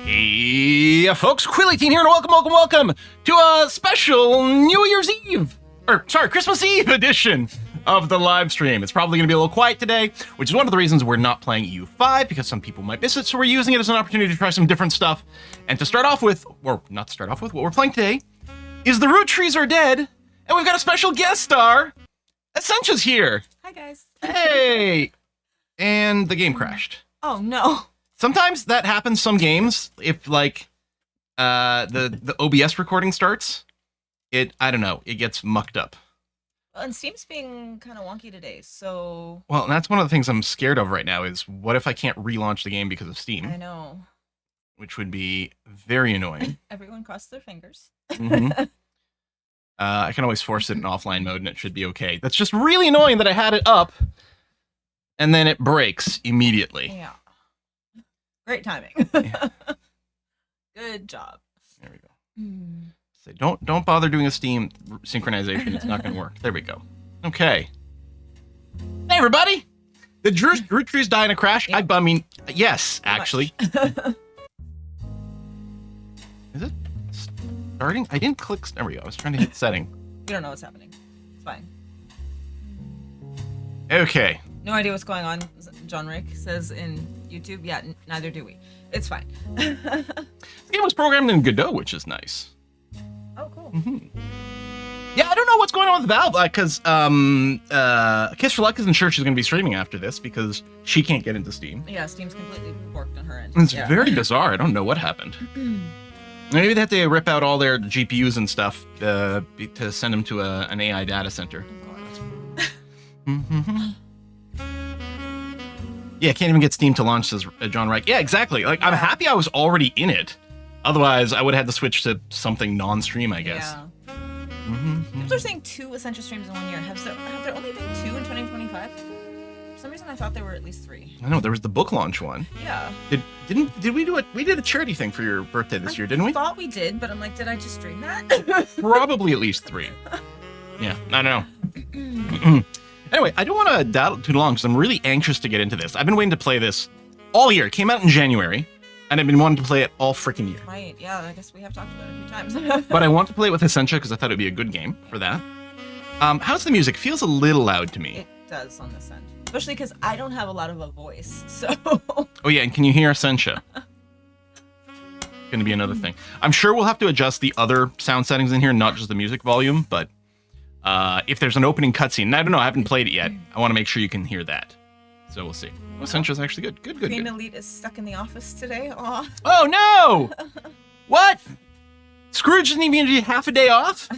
Hey, folks, Quilly Teen here, and welcome to a special New Year's Eve, Christmas Eve edition of the live stream. It's probably going to be a little quiet today, which is one of the reasons we're not playing EU5, because some people might miss it, so we're using it as an opportunity to try some different stuff. And to start off with, or not start off with, what we're playing today is the Roottrees are dead, and we've got a special guest star. Essentia's here. Hi, guys. Hey! And the game crashed. Oh, no. Sometimes that happens some games, if like the OBS recording starts, I don't know, it gets mucked up. Well, and Steam's being kind of wonky today, so... Well, and that's one of the things I'm scared of right now is what if I can't relaunch the game because of Steam? I know. Which would be very annoying. Everyone cross their fingers. Mm-hmm. I can always force it in offline mode and it should be okay. That's just really annoying that I had it up and then it breaks immediately. Yeah. Great timing. Yeah. Good job. There we go. Say, don't bother doing a Steam synchronization. It's not going to work. There we go. Okay. Hey, everybody. Did Roottrees die in a crash? Yep. I mean, yes, actually. Is it starting? I didn't click. There we go. I was trying to hit setting. You don't know what's happening. It's fine. Okay. No idea what's going on, John Rick says in YouTube. Yeah, neither do we. It's fine. This game was programmed in Godot, which is nice. Oh, cool. Mm-hmm. Yeah, I don't know what's going on with Valve, because Kiss for Luck isn't sure she's going to be streaming after this because she can't get into Steam. Yeah, Steam's completely borked on her end. It's very bizarre. I don't know what happened. Maybe they have to rip out all their GPUs and stuff to send them to an AI data center. Mm-hmm. Yeah, can't even get Steam to launch, says John Reich. Yeah, exactly. Like, I'm happy I was already in it. Otherwise, I would have had to switch to something non-stream, I guess. Yeah. Mm-hmm. People are saying 2 Essentia streams in 1 year. Have there only been 2 in 2025? For some reason, I thought there were at least 3. I know, there was the book launch one. Yeah. Did we do it? We did a charity thing for your birthday this year, didn't we? I thought we did, but I'm like, did I just stream that? Probably at least 3. Yeah, I don't know. Anyway, I don't want to dawdle too long because I'm really anxious to get into this. I've been waiting to play this all year. It came out in January, and I've been wanting to play it all freaking year. Right, yeah, I guess we have talked about it a few times. But I want to play it with Essentia because I thought it would be a good game for that. How's the music? Feels a little loud to me. It does on this end. Especially because I don't have a lot of a voice, so... Oh yeah, and can you hear Essentia? Gonna be another thing. I'm sure we'll have to adjust the other sound settings in here, not just the music volume, but if there's an opening cutscene, and I don't know, I haven't played it yet. I want to make sure you can hear that. So we'll see. Oh, Essentia's actually good. Good. Queen Elite is stuck in the office today. Aw. Oh no! What? Scrooge didn't even get half a day off?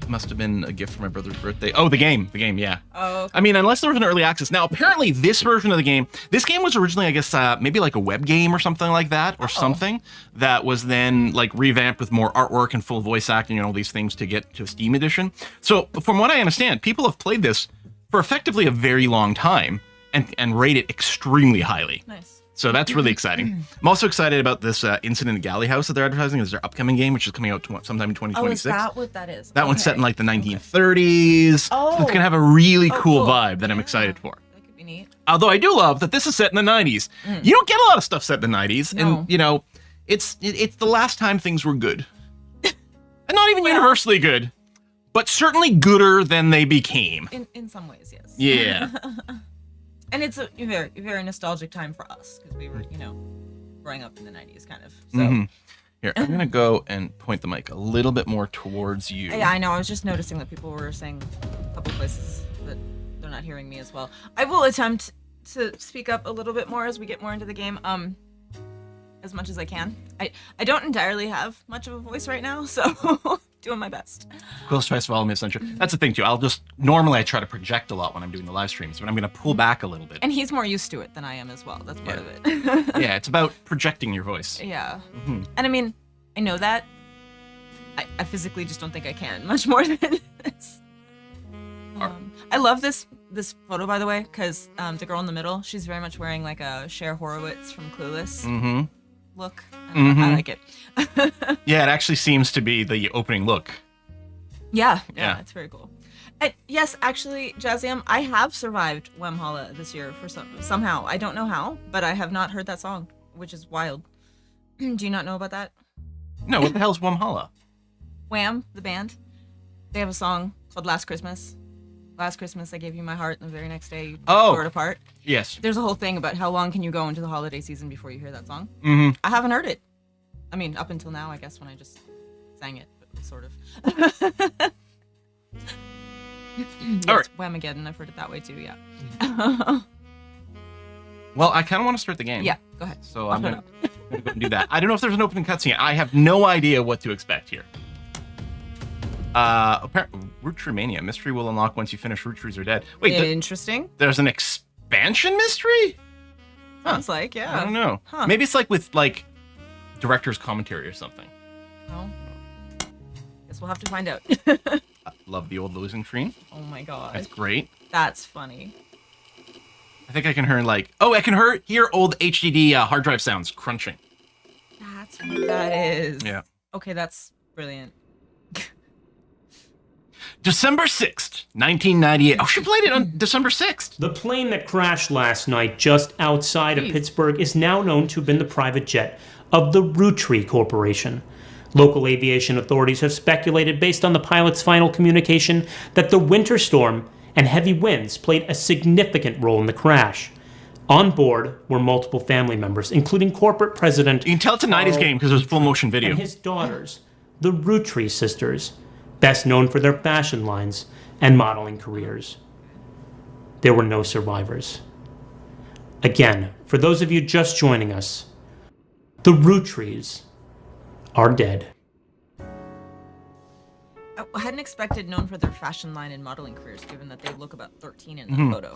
Must have been a gift for my brother's birthday. Oh, the game, yeah. Oh. Okay. I mean, unless there was an early access. Now, apparently this version of the game, this game was originally, I guess, maybe like a web game or something like that, or something that was then like revamped with more artwork and full voice acting and all these things to get to a Steam edition. So from what I understand, people have played this for effectively a very long time and rate it extremely highly. Nice. So that's really exciting. I'm also excited about this Incident at Galley House that they're advertising as their upcoming game, which is coming out sometime in 2026. Oh, is that what that is? That one's set in like the 1930s. Oh. So it's gonna have a really cool Cool. vibe that I'm excited for. That could be neat. Although I do love that this is set in the 90s. You don't get a lot of stuff set in the 90s, No. and you know, it's the last time things were good, and not even universally good, but certainly gooder than they became. In some ways, yes. Yeah. And it's a very, very nostalgic time for us because we were, growing up in the 90s, kind of. So. Here, I'm gonna go and point the mic a little bit more towards you. Yeah, I know. I was just noticing that people were saying a couple places that they're not hearing me as well. I will attempt to speak up a little bit more as we get more into the game, as much as I can. I don't entirely have much of a voice right now, so doing my best. Quills tries to follow me, Essentia. That's the thing too. Normally I try to project a lot when I'm doing the live streams, but I'm gonna pull back a little bit. And he's more used to it than I am as well. That's part of it. Yeah, it's about projecting your voice. Yeah. And I mean, I know that. I physically just don't think I can much more than this. I love this photo, by the way, because the girl in the middle, she's very much wearing like a Cher Horowitz from Clueless look. I like it. Yeah, it actually seems to be the opening look. Yeah, it's very cool. Yes, actually, Jazium, I have survived Wemhala this year for somehow. I don't know how, but I have not heard that song, which is wild. Do you not know about that? No, what the hell's Wamhala? Wham, the band, they have a song called Last Christmas. Last Christmas, I gave you my heart, and the very next day, you tore it apart. Yes. There's a whole thing about how long can you go into the holiday season before you hear that song. Mm-hmm. I haven't heard it. I mean, up until now, I guess, when I just sang it, but sort of. Yes, All right. Whamageddon, I've heard it that way too, yeah. Well, I kind of want to start the game. Yeah, go ahead. So I'm going to go and do that. I don't know if there's an opening cutscene. I have no idea what to expect here. Apparently, Roottree Mania. Mystery will unlock once you finish Roottrees are dead. Wait, interesting. There's an expansion mystery? Sounds like, yeah. I don't know. Huh. Maybe it's like with, like, director's commentary or something. Well, guess we'll have to find out. I love the old losing tree. Oh my god. That's great. That's funny. I think I can hear, like... Oh, I can hear old HDD hard drive sounds crunching. That's what that is. Yeah. Okay, that's brilliant. December 6th, 1998. Oh, she played it on December 6th. The plane that crashed last night just outside of Pittsburgh is now known to have been the private jet of the Roottree Corporation. Local aviation authorities have speculated, based on the pilot's final communication, that the winter storm and heavy winds played a significant role in the crash. On board were multiple family members, including corporate president... You can tell it's a 90s game because there's a full motion video. ...and his daughters, the Roottrees sisters, best known for their fashion lines and modeling careers. There were no survivors. Again, for those of you just joining us, the Rootrees are dead. I hadn't expected known for their fashion line and modeling careers, given that they look about 13 in the photo.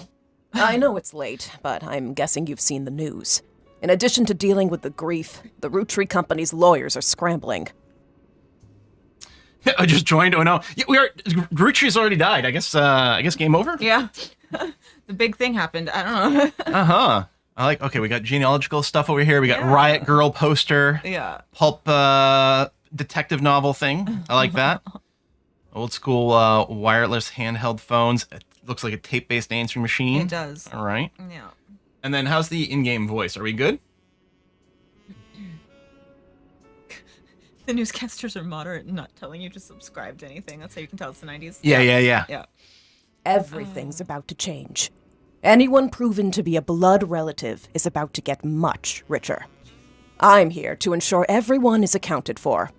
I know it's late, but I'm guessing you've seen the news. In addition to dealing with the grief, the Roottree Company's lawyers are scrambling. I just joined. Oh no, yeah, we are. Roottree's already died. I guess game over. Yeah. The big thing happened. I don't know. I like. Okay, we got genealogical stuff over here. We got Riot Girl poster. Yeah. Pulp detective novel thing. I like that. Old school wireless handheld phones. It looks like a tape-based answering machine. It does. All right. Yeah. And then how's the in-game voice? Are we good? The newscasters are moderate and not telling you to subscribe to anything. That's how you can tell it's the 90s. Yeah. Yeah. Everything's about to change. Anyone proven to be a blood relative is about to get much richer. I'm here to ensure everyone is accounted for.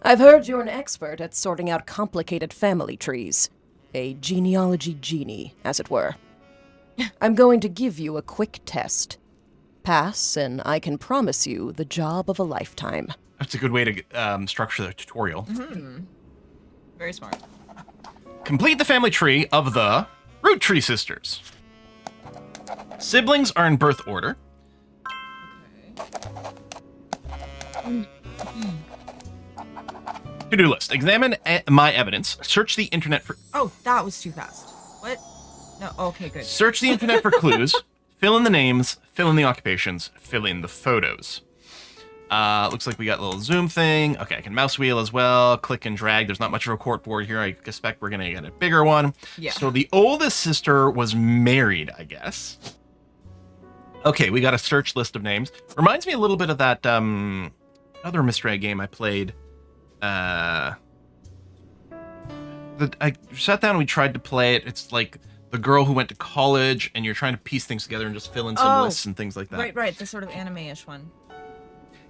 I've heard you're an expert at sorting out complicated family trees. A genealogy genie, as it were. I'm going to give you a quick test. Pass, and I can promise you the job of a lifetime. That's a good way to structure the tutorial. Mm-hmm. Very smart. Complete the family tree of the Roottree sisters. Siblings are in birth order. Okay. To-do list. Examine my evidence. Search the internet for... Oh, that was too fast. What? No, okay, good. Search the internet for clues. Fill in the names. Fill in the occupations. Fill in the photos. Looks like we got a little zoom thing. Okay, I can mouse wheel as well. Click and drag. There's not much of a court board here. I expect we're going to get a bigger one. Yeah. So the oldest sister was married, I guess. Okay, we got a search list of names. Reminds me a little bit of that other mystery game I played. I sat down and we tried to play it. It's like the girl who went to college and you're trying to piece things together and just fill in some lists and things like that. Right. The sort of anime-ish one.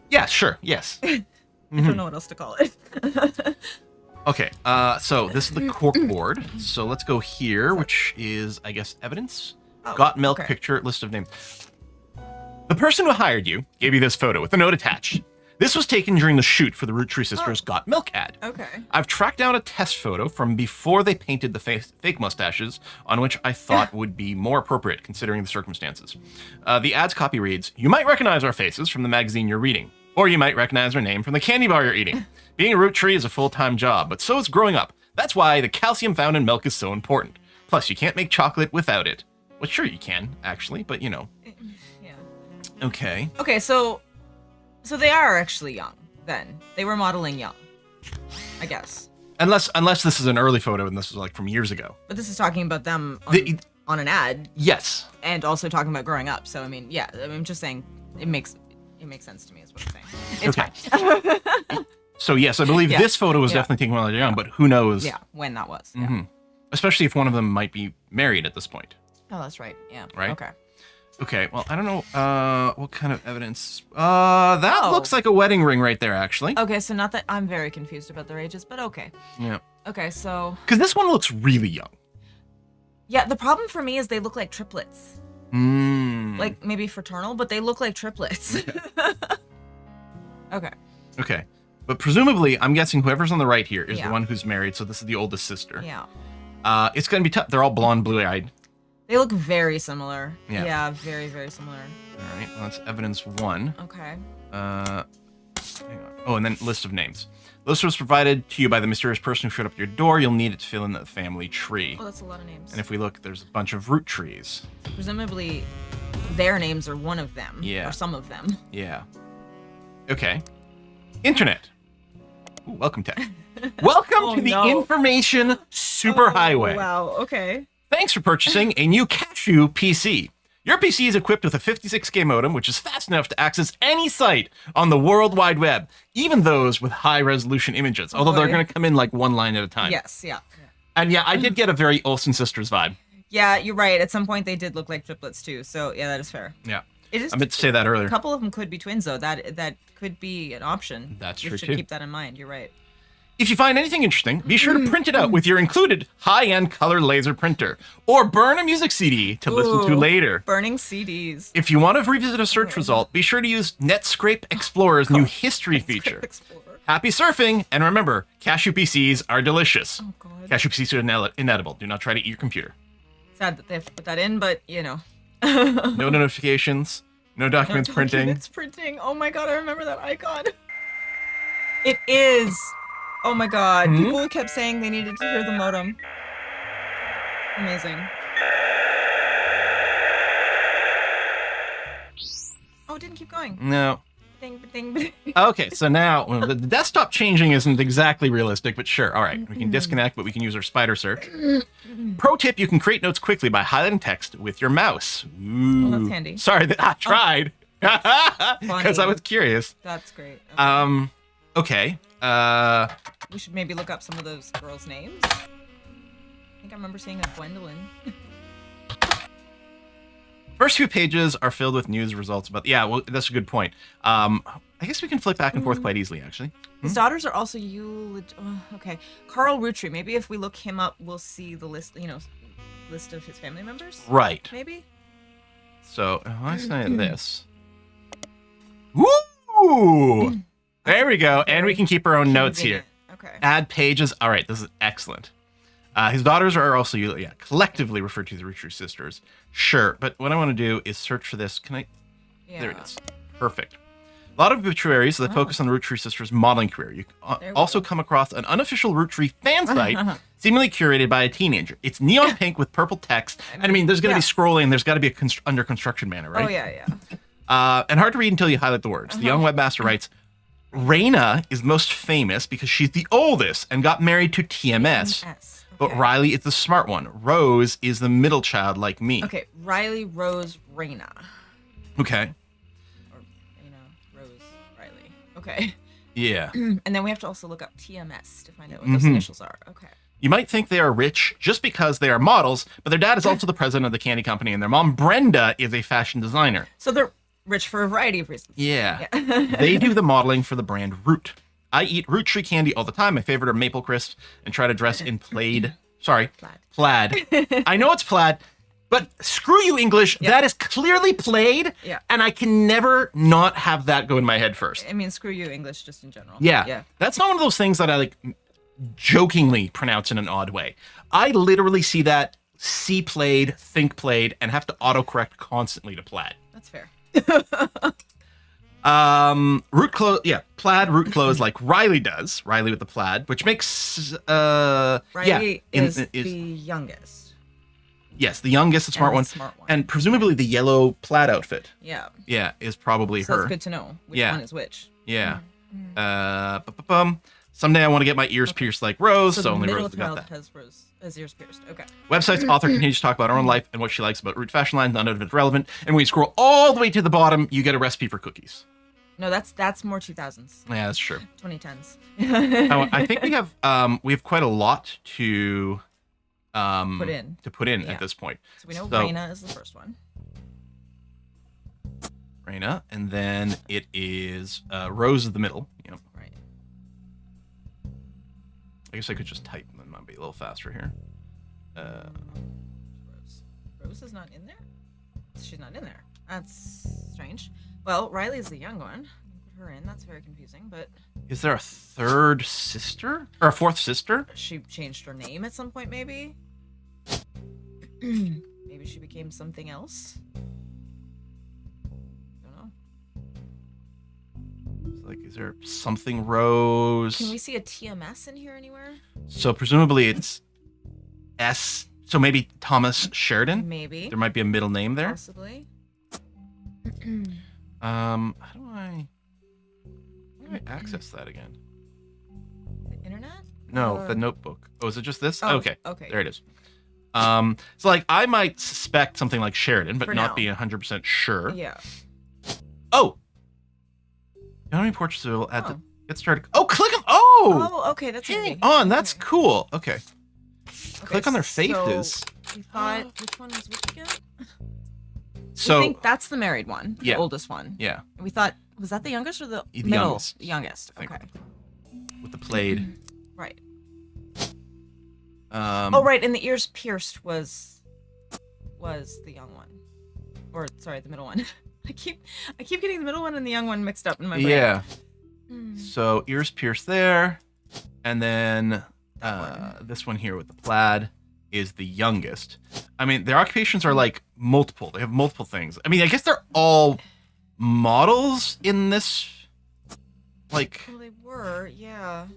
Yeah, sure. Yes. I don't know what else to call it. Okay, so this is the cork board. So let's go here, which is, I guess, evidence. Got milk, okay. picture, list of names. The person who hired you gave you this photo with a note attached. This was taken during the shoot for the Roottree Sisters Got Milk ad. Okay. I've tracked down a test photo from before they painted the fake mustaches, on which I thought would be more appropriate considering the circumstances. The ad's copy reads, "You might recognize our faces from the magazine you're reading, or you might recognize our name from the candy bar you're eating. Being a Roottree is a full-time job, but so is growing up. That's why the calcium found in milk is so important. Plus, you can't make chocolate without it." Well, sure you can, actually, but you know. Yeah. Okay. Okay, so they are actually young, then. They were modeling young, I guess. Unless this is an early photo and this was like from years ago. But this is talking about them on an ad. Yes. And also talking about growing up. So I mean, yeah, I'm just saying it makes sense to me is what I'm saying. It's fine. So yes, I believe this photo was definitely taken while they're young, but who knows? Yeah, when that was. Yeah. Especially if one of them might be married at this point. Oh, that's right. Yeah. Right? Okay. Okay, well, I don't know what kind of evidence. That looks like a wedding ring right there, actually. Okay, so not that I'm very confused about their ages, but okay. Yeah. Okay, so. Because this one looks really young. Yeah, the problem for me is they look like triplets. Like maybe fraternal, but they look like triplets. Okay. Okay. But presumably, I'm guessing whoever's on the right here is the Yeah. one who's married, so this is the oldest sister. Yeah. It's going to be tough. They're all blonde, blue-eyed. They look very similar. Yeah. Yeah, very, very similar. All right, well, that's evidence one. Okay. Hang on. Oh, and then list of names. The list was provided to you by the mysterious person who showed up at your door. You'll need it to fill in the family tree. Oh, that's a lot of names. And if we look, there's a bunch of root trees. Presumably, their names are one of them. Yeah. Or some of them. Yeah. Okay. Internet. Ooh, welcome, Tech. Welcome to the information superhighway. Wow, okay. Thanks for purchasing a new Cashew PC. Your PC is equipped with a 56K modem, which is fast enough to access any site on the World Wide Web, even those with high-resolution images, although they're going to come in like one line at a time. Yes, yeah. And yeah, I did get a very Olsen Sisters vibe. Yeah, you're right. At some point, they did look like triplets, too. So, yeah, that is fair. Yeah. It is, I meant to say that earlier. A couple of them could be twins, though. That could be an option. That's you true, should too. keep that in mind. You're right. If you find anything interesting, be sure to print it out with your included high-end color laser printer, or burn a music CD to listen to later. Burning CDs. If you want to revisit a search result, be sure to use Netscape Explorer's new history feature. Explorer. Happy surfing, and remember, Cashew PCs are delicious. Oh, God. Cashew PCs are inedible. Do not try to eat your computer. Sad that they have to put that in, but, you know. No notifications, no documents printing. It's printing. Oh, my God, I remember that icon. It is. Oh, my God. People kept saying they needed to hear the modem. Amazing. Oh, it didn't keep going. No. Ding, ding, ding. Okay, so now the desktop changing isn't exactly realistic, but sure. All right, we can disconnect, but we can use our spider search. Pro tip, you can create notes quickly by highlighting text with your mouse. Ooh. Oh, that's handy. Sorry, I tried. Because I was curious. That's great. Okay. We should maybe look up some of those girls' names. I think I remember seeing a Gwendolyn. First few pages are filled with news results about. Yeah, well, that's a good point. I guess we can flip back and forth quite easily, actually. His daughters are also okay. Carl Roottree. Maybe if we look him up, we'll see the list. List of his family members. Right. Maybe. So if I say this. Woo! There we go, and we can keep our own notes here. Okay. Add pages. All right, this is excellent. His daughters are also collectively referred to as the Roottree sisters. Sure, but what I want to do is search for this. Can I? Yeah. There it is. Perfect. A lot of obituaries that focus on the Roottree sisters' modeling career. You also come across an unofficial Roottree fan site, seemingly curated by a teenager. It's neon pink with purple text. And I mean, there's going to be scrolling. There's got to be a under construction banner, right? Oh yeah. And hard to read until you highlight the words. The young webmaster writes, Raina is most famous because she's the oldest and got married to TMS. But Riley is the smart one. Rose is the middle child like me. Okay, Riley, Rose, Raina. Okay. Or Raina, Rose, Riley. Okay. Yeah. And then we have to also look up TMS to find out what those initials are. Okay. You might think they are rich just because they are models, but their dad is also the president of the candy company, and their mom, Brenda, is a fashion designer. So they're rich for a variety of reasons. Yeah. They do the modeling for the brand Root. I eat Roottree candy all the time. My favorite are maple crisps and try to dress in plaid. Sorry, plaid. I know it's plaid, but screw you, English. That is clearly plaid, and I can never not have that go in my head first. I mean, screw you, English, just in general. Yeah. That's not one of those things that I like jokingly pronounce in an odd way. I literally see that, see plaid, think plaid, and have to autocorrect constantly to plaid. That's fair. Plaid root clothes like Riley does. Riley with the plaid, which makes Riley is the youngest. Yes, the youngest, the smart one. And presumably the yellow plaid outfit. Yeah. Yeah, is probably so her. It's good to know which one is which. Yeah. Someday I want to get my ears pierced like Rose, so the only middle Rose got child that. has ears pierced. Okay. Website's author continues to talk about her own life and what she likes about root fashion lines, none of it's relevant. And when you scroll all the way to the bottom, you get a recipe for cookies. No, that's more 2000s. Yeah, that's true. 2010s. I think we have quite a lot to put in Yeah. at this point. So we know Raina is the first one. Raina, and then it is Rose is the middle. Yep. Right. I guess I could just type and then might be a little faster here. Rose is not in there? She's not in there. That's strange. Well, Riley's the young one. Put her in. That's very confusing, but Is there a third sister? Or a fourth sister? she changed her name at some point, maybe? Maybe she became something else? Don't know. It's like, is there something Rose? Can we see a TMS in here anywhere? So presumably it's S. So maybe Thomas Sheridan? Maybe. There might be a middle name there. Possibly. How do I access that again? The internet? No, the notebook. Oh, is it just this? Oh, okay. okay. There it is. So like I might suspect something like Sheridan, but For not now. be 100% sure. Yeah. Oh. How many portraits will add Oh. to get started? Oh, click on. Oh. Oh, okay, that's Hang handy. on, that's Okay. cool. Okay. Okay, Click on their so faces. we thought, which one was which again? So I think that's the married one, the Yeah. oldest one. yeah, And we thought, was that the youngest or the The middle? youngest. The youngest. I think. Okay. with the plaid. Right. Oh Right, and the ears pierced was the young one, or sorry, the middle one. I keep getting the middle one and the young one mixed up in my brain. Yeah. Hmm. So ears pierced there, and then That this one here with the plaid is the youngest. I mean, their occupations are like multiple. They have multiple things. I mean, I guess they're all models in this. Like, Well, they were, yeah.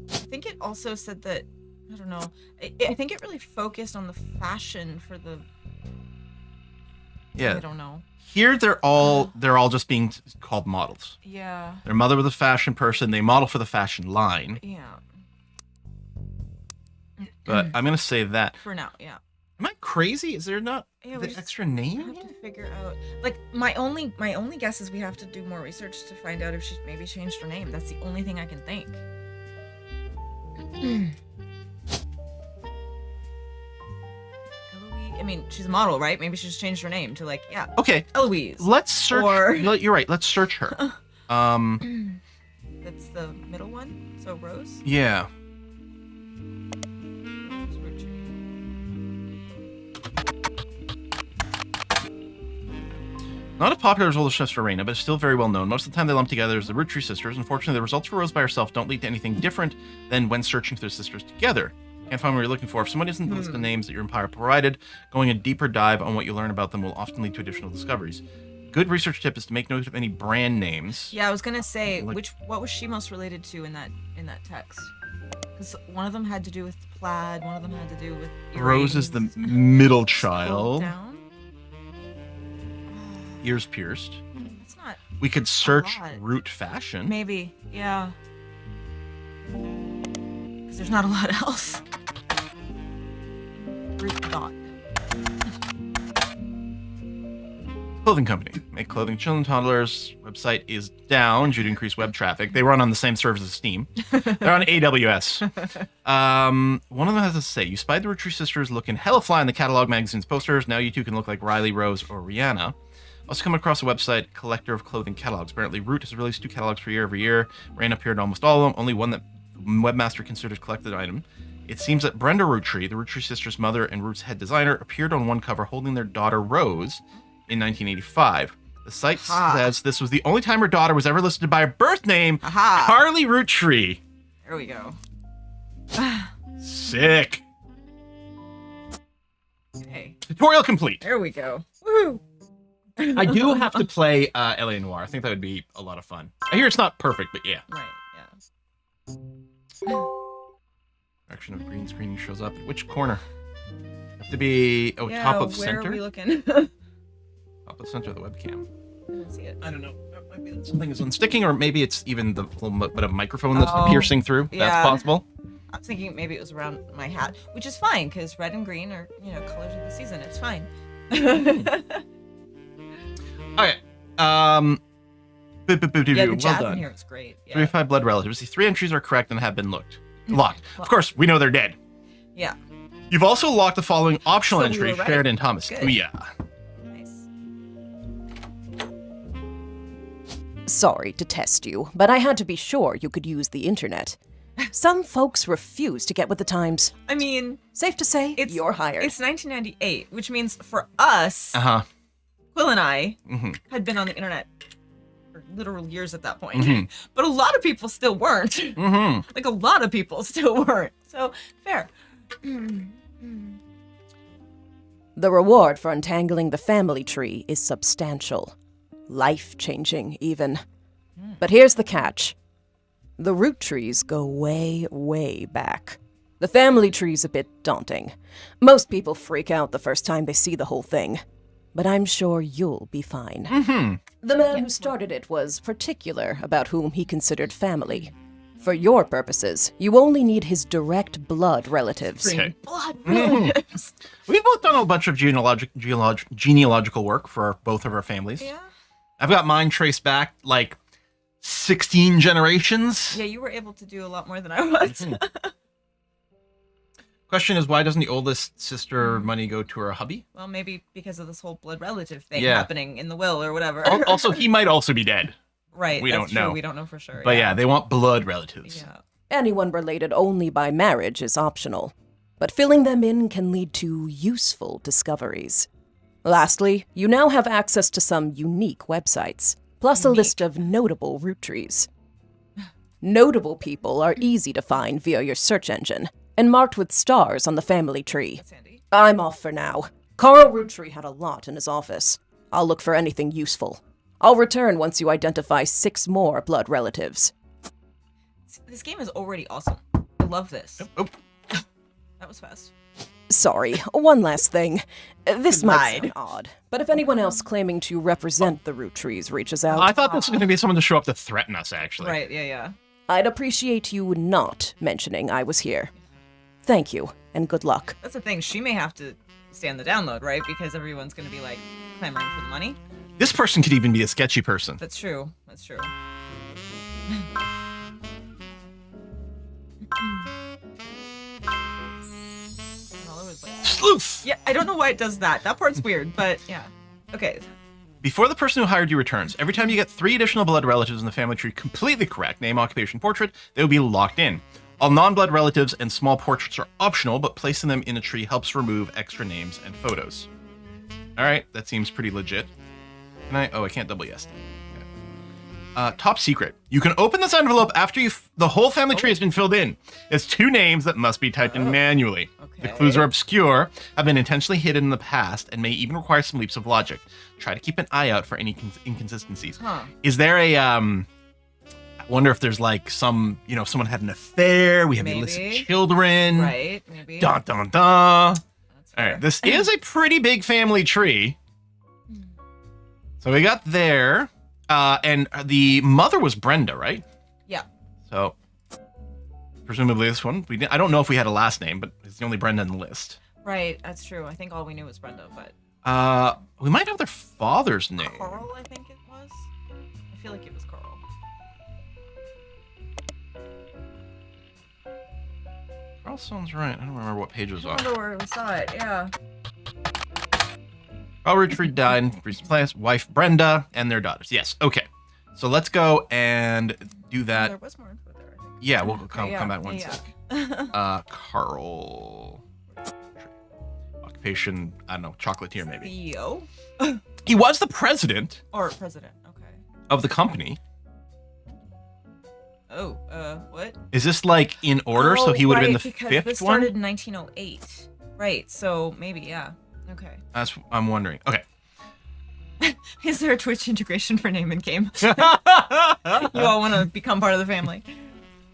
I think it also said that, I don't know. I think it really focused on the fashion for the. I yeah. don't know. Here they're all just being called models. Yeah. Their mother was a fashion person. They model for the fashion line. Yeah. But I'm gonna say that. For now, yeah. Am I crazy? Is there not Yeah, we the just extra I name? have to figure out. Like my only guess is we have to do more research to find out if she maybe changed her name. That's the only thing I can think. Eloise. I mean, she's a model, right? Maybe she just changed her name to like, yeah, Okay, Eloise. let's search. Or- You're right. Let's search her. That's the middle one. So Rose. Yeah. Not as popular as older sister Raina, but still very well known. Most of the time they lump together as the Roottree sisters. Unfortunately, the results for Rose by herself don't lead to anything different than when searching for the sisters together. Can't find what you're looking for. If someone isn't the list of names that your empire provided, going a deeper dive on what you learn about them will often lead to additional discoveries. Good research tip is to make note of any brand names. Yeah, I was gonna say Like- what was she most related to in that text? Because one of them had to do with plaid, one of them had to do with Rose is the earrings. middle Scroll child. down. Ears pierced. That's not We could search lot. root fashion. maybe, yeah. Because there's not a lot else. Root dot. Clothing company. Make clothing children and toddlers. Website is down due to increased web traffic. They run on the same servers as Steam. They're on AWS. One of them has to say, you spied the Roottree sisters looking hella fly in the catalog magazine's posters. Now you two can look like Riley, Rose, or Rihanna. Also come across a website, collector of clothing catalogs. Apparently Root has released 2 catalogs per year every year. Rain appeared in almost all of them. Only one that webmaster considers collected item. It seems that Brenda Roottree, the Roottree sisters' mother and Root's head designer, appeared on one cover holding their daughter Rose in 1985. The site says this was the only time her daughter was ever listed by her birth name, Aha. Carly Roottree. There we go. Sick. Hey, Tutorial complete. there we go. Woo! I do have to play L.A. Noire. I think that would be a lot of fun. I hear it's not perfect, but yeah. Right, yeah. Direction of green screen shows up. Which corner? Have to be top of where center. are we looking? Top of center of the webcam. I don't see it. I don't know. maybe something is unsticking, or maybe it's even the little bit of microphone that's Oh, piercing through. yeah. That's possible. I was thinking maybe it was around my hat, which is fine because red and green are, colors of the season. It's fine. Okay. Yeah, the well jab in done. here is great. Yeah. 35 blood relatives. The 3 entries are correct and have been locked. Of course, we know they're dead. Yeah. You've also locked the following optional So we entry, were right. Sheridan Thomas. Good. Booyah. Nice. Sorry to test you, but I had to be sure you could use the internet. Some folks refuse to get with the times. I mean, Safe to say, you're hired. It's 1998, which means for us, Uh-huh. Quill and I Mm-hmm. had been on the internet for literal years at that point. But a lot of people still weren't. Mm-hmm. Like a lot of people still weren't. So fair. The reward for untangling the family tree is substantial. Life-changing, even. But here's the catch. The Roottrees go way, way back. The family tree's a bit daunting. Most people freak out the first time they see the whole thing. But I'm sure you'll be fine. The man who started it was particular about whom he considered family. For your purposes, you only need his direct blood relatives. Okay. Blood relatives. We've both done a bunch of genealogical work for both of our families. Yeah. I've got mine traced back like 16 generations. Yeah, you were able to do a lot more than I was. Question is, why doesn't the oldest sister money go to her hubby? Well, maybe because of this whole blood relative thing Yeah. happening in the will or whatever. Also, he might also be dead. Right. We that's don't true. know. We don't know for sure. But yeah, they want blood relatives. Yeah. Anyone related only by marriage is optional, but filling them in can lead to useful discoveries. Lastly, you now have access to some unique websites, plus a list of notable root trees. Notable people are easy to find via your search engine, and marked with stars on the family tree. That's handy. I'm off for now. Carl Roottree had a lot in his office. I'll look for anything useful. I'll return once you identify 6 more blood relatives. This game is already awesome. I love this. Oh, That was fast. Sorry, one last thing. This might Lied. sound odd, but if anyone else claiming to represent the Rootrees reaches out, I thought this was going to be someone to show up to threaten us, actually. Right, yeah. I'd appreciate you not mentioning I was here. Thank you, and good luck. That's the thing. She may have to stay on the download, right? Because everyone's going to be like clamoring for the money. This person could even be a sketchy person. That's true. That's true. All over the place. Sleuth! Yeah, I don't know why it does that. That part's weird, but yeah. Okay. Before the person who hired you returns, every time you get 3 additional blood relatives in the family tree completely correct, name, occupation, portrait, they will be locked in. All non-blood relatives and small portraits are optional, but placing them in a tree helps remove extra names and photos. Alright, that seems pretty legit. Can I? Oh, I can't double yes. Okay. Top secret. You can open this envelope after the whole family tree has been filled in. It's 2 names that must be typed in manually. The clues are obscure, have been intentionally hidden in the past, and may even require some leaps of logic. Try to keep an eye out for any inconsistencies. Huh. Is there a, I wonder if there's like some, if someone had an affair, we have illicit Maybe. children. Right, maybe. Dun, dun, dun. That's All fair. right, this is a pretty big family tree. So we got there, and the mother was Brenda, right? Yeah. So presumably this one. I don't know if we had a last name, but it's the only Brenda in the list. Right, that's true. I think all we knew was Brenda, but We might have their father's name. Carl, I think it was. I feel like it was Carl. Carl sounds right. I don't remember what page it was I on. wonder where we saw it. Yeah. Carl Roottree died in recent place, wife Brenda, and their daughters. Yes, okay. So let's go and do that. There was more info there, I think. Yeah, we'll come yeah, back one yeah. sec. Carl. Occupation, I don't know, chocolatier maybe. CEO? He was the president Or president. Okay. of the company. Oh, what? Is this like in order? So he would have been the because 5th this one? started in 1908. Right, so maybe, yeah. Okay. That's I'm wondering. Okay. Is there a Twitch integration for name and game? You all want to become part of the family.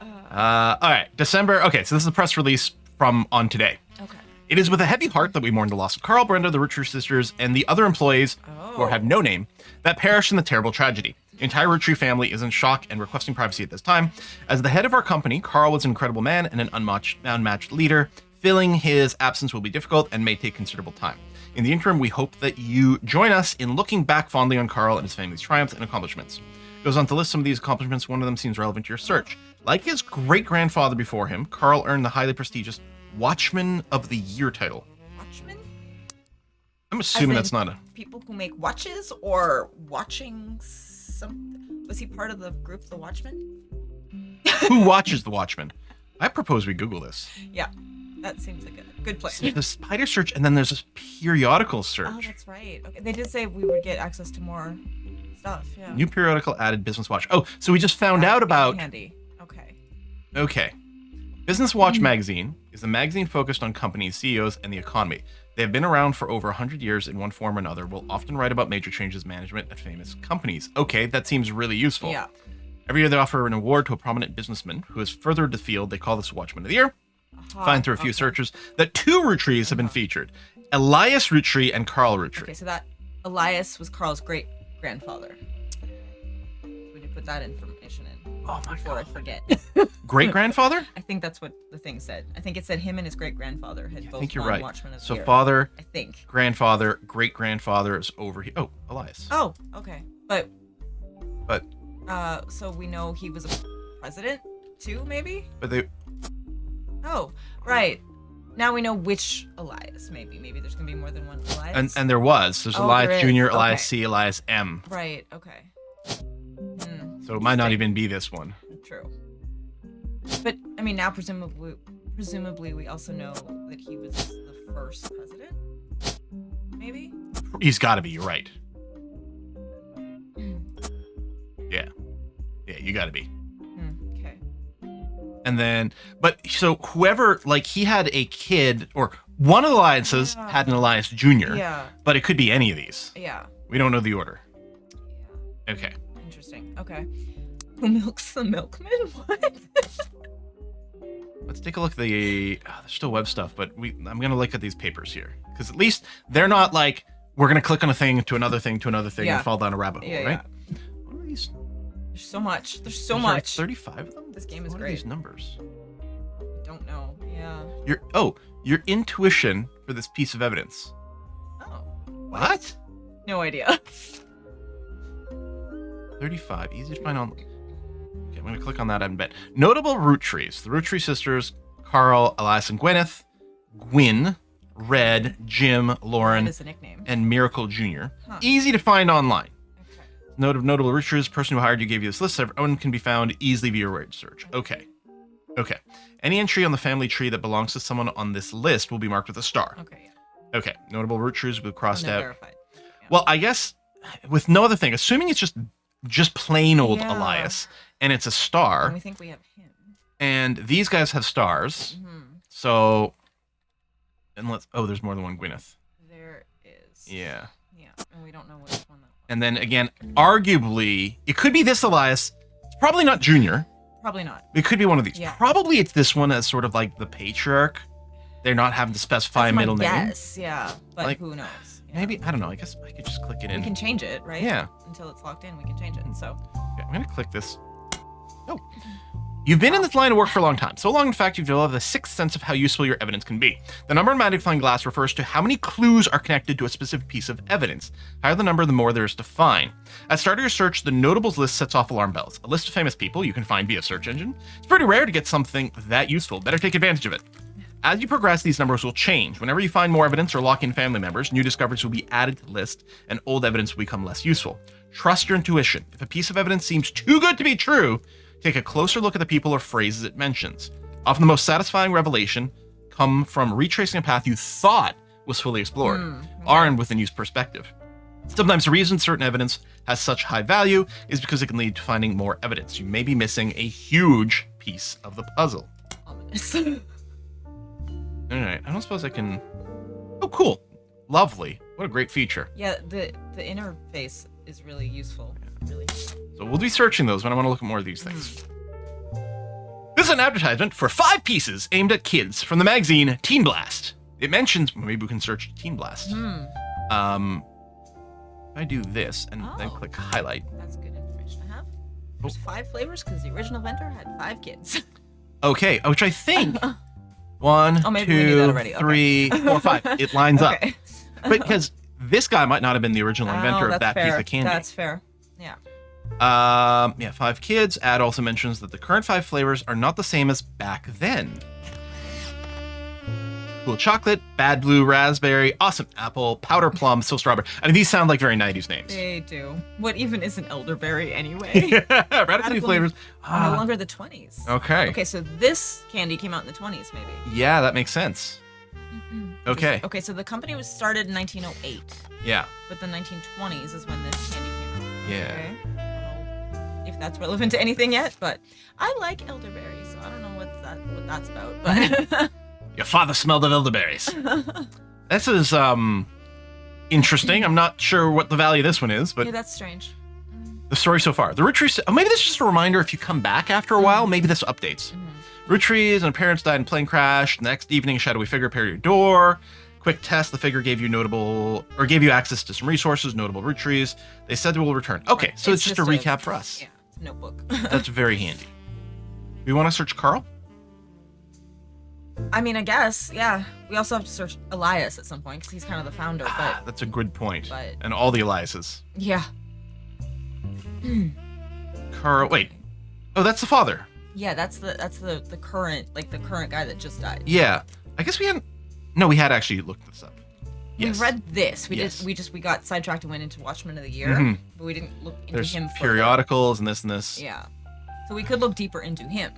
All right, December. Okay, so this is a press release from on today. Okay. It is with a heavy heart that we mourn the loss of Carl, Brenda, the Roottree sisters, and the other employees who have no name that perished in the terrible tragedy. The entire Roottrees family is in shock and requesting privacy at this time. As the head of our company, Carl was an incredible man and an unmatched leader. Filling his absence will be difficult and may take considerable time. In the interim, we hope that you join us in looking back fondly on Carl and his family's triumphs and accomplishments. Goes on to list some of these accomplishments. One of them seems relevant to your search. Like his great-grandfather before him, Carl earned the highly prestigious Watchman of the Year title. Watchman? I'm assuming that's not a... People who make watches or watching something. Was he part of the group The Watchmen? Who watches the Watchman? I propose we Google this. Yeah, that seems like a good plan. The spider search, and then there's this periodical search. Oh, that's right. Okay, they did say we would get access to more stuff. Yeah. New periodical added Business Watch. Oh, so we just found out about... Handy. Okay. Okay. Business Watch magazine is a magazine focused on companies, CEOs, and the economy. They have been around for over 100 years in one form or another, will often write about major changes in management at famous companies. Okay, that seems really useful. Yeah. Every year they offer an award to a prominent businessman who has furthered the field. They call this Watchman of the Year. Find through a few searches that 2 Rootrees have been featured. Elias Roottree and Carl Roottree. Okay, so that Elias was Carl's great-grandfather. We need to put that information in before I forget. Great-grandfather? I think that's what the thing said. I think it said him and his great-grandfather had both I think you're won right. Watchmen of the So Year. father, I think. grandfather, great-grandfather is over here. Oh, Elias. Oh, okay. But But so we know he was a president too, maybe? but they Oh, right. Now we know which Elias, maybe. Maybe there's going to be more than one Elias. and there was. There's Oh, Elias there is. Jr., Elias Okay. C, Elias M. Right, okay. So it might not even be this one. True. But, I mean, now presumably we also know that he was the first president? Maybe? He's got to be. You're right. Yeah. Yeah, you got to be. Okay. And then, but so whoever, like, he had a kid, or one of the Eliases had an Elias Jr., Yeah. but it could be any of these. Yeah. We don't know the order. Yeah. Okay. Interesting. Okay. Who milks the milkman? What? Let's take a look at the, there's still web stuff, but I'm going to look at these papers here. Because at least they're not like, we're going to click on a thing to another thing to another thing and fall down a rabbit hole, right? What are these? There's so much. There's so There's much. 35 of them? This game is what great. What are these numbers? Don't know. Yeah. Your intuition for this piece of evidence. Oh. What? No idea. 35. Easy to find on... Okay, I'm going to click on that in bed. Notable Roottrees. The Roottree sisters, Carl, Elias, and Gwyneth. Gwyn, Red, Jim, Lauren, That is a nickname. and Miracle Jr. Huh. Easy to find online. Okay. Note of notable Rootrees. Person who hired you gave you this list. Everyone can be found easily via word search. Okay. Okay. Any entry on the family tree that belongs to someone on this list will be marked with a star. Okay, yeah. Okay. Notable Rootrees will be crossed out. Verified. Yeah. Well, I guess with no other thing, assuming it's just plain old Yeah. Elias, and it's a star, And we think we have him. and these guys have stars, so, and there's more than one Gwyneth. There is. Yeah. Yeah, and we don't know which one that was. And then again, arguably, it could be this Elias. It's probably not Junior. Probably not. It could be one of these. Yeah. Probably it's this one as sort of like the patriarch. They're not having to specify a middle name. Yes, yeah, but Like, who knows? Yeah. Maybe, I don't know. I guess I could just click it in. We can change it, right? Yeah. Until it's locked in, we can change it. So. Okay, I'm going to click this. Oh. You've been in this line of work for a long time. So long, in fact, you've developed a sixth sense of how useful your evidence can be. The number in magnifying glass refers to how many clues are connected to a specific piece of evidence. Higher the number, the more there is to find. At start of your search, the notables list sets off alarm bells. A list of famous people you can find via search engine. It's pretty rare to get something that useful. Better take advantage of it. As you progress, these numbers will change. Whenever you find more evidence or lock in family members, new discoveries will be added to the list, and old evidence will become less useful. Trust your intuition. If a piece of evidence seems too good to be true, take a closer look at the people or phrases it mentions. Often the most satisfying revelation come from retracing a path you thought was fully explored, armed with a new perspective. Sometimes the reason certain evidence has such high value is because it can lead to finding more evidence. You may be missing a huge piece of the puzzle. Ominous. All right, I don't suppose I can... Oh, cool. Lovely. What a great feature. Yeah, the interface is really useful. Really. So we'll be searching those when I want to look at more of these things. This is an advertisement for 5 pieces aimed at kids from the magazine Teen Blast. It mentions, maybe we can search Teen Blast. If I do this and then click highlight, That's good information. There's 5 flavors because the original inventor had 5 kids. Okay, which I think 1, maybe we knew that 2, already. 3, 4, 5. It lines Okay. up. But because this guy might not have been the original inventor of that fair. piece of candy. That's fair. Yeah. 5 kids. Ad also mentions that the current 5 flavors are not the same as back then. Cool chocolate, bad blue raspberry, awesome apple, powder plum, so strawberry. I mean, these sound like very 90s names. They do. What even is an elderberry anyway? Ratatouille flavors. No longer the 20s. Okay. Okay, so this candy came out in the 20s, maybe. Yeah, that makes sense. Okay. Okay, so the company was started in 1908, Yeah. but the 1920s is when this candy came out. Yeah. Okay. I don't know if that's relevant to anything yet, but I like elderberries, so I don't know what that's about. But Your father smelled of elderberries. This is interesting. I'm not sure what the value of this one is, but yeah, that's strange. the story so far. The Roottrees. Oh, maybe this is just a reminder. If you come back after a while, maybe this updates. Roottrees and parents died in a plane crash. Next evening, a shadowy figure appeared at your door. Quick test: the figure gave you access to some resources, notable Roottrees. They said they will return. Okay, so it's just a recap for us. Yeah, it's a notebook. That's very handy. We want to search Carl. I mean, I guess, yeah. We also have to search Elias at some point because he's kind of the founder. But That's a good point. but- And all the Eliases. yeah, Carl. Wait. Oh, that's the father. yeah, that's the current guy that just died. Yeah. I guess we hadn't. No, we had actually looked this up. Yes. We read this. Yes. We got sidetracked and went into Watchman of the Year, Mhm. but we didn't look into There's him further. periodicals and this and this. Yeah, so we could look deeper into him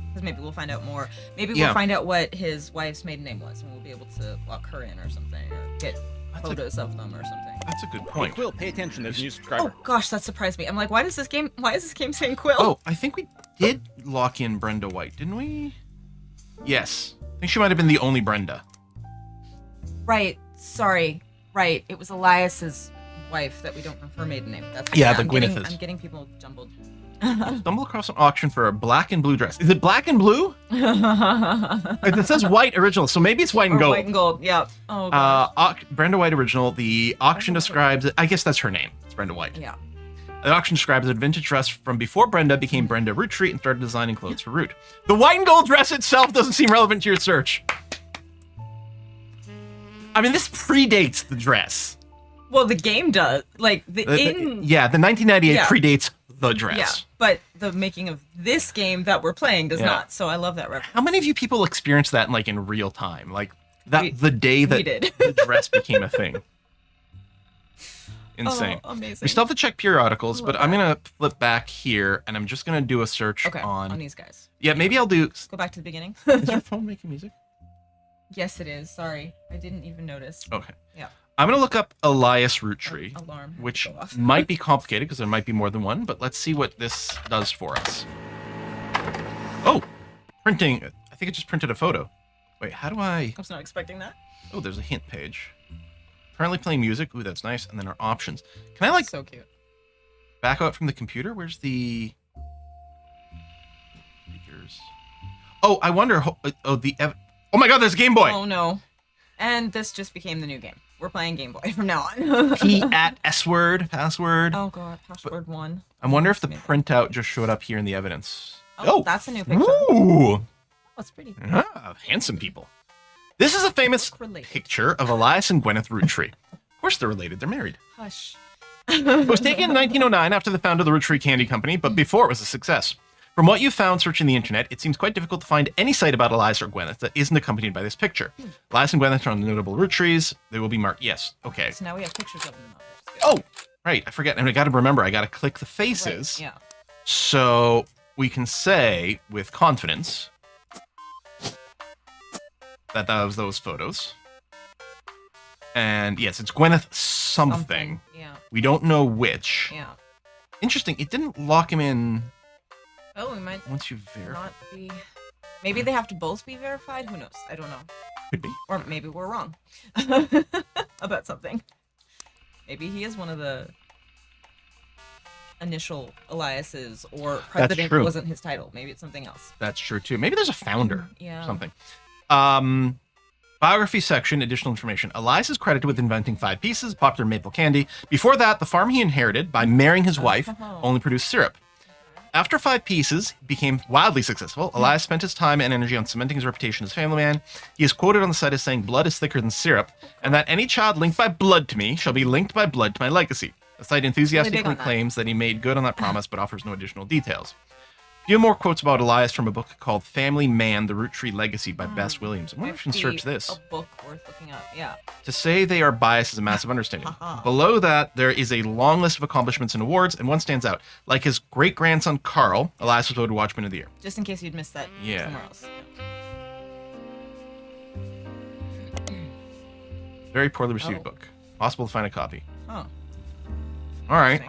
because maybe we'll find out more. Maybe Yeah. we'll find out what his wife's maiden name was, and we'll be able to lock her in or something, or get photos of them or something. That's a good point. Quill, pay attention. There's a new subscriber. Oh gosh, that surprised me. I'm like, why is this game saying Quill? Oh, I think we did lock in Brenda White, didn't we? Yes. I think she might have been the only Brenda. Right. Sorry. Right. It was Elias's wife that we don't know her maiden name. That's Yeah, the I'm Gwyneth getting, is. I'm getting people jumbled. Stumble across an auction for a black and blue dress. Is it black and blue? It says white original, so maybe it's white and Or gold. white and gold. Yeah. Oh gosh. Brenda White original. The auction describes it. I guess that's her name. It's Brenda White. Yeah. The auction describes a vintage dress from before Brenda became Brenda Roottree and started designing clothes for Root. The white and gold dress itself doesn't seem relevant to your search. I mean, this predates the dress. Well, the game does. Like the 1998 Yeah. predates the dress. Yeah, but the making of this game that we're playing does Yeah. not. So I love that reference. How many of you people experience that in real time? Like the day that we did. the dress became a thing. Insane. Oh, amazing. We still have to check periodicals, but love I'm gonna flip back here and I'm just gonna do a search Okay, on these guys. Yeah, maybe I'll do. Go back to the beginning. Is your phone making music? Yes, it is. Sorry, I didn't even notice. Okay. Yeah. I'm gonna look up Elias Roottree, Alarm. which Go off. might be complicated because there might be more than one, but let's see what this does for us. Oh, printing. I think it just printed a photo. Wait, how do I? I was not expecting that. Oh, there's a hint page. Currently playing music. Ooh, that's nice. And then our options. Can I So cute. back out from the computer? Where's the speakers? Oh, I wonder. Oh my God, there's a Game Boy. Oh no. And this just became the new game. We're playing Game Boy from now on. P at S word password. Oh god, password 1. I wonder if the Amazing. printout just showed up here in the evidence. Oh, that's a new picture. Ooh. That's pretty. Handsome people. This is a famous Look related. picture of Elias and Gwyneth Roottree. Of course they're related. They're married. Hush. It was taken in 1909 after the founder of the Roottree Candy Company, but before it was a success. From what you found searching the internet, it seems quite difficult to find any site about Elias or Gwyneth that isn't accompanied by this picture. Elias and Gwyneth are on the notable Rootrees. They will be marked. Yes. Okay. So now we have pictures of them. Oh, right. I forget. And I got to remember, I got to click the faces. Right, yeah. So we can say with confidence that was those photos. And yes, it's Gwyneth something. Yeah. We don't know which. Yeah. Interesting. It didn't lock him in Oh, we might once you verify. not be. Maybe they have to both be verified. Who knows? I don't know. Could be. Or maybe we're wrong about something. Maybe he is one of the initial Eliases, or president true. wasn't his title. Maybe it's something else. That's true too. Maybe there's a founder. Yeah. Or something. Biography section, additional information. Elias is credited with inventing 5 pieces, popular maple candy. Before that, the farm he inherited by marrying his wife only produced syrup. After 5 pieces became wildly successful, Elias spent his time and energy on cementing his reputation as a family man. He is quoted on the site as saying, "Blood is thicker than syrup, and that any child linked by blood to me shall be linked by blood to my legacy." The site enthusiastically claims that he made good on that promise, but offers no additional details. A few more quotes about Elias from a book called Family Man, The Roottree Legacy by Bess Williams. I wonder if we can search this. A book worth looking up, yeah. To say they are biased is a massive understatement. Below that, there is a long list of accomplishments and awards, and one stands out. Like his great-grandson, Carl, Elias was voted Watchman of the Year. Just in case you'd missed that somewhere else. Very poorly received book. Possible to find a copy. Oh. All right.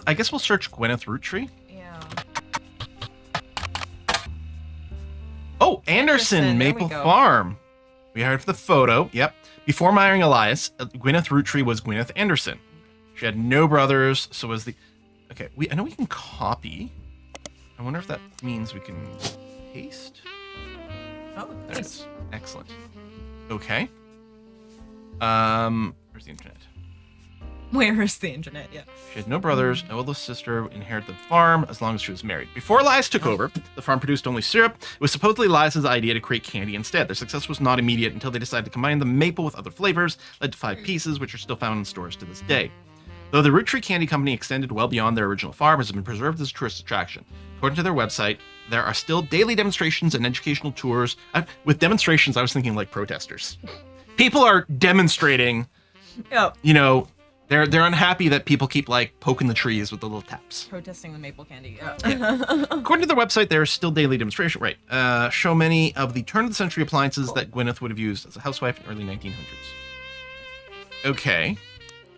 I guess we'll search Gwyneth Roottree. Yeah. Oh, Anderson Maple Farm. We hired for the photo. Yep. Before marrying Elias, Gwyneth Roottree was Gwyneth Anderson. She had no brothers, so was the... Okay, I know we can copy. I wonder if that means we can paste. Oh, there it is. Excellent. Okay. Where's the internet? Where is the internet? Yeah. She had no brothers. No eldest sister inherited the farm as long as she was married. Before Elias took over, the farm produced only syrup. It was supposedly Elias's idea to create candy instead. Their success was not immediate until they decided to combine the maple with other flavors, led to 5 pieces, which are still found in stores to this day. Though the Roottree Candy Company extended well beyond their original farm, it has been preserved as a tourist attraction. According to their website, there are still daily demonstrations and educational tours. With demonstrations, I was thinking like protesters. People are demonstrating. Yep. You know, they're unhappy that people keep like poking the trees with the little taps. Protesting the maple candy. Yeah. According to their website, there are still daily demonstrations. Right. Show many of the turn-of-the-century appliances that Gwyneth would have used as a housewife in the early 1900s. Okay.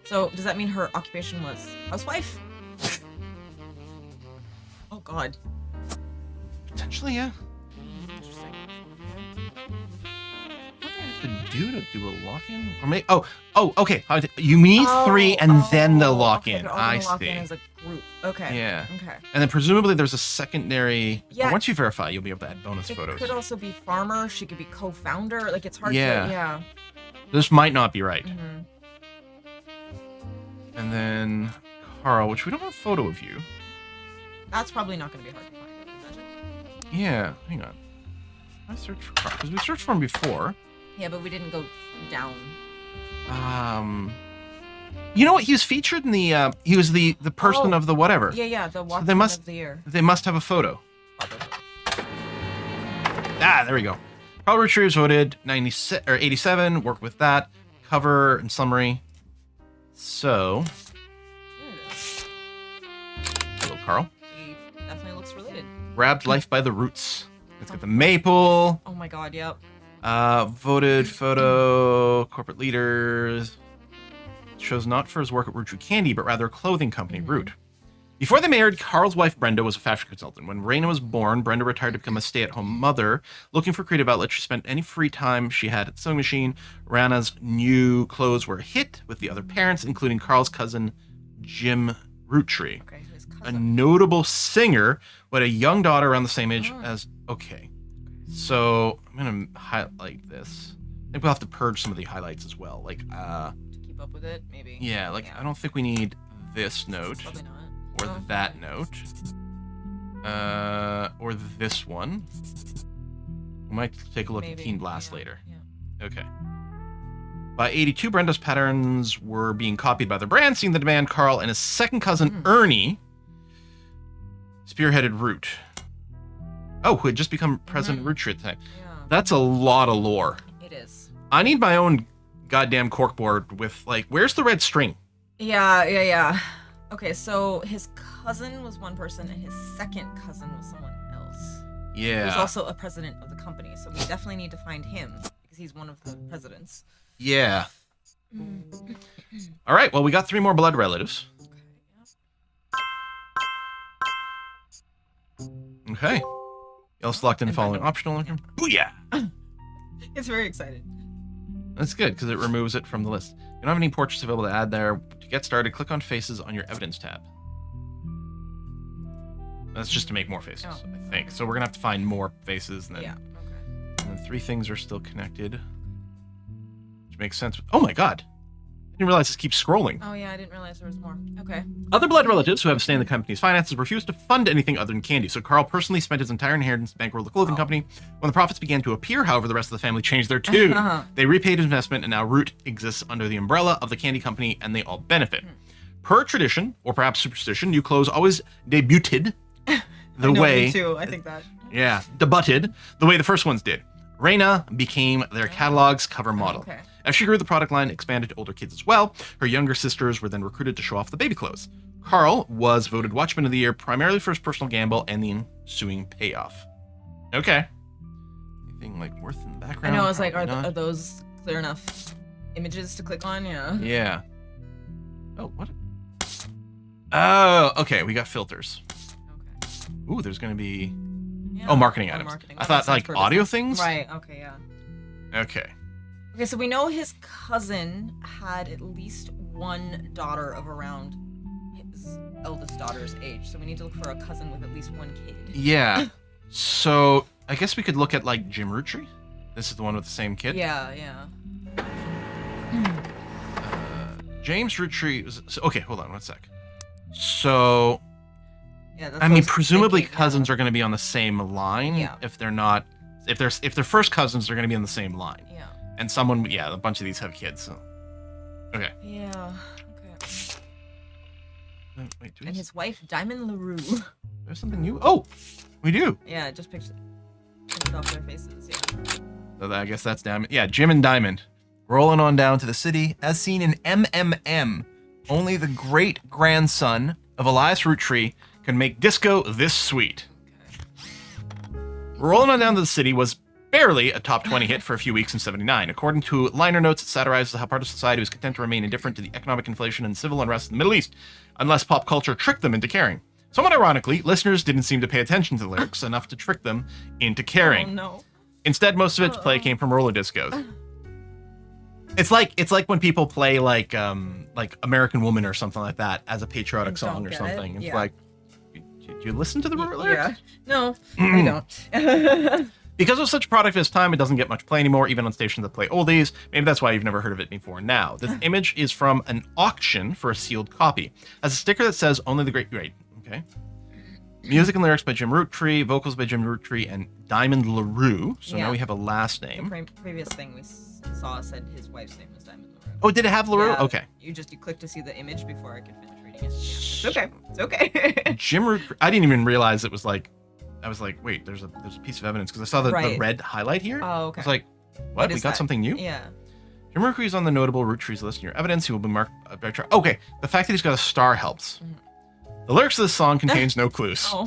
So does that mean her occupation was housewife? Oh God. Potentially, yeah. Interesting. What do I have to do a lock-in? Or maybe okay. You need 3 and then they'll lock in. I see. Lock in as a group. Okay. Yeah. Okay. And then presumably there's a secondary. Yeah. Once you verify, you'll be able to add bonus It photos. could also be farmer. She could be co-founder. Like it's hard Yeah. to. Yeah. This might not be right. Mm-hmm. And then Carl, which we don't have a photo of you. That's probably not going to be hard to find. I would imagine. Yeah. Hang on. I searched for Carl because we searched for him before. Yeah, but we didn't go down. You know what? He was featured in the. He was the person of the whatever. Yeah, the Watchman they must, of the Year. They must have a photo. There we go. Carl Roottree was voted 96 or 87. Work with that. Cover and summary. So. There it is. Hello, Carl. He definitely looks related. Grabbed life by the roots. Let's get the maple. Oh my God, yep. Voted photo, corporate leaders. Shows not for his work at Roottree Candy, but rather a clothing company, Root. Before they married, Carl's wife Brenda was a fashion consultant. When Raina was born, Brenda retired to become a stay-at-home mother. Looking for creative outlets, she spent any free time she had at the sewing machine. Rana's new clothes were a hit with the other parents, including Carl's cousin, Jim Roottree. Okay, his A cousin. notable singer, but a young daughter around the same age as... Okay. So, I'm going to highlight this. I think we'll have to purge some of the highlights as well. Like, To keep up with it, maybe. yeah, like, I don't think we need this note. Probably not. Or that note. Or this one. We might take a look at Teen Blast later. Yeah. Okay. By 82, Brenda's patterns were being copied by the brand, seeing the demand. Carl and his second cousin, Ernie, spearheaded Root. Oh, who had just become president of Roottree at the time. Yeah. That's a lot of lore. It is. I need my own goddamn corkboard with, like, where's the red string? Yeah. Okay, so his cousin was one person, and his second cousin was someone else. Yeah. Who's also a president of the company, so we definitely need to find him because he's one of the presidents. Yeah. All right, well, we got 3 more blood relatives. Okay. Y'all locked in following optional. Booyah! It's very excited. That's good, because it removes it from the list. You don't have any portraits available to add there. To get started, click on Faces on your Evidence tab. That's just to make more faces, I think. So we're going to have to find more faces. And then, and then 3 things are still connected. Which makes sense. Oh my god! didn't realize this keeps scrolling. Oh yeah, I didn't realize there was more. Okay. Other blood relatives who have a stake in the company's finances refused to fund anything other than candy, so Carl personally spent his entire inheritance to bankroll the clothing company. When the profits began to appear, however, the rest of the family changed their tune. They repaid his investment, and now Root exists under the umbrella of the candy company, and they all benefit. Per tradition, or perhaps superstition, new clothes always debuted the way... Me too, I think that. Yeah, debuted the way the first ones did. Raina became their catalog's cover model. Okay. As she grew, the product line expanded to older kids as well. Her younger sisters were then recruited to show off the baby clothes. Carl was voted Watchman of the Year primarily for his personal gamble and the ensuing payoff. Okay. Anything like worth in the background? I know, I was like, Probably are not. those clear enough images to click on? Yeah. Yeah. Oh, what? Oh, okay. We got filters. Okay. Ooh, there's going to be... Yeah. Oh, marketing Oh, items. marketing. I Oh, thought that like sounds audio perfect. things? Right, okay, yeah. Okay. Okay, so we know his cousin had at least one daughter of around his eldest daughter's age. So we need to look for a cousin with at least one kid. Yeah. So I guess we could look at like Jim Roottree. This is the one with the same kid. Yeah, yeah. James Roottree was... Okay, hold on one sec. So... Yeah, that's I mean, what was presumably thinking, cousins are going to be on the same line. Yeah. If they're not... If they're first cousins, they're going to be on the same line. Yeah. And someone... Yeah, a bunch of these have kids, so... Okay. Yeah. Okay. Wait, do we... And his wife, Diamond LaRue. There's something new? Oh! We do! Yeah, just pictured off their faces, yeah. So I guess that's Diamond. Yeah, Jim and Diamond. Rolling on down to the city, as seen in MMM. Only the great-grandson of Elias Roottree can make disco this sweet. Rolling on down to the city was barely a top 20 hit for a few weeks in '79. According to liner notes, it satirizes how part of society was content to remain indifferent to the economic inflation and civil unrest in the Middle East, unless pop culture tricked them into caring. Somewhat ironically, listeners didn't seem to pay attention to the lyrics enough to trick them into caring. Oh, no. Instead, most of its play came from roller discos. It's like when people play like American Woman or something like that as a patriotic And song don't or get something. it. It's Yeah. like, did you listen to the lyrics? Yeah. No, we don't. Because of such a product of its time, it doesn't get much play anymore, even on stations that play oldies. Maybe that's why you've never heard of it before now. This image is from an auction for a sealed copy. Has a sticker that says "Only the Great." Great. Okay. Music and lyrics by Jim Roottree, vocals by Jim Roottree and Diamond LaRue. So now Yeah. we have a last The name. previous thing we saw said his wife's name was Diamond LaRue. Oh, did it have LaRue? Yeah, Okay. You clicked to see the image before I could finish reading it. Yeah. It's okay. Jim Roottree. I didn't even realize it was like. I was like, wait, there's a piece of evidence because I saw the Right. red highlight here. Oh, okay. I was like, what? We is got that? something new? Yeah. Jim Roottree is on the notable Roottrees list in your evidence. He will be marked by Okay, the fact that he's got a star helps. The lyrics of this song contains no clues. Oh.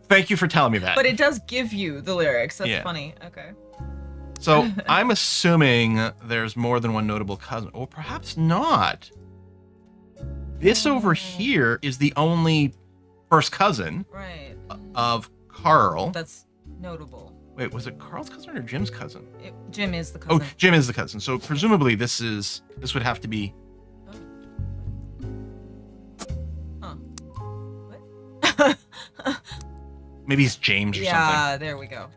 Thank you for telling me that. But it does give you the lyrics. That's Yeah. funny. Okay. So I'm assuming there's more than one notable cousin, or perhaps not. This over here is the only first cousin Right. of Carl. That's notable. Wait, was it Carl's cousin or Jim's cousin? Jim is the Oh, cousin. Jim is the cousin. So presumably this would have to be. Huh. What? Maybe he's James or Yeah, there we go.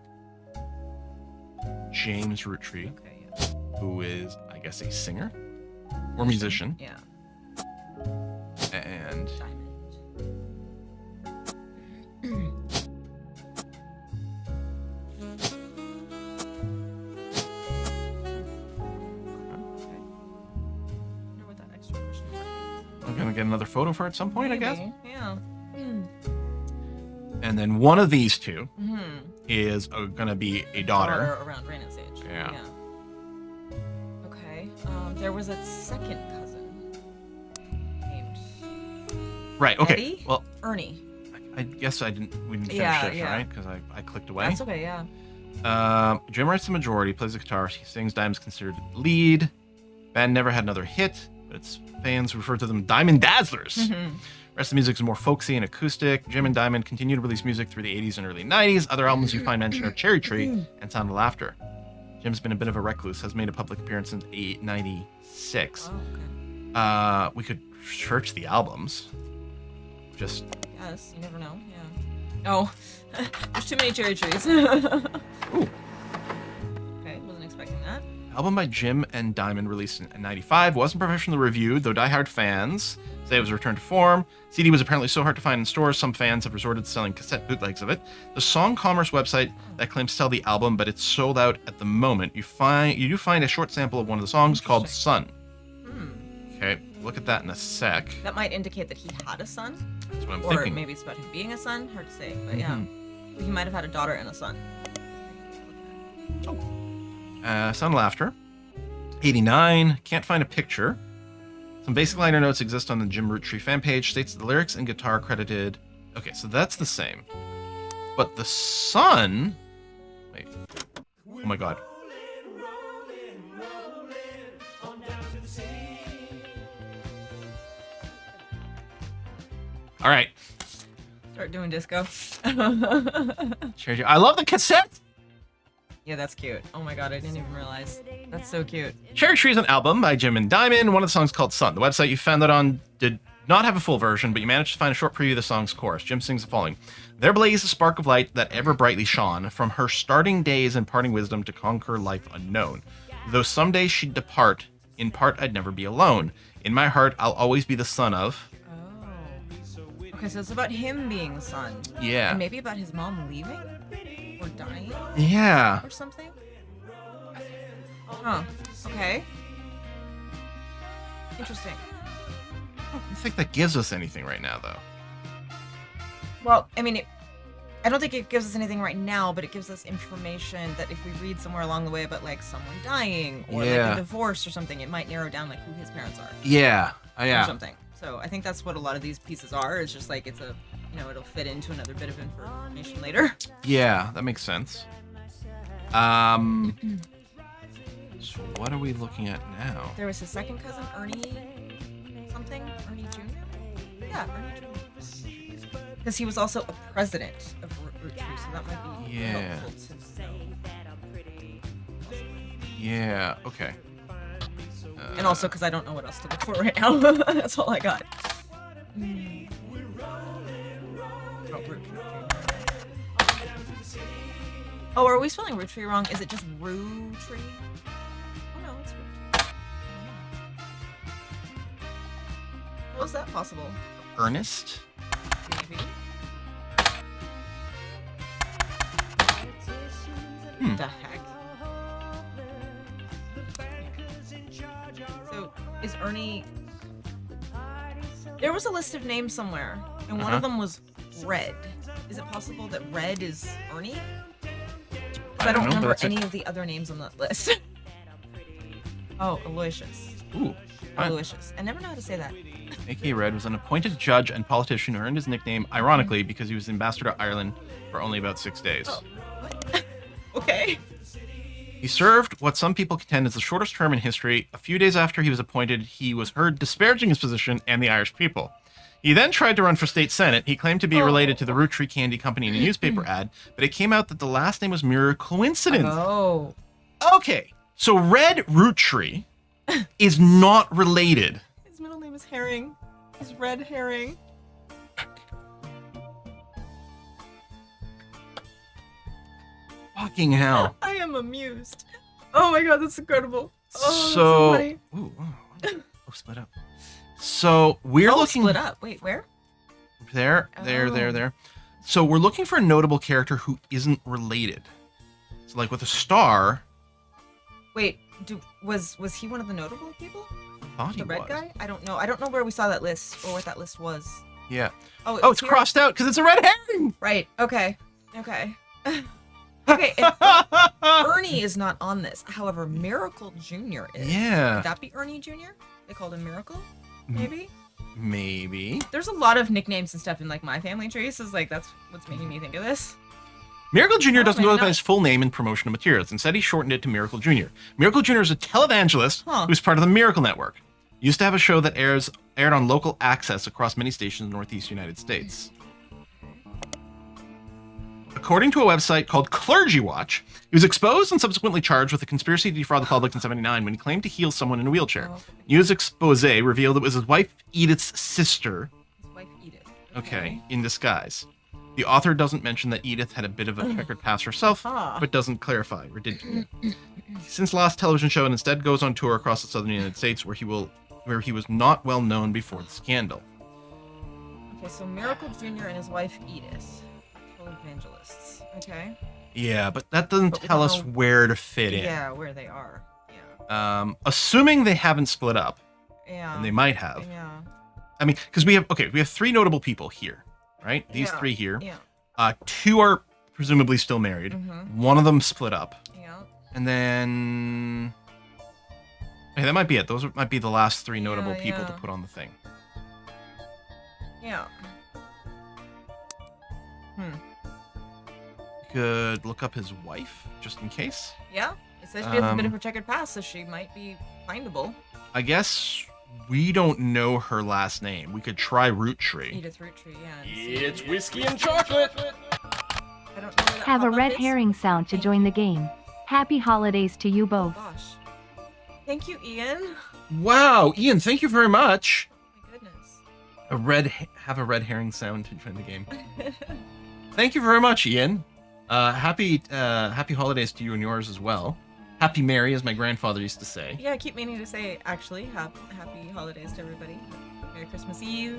something. James Roottree, Okay, yeah. who is, I guess, a singer or musician. Yeah. And Diamond. Okay. Wonder what that extra question mark is. I'm going to get another photo for it at some point, I guess. Maybe, yeah. And then one of these two Mm-hmm. is going to be a daughter. Around Raina's age. Yeah. Okay. There was a second cousin named Right, okay. Eddie? Well, Ernie. I guess we didn't finish Yeah, this, yeah. right? Because I clicked away. That's okay, yeah. Jim writes the majority, plays the guitar, he sings. Diamond's considered lead. Band never had another hit, but its fans refer to them Diamond Dazzlers. Mm-hmm. Rest of the music is more folksy and acoustic. Jim and Diamond continue to release music through the 80s and early 90s. Other albums you find mention are Cherry Tree and Sound of Laughter. Jim's been a bit of a recluse, has made a public appearance since 1996. Oh, okay. We could search the albums. Just Yes, you never know. Yeah. Oh, there's too many cherry trees. ooh, Okay, wasn't expecting that. Album by Jim and Diamond, released in 95, wasn't professionally reviewed, though diehard fans say it was a return to form. CD was apparently so hard to find in stores, some fans have resorted to selling cassette bootlegs of it. The Song Commerce website that claims to sell the album, but it's sold out at the moment. You do find a short sample of one of the songs called Sun. Okay, look at that in a sec. That might indicate that he had a son. That's what I'm or thinking. maybe it's about him being a son. Hard to say, but yeah. He might have had a daughter and a son. Sun Laughter. 89, can't find a picture. Some basic liner notes exist on the Jim Roottree fan page. States that the lyrics and guitar credited. Okay, so that's the same. But the son. Wait. Oh my god. All right. Start doing disco. I love the cassette. Yeah, that's cute. Oh my god, I didn't even realize. That's so cute. Cherry Tree is an album by Jim and Diamond. One of the songs called Sun. The website you found that on did not have a full version, but you managed to find a short preview of the song's chorus. Jim sings the following. There blazed a spark of light that ever brightly shone, from her starting days and parting wisdom to conquer life unknown. Though someday she'd depart, in part I'd never be alone. In my heart, I'll always be the son of... Okay, so it's about him being the son. Yeah. And maybe about his mom leaving? Or dying? Yeah. Or something? Huh. Okay. Interesting. I don't think that gives us anything right now, though. Well, I mean, I don't think it gives us anything right now, but it gives us information that if we read somewhere along the way about, like, someone dying or, like, a divorce or something, it might narrow down, like, who his parents are. Yeah. Or something. So I think that's what a lot of these pieces are. It's just like it's a, you know, it'll fit into another bit of information later. Yeah, that makes sense. So what are we looking at now? There was his second cousin, Ernie something? Ernie Jr.? Yeah, Ernie Jr. Because he was also a president of Roottrees, so that might be helpful to know. Yeah, okay. And also because I don't know what else to look for right now. That's all I got. Oh, are we spelling Roottree wrong? Is it just Rootree? Oh no, it's Roottree. How is that possible? Ernest? Maybe. The heck? So, is Ernie... There was a list of names somewhere, and one of them was Red. Is it possible that Red is Ernie? I don't remember any of the other names on that list. Oh, Aloysius. Ooh. Aloysius. I never know how to say that. A.K. Red was an appointed judge and politician who earned his nickname, ironically, because he was ambassador to Ireland for only about 6 days. Oh, what? Okay. He served what some people contend is the shortest term in history. A few days after he was appointed, he was heard disparaging his position and the Irish people. He then tried to run for state senate. He claimed to be related to the Roottree Candy Company in a newspaper ad, but it came out that the last name was mere coincidence. Oh. Okay, so Red Roottree is not related. His middle name is Herring. He's Red Herring. Fucking hell. I am amused. Oh my god, that's incredible. Oh, So, that's so funny. ooh, split up. So we're looking split up. Wait, where? there. So we're looking for a notable character who isn't related. So like with a star. Wait, was he one of the notable people? I thought he The red was. guy? I don't know. I don't know where we saw that list or what that list was. Yeah. Oh, Oh, it's crossed out because it's a red herring. Right. Okay. Okay. Okay. Ernie is not on this. However, Miracle Jr. is. Yeah. Would that be Ernie Jr.? They called him Miracle? Maybe? Maybe. There's a lot of nicknames and stuff in like my family tree, so it's like that's what's making me think of this. Miracle Jr. doesn't maybe go by not. his full name in promotional materials. Instead, he shortened it to Miracle Jr. Miracle Jr. is a televangelist who's part of the Miracle Network. He used to have a show that aired on local access across many stations in the Northeast United States. According to a website called Clergy Watch, he was exposed and subsequently charged with a conspiracy to defraud the public in '79 when he claimed to heal someone in a wheelchair. News expose revealed it was his wife Edith's sister. His wife Edith. Okay, in disguise. The author doesn't mention that Edith had a bit of a checkered past herself, but doesn't clarify or did. Since last television show, and instead goes on tour across the southern United States, where he was not well known before the scandal. Okay, so Miracle Jr. and his wife Edith, televangelists. Okay. Yeah, but that doesn't tell us where to fit in. Yeah, where they are. Yeah. Assuming they haven't split up, Yeah. and they might have. Yeah. I mean, because we have 3 notable people here, right? These 3 here. Yeah. 2 are presumably still married. Mm-hmm. One of them split up. Yeah. And then... Okay, that might be it. Those might be the last 3 notable people to put on the thing. Yeah. Could look up his wife, just in case. Yeah. It says she has a bit of a checkered past, so she might be findable. I guess we don't know her last name. We could try Roottree. Edith Roottree, yeah. It's whiskey and chocolate! I don't know where that Have a pop-up red is. herring sound to join the game. Happy holidays to you both. Gosh. Thank you, Ian. Wow, Ian, thank you very much. My goodness. Have a red herring sound to join the game. Thank you very much, Ian. Happy holidays to you and yours as well. Happy Merry, as my grandfather used to say. Yeah, I keep meaning to say, actually, happy holidays to everybody. Merry Christmas Eve.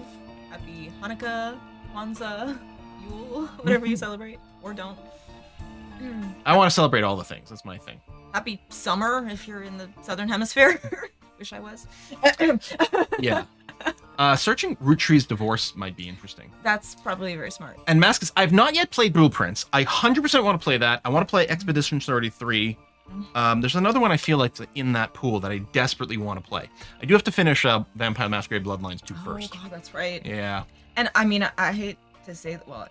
Happy Hanukkah, Kwanzaa, Yule, whatever you celebrate or don't. I want to celebrate all the things. That's my thing. Happy summer if you're in the southern hemisphere. Wish I was. Yeah. Searching Roottree's divorce might be interesting. That's probably very smart. And Maskus, I've not yet played Blueprints. I 100% want to play that. I want to play Expedition 33. There's another one I feel like in that pool that I desperately want to play. I do have to finish Vampire Masquerade Bloodlines 2 first. Oh god, that's right. Yeah. And I mean, I hate to say, well,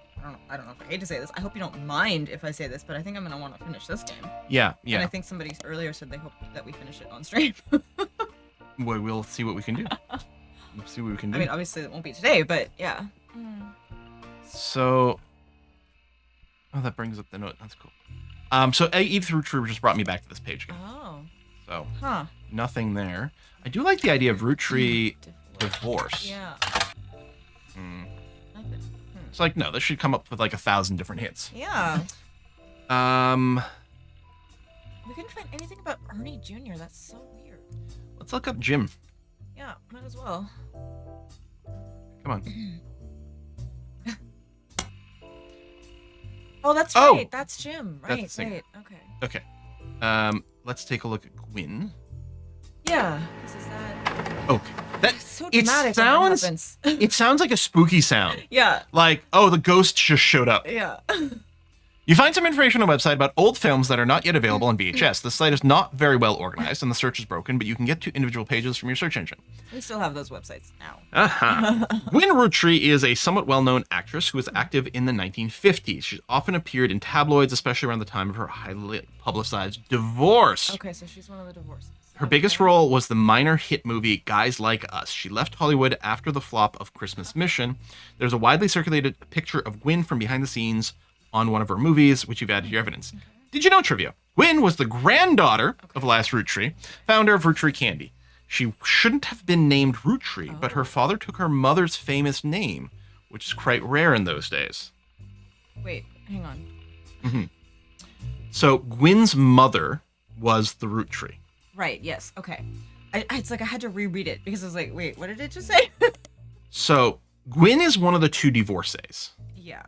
I don't know if I hate to say this. I hope you don't mind if I say this, but I think I'm gonna want to finish this game. Yeah. And I think somebody earlier said they hope that we finish it on stream. Well, we'll see what we can do. We'll see what we can do. I mean, obviously it won't be today, but yeah. So, that brings up the note. That's cool. So Edith Roottree just brought me back to this page again. Oh. So, nothing there. I do like the idea of Roottree divorce. Yeah. It's like, no, this should come up with like 1,000 different hits. Yeah. Um, We couldn't find anything about Ernie Jr. That's so weird. let's look up Jim. Yeah, might as well. Come on. Oh, that's Oh! right. That's Jim. That's Right, the singer. right. Okay. Okay. Let's take a look at Gwyn. Yeah. This is that. Okay. That So it dramatic. sounds. When that happens. It sounds like a spooky sound. Yeah. Like, oh, the ghost just showed up. Yeah. You find some information on the website about old films that are not yet available on VHS. The site is not very well organized and the search is broken, but you can get to individual pages from your search engine. We still have those websites now. Gwyn Roottree is a somewhat well-known actress who was active in the 1950s. She often appeared in tabloids, especially around the time of her highly publicized divorce. Okay, so she's one of the divorces. Her biggest role was the minor hit movie Guys Like Us. She left Hollywood after the flop of Christmas Mission. There's a widely circulated picture of Gwyn from behind the scenes on one of her movies, which you've added to your evidence. Okay. Did you know, trivia? Gwyn was the granddaughter of Elias Roottree, founder of Roottree Candy. She shouldn't have been named Roottree, but her father took her mother's famous name, which is quite rare in those days. Wait, hang on. Mm-hmm. So Gwyn's mother was the Roottree. Right, yes, okay. It's like I had to reread it because I was like, wait, what did it just say? So Gwyn is one of the 2 divorcees. Yeah.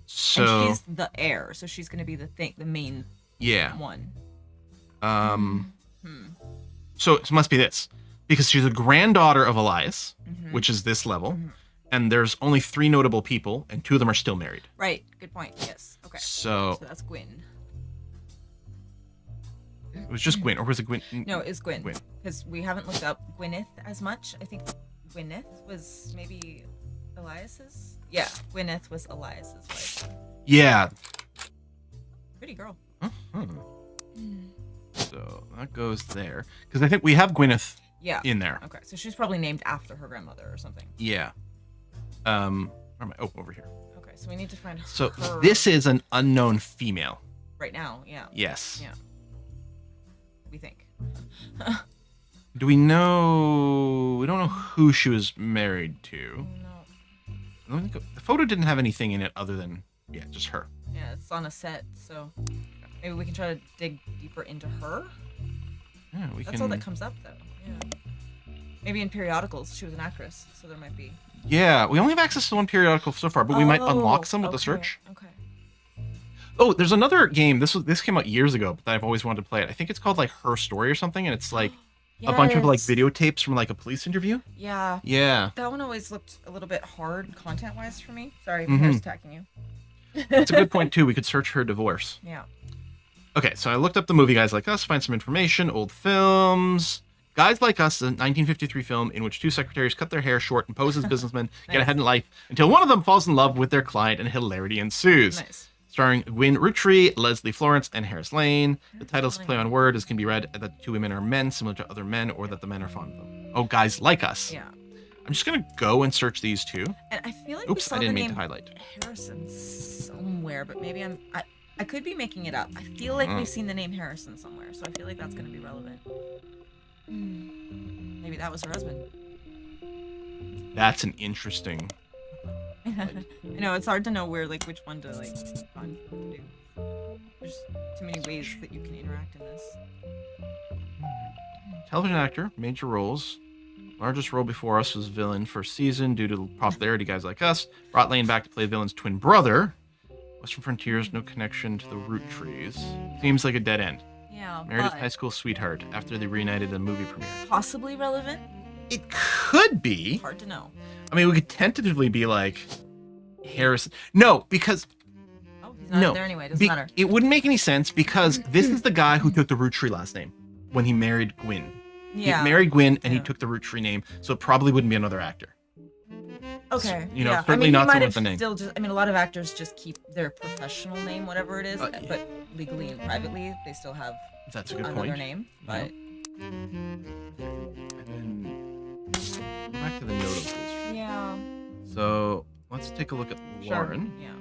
So and she's the heir, so she's going to be the main one. So it must be this, because she's a granddaughter of Elias, which is this level, and there's only 3 notable people, and 2 of them are still married. Right, good point, yes. Okay. So that's Gwyn. it was just Gwyn, or was it Gwyn? No, it's Gwyn. Gwyn. Because we haven't looked up Gwyneth as much. I think Gwyneth was maybe Elias's. Yeah, Gwyneth was Elias's wife. Yeah. Pretty girl. So that goes there, because I think we have Gwyneth in there. Okay, so she's probably named after her grandmother or something. Yeah. Where am I? Oh, over here. Okay, so we need to find her. So this is an unknown female. Right now, yeah. Yes. Yeah. We think. Do we know? We don't know who she was married to. No. Let me go. The photo didn't have anything in it other than just her. Yeah, it's on a set, so maybe we can try to dig deeper into her. Yeah, That's all that comes up, though. Yeah. Maybe in periodicals, she was an actress, so there might be. Yeah, we only have access to one periodical so far, but we might unlock some with the search. Okay. Oh, there's another game. This came out years ago, but I've always wanted to play it. I think it's called like Her Story or something, and it's like a bunch of like videotapes from like a police interview. Yeah. Yeah. That one always looked a little bit hard content-wise for me. Sorry, my hair's attacking you. That's a good point too. We could search her divorce. Yeah. Okay, so I looked up the movie Guys Like Us, find some information, old films. Guys Like Us is a 1953 film in which two secretaries cut their hair short and pose as businessmen, get ahead in life, until one of them falls in love with their client and hilarity ensues. Nice. Starring Gwyn Roottree, Leslie Florence, and Harris Lane. The title's play on word, as can be read that the two women are men similar to other men, or that the men are fond of them. Oh, Guys Like Us. Yeah. I'm just going to go and search these two. And I feel like Oops, we saw I didn't the mean name to highlight. Harrison somewhere, but maybe I could be making it up. I feel like we've seen the name Harrison somewhere, so I feel like that's going to be relevant. Maybe that was her husband. That's an interesting... I know, it's hard to know where, like, which one to, like, find what to do. There's too many ways that you can interact in this. Television actor, major roles. Largest role before us was villain first season due to popularity. Guys Like Us brought Lane back to play the villain's twin brother. Western Frontiers, no connection to the Roottrees. Seems like a dead end. Yeah, Married his but high school sweetheart after they reunited a movie premiere. possibly relevant? It could be. Hard to know. I mean, we could tentatively be like Harrison. No, because Oh, he's not there anyway. Doesn't matter. it wouldn't make any sense because this is the guy who took the Roottree last name when he married Gwyn. Yeah. He married Gwyn and he Yeah. took the Roottree name, so it probably wouldn't be another actor. Okay. You know, yeah. certainly I mean, not he might someone have with the name. still just. I mean, a lot of actors just keep their professional name, whatever it is, but legally and privately, they still have That's a good another point. name. Yeah. But And then back to the notables. yeah. So let's take a look at Lauren. Sure. Yeah.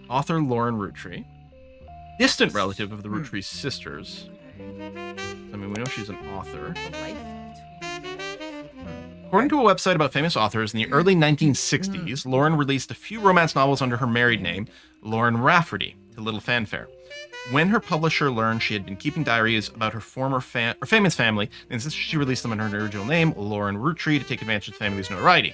Author Lauren Roottree. Distant relative of the Roottree sisters. Okay. I mean, we know she's an author. The life According to a website about famous authors, in the early 1960s, Lauren released a few romance novels under her married name, Lauren Rafferty, to little fanfare. When her publisher learned she had been keeping diaries about her former famous family, they insisted she released them under her original name, Lauren Roottree, to take advantage of the family's notoriety.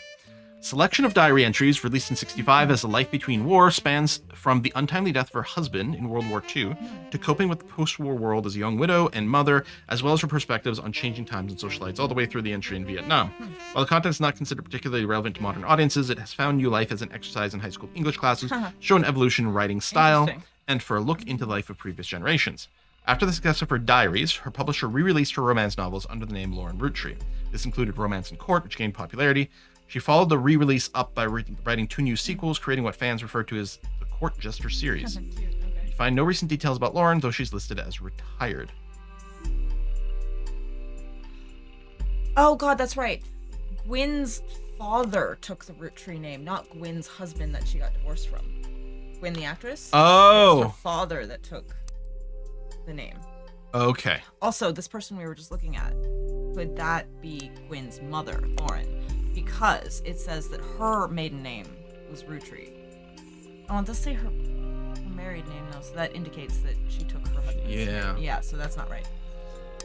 Selection of diary entries, released in 1965 as A Life Between War, spans from the untimely death of her husband in World War II to coping with the post-war world as a young widow and mother, as well as her perspectives on changing times and social lights all the way through the entry in Vietnam. While the content is not considered particularly relevant to modern audiences, it has found new life as an exercise in high school English classes, show an evolution in writing style, Interesting. and for a look into the life of previous generations. After the success of her diaries, her publisher re-released her romance novels under the name Lauren Roottree. This included Romance in Court, which gained popularity. She followed the re-release up by writing 2 new sequels, creating what fans refer to as the Court Jester series. Cute. Okay. You find no recent details about Lauren, though she's listed as retired. Oh God, that's right. Gwyn's father took the Roottree name, not Gwyn's husband that she got divorced from. Gwyn, the actress. It was her Oh, father that took the name. okay. Also, this person we were just looking at, could that be Gwyn's mother, Lauren? Because it says that her maiden name was Roottree. Oh, it does say her married name though, so that indicates that she took her husband's Yeah. name. Yeah, so that's not right.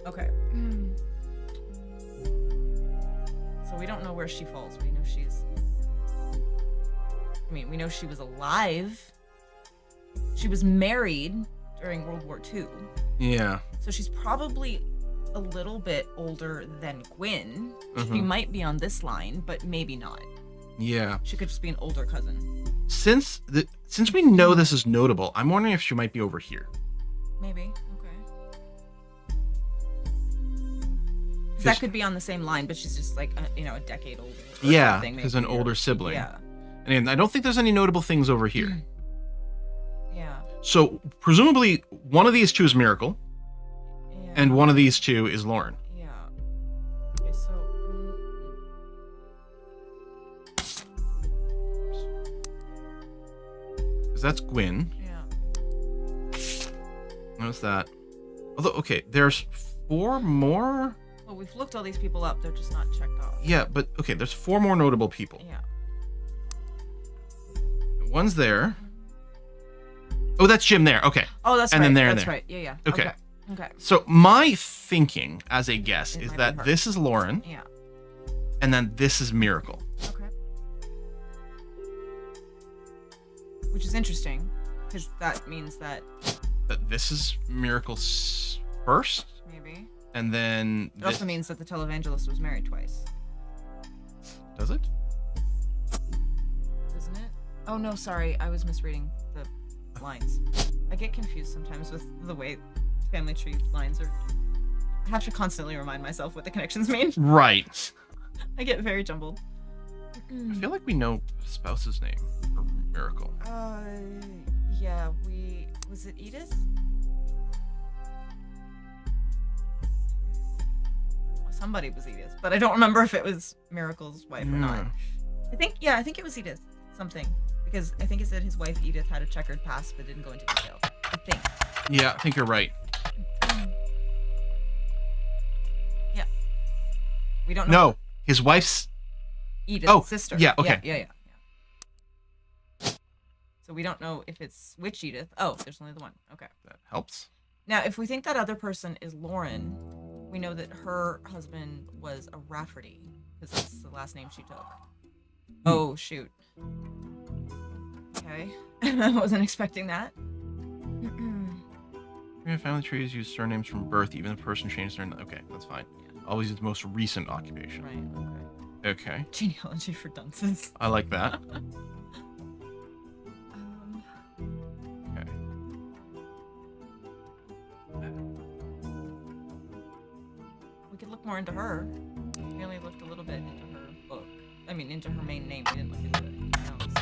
Okay. So we don't know where she falls. We know we know she was alive. She was married during World War II. Yeah. So she's probably a little bit older than Gwyn. She might be on this line, but maybe not. Yeah. She could just be an older cousin. Since we know this is notable, I'm wondering if she might be over here. Maybe. Okay. 'Cause that could be on the same line, but she's just like a decade older. Or Yeah, something, because an maybe, or- older sibling. Yeah. And I don't think there's any notable things over here. Yeah. So presumably one of these two is Miracle, Yeah. and one of these two is Lauren. Yeah. Okay, so. Because that's Gwyn. Yeah. Notice that. Although, okay, there's 4 more. Well, we've looked all these people up. They're just not checked off. Yeah, but okay, there's 4 more notable people. Yeah. One's there. Oh, that's Jim there. Okay. Oh, that's and right. then there and that's there. right. Yeah. Okay. Okay. So my thinking as a guess It is might that be her. this is Lauren, Yeah. and then this is Miracle. Okay. Which is interesting, because that means that That this is Miracle's first, maybe. and then It this, also means that the televangelist was married twice, does it? doesn't it? Oh no, sorry, I was misreading the lines. I get confused sometimes with the way family tree lines are. I have to constantly remind myself what the connections mean. Right. I get very jumbled. I feel like we know spouse's name for Miracle. Yeah, was it Edith? Well, somebody was Edith, but I don't remember if it was Miracle's wife or not. I think it was Edith something, because I think it said his wife Edith had a checkered past but didn't go into detail. I think. Yeah, I think you're right. Yeah. We don't know. No, his wife's. Edith's sister. yeah, okay. Yeah. So we don't know if it's which Edith. Oh, there's only the one. Okay. That helps. Now, if we think that other person is Lauren, we know that her husband was a Rafferty, because that's the last name she took. Oh, shoot. Okay. I wasn't expecting that. Family trees use surnames from birth, even if the person changed their. Okay, that's fine. Always use the most recent occupation. Right, okay. Okay, Genealogy for dunces. I like that. Okay. We could look more into her. We only looked a little bit into her book. I mean, into her main name. We didn't look into anything else. It's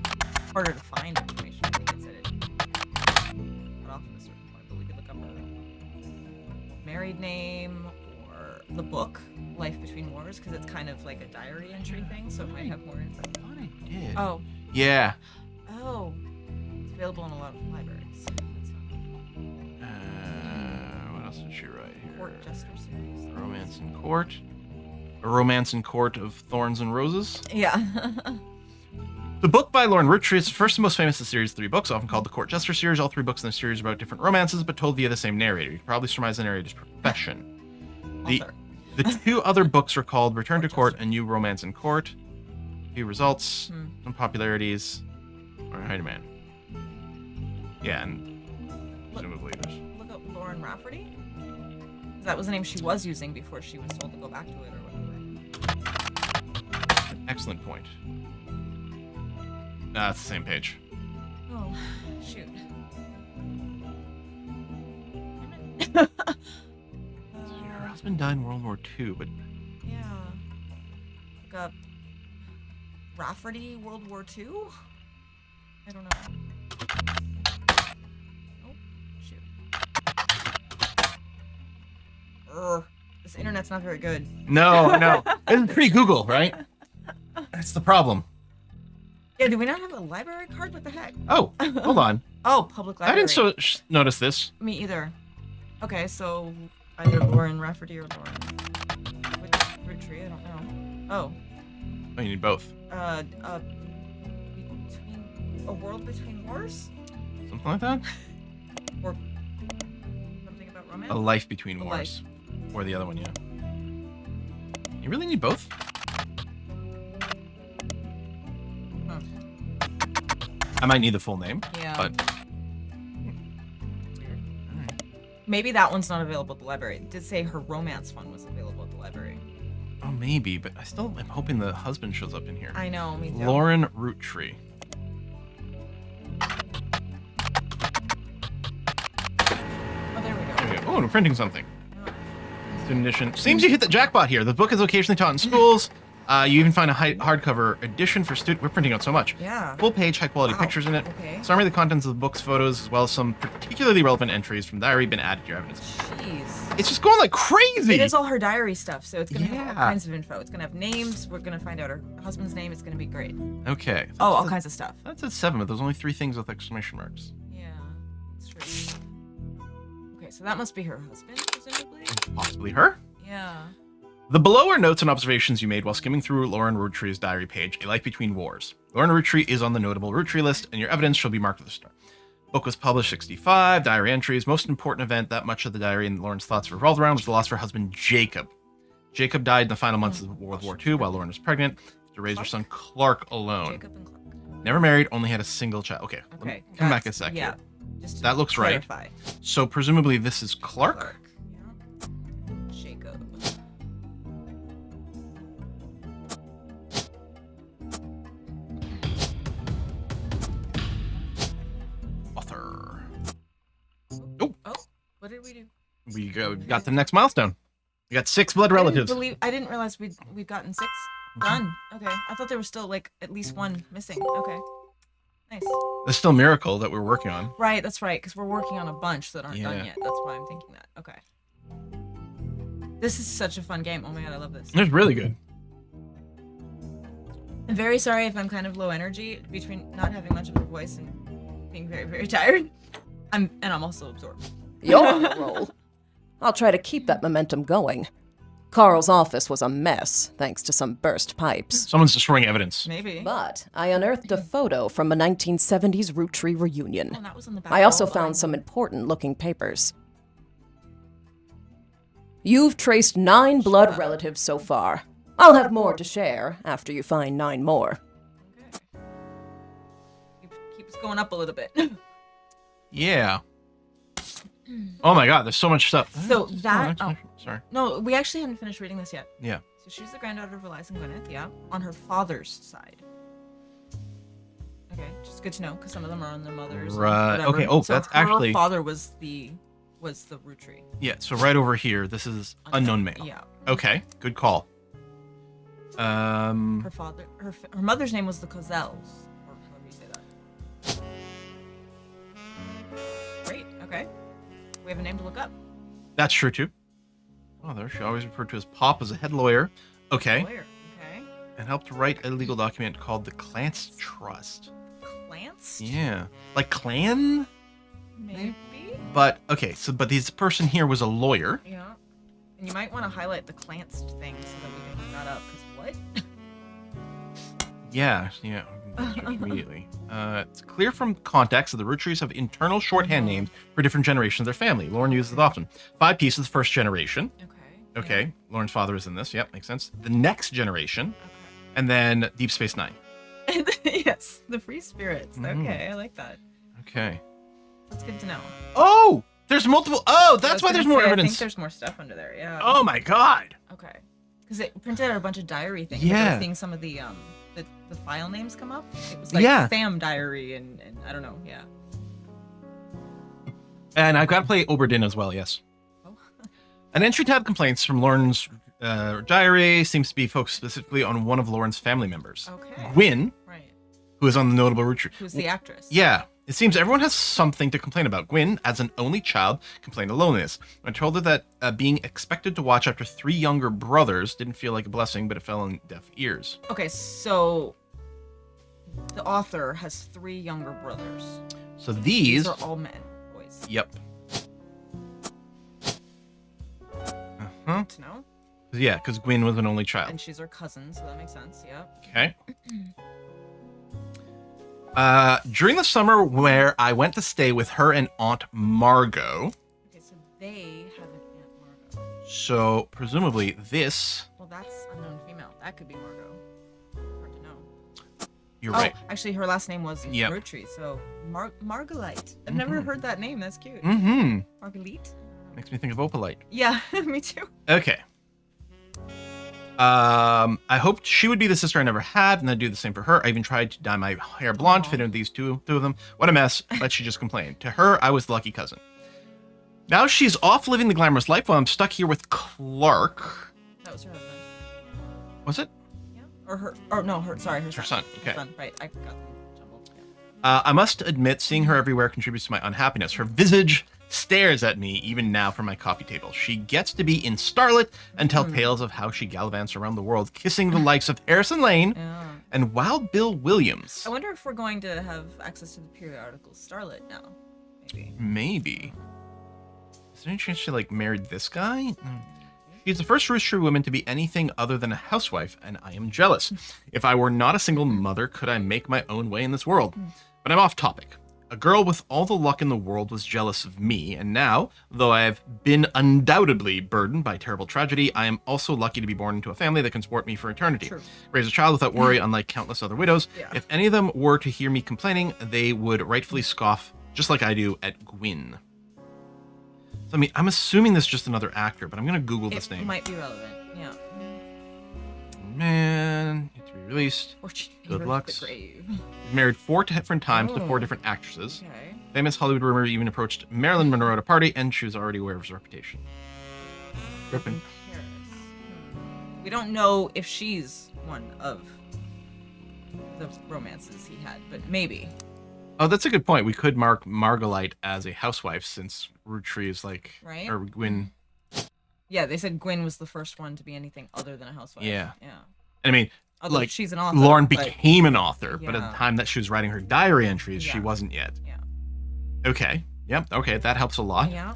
harder to find information. I think it said it cut off at a certain point, but we could look up her married name or the book, Life Between Wars, because it's kind of like a diary entry thing, so it might have more info. I thought I did. Oh. Yeah. Oh. It's available in a lot of libraries. That's not What else did she write here? Court Jester series. Romance in Court. A Romance in Court of Thorns and Roses. Yeah. The book by Lauren Roottrees is the first and most famous of the series' 3 books, often called the Court Jester series. All 3 books in the series are about different romances, but told via the same narrator. You can probably surmise the narrator's profession. The 2 other books are called Return to Court and New Romance in Court. Few results, some popularities. Or Hide a Man. Yeah, and presumably there's. Look up Lauren Rafferty. 'Cause that was the name she was using before she was told to go back to it or whatever. Excellent point. It's the same page. Oh, shoot. Her husband died in World War II, but Yeah. Look up Rafferty World War II? I don't know. Oh, shoot. This internet's not very good. no. It's pre-Google, right? That's the problem. Yeah, do we not have a library card? What the heck? Oh, hold on. Oh, public I library. didn't notice this. Me either. Okay, so either Lauren Rafferty or Lauren. Which Roottree? I don't know. Oh. Oh, you need both. Between a world between wars, Something like that? or something about romance. A Life Between A Wars. Or the other one, yeah. You really need both? Huh. I might need the full name, Yeah. but Weird. Maybe that one's not available at the library. It did say her romance one was available at the library. oh, maybe. But I still am hoping the husband shows up in here. I know, me too. Lauren Roottree. Oh, there we go. There we go. Oh, and we're printing something. Student edition. Seems you hit the jackpot here. The book is occasionally taught in schools. You even find a hardcover edition for student. We're printing out so much. Yeah. Full page, high quality Wow. pictures in it. Okay. Summary of the contents of the book's photos, as well as some particularly relevant entries from the diary, been added to your evidence. Jeez. It's just going like crazy. It is all her diary stuff, so it's gonna have all Yeah. kinds of info. It's gonna have names. We're gonna find out her husband's name. It's gonna be great. Okay. Oh, all kinds of stuff. That's at 7, but there's only 3 things with exclamation marks. Yeah, that's true. Okay, so that must be her husband, presumably. Possibly her. Yeah. The below are notes and observations you made while skimming through Lauren Rootree's diary page, A Life Between Wars. Lorna Roottree is on the notable Roottree list, and your evidence shall be marked with a star. Book was published 65, diary entries. Most important event that much of the diary and Lauren's thoughts revolved around was the loss of her husband, Jacob. Jacob died in the final months of World War II while Lauren was pregnant to raise her son, Clark, alone. Jacob and Clark. Never married, only had a single child. Okay, come back a second. Yeah. Just to That looks right. clarify. So presumably this is Clark? Yeah. Jacob. Author. Oh, what did we do? We got the next milestone. We got 6 blood relatives. I didn't realize we'd gotten 6 done. Okay, I thought there was still like at least 1 missing. Okay, nice. There's still a miracle that we're working on. Right, that's right, because we're working on a bunch that aren't done Yeah. yet. That's why I'm thinking that. Okay. This is such a fun game. Oh my god, I love this. It's really good. I'm very sorry if I'm kind of low energy between not having much of a voice and being very, very tired. I'm also absorbed. You're on a roll. I'll try to keep that momentum going. Carl's office was a mess, thanks to some burst pipes. Someone's destroying evidence. Maybe. But I unearthed a photo from a 1970s Roottree reunion. Oh, that was on the back I also wall. found some important-looking papers. You've traced 9 blood relatives so far. I'll have more to share after you find 9 more. Okay. Keeps going up a little bit. Yeah. Oh my god, there's so much stuff. So that- Oh, sorry. No, we actually haven't finished reading this yet. Yeah. So she's the granddaughter of Elias and Gwyneth, yeah, on her father's side. Okay, just good to know, because some of them are on their mothers. and Right, whatever. okay, oh, So that's her actually- father was the Roottrie. Yeah, so right over here, this is unknown male. Yeah. Okay, good call. Her mother's name was the Cozels, or however you say that. Great. Okay. We have a name to look up. That's true too. Oh, there she always referred to as Pop as a head lawyer. Okay. Lawyer. Okay. And helped write a legal document called the Clance Trust. Clance? Yeah. Like clan? Maybe. But, okay, but this person here was a lawyer. Yeah. And you might want to highlight the Clanced thing so that we can look that up, because what? Yeah, we can search immediately. It's clear from context that the Roottrees have internal shorthand names for different generations of their family. Lauren uses it often. 5 pieces, first generation. Okay. Lauren's father is in this. Yep, makes sense. The next generation. Okay. And then Deep Space Nine. Yes, the free spirits. Okay, I like that. Okay. That's good to know. Oh! There's multiple. Oh, that's why I was there's gonna more say, I evidence. think there's more stuff under there, yeah. Oh my god. Okay. Because it printed out a bunch of diary things. Yeah. I was seeing some of the file names come up. It was like Yeah. Sam Diary and I don't know, yeah. And I've got to play Oberdin as well, yes. Oh. An entry tab complaints from Lauren's diary seems to be focused specifically on one of Lauren's family members. Okay. Gwyn, Right. who is on the notable Roottree. Who's the actress? Yeah. It seems everyone has something to complain about. Gwyn, as an only child, complained of loneliness. I told her that being expected to watch after 3 younger brothers didn't feel like a blessing, but it fell on deaf ears. Okay, so the author has 3 younger brothers. So These are all men, boys. Yep. Good to know. Yeah, because Gwyn was an only child. And she's her cousin, so that makes sense, yeah. Okay. During the summer where I went to stay with her and Aunt Margot. Okay, so they have an Aunt Margot. So presumably this. Well, that's unknown female. That could be Margot. Hard to know. You're right. Actually, her last name was Yep. Roottrees, so Margolite. I've never heard that name. That's cute. Mm-hmm. Margolite? Makes me think of Opalite. Yeah, me too. Okay. I hoped she would be the sister I never had, and I'd do the same for her. I even tried to dye my hair blonde, fit in with these two of them. What a mess, but she just complained. To her, I was the lucky cousin. Now she's off living the glamorous life while I'm stuck here with Clark. That was her husband. Was it? Yeah. Or her. Or no, her. Sorry, her son. Her son, okay. Her son. Right. I got them jumbled. Yeah. I must admit, seeing her everywhere contributes to my unhappiness. Her visage stares at me even now from my coffee table. She gets to be in Starlet and tell tales of how she gallivants around the world, kissing the likes of Harrison Lane Yeah. and Wild Bill Williams. I wonder if we're going to have access to the periodical Starlet now. Maybe. Maybe. Is there any chance she like married this guy? She's the first Roottree woman to be anything other than a housewife, and I am jealous. If I were not a single mother, could I make my own way in this world? But I'm off topic. A girl with all the luck in the world was jealous of me, and now, though I have been undoubtedly burdened by terrible tragedy, I am also lucky to be born into a family that can support me for eternity. True. Raise a child without worry, unlike countless other widows. Yeah. If any of them were to hear me complaining, they would rightfully scoff, just like I do at Gwyn. So, I mean, I'm assuming this is just another actor, but I'm going to Google this It name. might be relevant. Yeah. Man, need to be released. Fortune Good favors luck. the brave. Married 4 different times to 4 Oh. different actresses. Okay. Famous Hollywood rumor even approached Marilyn Monroe at a party, and she was already aware of his reputation. Rippin'. Paris. We don't know if she's one of the romances he had, but maybe. Oh, that's a good point. We could mark Margolite as a housewife since Roottree is like, Right? or Gwyn. Yeah, they said Gwyn was the first one to be anything other than a housewife. Yeah. Yeah. I mean, Although like, she's an author. Lauren but- became an author, but at Yeah. the time that she was writing her diary entries, she Yeah. wasn't yet. Yeah. Okay. Yep. Okay. That helps a lot. Yeah.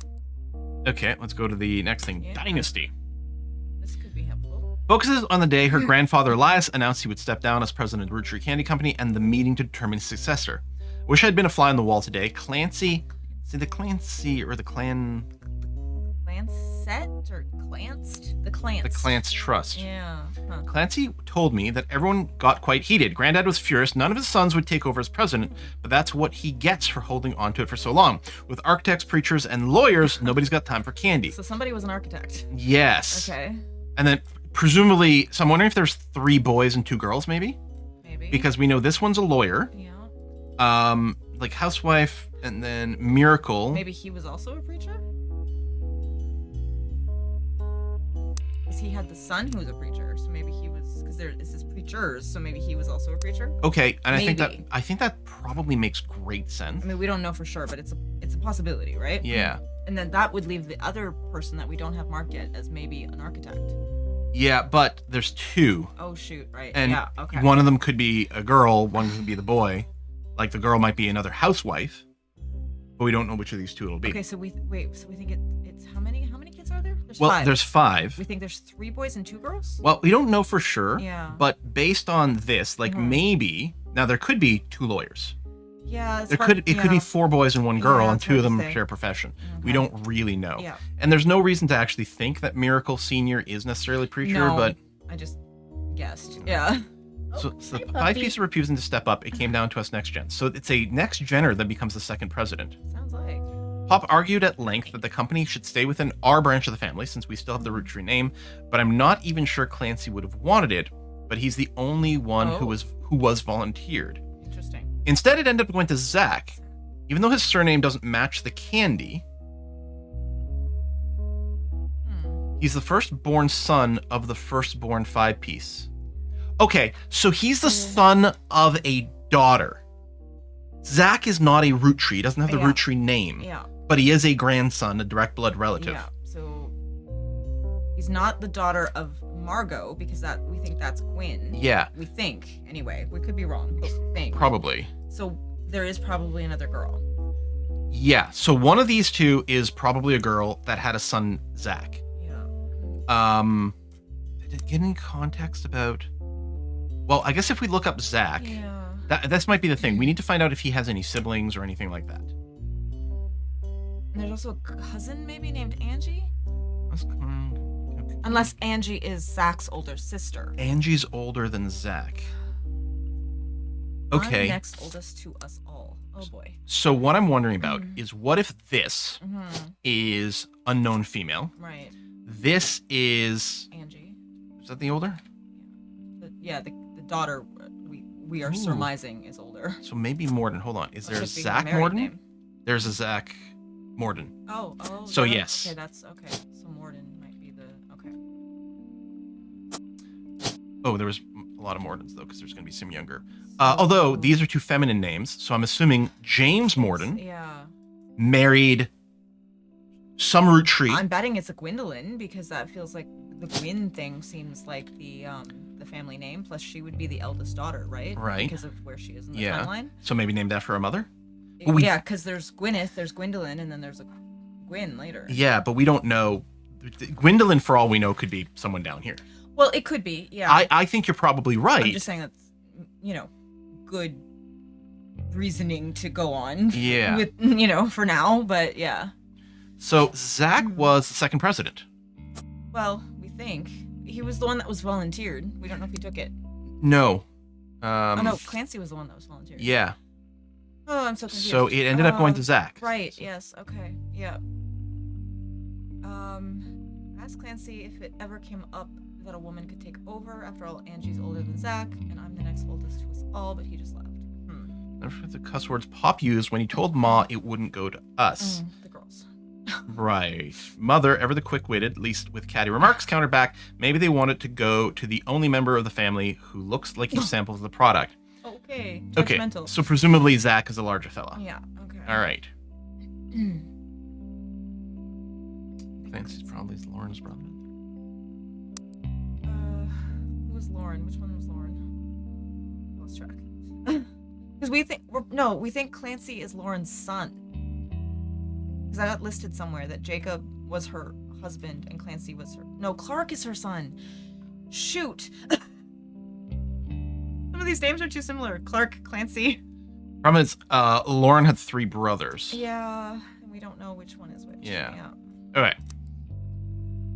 Okay. Let's go to the next thing. Yeah. Dynasty. This could be helpful. Focuses on the day her grandfather Elias announced he would step down as president of Roottree Candy Company and the meeting to determine his successor. Wish I'd been a fly on the wall today. Clancy, the Clan, Lancet or Clanced? The Clanced. the Clance Trust. Yeah. Huh. Clancy told me that everyone got quite heated. Granddad was furious. None of his sons would take over as president, but that's what he gets for holding on to it for so long. With architects, preachers, and lawyers, nobody's got time for candy. So somebody was an architect. Yes. Okay. And then presumably, so I'm wondering if there's 3 boys and 2 girls, maybe? Maybe. Because we know this one's a lawyer. Yeah. Like housewife, and then Miracle. Maybe he was also a preacher? Because he had the son who was a preacher, so maybe he was, because there is this preachers, so maybe he was also a preacher. Okay, and Maybe. I think that probably makes great sense. I mean, we don't know for sure, but it's a possibility, right? Yeah. And then that would leave the other person that we don't have marked yet as maybe an architect. Yeah, but there's 2. Oh shoot, right? And yeah, okay. one of them could be a girl, one could be the boy. Like the girl might be another housewife, but we don't know which of these 2 it'll be. Okay, so we think it's how many kids are there? There's Well, 5. there's 5. We think there's 3 boys and 2 girls? Well, we don't know for sure. Yeah. But based on this, like maybe now there could be 2 lawyers. Yeah, it's There hard- could be 4 boys and 1 girl, Yeah, and it's 2 of hard to them say. share a profession. We Okay. don't really know. Yeah. And there's no reason to actually think that Miracle Senior is necessarily a preacher, No, but I just guessed. Yeah. so the 5 pieces are refusing to step up. It came down to us next gen. So it's a next gener that becomes the second president. Sounds like. Pop argued at length that the company should stay within our branch of the family since we still have the Roottree name, but I'm not even sure Clancy would have wanted it, but he's the only one who was volunteered. Interesting. Instead, it ended up going to Zach, even though his surname doesn't match the candy. He's the firstborn son of the firstborn 5-piece. Okay, so he's the son of a daughter. Zach is not a Roottree. He doesn't have the Yeah. Roottree name. Yeah. But he is a grandson, a direct blood relative. Yeah. So he's not the daughter of Margot because we think that's Gwyn. Yeah, We think anyway. We could be wrong, but we think. probably. So there is probably another girl. Yeah, so one of these 2 is probably a girl that had a son, Zach. Yeah. Did it get any context about... Well, I guess if we look up Zach, Yeah. this might be the thing. We need to find out if he has any siblings or anything like that. And there's also a cousin maybe named Angie. Let's come- Unless Angie is Zach's older sister. Angie's older than Zach. Okay. I'm next oldest to us all. Oh boy. So what I'm wondering about is what if this Mm-hmm. is unknown female? Right. This is Angie. that the older? The daughter we are Ooh. surmising is older. So maybe Morden. Hold on. Is there a Could be her Zach married Morden? name. There's a Zach Morden. Oh. So that- yes. Okay, that's okay. So Morden might be the okay. Oh, there was a lot of Mordens though, because there's going to be some younger. Although these are 2 feminine names, so I'm assuming James Morden Yeah. married some Roottree. I'm betting it's a Gwendolyn because that feels like the Gwyn thing seems like the family name. Plus, she would be the eldest daughter, right? Right. Because of where she is in the Yeah. timeline. So maybe named after her mother. Well, Yeah, because there's Gwyneth, there's Gwendolyn, and then there's a Gwyn later. Yeah, but we don't know Gwendolyn, for all we know, could be someone down here. Well, it could be, yeah. I think you're probably right. I'm just saying that's, good reasoning to go on. Yeah. With, for now, but yeah. So Zach was the second president. Well, we think. He was the one that was volunteered. We don't know if he took it. No. No, Clancy was the one that was volunteered. Yeah. Oh, I'm so confused. So it ended up going to Zach. Right, yes, okay, yeah. Ask Clancy if it ever came up that a woman could take over. After all, Angie's older than Zach, and I'm the next oldest to us all, but he just left. Never forget the cuss words Pop used when he told Ma it wouldn't go to us. The girls. Right. Mother, ever the quick-witted, at least with catty remarks, countered back, maybe they wanted to go to the only member of the family who looks like he samples the product. Okay, Okay, judgmental. so presumably Zach is a larger fella. Yeah, okay. All right. Clancy's probably Lauren's brother. Who was Lauren? Which one was Lauren? Lost track. Because we think Clancy is Lauren's son. Because I got listed somewhere that Jacob was her husband and Clancy was her. No, Clark is her son. Shoot. Some of these names are too similar. Clark, Clancy. Problem is, Lauren had 3 brothers. Yeah, and we don't know which one is which. Yeah. Okay.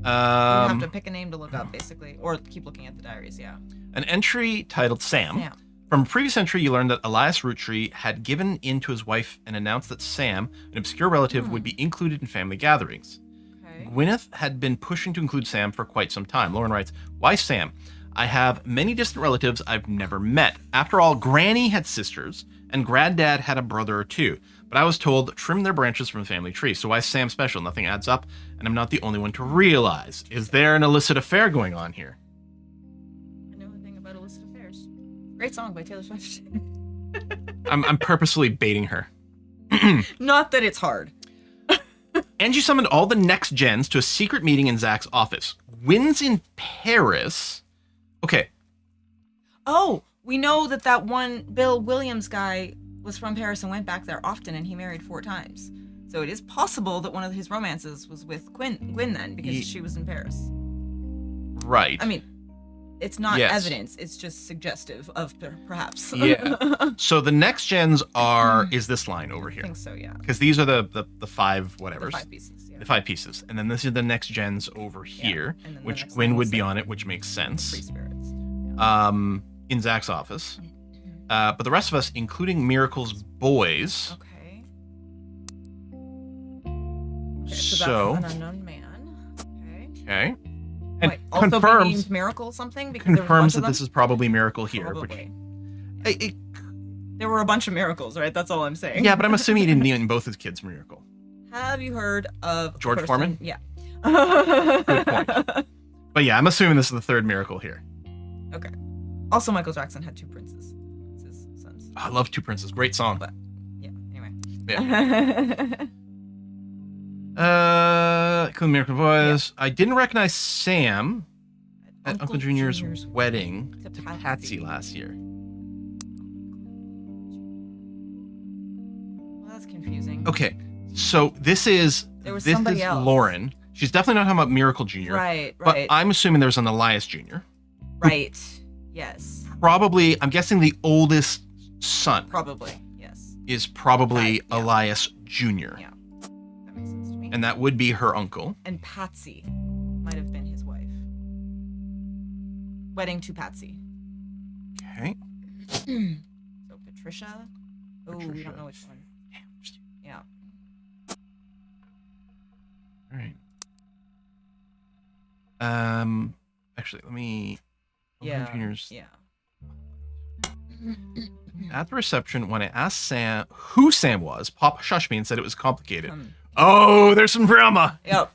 You have to pick a name to look up, basically, or keep looking at the diaries. Yeah. An entry titled Sam. Sam. From a previous entry, you learned that Elias Roottrees had given in to his wife and announced that Sam, an obscure relative, would be included in family gatherings. Okay. Gwyneth had been pushing to include Sam for quite some time. Lauren writes, "Why Sam? I have many distant relatives I've never met. After all, Granny had sisters, and Granddad had a brother or two. But I was told, trim their branches from the family tree. So why is Sam special? Nothing adds up, and I'm not the only one to realize. Is there an illicit affair going on here?" I know a thing about illicit affairs. Great song by Taylor Swift. I'm purposefully baiting her. Not that it's hard. Angie summoned all the next gens to a secret meeting in Zach's office. Wins in Paris. Okay. Oh, we know that one Bill Williams guy was from Paris and went back there often, and he married 4 times. So it is possible that one of his romances was with Gwyn then, because she was in Paris. Right. I mean, it's not Yes. evidence, it's just suggestive of perhaps. Yeah. So the next gens is this line over I here. think so, yeah. Because these are the 5 whatevers. The 5 pieces, yeah. The 5 pieces. And then this is the next gens over here, and then the which next Gwyn one would is be like on it, which makes sense. 3 spirits. In Zach's office. But the rest of us, including Miracle's boys. Okay. So that's an unknown man. Okay. Okay. And Might also be confirms named Miracle something, because there was a confirms bunch of that this them? is probably Miracle here. Probably. Which, There were a bunch of miracles, right? That's all I'm saying. yeah, but I'm assuming he didn't name both his kids Miracle. Have you heard of George a person- Foreman? Yeah. Good point. But yeah, I'm assuming this is the 3rd Miracle here. Okay. Also, Michael Jackson had 2 princes. It's his sons. I love Two Princes. Great song. But yeah. Anyway. Yeah. Cool Miracle Boys. I didn't recognize Sam at Uncle Junior's Junior's wedding to to Patsy. Patsy last year. Well, that's confusing. Okay, so this is There was this somebody is else. Lauren. She's definitely not talking about Miracle Junior. Right. But Right. I'm assuming there's an Elias Junior. Right. Yes. Probably, I'm guessing the oldest son Probably. Yes. is probably Right, yeah. Elias Junior. Yeah. That makes sense to me. And that would be her uncle. And Patsy might have been his wife. Wedding to Patsy. Okay. So Patricia. Oh, we Patricia. don't know which one. Yeah. All right. Actually, let me. Yeah. Junior's. Yeah. At the reception, when I asked Sam who Sam was, Pop shushed me and said it was complicated. Hmm. Oh, there's some drama. Yep.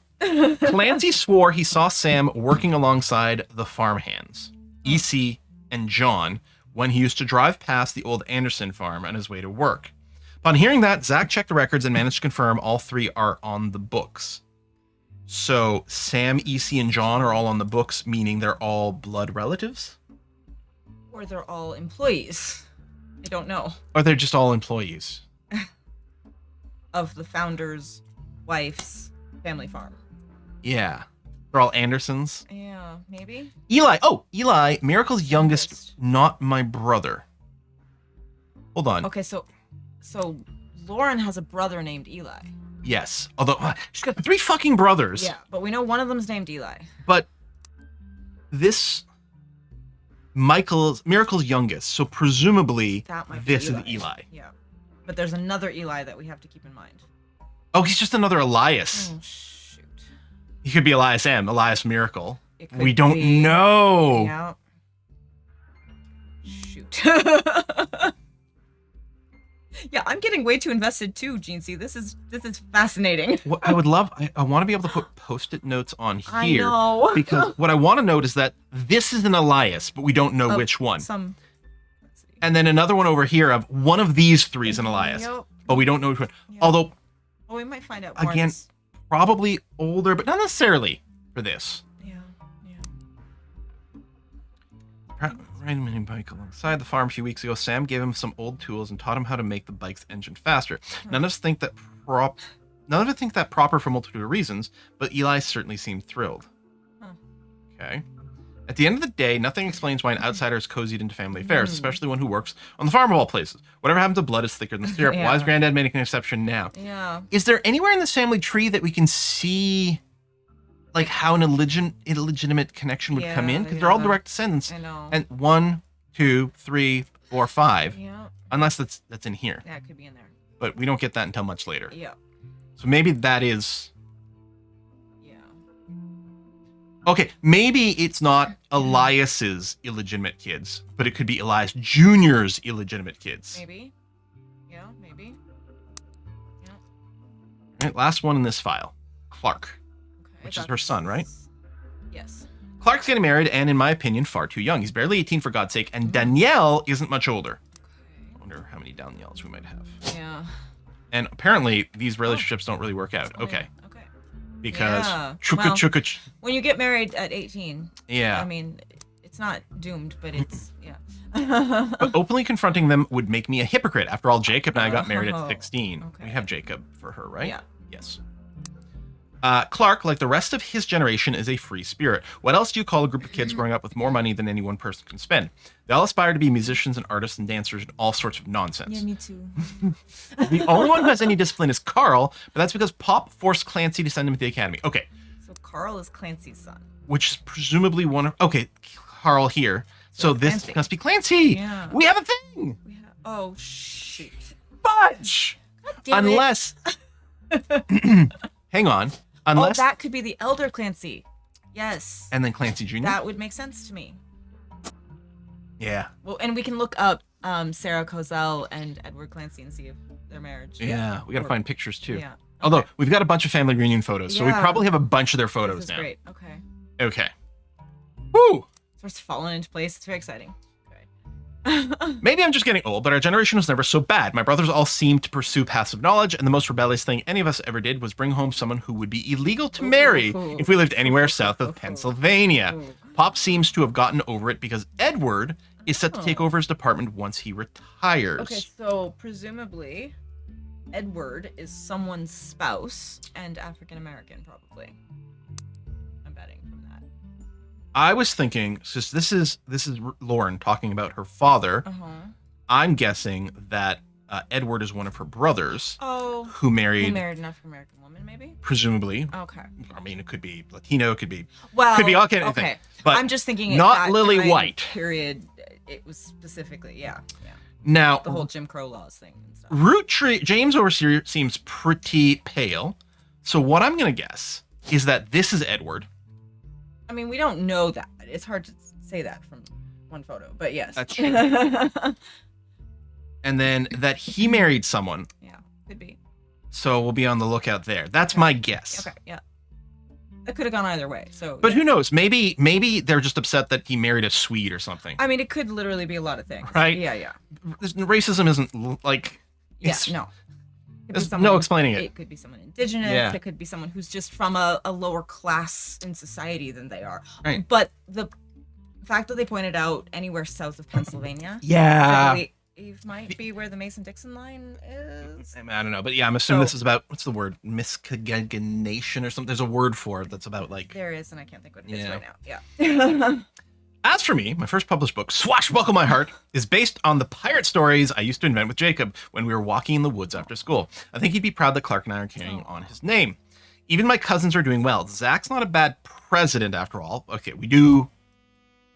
Clancy swore he saw Sam working alongside the farmhands, EC and John, when he used to drive past the old Anderson farm on his way to work. Upon hearing that, Zach checked the records and managed to confirm all 3 are on the books. So Sam, EC, and John are all on the books, meaning they're all blood relatives? Or they're all employees. I don't know. Or they're just all employees? Of the founder's wife's family farm. Yeah. They're all Andersons. Yeah, maybe. Eli, Miracle's youngest, not my brother. Hold on. Okay, so Lauren has a brother named Eli. Yes. Although, she's got 3 fucking brothers. Yeah, but we know one of them's named Eli. But this... Miracle's youngest, so presumably That might be this is Eli. Yeah. But there's another Eli that we have to keep in mind. Oh, he's just another Elias. Oh, shoot. He could be Elias M, Elias Miracle. It could We don't be. know. Yeah. Shoot. Yeah, I'm getting way too invested too, Jeansy. This is fascinating. What I would love, I want to be able to put post-it notes on here. I know. Because what I want to note is that this is an Elias, but we don't know Oh, which one. Let's see. And then another one over here of one of these 3 is an Elias, Yep. but we don't know which one. Yep. Although, Well, we might find out more. again, probably older, but not necessarily for this. Yeah. Riding a mini bike alongside the farm a few weeks ago, Sam gave him some old tools and taught him how to make the bike's engine faster. None of us think that proper for multitude of reasons, but Eli certainly seemed thrilled. Huh. Okay. At the end of the day, nothing explains why an outsider is cozied into family affairs, especially one who works on the farm of all places. Whatever happened to blood is thicker than syrup. Yeah. Why is Granddad making an exception now? Yeah. Is there anywhere in this family tree that we can see, like, how an illegitimate connection would come in? Because they're all Yeah. direct descendants. I know. And 1, 2, 3, 4, 5. Yeah. Unless that's in here. Yeah, it could be in there. But we don't get that until much later. Yeah. So maybe that is... Yeah. Okay, maybe it's not Elias's illegitimate kids, but it could be Elias Jr.'s illegitimate kids. Maybe. Yeah, maybe. Yeah. All right, last one in this file. Clark. Okay. Which is her son, right? Yes. Clark's getting married, and in my opinion, far too young. He's barely 18 for God's sake, and Danielle isn't much older. I wonder how many Danielles we might have. Yeah. And apparently, these relationships don't really work out. Oh, Okay. yeah. Okay. Because Yeah. chuka. When you get married at 18, Yeah. I mean, it's not doomed, but it's yeah. But openly confronting them would make me a hypocrite. After all, Jacob and I got married at Oh, 16. okay. We have Jacob for her, right? Yeah. Yes. Clark, like the rest of his generation, is a free spirit. What else do you call a group of kids growing up with more money than any one person can spend? They all aspire to be musicians and artists and dancers and all sorts of nonsense. Yeah, me too. The only one who has any discipline is Carl, but that's because Pop forced Clancy to send him to the academy. Okay, So Carl is Clancy's son. which is presumably one of... Okay, Carl here. So it's this Clancy. must be Clancy. Yeah. We have a thing. Oh shoot! Fudge. Damn it. Unless... Hang on. Unless... Oh, that could be the elder Clancy. Yes. And then Clancy Jr.? That would make sense to me. Yeah. Well, and we can look up Sarah Cozell and Edward Clancy and see if their marriage. Yeah, we got to Or- find pictures too. Yeah. Although Okay. we've got a bunch of family reunion photos, so we Yeah. probably have a bunch of their This photos is now. great. Okay. Okay. Woo! Starts falling into place. It's very exciting. Maybe I'm just getting old, but our generation was never so bad. My brothers all seemed to pursue passive knowledge, and the most rebellious thing any of us ever did was bring home someone who would be illegal to marry if we lived anywhere south of Pennsylvania. Pop seems to have gotten over it because Edward is set to take over his department once he retires. Okay, so presumably Edward is someone's spouse and African American, probably. I'm betting from that. I was thinking, since this is Lauren talking about her father, I'm guessing that Edward is one of her brothers Oh. who married, an African American woman, maybe? presumably. Okay. I mean, it could be Latino, it could be Well, could be all kind of okay. things. But I'm just thinking not at that Lily time White. Period. It was specifically, yeah. Now, The whole Jim Crow laws thing and stuff. Roottree, James Overseer seems pretty pale. So what I'm going to guess is that this is Edward. I mean, we don't know that. It's hard to say that from one photo, but yes. That's true. And then that he married someone. Yeah, could be. So we'll be on the lookout there. That's my guess. Okay, yeah. That could have gone either way. So, But who knows? Maybe they're just upset that he married a Swede or something. I mean, it could literally be a lot of things. Right? Yeah. Racism isn't like... Yeah, it's- no. Could be There's someone- no explaining it. It could be someone indigenous. Yeah. It could be someone who's just from a lower class in society than they are. Right. But the fact that they pointed out anywhere south of Pennsylvania Yeah. really Eve might be where the Mason-Dixon line is. I don't know, but yeah, I'm assuming this is about, what's the word? Miscegenation or something. There's a word for it that's about like... There is, and I can't think what it is right now. Yeah. As for me, my first published book, Swashbuckle My Heart, is based on the pirate stories I used to invent with Jacob when we were walking in the woods after school. I think he'd be proud that Clark and I are carrying on his name. Even my cousins are doing well. Zach's not a bad president after all. Okay, we knew.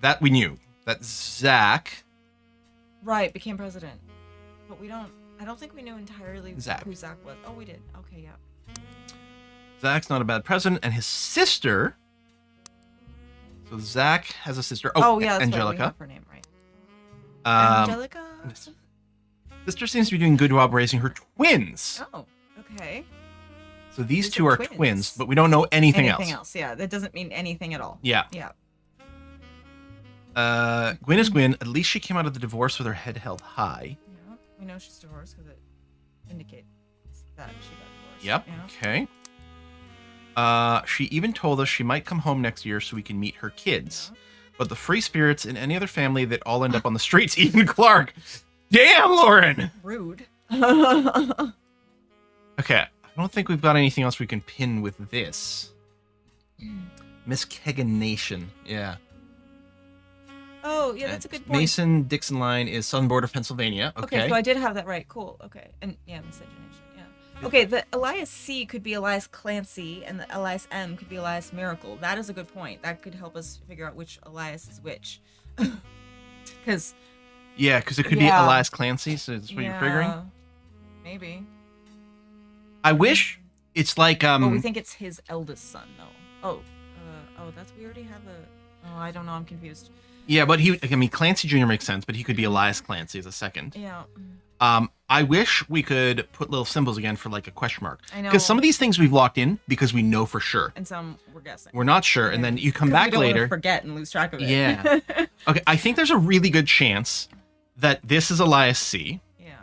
That Zach... Right, became president. But I don't think we knew entirely who Zach was. Oh, we did. Okay, yeah. Zach's not a bad president, and his sister... So Zach has a sister. Yeah, that's Angelica. Right, we have her name right. Angelica? Sister seems to be doing good job raising her twins. Oh, okay. So these two are twins, but we don't know anything else. Anything else, yeah. That doesn't mean anything at all. Yeah. Yeah. Gwyn is Gwyn. At least she came out of the divorce with her head held high. Yeah, we know she's divorced because it indicates that she got divorced. Yep. Yeah. Okay. She even told us she might come home next year so we can meet her kids. Yeah. But the free spirits in any other family that all end up on the streets, even Clark. Damn, Lauren! Rude. Okay. I don't think we've got anything else we can pin with this. Miscegenation. Yeah. Oh, yeah, that's a good point. Mason-Dixon line is southern border of Pennsylvania. Okay, so I did have that right. Cool. Okay. And yeah, miscegenation. Yeah. Okay, the Elias C could be Elias Clancy, and the Elias M could be Elias Miracle. That is a good point. That could help us figure out which Elias is which. Because... Yeah, because it could be Elias Clancy, so that's what you're figuring? Maybe. I wish it's like... we think it's his eldest son, though. That's... We already have a... Oh, I don't know. I'm confused. Yeah, but Clancy Jr. makes sense, but he could be Elias Clancy as a second. Yeah. I wish we could put little symbols again for like a question mark. I know. Because some of these things we've locked in because we know for sure. And some we're guessing. We're not sure, and then you come back we don't later. Want to forget and lose track of it. Yeah. Okay, I think there's a really good chance that this is Elias C. Yeah.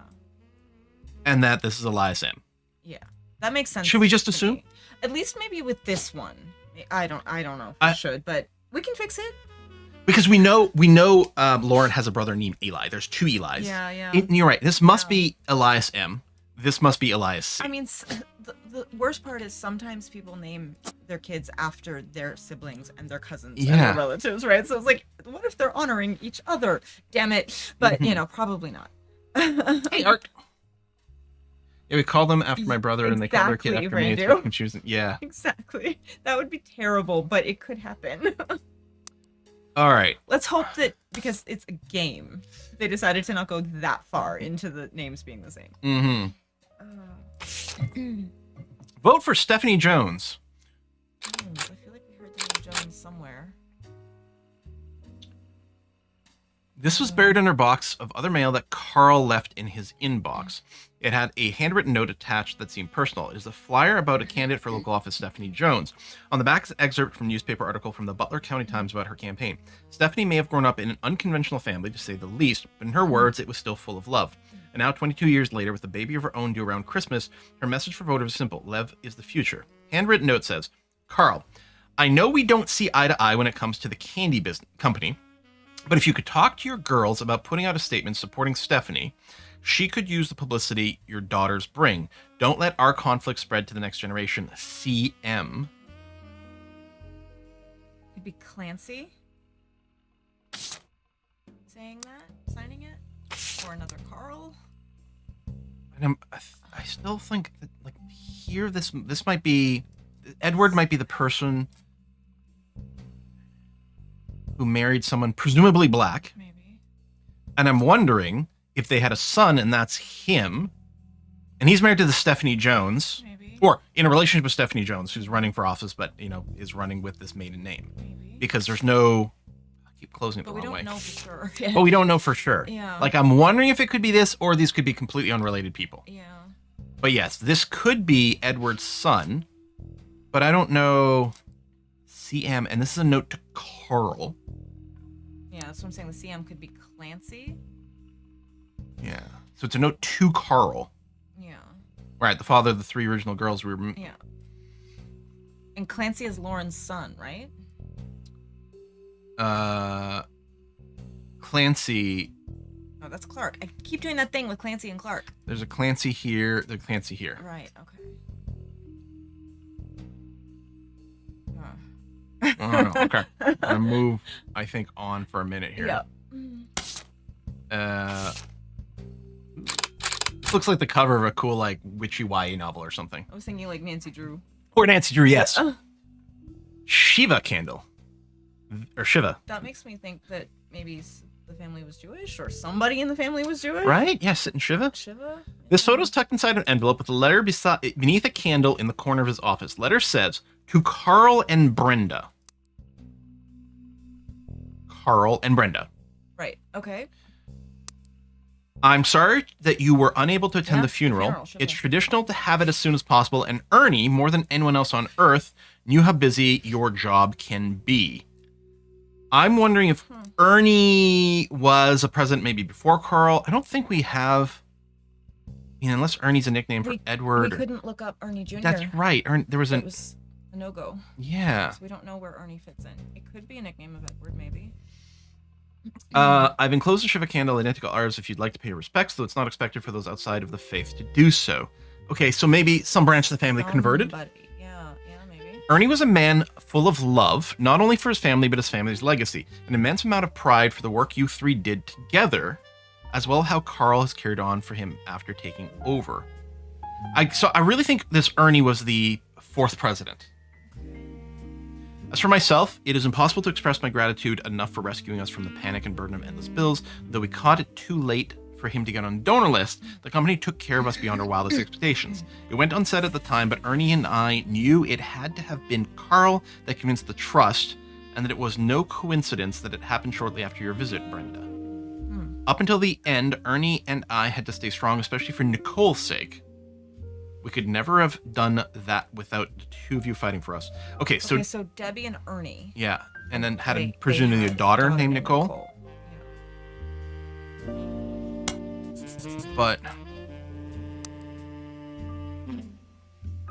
And that this is Elias M. Yeah. That makes sense. Should we just assume? Me. At least maybe with this one. I don't know if I should, but we can fix it. Because we know Lauren has a brother named Eli. There's two Elis. Yeah. You're right. This must be Elias M. This must be Elias C. I mean, the worst part is sometimes people name their kids after their siblings and their cousins and their relatives, right? So it's like, what if they're honoring each other? Damn it. But, probably not. Hey, Art. Yeah, we call them after my brother and they call their kid after me. It's very confusing. Yeah. Exactly. That would be terrible, but it could happen. All right. Let's hope that, because it's a game, they decided to not go that far into the names being the same. Mm-hmm. Vote for Stephanie Jones. I feel like we heard the name Jones somewhere. This was buried under a box of other mail that Carl left in his inbox. It had a handwritten note attached that seemed personal. It is a flyer about a candidate for local office, Stephanie Jones. On the back is an excerpt from a newspaper article from the Butler County Times about her campaign. Stephanie may have grown up in an unconventional family, to say the least, but in her words, it was still full of love. And now, 22 years later, with a baby of her own due around Christmas, her message for voters is simple. Lev is the future. Handwritten note says, Carl, I know we don't see eye to eye when it comes to the candy business company, but if you could talk to your girls about putting out a statement supporting Stephanie, she could use the publicity your daughters bring. Don't let our conflict spread to the next generation. CM. Could be Clancy saying that, signing it, or another Carl. And I still think that, like, here this might be Edward might be the person who married someone presumably black. Maybe. And I'm wondering if they had a son and that's him, and he's married to the Stephanie Jones, maybe, or in a relationship with Stephanie Jones, who's running for office, but is running with this maiden name, maybe, because there's no. I keep closing it the wrong way. But we don't know for sure. But we don't know for sure. Yeah. Like, I'm wondering if it could be this, or these could be completely unrelated people. Yeah. But yes, this could be Edward's son, but I don't know. CM, and this is a note to Carl. Yeah, that's what I'm saying. The CM could be Clancy. Yeah. So it's a note to Carl. Yeah. Right, the father of the three original girls we were... Yeah. And Clancy is Lauren's son, right? Clancy... Oh, That's Clark. I keep doing that thing with Clancy and Clark. There's a Clancy here. There's a Clancy here. Right. Okay. Oh, no. Okay. I'm gonna move, I think, on for a minute here. Yeah. Looks like the cover of a cool, like, witchy YA novel or something. I was thinking like Nancy Drew. Poor Nancy Drew, yes. Shiva candle. Or Shiva. That makes me think that maybe the family was Jewish, or somebody in the family was Jewish. Right? Yeah, sitting Shiva. Shiva? This photo is tucked inside an envelope with a letter beneath a candle in the corner of his office. Letter says, to Carl and Brenda. Carl and Brenda. Right. Okay. I'm sorry that you were unable to attend the funeral. Sure. It's traditional to have it as soon as possible, and Ernie, more than anyone else on Earth, knew how busy your job can be. I'm wondering if Ernie was a president maybe before Carl. I don't think we have... unless Ernie's a nickname for Edward. We couldn't look up Ernie Jr. That's right. There was It was a no-go. Yeah. So we don't know where Ernie fits in. It could be a nickname of Edward, maybe. I've enclosed a Shiva candle identical ours if you'd like to pay your respects, though it's not expected for those outside of the faith to do so. Okay, so maybe some branch of the family converted. Yeah, maybe. Ernie was a man full of love, not only for his family, but his family's legacy. An immense amount of pride for the work you three did together, as well how Carl has carried on for him after taking over. So I really think this Ernie was the fourth president. As for myself, it is impossible to express my gratitude enough for rescuing us from the panic and burden of endless bills. Though we caught it too late for him to get on the donor list, the company took care of us beyond our wildest expectations. It went unsaid at the time, but Ernie and I knew it had to have been Carl that convinced the trust, and that it was no coincidence that it happened shortly after your visit, Brenda. Up until the end, Ernie and I had to stay strong, especially for Nicole's sake. We could never have done that without the two of you fighting for us. Okay, so Debbie and Ernie. Yeah, and then had presumably a daughter named Nicole. Yeah. But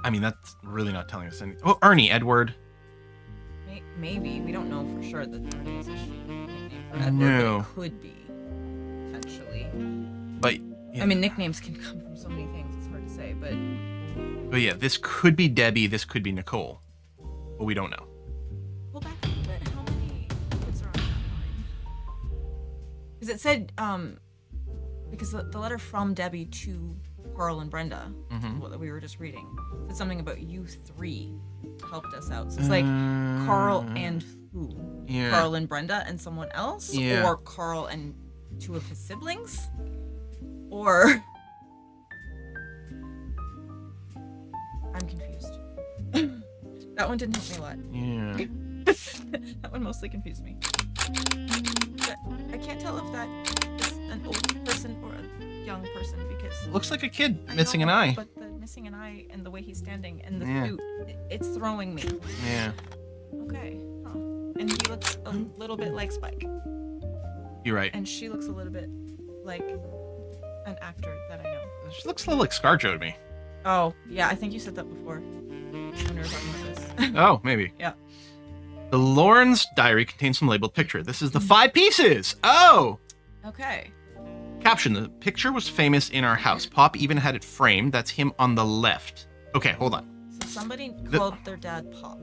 I mean, that's really not telling us anything. Oh, Ernie, Edward. Maybe we don't know for sure that Ernie is a nickname for Edward. No. But it could be potentially. But yeah. I mean, nicknames can come from so many things. It's hard to say, but yeah, this could be Debbie. This could be Nicole, but we don't know. Pull back a little bit. How many kids are on that line? Because it said because the letter from Debbie to Carl and Brenda, what we were just reading, said something about you three helped us out. So it's like Carl and who? Yeah. Carl and Brenda and someone else? Yeah. Or Carl and two of his siblings? Or... I'm confused. That one didn't help me a lot. Yeah. That one mostly confused me. But I can't tell if that is an old person or a young person because... Looks like a kid I missing know, an eye. But the missing an eye and the way he's standing and the Yeah. suit, it's throwing me. Yeah. Okay. Huh. And he looks a little bit like Spike. You're right. And she looks a little bit like an actor that I know. She looks a little like ScarJo to me. Oh, yeah, I think you said that before when we were talking about this. Oh, maybe. Yeah. The Lauren's diary contains some labeled picture. This is the 5 pieces. Oh! Okay. Caption, the picture was famous in our house. Pop even had it framed. That's him on the left. Okay, hold on. So somebody called their dad Pop.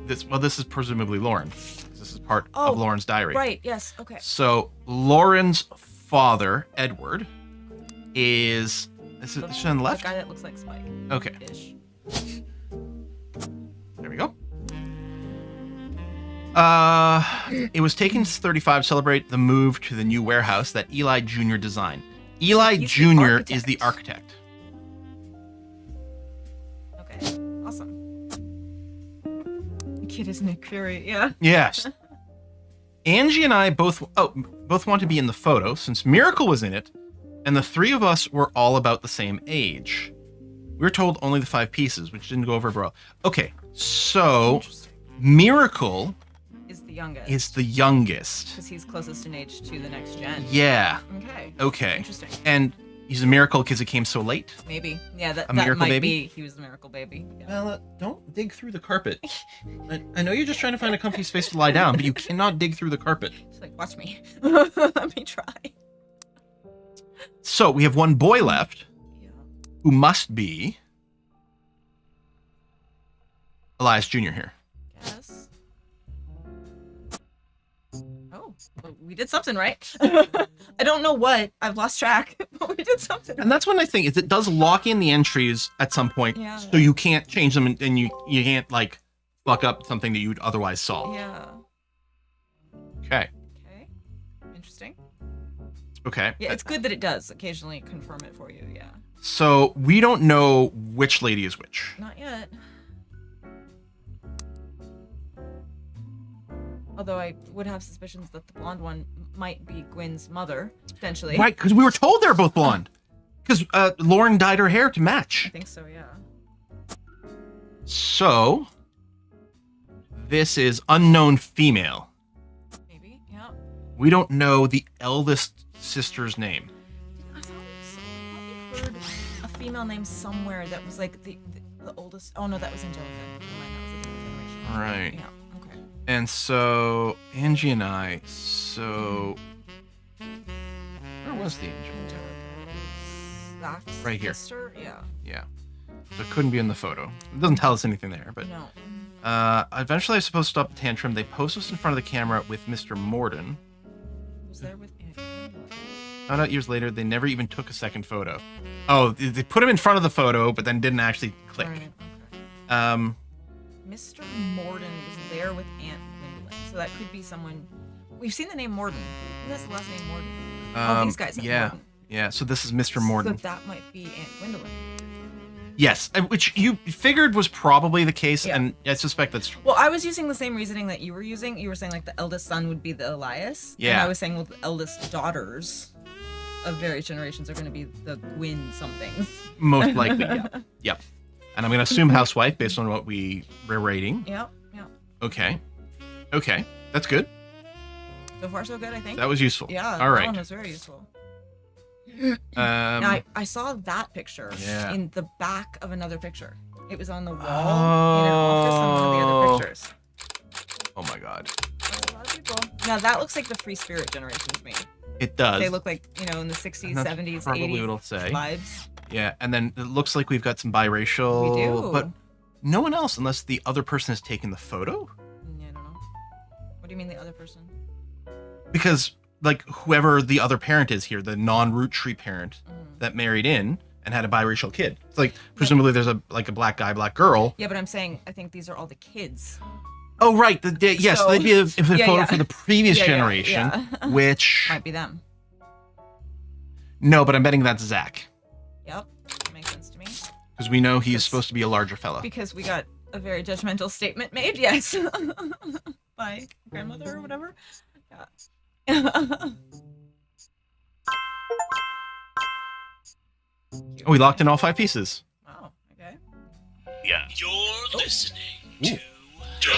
This is presumably Lauren. This is part of Lauren's diary. Right, yes, okay. So Lauren's father, Edward, is... This is on the left? The guy that looks like Spike. Okay. Ish. There we go. It was taken to 35 to celebrate the move to the new warehouse that Eli Jr. designed. Eli Jr. is the architect. Okay, awesome. The kid is Nick Fury, yeah. Yes. Angie and I both want to be in the photo since Miracle was in it, and the three of us were all about the same age. We were told only the 5 pieces, which didn't go over very well. Okay, so Miracle is the youngest. Is the youngest. Because he's closest in age to the next gen. Yeah. Okay. Interesting. And he's a miracle because he came so late? Maybe. Yeah, that miracle might baby? be. He was the miracle baby. Yeah. Well, don't dig through the carpet. I know you're just trying to find a comfy space to lie down, but you cannot dig through the carpet. Just like, watch me. Let me try. So we have one boy left, Yeah. who must be Elias Jr. here. Yes. Oh, well, we did something right. I don't know what. I've lost track, but we did something. And that's what I think is it does lock in the entries at some point, Yeah. so you can't change them and you can't like fuck up something that you'd otherwise solve. Yeah. Okay. Okay. Interesting. Okay. Yeah, it's good that it does occasionally confirm it for you. Yeah. So we don't know which lady is which. Not yet. Although I would have suspicions that the blonde one might be Gwyn's mother, potentially. Right, because we were told they're both blonde. Because Lauren dyed her hair to I match. think so, yeah. So this is unknown female. Maybe, yeah. We don't know the eldest sister's name. I thought we heard a female name somewhere that was like the oldest. Oh no, that was Angelica. Never mind, that was a different generation. All right. Yeah. Okay. And so Angie and I, so where was the angel? Zach's Right here. sister? Yeah. Yeah. So it couldn't be in the photo. It doesn't tell us anything there, but No. eventually I was supposed to stop the tantrum. They post us in front of the camera with Mr. Morden. Was there with Aunt? Found out years later they never even took a second photo. Oh, they put him in front of the photo, but then didn't actually click. Right, okay. Mr. Morden was there with Aunt Gwendolyn, so that could be someone. We've seen the name Morden. Who has the last name Morden? These guys. Have Yeah. Morden. Yeah, so this is Mr. Morden. So that might be Aunt Gwendolyn. Yes, which you figured was probably the case, Yeah. and I suspect that's true. Well, I was using the same reasoning that you were using. You were saying like the eldest son would be the Elias. Yeah. And I was saying well, the eldest daughters of various generations are going to be the Gwyn somethings. Most likely, yeah. Yep. And I'm going to assume housewife based on what we were rating. Yep. Yep. Okay. Okay, that's good. So far, so good, I think. That was useful. Yeah. All That right. one was very useful. Um, Now, I saw that picture Yeah. in the back of another picture. It was on the wall in an office on one of the other pictures. oh my God. That's a lot of people. Now, that looks like the Free Spirit generation to me. It does. They look like, in the 60s, And that's 70s, probably 80s what it'll say. vibes. Yeah, and then it looks like we've got some biracial. We do. But no one else, unless the other person has taken the photo. Yeah, I don't know. What do you mean the other person? Because, like, whoever the other parent is here, the non-Roottree parent Mm. that married in and had a biracial kid. It's like, presumably there's a black guy, black girl. Yeah, but I'm saying I think these are all the kids. Oh, right. Yes, So- they'd be a photo yeah. for the previous Yeah, yeah, generation, yeah. which... Might be them. No, but I'm betting that's Zach. Yep. Makes sense to me. Because we know he's That's- supposed to be a larger fella. Because we got a very judgmental statement made, yes. By grandmother or whatever. Yeah. Oh, we locked in all 5 pieces. Wow, okay. Yeah. You're listening Ooh. to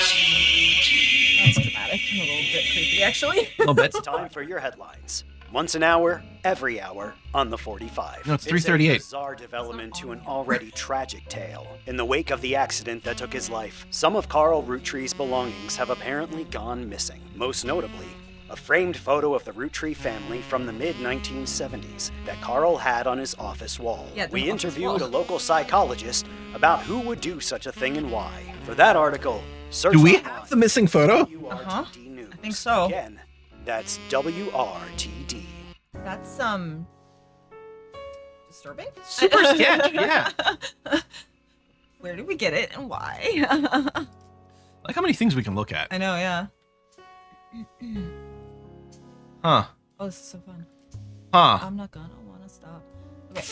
WRTG. That's dramatic. A little bit creepy, actually. A little bit. It's time for your headlines. Once an hour, every hour, on the 45. No, it's a 3:38. bizarre development to an already tragic tale. In the wake of the accident that took his life, some of Carl Roottree's belongings have apparently gone missing. Most notably, a framed photo of the Roottree family from the mid-1970s that Carl had on his office wall. Yeah, the We office interviewed wall. a local psychologist about who would do such a thing and why. For that article, search Do we online. have the missing photo? WRTD News. I think so. Again, that's WRTD. That's, disturbing? Super sketch, yeah. Where did we get it and why? Like how many things we can look at. I know, yeah. Huh. Oh, this is so fun. Huh. I'm not gonna wanna stop. Okay,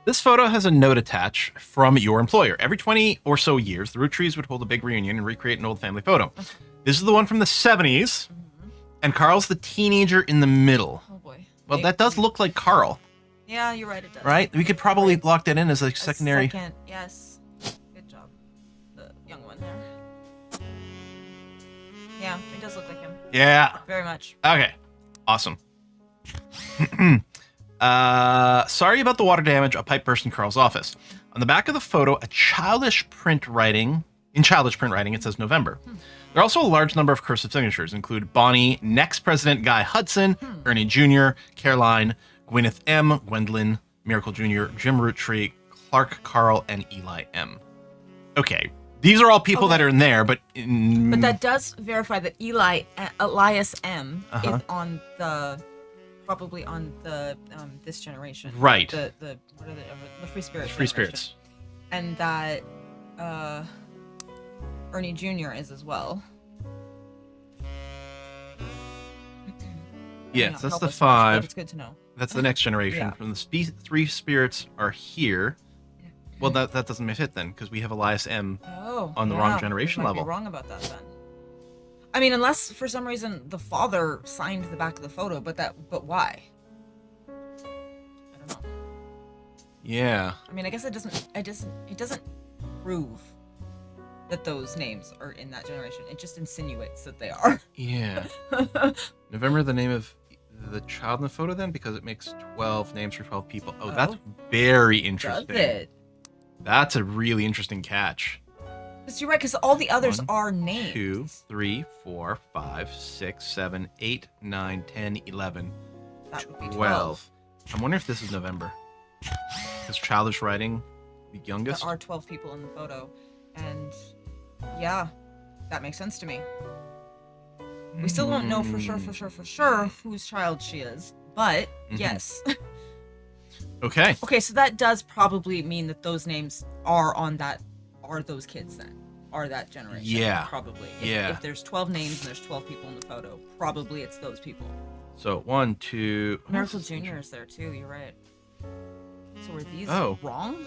This photo has a note attached from your employer. Every 20 or so years, the Roottrees would hold a big reunion and recreate an old family photo. This is the one from the 70s, and Carl's the teenager in the middle. oh boy. Well, Wait. that does look like Carl, Yeah, you're right, it does. right? We could probably lock that in as a A secondary. second, yes. Good job. The young one there. Yeah, it does look like him. Yeah. Very much. Okay. Awesome. Sorry about the water damage. A pipe burst in Carl's office. On the back of the photo, a childish print writing, In childish print writing, it says November. There are also a large number of cursive signatures, include Bonnie, next President Guy Hudson, Ernie Jr., Caroline, Gwyneth M., Gwendolyn, Miracle Jr., Jim Roottree, Clark Carl, and Eli M. Okay, these are all people that are in there, but... But that does verify that Elias M. is on the... Probably on the this generation. Right. The what are the Free Spirits. Free generation. Spirits. And that Ernie Jr. is as well. Yes, that's help the us much, but 5. It's good to know. That's the next generation. Yeah. From the 3 spirits are here. Well, that doesn't fit then, because we have Elias M. on the wrong generation might level. Be wrong about that then. I mean, unless for some reason the father signed the back of the photo, but why? I don't know. Yeah. I mean, I guess it doesn't prove that those names are in that generation. It just insinuates that they are. Yeah. November, the name of the child in the photo then, because it makes 12 names for 12 people. Oh, that's very interesting. Does it? That's a really interesting catch. Because you're right, because all the others 1, are names. 2, 3, 4, 5, 6, 7, 8, 9, 10, 11, That would be 12. I'm wondering if this is November. Because childish writing, the youngest. There are 12 people in the photo. And yeah, that makes sense to me. We still don't know for sure whose child she is. But yes. Okay. Okay, so that does probably mean that those names are those kids then. Are that generation. Yeah. Probably. Yeah. If there's 12 names and there's 12 people in the photo, probably it's those people. So 1, 2. Miracle Jr. is there too, you're right. So were these wrong?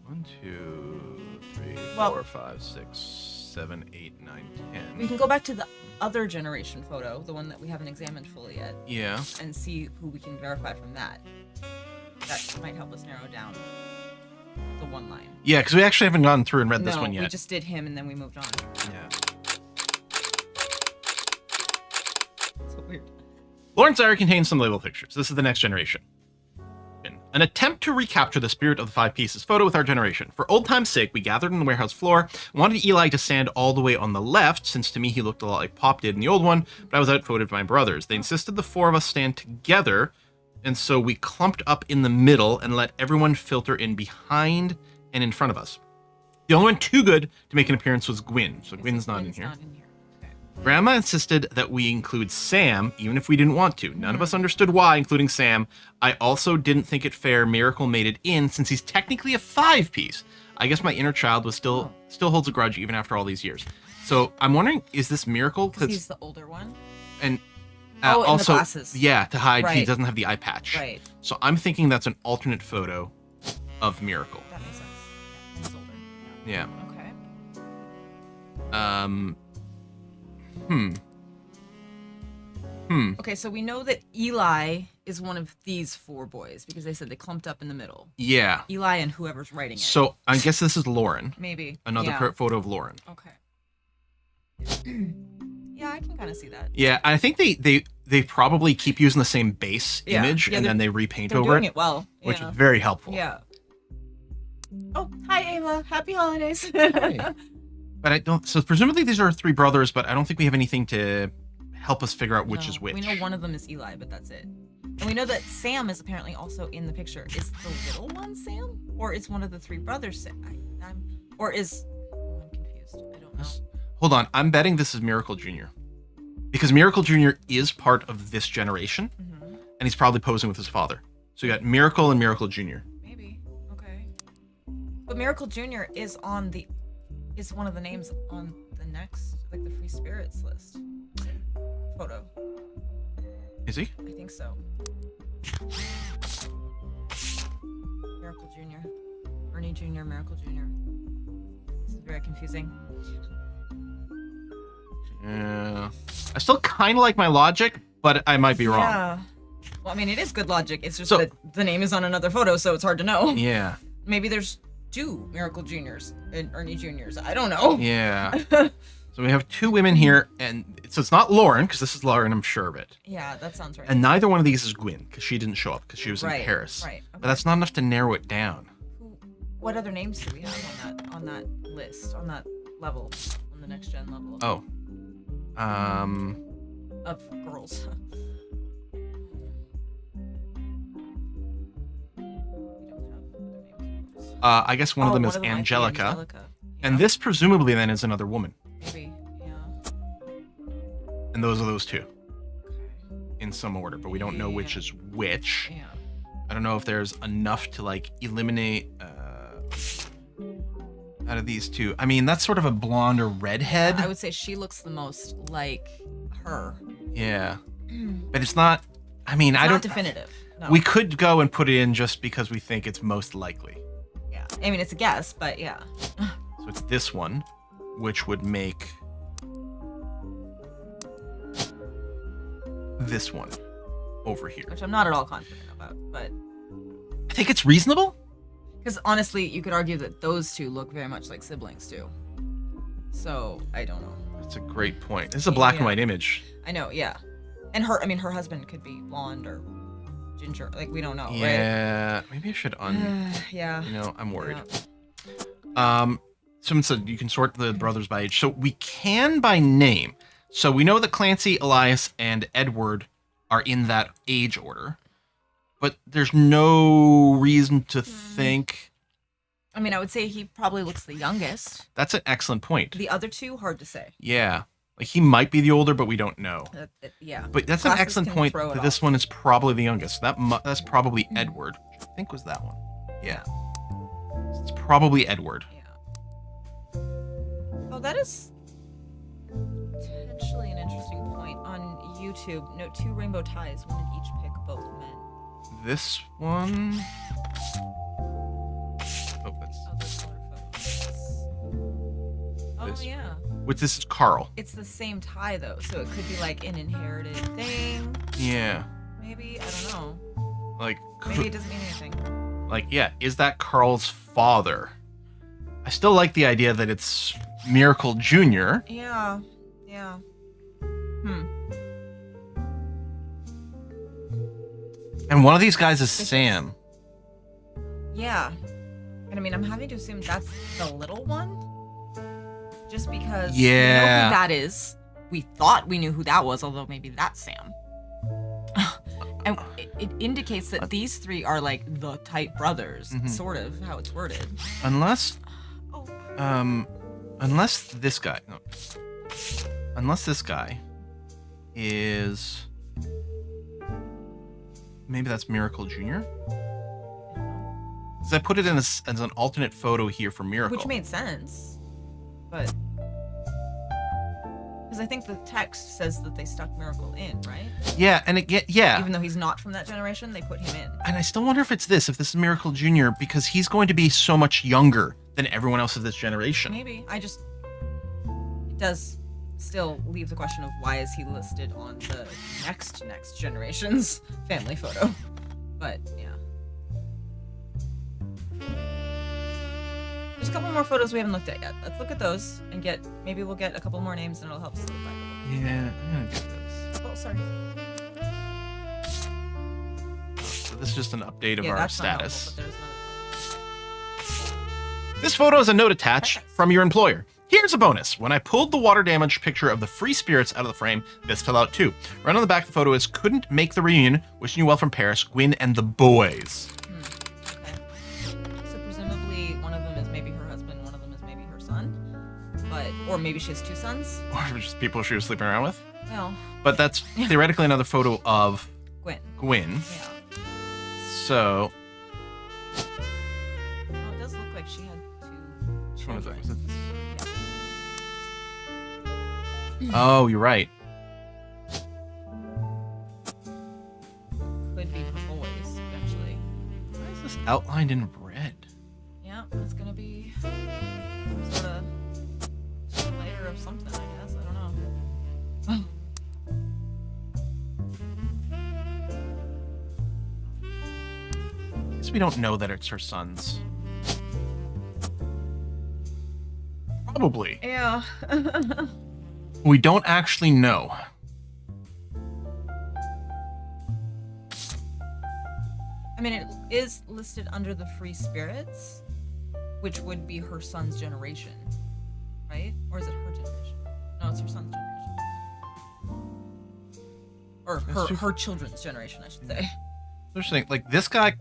1, 2, 3, Well- 4, 5, 6, 7, 8, 9, 10. We can go back to the other generation photo, the one that we haven't examined fully yet, Yeah. and see who we can verify from that. That might help us narrow down the one line. Yeah, because we actually haven't gone through and read this one yet. We just did him and then we moved on. Yeah. So weird. Lauren's diary contains some label pictures. This is the next generation. An attempt to recapture the spirit of the 5 pieces photo with our generation. For old time's sake, we gathered on the warehouse floor and wanted Eli to stand all the way on the left, since to me he looked a lot like Pop did in the old one, but I was outvoted by my brothers. They insisted the 4 of us stand together, and so we clumped up in the middle and let everyone filter in behind and in front of us. The only one too good to make an appearance was Gwyn, so Gwyn's not in here. Grandma insisted that we include Sam, even if we didn't want to. None of us understood why, including Sam. I also didn't think it fair Miracle made it in, since he's technically a 5-piece. I guess my inner child was still holds a grudge even after all these years. So I'm wondering, is this Miracle? Because he's the older one. And and also, the glasses. yeah, to hide he Right. doesn't have the eye patch. Right. So I'm thinking that's an alternate photo of Miracle. That makes sense. Yeah, he's older. Yeah. Okay. Okay, so we know that Eli is one of these 4 boys because they said they clumped up in the middle. Yeah. Eli and whoever's writing it. So I guess this is Lauren. Maybe. Another photo of Lauren. Okay. Yeah, I can kind of see that. Yeah, I think they probably keep using the same base Yeah. image Yeah, and they're- then they repaint They're over doing it, it well. which Yeah. is very helpful. Yeah. Oh, hi Ava. Happy holidays. But I don't. So presumably these are 3 brothers, but I don't think we have anything to help us figure out which No, is which. We know one of them is Eli, but that's it. And we know that Sam is apparently also in the picture. Is the little one Sam, or is one of the 3 brothers Sam? I'm confused. I don't know. Hold on, I'm betting this is Miracle Jr. Because Miracle Jr. is part of this generation, and he's probably posing with his father. So you got Miracle and Miracle Jr. Maybe. Okay. But Miracle Jr. is one of the names on the next, like the Free Spirits list photo. Is he? I think so. Miracle Jr. Ernie Jr., Miracle Jr. This is very confusing. Yeah. I still kind of like my logic, but I might be wrong. Yeah. Well, I mean, it is good logic. It's just So- that the name is on another photo, so it's hard to know. Yeah. Maybe there's 2 Miracle Juniors and Ernie Juniors. I don't know. Yeah. So we have 2 women here, and so it's not Lauren, because this is Lauren, I'm sure of it. Yeah, that sounds right. And neither one of these is Gwyn, because she didn't show up, because she was in Right, Paris. right, But okay. that's not enough to narrow it down. What other names do we have on that list, on that level, on the next gen level? Oh. Of girls. We don't have other names of girls. I guess one of them is might be Angelica. Angelica. And this presumably then is another woman. Maybe, yeah. And those are those two. In some order, but we don't know which is which. Yeah. I don't know if there's enough to like eliminate out of these two. I mean, that's sort of a blonde or redhead. I would say she looks the most like her. Yeah. But it's not, I mean, It's I not don't. definitive. No. We could go and put it in just because we think it's most likely. Yeah. I mean, it's a guess, but yeah. So it's this one, which would make this one over here. Which I'm not at all confident about, but I think it's reasonable. because honestly, you could argue that those two look very much like siblings too. So I don't know. That's a great point. This is a black and Yeah. white image. I know, yeah. And her, I mean, her husband could be blonde or ginger. Like we don't know, right? Yeah, maybe I should Yeah. You know, I'm worried. Yeah. Someone said you can sort the brothers by age. So we can by name. So we know that Clancy, Elias, and Edward are in that age order. But there's no reason to think. I mean, I would say he probably looks the youngest. That's an excellent point. The other two, hard to say. Yeah. Like he might be the older, but we don't know. Yeah. But that's an Classes excellent can point throw it that this off. one is probably the youngest. That's probably Edward, which I think was that one. Yeah. It's probably Edward. Yeah. Oh, that is potentially an interesting point. On YouTube, note 2 rainbow ties, one in each pick, both men. This one. Oh, that's. Oh, those color photos. Oh, This- yeah. Which this is Carl. It's the same tie, though, so it could be like an inherited thing. Yeah. Maybe, I don't know. Like. Maybe it doesn't mean anything. Like, yeah, is that Carl's father? I still like the idea that it's Miracle Jr. Yeah. Yeah. And one of these guys is Sam. Yeah. And I mean, I'm having to assume that's the little one. Just because we know Yeah. who that is. We thought we knew who that was, although maybe that's Sam. And it indicates that these three are like the type brothers, sort of how it's worded. Unless Oh, unless this guy is maybe that's Miracle Jr. Because I put it in as an alternate photo here for Miracle. which made sense. But because I think the text says that they stuck Miracle in, right? Yeah, and yeah. Even though he's not from that generation, they put him in. And I still wonder if this is Miracle Jr. because he's going to be so much younger than everyone else of this generation. Maybe. It does still leave the question of why is he listed on the next generation's family photo. But yeah. There's a couple more photos we haven't looked at yet. Let's look at those and maybe we'll get a couple more names and it'll help solidify a couple. Yeah, I'm gonna get this. Oh, sorry. So this is just an update of Yeah, our that's not status. helpful, but there's another. This photo is a note attached from your employer. Here's a bonus. When I pulled the water damage picture of the free spirits out of the frame, this fell out too. Right on the back of the photo is couldn't make the reunion. Wishing you well from Paris, Gwyn and the boys. Okay. So presumably one of them is maybe her husband, one of them is maybe her son. Or maybe she has two sons. Or just people she was sleeping around with. Well, But that's theoretically another photo of Gwen. Gwyn. Yeah. So, Well, it does look like she had two which one is it? children. Was it this? Oh, you're right. Could be her boys, eventually. Why is this outlined in red? Yeah, it's gonna be some sort of layer of something, I guess. I don't know. I guess we don't know that it's her sons. Probably. Yeah. We don't actually know. I mean, it is listed under the free spirits, which would be her son's generation, right? Or is it her generation? No, it's her son's generation. Or her children's generation, I should say. Interesting. Like this guy,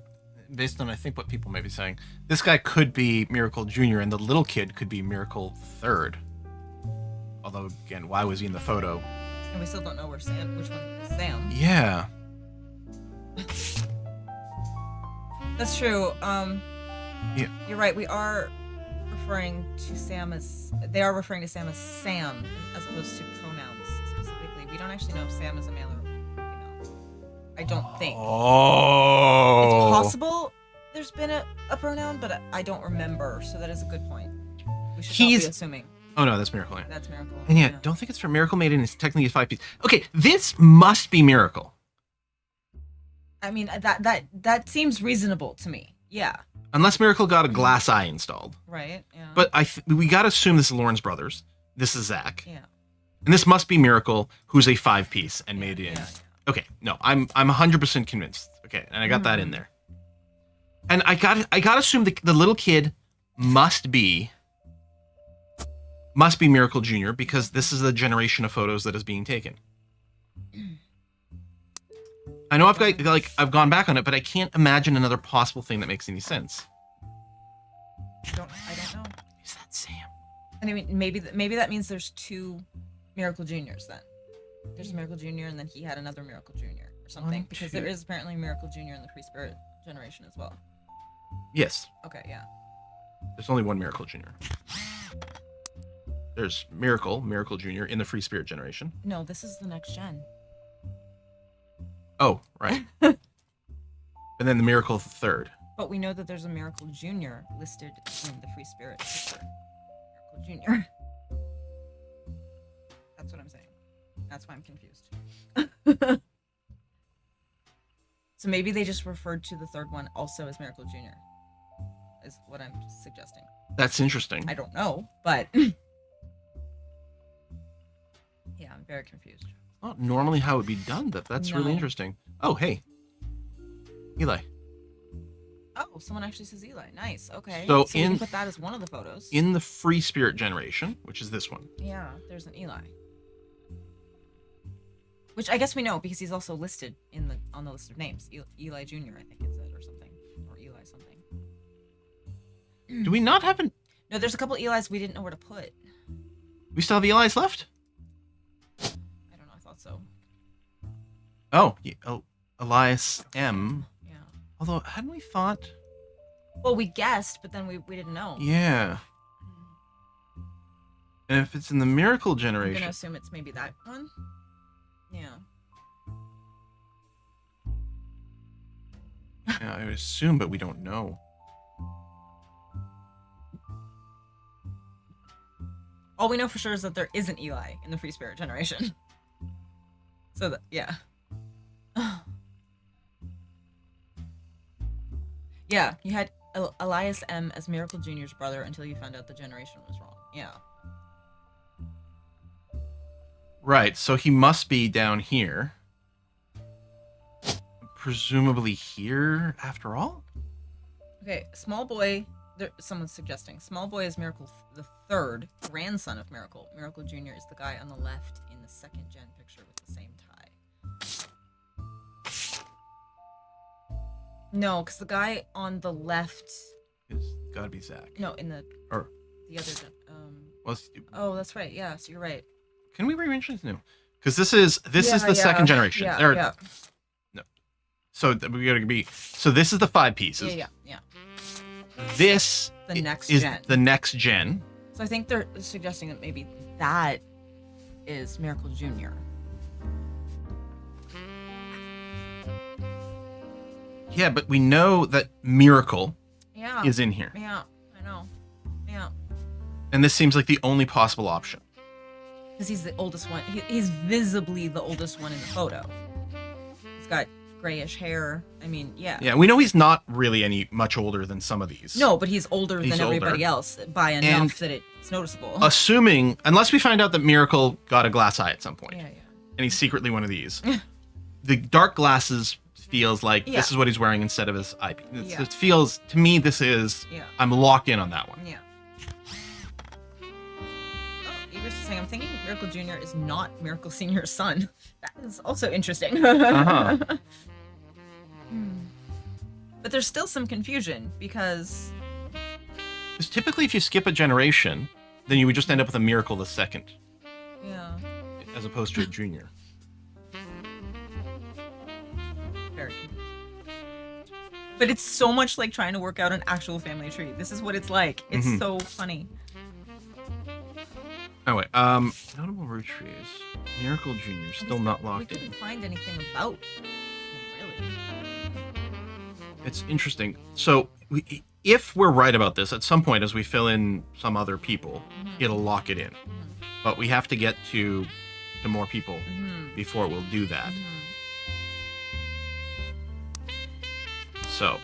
based on I think what people may be saying, this guy could be Miracle Jr. and the little kid could be Miracle Third. Although again, why was he in the photo? And we still don't know which one is Sam. Yeah. That's true. Yeah. You're right. We are referring to Sam as Sam as opposed to pronouns specifically. We don't actually know if Sam is a male or female. I don't think. Oh. It's possible there's been a pronoun, but I don't remember. So that is a good point. We should not be assuming. Oh no, that's Miracle. That's Miracle. And yeah, don't think it's for Miracle Maiden. It's technically a 5-piece. Okay, this must be Miracle. I mean, that seems reasonable to me. Yeah. Unless Miracle got a glass eye installed. Right. Yeah. But we got to assume this is Lauren's brothers. This is Zach. Yeah. And this must be Miracle, who's a 5-piece and made it in. Yeah. Okay, no, I'm 100% convinced. Okay, and I got that in there. And I got to assume the little kid must be Miracle Jr. because this is the generation of photos that is being taken. I know I've gone back on it, but I can't imagine another possible thing that makes any sense. I don't know. Is that Sam? And I mean, maybe that means there's two Miracle Juniors then. There's a Miracle Junior, and then he had another Miracle Junior or something, because there is apparently a Miracle Junior in the Free Spirit generation as well. Yes. Okay, yeah. There's only one Miracle Jr. There's Miracle Jr. in the Free Spirit generation. No, this is the next gen. Oh, right. And then the Miracle Third. But we know that there's a Miracle Junior listed in the Free Spirit picture. Miracle Junior. That's what I'm saying. That's why I'm confused. So maybe they just referred to the third one also as Miracle Junior. Is what I'm suggesting. That's interesting. I don't know, but yeah, I'm very confused. Not normally how it would be done, but that's really interesting. Oh, hey. Eli. Oh, someone actually says Eli. Nice. Okay. So we can put that as one of the photos. In the Free Spirit generation, which is this one. Yeah, there's an Eli. Which I guess we know because he's also listed on the list of names. Eli Jr., I think is it, or something. Or Eli something. Do we not have No, there's a couple Elis we didn't know where to put. We still have Eli's left? I don't know, I thought so. Oh, Elias M. Yeah. Although, hadn't we thought... Well, we guessed, but then we didn't know. Yeah. And if it's in the Miracle I'm generation... gonna assume it's maybe that one. Yeah. Yeah, I would assume, but we don't know. All we know for sure is that there is an Eli in the Free Spirit generation. So that, yeah. Yeah, you had Elias M as Miracle Jr.'s brother until you found out the generation was wrong. Yeah. Right, so he must be down here. Presumably here, after all? Okay, Small Boy, someone's suggesting. Small Boy is Miracle the Third, grandson of Miracle. Miracle Jr. is the guy on the left in the second gen picture with the same tie. No, because the guy on the left... It's gotta be Zach. No, in the... Or... The other gen... Oh, that's right. Yeah, so you're right. Can we rearrange this? No. Because this is the second generation. Yeah. No. So we gotta be... So this is the 5 pieces. Yeah. This The next is gen. the next gen. So I think they're suggesting that maybe that is Miracle Jr. Yeah, but we know that Miracle Yeah. is in here. Yeah, I know. Yeah. And this seems like the only possible option. Because he's the oldest one. He's visibly the oldest one in the photo. He's got grayish hair. I mean, yeah. Yeah, we know he's not really any much older than some of these. No, but he's older He's than everybody older. else by enough that it's noticeable. Assuming, unless we find out that Miracle got a glass eye at some point. Yeah. And he's secretly one of these. The dark glasses feels like Yeah. this is what he's wearing instead of his IP. Yeah. It feels, to me, this is, Yeah. I'm locked in on that one. Yeah. Oh, Eagers is saying, I'm thinking Miracle Jr. is not Miracle Sr.'s son. That is also interesting. Uh-huh. But there's still some confusion because... Because typically if you skip a generation, then you would just end up with a Miracle the Second, Yeah. as opposed to a junior. Very confusing. But it's so much like trying to work out an actual family tree. This is what it's like. It's Mhm. so funny. Anyway, notable Roottrees. Miracle Jr. still not We locked in. couldn't find anything about him, really. It's interesting. So, if we're right about this, at some point as we fill in some other people, it'll lock it in. But we have to get to more people before it will do that. So,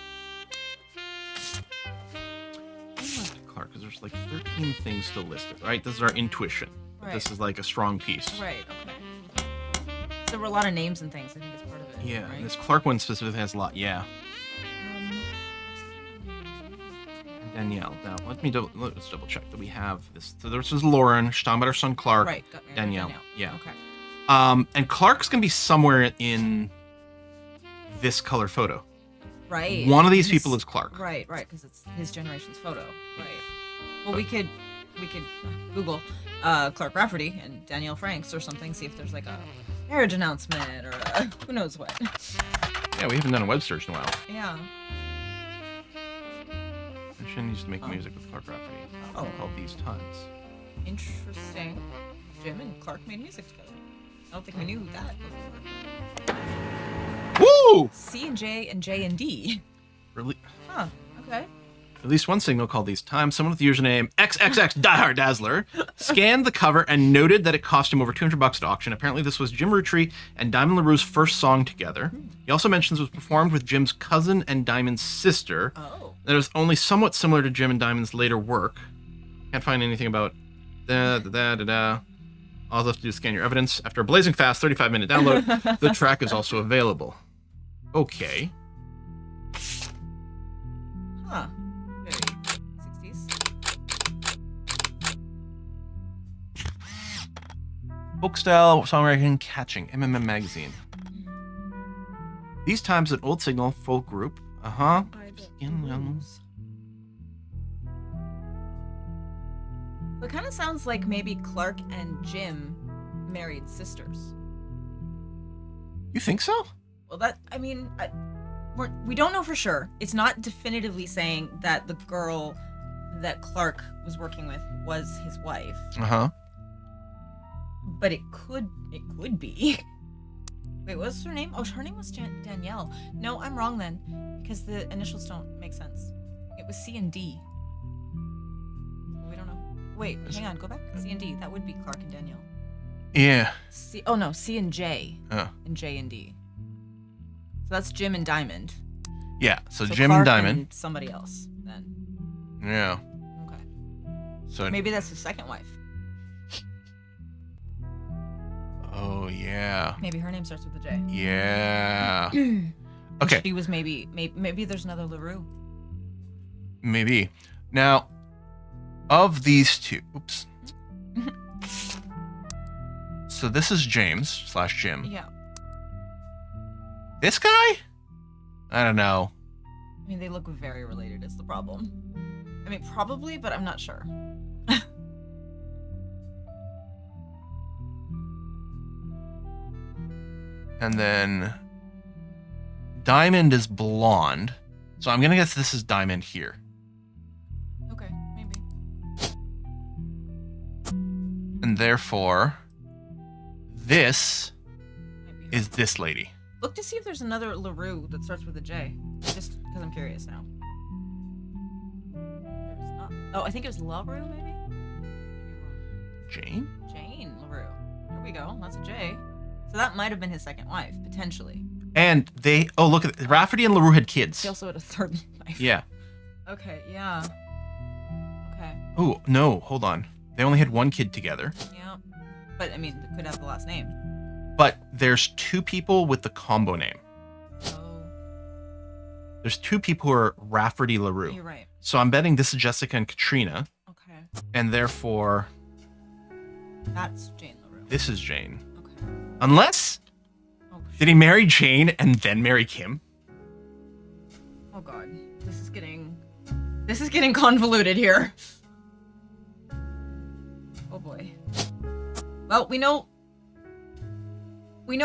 Clark, because there's like 13 things still listed, right? This is our intuition. But This Right. is like a strong piece. Right, okay. So there were a lot of names and things, I think it's part of it. Yeah, right? and this Clark one specifically has a lot. Yeah. Danielle. Now, let's double check that we have this. So this is Lauren. She's talking about her son Clark. Right, got married to Danielle. Yeah. Okay. And Clark's gonna be somewhere in this color photo. Right. One of these His- people is Clark. Right, because it's his generation's photo. Right. Well, we could Google Clark Rafferty and Danielle Franks or something, see if there's like a marriage announcement or who knows what. Yeah, we haven't done a web search in a while. Yeah. Shin used to make music with Clark Rafferty. Oh. Called These Times. Interesting. Jim and Clark made music together. I don't think we knew that before. Woo! C and J and D. Rele- Huh. Okay. Released one signal called These Times. Someone with the username XXX Diehard Dazzler scanned the cover and noted that it cost him over $200 at auction. Apparently, this was Jim Roottree and Diamond LaRue's first song together. He also mentions it was performed with Jim's cousin and Diamond's sister. Oh. That it was only somewhat similar to Jim and Diamond's later work. Can't find anything about All you have to do is scan your evidence. After a blazing fast 35-minute download, the track is also available. Okay. Huh. Very 60s. Folk style songwriting catching. MMM magazine. These times an old signal folk group. It kind of sounds like maybe Clark and Jim married sisters. You think so? Well, we don't know for sure. It's not definitively saying that the girl that Clark was working with was his wife, but it could be. Wait, what was her name? Oh, her name was Danielle. No, I'm wrong then, because the initials don't make sense. It was C and D. We don't know. Wait, hang on, go back. C and D. That would be Clark and Danielle. Yeah. C and J. And J and D. So that's Jim and Diamond. Yeah, so So Jim Clark and Diamond. and somebody else then. Yeah. Okay. So Maybe that's his second wife. Oh yeah. Maybe her name starts with a J. Yeah. Okay. She was maybe there's another LaRue. Maybe. Now, of these two, oops. So this is James/Jim. Yeah. This guy? I don't know. I mean, they look very related is the problem. I mean, probably, but I'm not sure. And then Diamond is blonde. So I'm gonna guess this is Diamond here. Okay, maybe. And therefore, this Might be. is this lady. Look to see if there's another LaRue that starts with a J. Just because I'm curious now. There's not. Oh, I think it was LaRue, maybe? Jane? Jane LaRue. There we go. That's a J. So that might have been his second wife, potentially. And they, oh, look at it. Rafferty and LaRue had kids. She also had a third wife. Yeah. Okay, yeah. Okay, Oh, no, hold on. They only had one kid together. yeah. But, I mean, it could have the last name. But there's two people with the combo name. Oh. there's two people who are Rafferty LaRue. You're right. So I'm betting this is Jessica and Katrina, Okay. and therefore That's Jane LaRue. this is Jane. Okay. Unless, Oh, did he marry Jane and then marry Kim? oh God. This is getting convoluted here. Oh boy. Well, we know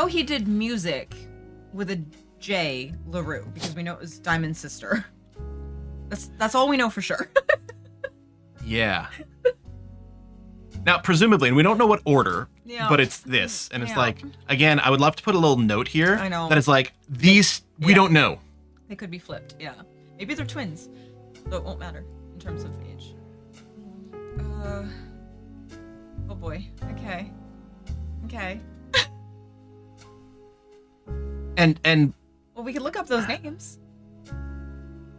he did music with a J LaRue because we know it was Diamond's sister. That's all we know for sure. Yeah. Now, presumably, and we don't know what order, Yeah. but it's this. And it's Yeah. like, again, I would love to put a little note here. I know. That is like, these, we Yeah. don't know. They could be flipped, yeah. Maybe they're twins, so it won't matter in terms of age. Oh boy. Okay. And Well, we could look up those names.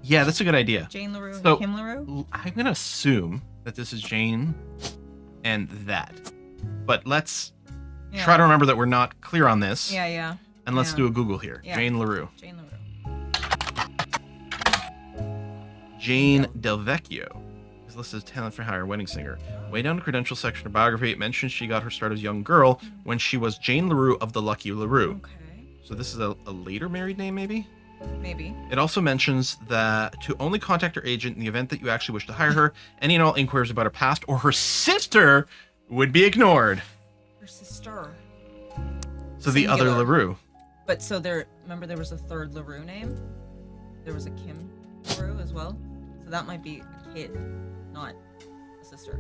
yeah, that's a good idea. Jane LaRue So- and Kim LaRue. I'm going to assume that this is Jane and that. But let's Yeah. try to remember that we're not clear on this. Yeah. And let's yeah. do a Google here. Yeah. Jane LaRue. Jane LaRue. Jane Del Vecchio is listed as talent for hire wedding singer. Way down the credentials section of biography, it mentions she got her start as a young girl when she was Jane LaRue of the Lucky LaRue. Okay. So this is a later married name, maybe? Maybe. It also mentions that to only contact her agent in the event that you actually wish to hire her. Any and all inquiries about her past or her sister would be ignored. Her sister. So the other Singular. LaRue. But so remember there was a third LaRue name? There was a Kim LaRue as well? So that might be a kid, not a sister.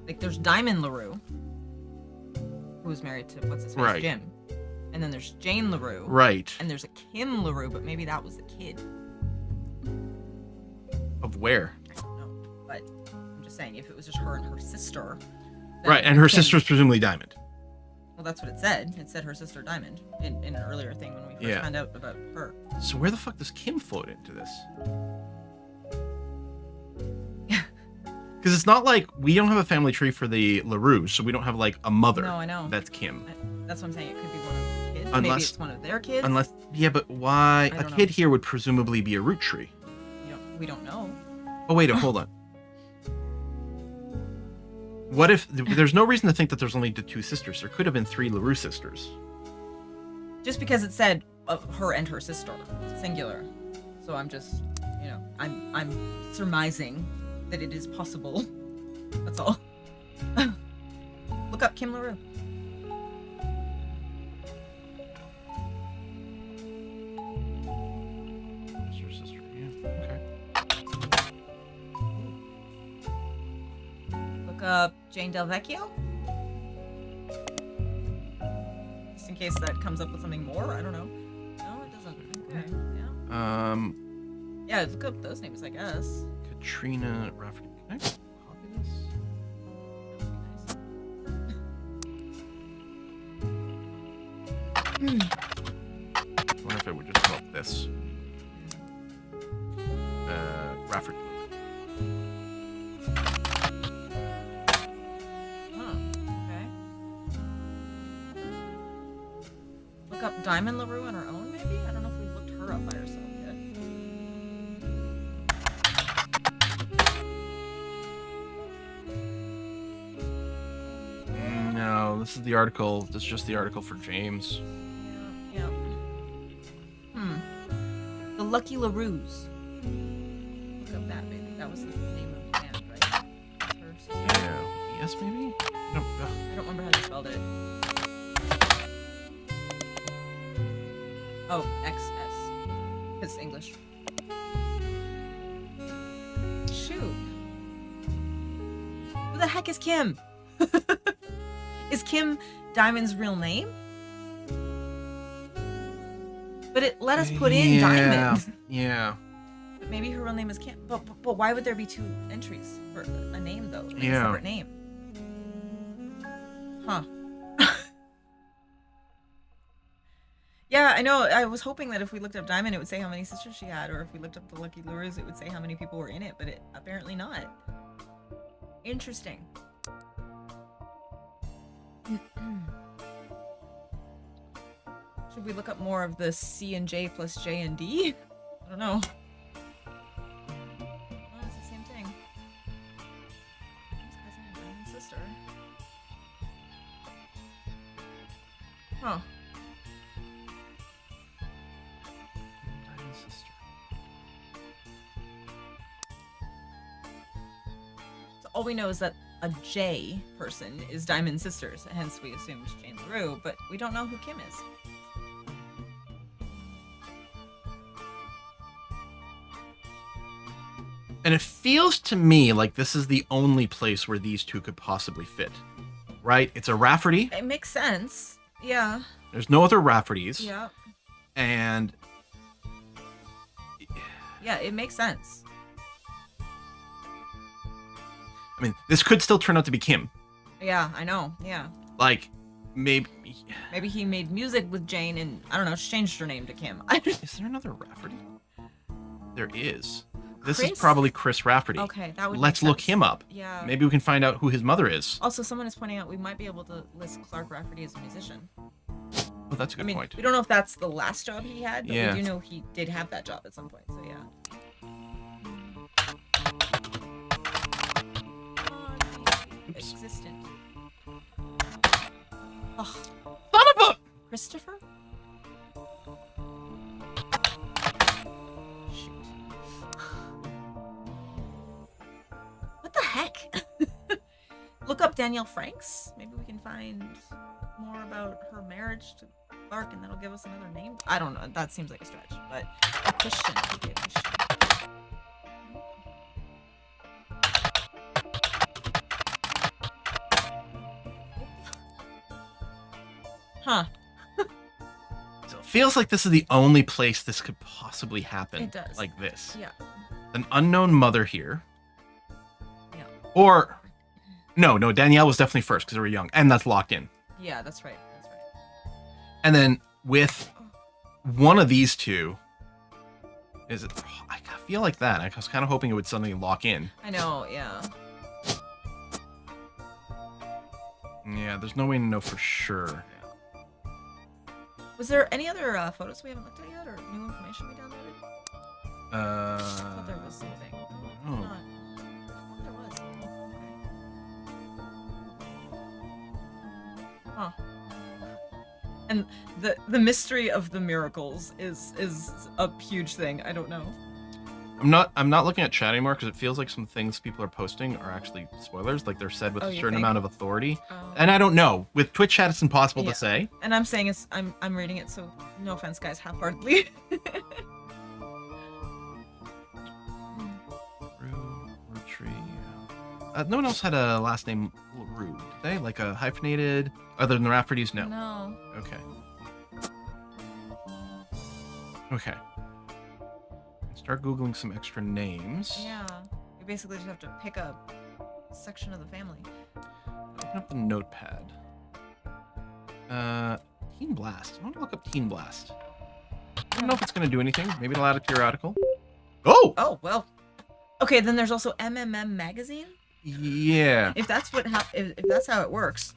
Like there's Diamond LaRue, who was married to what's his face? Right. Jim. And then there's Jane LaRue. Right. And there's a Kim LaRue, but maybe that was the kid. Of where? I don't know. But I'm just saying, if it was just her and her sister. then Right, and her Kim- sister's presumably Diamond. Well, that's what it said. It said her sister Diamond in an earlier thing when we first Yeah. found out about her. So where the fuck does Kim float into this? Because it's not like we don't have a family tree for the LaRue, so we don't have like a mother. No, I know. That's Kim. That's what I'm saying. It could be one of the kids. Maybe Unless- it's one of their kids. Unless, yeah, but why? I A don't kid know. here would presumably be a root tree. We don't know. Oh, wait, hold on. What if there's no reason to think that there's only the two sisters? There could have been three LaRue sisters. Just because it said of her and her sister, singular. So I'm just, I'm surmising that it is possible. That's all. Look up Kim LaRue. That's her sister. Yeah. Okay. Look up Jane Del Vecchio. Just in case that comes up with something more. I don't know. No, it doesn't. Okay. Yeah. Yeah, look up those names, I guess. Katrina Rafferty. Can I copy this? I wonder if it would just come up this. Rafferty. Huh. Okay. Look up Diamond LaRue on her own, maybe? I don't know if we looked her up by herself yet. No, this is the article. This is just the article for James. Yeah. The Lucky LaRues. Look up that, maybe. That was the name of the band, right? Her sister. Yeah. Yes, maybe? No. Ugh. I don't remember how they spelled it. Oh, XS. It's English. Shoot. Who the heck is Kim? Is Kim Diamond's real name? But it let us put in Diamond. Yeah. But maybe her real name is Kim. But why would there be two entries for a name though? Like Yeah. a separate name. Huh. Yeah, I know. I was hoping that if we looked up Diamond, it would say how many sisters she had, or if we looked up the Lucky Lures, it would say how many people were in it, but it apparently not. Interesting. Should we look up more of the C and J plus J and D? I don't know. Oh, it's the same thing. Jane's cousin and Diamond's sister. Huh. Diamond's sister. So all we know is that a J person is Diamond's sisters, hence we assumed Jane LaRue, but we don't know who Kim is. And it feels to me like this is the only place where these two could possibly fit. Right? It's a Rafferty. It makes sense. Yeah. There's no other Raffertys. Yeah. And Yeah, it makes sense. I mean, this could still turn out to be Kim. Yeah, I know. Yeah. Like, maybe. Maybe he made music with Jane and, I don't know, changed her name to Kim. Is there another Rafferty? There is. This Chris? is probably Chris Rafferty. Okay, that would Let's make look sense. him up. Yeah. Maybe we can find out who his mother is. Also, someone is pointing out we might be able to list Clark Rafferty as a musician. Oh, that's a good I mean, point. we don't know if that's the last job he had, but Yeah. we do know he did have that job at some point, so yeah. Existent. Oh, Son of a... Christopher? Shoot. What the heck? Look up Danielle Franks. Maybe we can find more about her marriage to Clark, and that'll give us another name. I don't know. That seems like a stretch, but a Christian. Could be a Christian. Huh. So it feels like this is the only place this could possibly happen. It does. Like this. Yeah. An unknown mother here. Yeah. Or... No, Danielle was definitely first because they were young. And that's locked in. Yeah, that's right. That's right. And then with one of these two... Is it... I feel like that. I was kind of hoping it would suddenly lock in. I know, yeah. Yeah, there's no way to know for sure. Was there any other photos we haven't looked at yet, or new information we downloaded? I thought there was something. Oh. Not. I thought there was. Okay. Huh. And the mystery of the miracles is a huge thing. I don't know. I'm not looking at chat anymore because it feels like some things people are posting are actually spoilers, like they're said with Oh, a you certain think? amount of authority. Oh. And I don't know. With Twitch chat, it's impossible Yeah. to say. And I'm saying I'm reading it, so no offense, guys, half-heartedly. Roottree. No one else had a last name Root, did they? Like a hyphenated, other than the Raffertys? No. No. Okay. Okay. Start Googling some extra names. Yeah. You basically just have to pick a section of the family. Open up the notepad. Teen Blast. I want to look up Teen Blast. I don't know if it's going to do anything. Maybe it'll add it to your article. Oh! Oh, well. Okay, then there's also MMM Magazine. Yeah. If that's if that's how it works.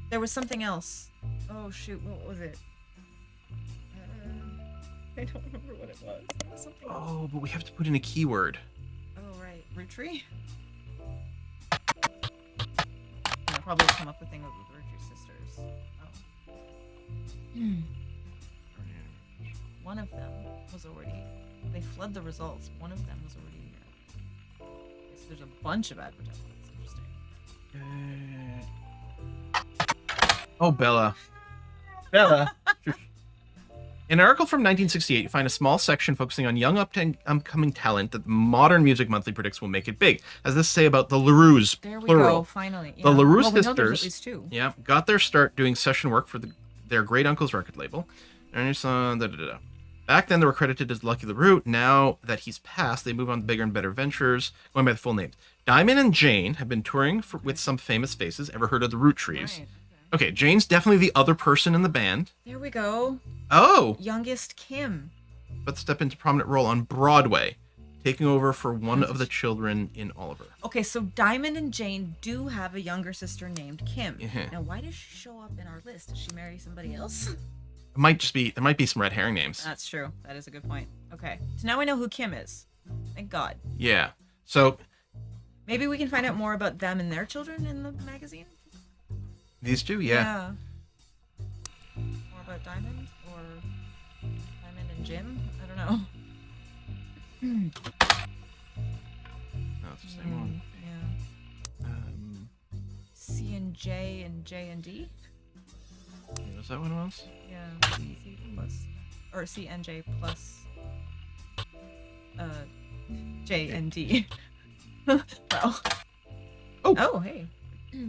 There was something else. Oh shoot, what was it? I don't remember what it was. It was something else. Oh, but we have to put in a keyword. Oh right, Roottree. I'll probably come up with things with the Roottree sisters. Oh. One of them was already. They fled the results. One of them was already here. Okay, so there's a bunch of advertisements. Interesting. Oh, Bella. Bella. In an article from 1968, you find a small section focusing on young upcoming talent that the Modern Music Monthly predicts will make it big. As this say about the LaRues, There we plural. go, finally. The LaRue well, we know there's sisters, at least two. yeah, got their start doing session work for their great uncle's record label. And you saw Back then, they were credited as Lucky LaRue. Now that he's passed, they move on to bigger and better ventures, going by the full names. Diamond and Jane have been touring with some famous faces. Ever heard of the Roottrees? Right, Okay, Jane's definitely the other person in the band. There we go. Oh, Youngest Kim. but step into prominent role on Broadway, taking over for one of the children in Oliver. Okay, so Diamond and Jane do have a younger sister named Kim. Yeah. Now, why does she show up in our list? Does she marry somebody else? There might be some red herring names. That's true. That is a good point. Okay. So now we know who Kim is. Thank God. Yeah. So Maybe we can find out more about them and their children in the magazine. these two, yeah. More about Diamond or Diamond and Jim? I don't know. No, it's the same one. Yeah. C and J and D? Was that what it was? Yeah. C plus. Or C and J plus J and D. Well. Oh, hey.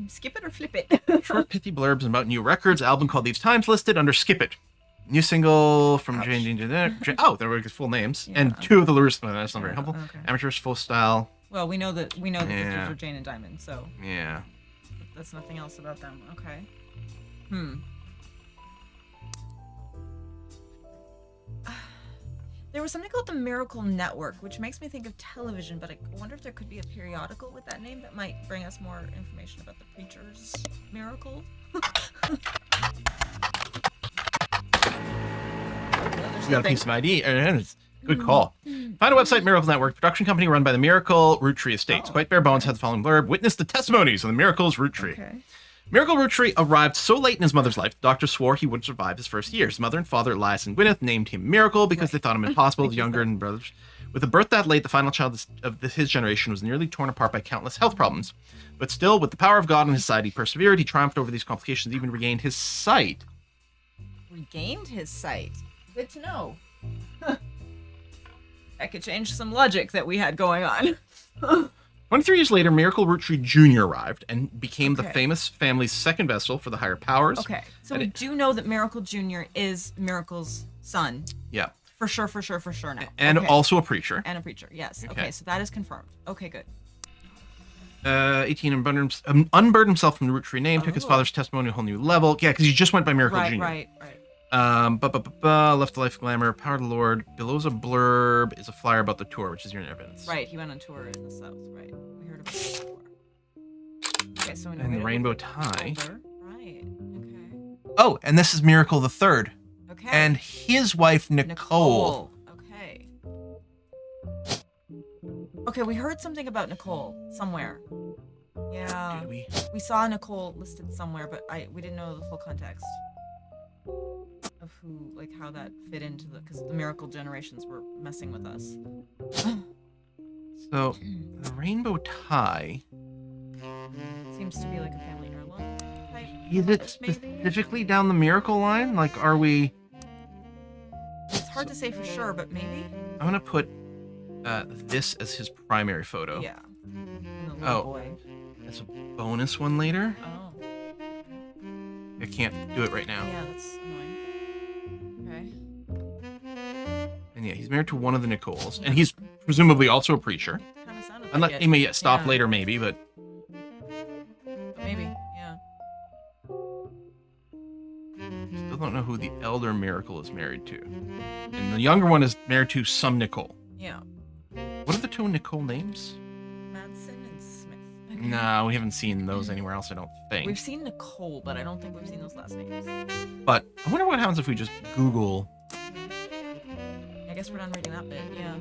Skip it or flip it. Short, pithy blurbs about new records. Album called These Times listed under Skip It. New single from Jane. Oh, there were full names. Yeah. And two of the lures. Well, that's not very helpful. Okay. Amateurs, full style. Well, we know that Yeah. sisters are Jane and Diamond, so Yeah. that's nothing else about them. Okay. There was something called the Miracle Network, which makes me think of television, but I wonder if there could be a periodical with that name that might bring us more information about the preacher's miracle. We got a piece of ID. Good call. Find a website, Miracle Network, production company run by the Miracle Roottree Estates. Quite bare bones, had the following blurb. Witness the testimonies of the Miracle's Roottree. Okay. Miracle Roottree arrived so late in his mother's life, the doctor swore he would survive his first years. His mother and father, Elias and Gwyneth, named him Miracle because they thought him impossible with younger and brothers. With a birth that late, the final child of his generation was nearly torn apart by countless health problems. But still, with the power of God on his side, he persevered. He triumphed over these complications, even regained his sight. Regained his sight. Good to know. That could change some logic that we had going on. 23 years later, Miracle Roottree Jr. arrived and became the Okay. famous family's second vessel for the higher powers. Okay, so And we do know that Miracle Jr. is Miracle's son. Yeah. For sure now. And Okay. also a preacher. And a preacher, yes. Okay. Okay, so that is confirmed. Okay, good. 18 unburdened himself from the Roottree name, took his Oh. father's testimony to a whole new level. Yeah, because he just went by Miracle Jr. Right. Left the life of glamour, power of the Lord. Below's a blurb is a flyer about the tour, which is your evidence. Right, he went on tour in the South, right. We heard about that before. Okay, so we know And the we- rainbow tie. Older. Right, okay. Oh, and this is Miracle the Third. Okay. And his wife, Nicole. Okay. Okay, we heard something about Nicole somewhere. Yeah. Did we? We saw Nicole listed somewhere, but we didn't know the full context of who, like, how that fit into because the Miracle generations were messing with us. So, the rainbow tie, Seems to be like a family heirloom type. is it maybe? specifically down the Miracle line? Like, are we... It's hard to say for sure, but maybe. I'm going to put this as his primary photo. Yeah. And the little Oh. boy. As a bonus one later. Oh. I can't do it right now. Yeah, that's annoying. Okay. And yeah, he's married to one of the Nicoles, and he's presumably also a preacher. Kind of sounded Unless like he it. may stop Yeah. later, maybe, but Maybe, yeah. still don't know who the elder Miracle is married to. And the younger one is married to some Nicole. Yeah. What are the two Nicole names? Madsen and Smith. No, we haven't seen those anywhere else, I don't think. We've seen Nicole, but I don't think we've seen those last names. But I wonder what happens if we just Google. I guess we're done reading that bit, yeah.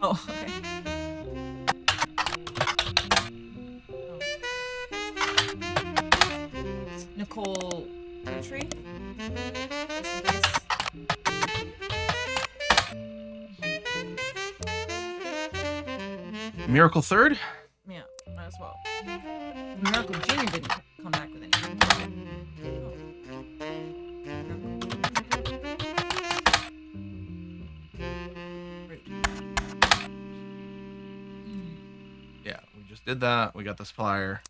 Oh, okay. Nicole Roottree? Miracle Third? Yeah, might as well. Miracle Jr. didn't come back with anything. Yeah, we just did that. We got this flyer.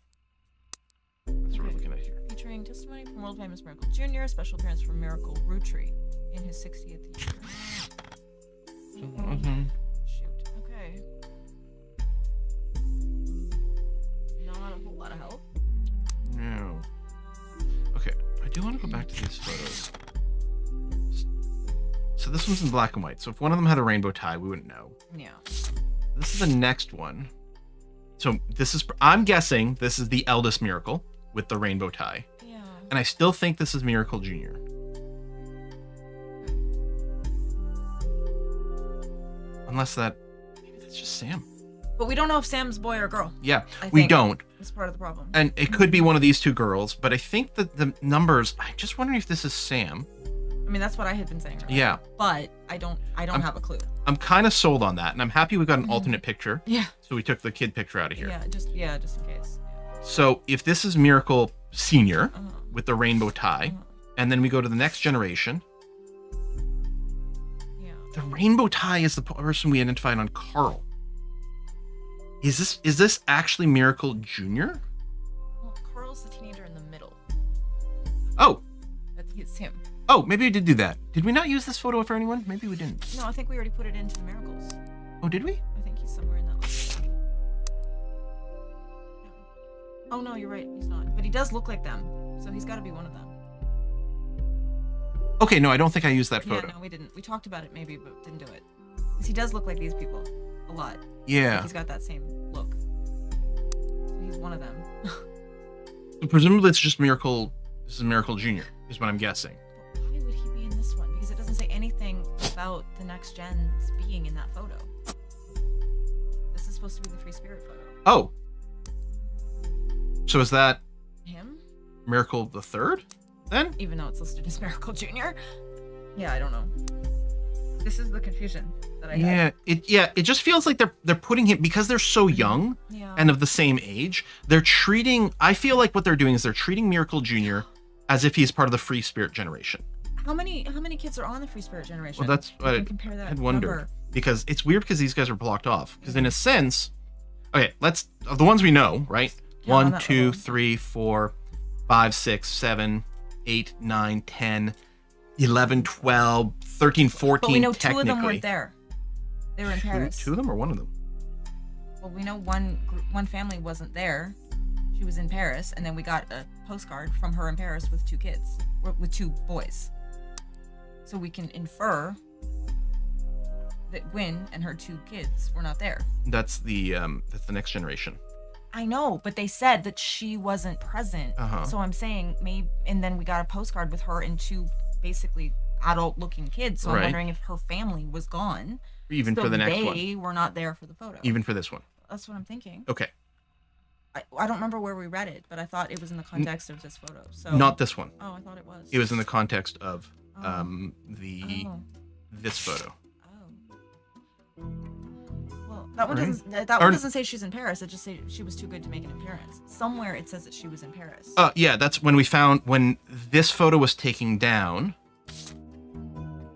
That's what we're looking at here. Featuring testimony from world famous Miracle Jr., special appearance from Miracle Roottree in his 60th year. Shoot. Okay. Not a whole lot of help. No. Okay, I do want to go back to these photos. So this one's in black and white. So if one of them had a rainbow tie, we wouldn't know. Yeah. This is the next one. So this is, I'm guessing this is the eldest Miracle with the rainbow tie. Yeah. And I still think this is Miracle Jr. Unless maybe that's just Sam. But we don't know if Sam's boy or girl. Yeah, I we think don't. That's part of the problem. And it could be one of these two girls, but I think that the numbers, I'm just wondering if this is Sam. I mean, that's what I had been saying earlier. Yeah. But I don't have a clue. I'm kind of sold on that, and I'm happy we got an alternate picture. Yeah. So we took the kid picture out of here. Yeah, just in case. So if this is Miracle Senior with the rainbow tie, and then we go to the next generation, the rainbow tie is the person we identified on Carl. Is this actually Miracle Jr.? Well, Carl's the teenager in the middle. Oh. It's him. Oh, maybe we did do that. Did we not use this photo for anyone? Maybe we didn't. No, I think we already put it into the Miracles. Oh, did we? I think he's somewhere in that list. Oh no, you're right. He's not. But he does look like them, so he's got to be one of them. Okay, no, I don't think I used that photo. Yeah, no, we didn't. We talked about it maybe, but didn't do it. Because he does look like these people a lot. Yeah. Like he's got that same look. So he's one of them. So presumably it's just Miracle. This is Miracle Jr. is what I'm guessing. But why would he be in this one? Because it doesn't say anything about the next gens being in that photo. This is supposed to be the Free Spirit photo. Oh. So is that Him? Miracle the Third then? Even though it's listed as Miracle Jr. Yeah, I don't know. This is the confusion that I had. It just feels like they're putting him, because they're so young and of the same age, I feel like what they're doing is they're treating Miracle Jr. as if he's part of the Free Spirit generation. How many kids are on the Free Spirit generation? Well, that's what I had wondered. Because it's weird because these guys are blocked off. Because in a sense, okay, the ones we know, right? Yeah, on 1, that 2, level. 3, 4, 5, 6, 7, 8, 9, 10, 11, 12, 13, 14, But we know technically. 2 of them weren't there. They were in Paris. Two of them or one of them? Well, we know one family wasn't there. She was in Paris, and then we got a postcard from her in Paris with 2 kids, with 2 boys. So we can infer that Gwen and her 2 kids were not there. That's the next generation. I know, but they said that she wasn't present. So I'm saying maybe, and then we got a postcard with her and 2 basically adult-looking kids. So Right. I'm wondering if her family was gone. Even so for the next one. they were not there for the photo. Even for this one. That's what I'm thinking. Okay. I don't remember where we read it, but I thought it was in the context of this photo. So Not this one. Oh, I thought it was. It was in the context of Oh. this photo. Well, that one Right. doesn't. That one doesn't say she's in Paris. It just says she was too good to make an appearance. Somewhere it says that she was in Paris. Yeah, that's when when this photo was taken down,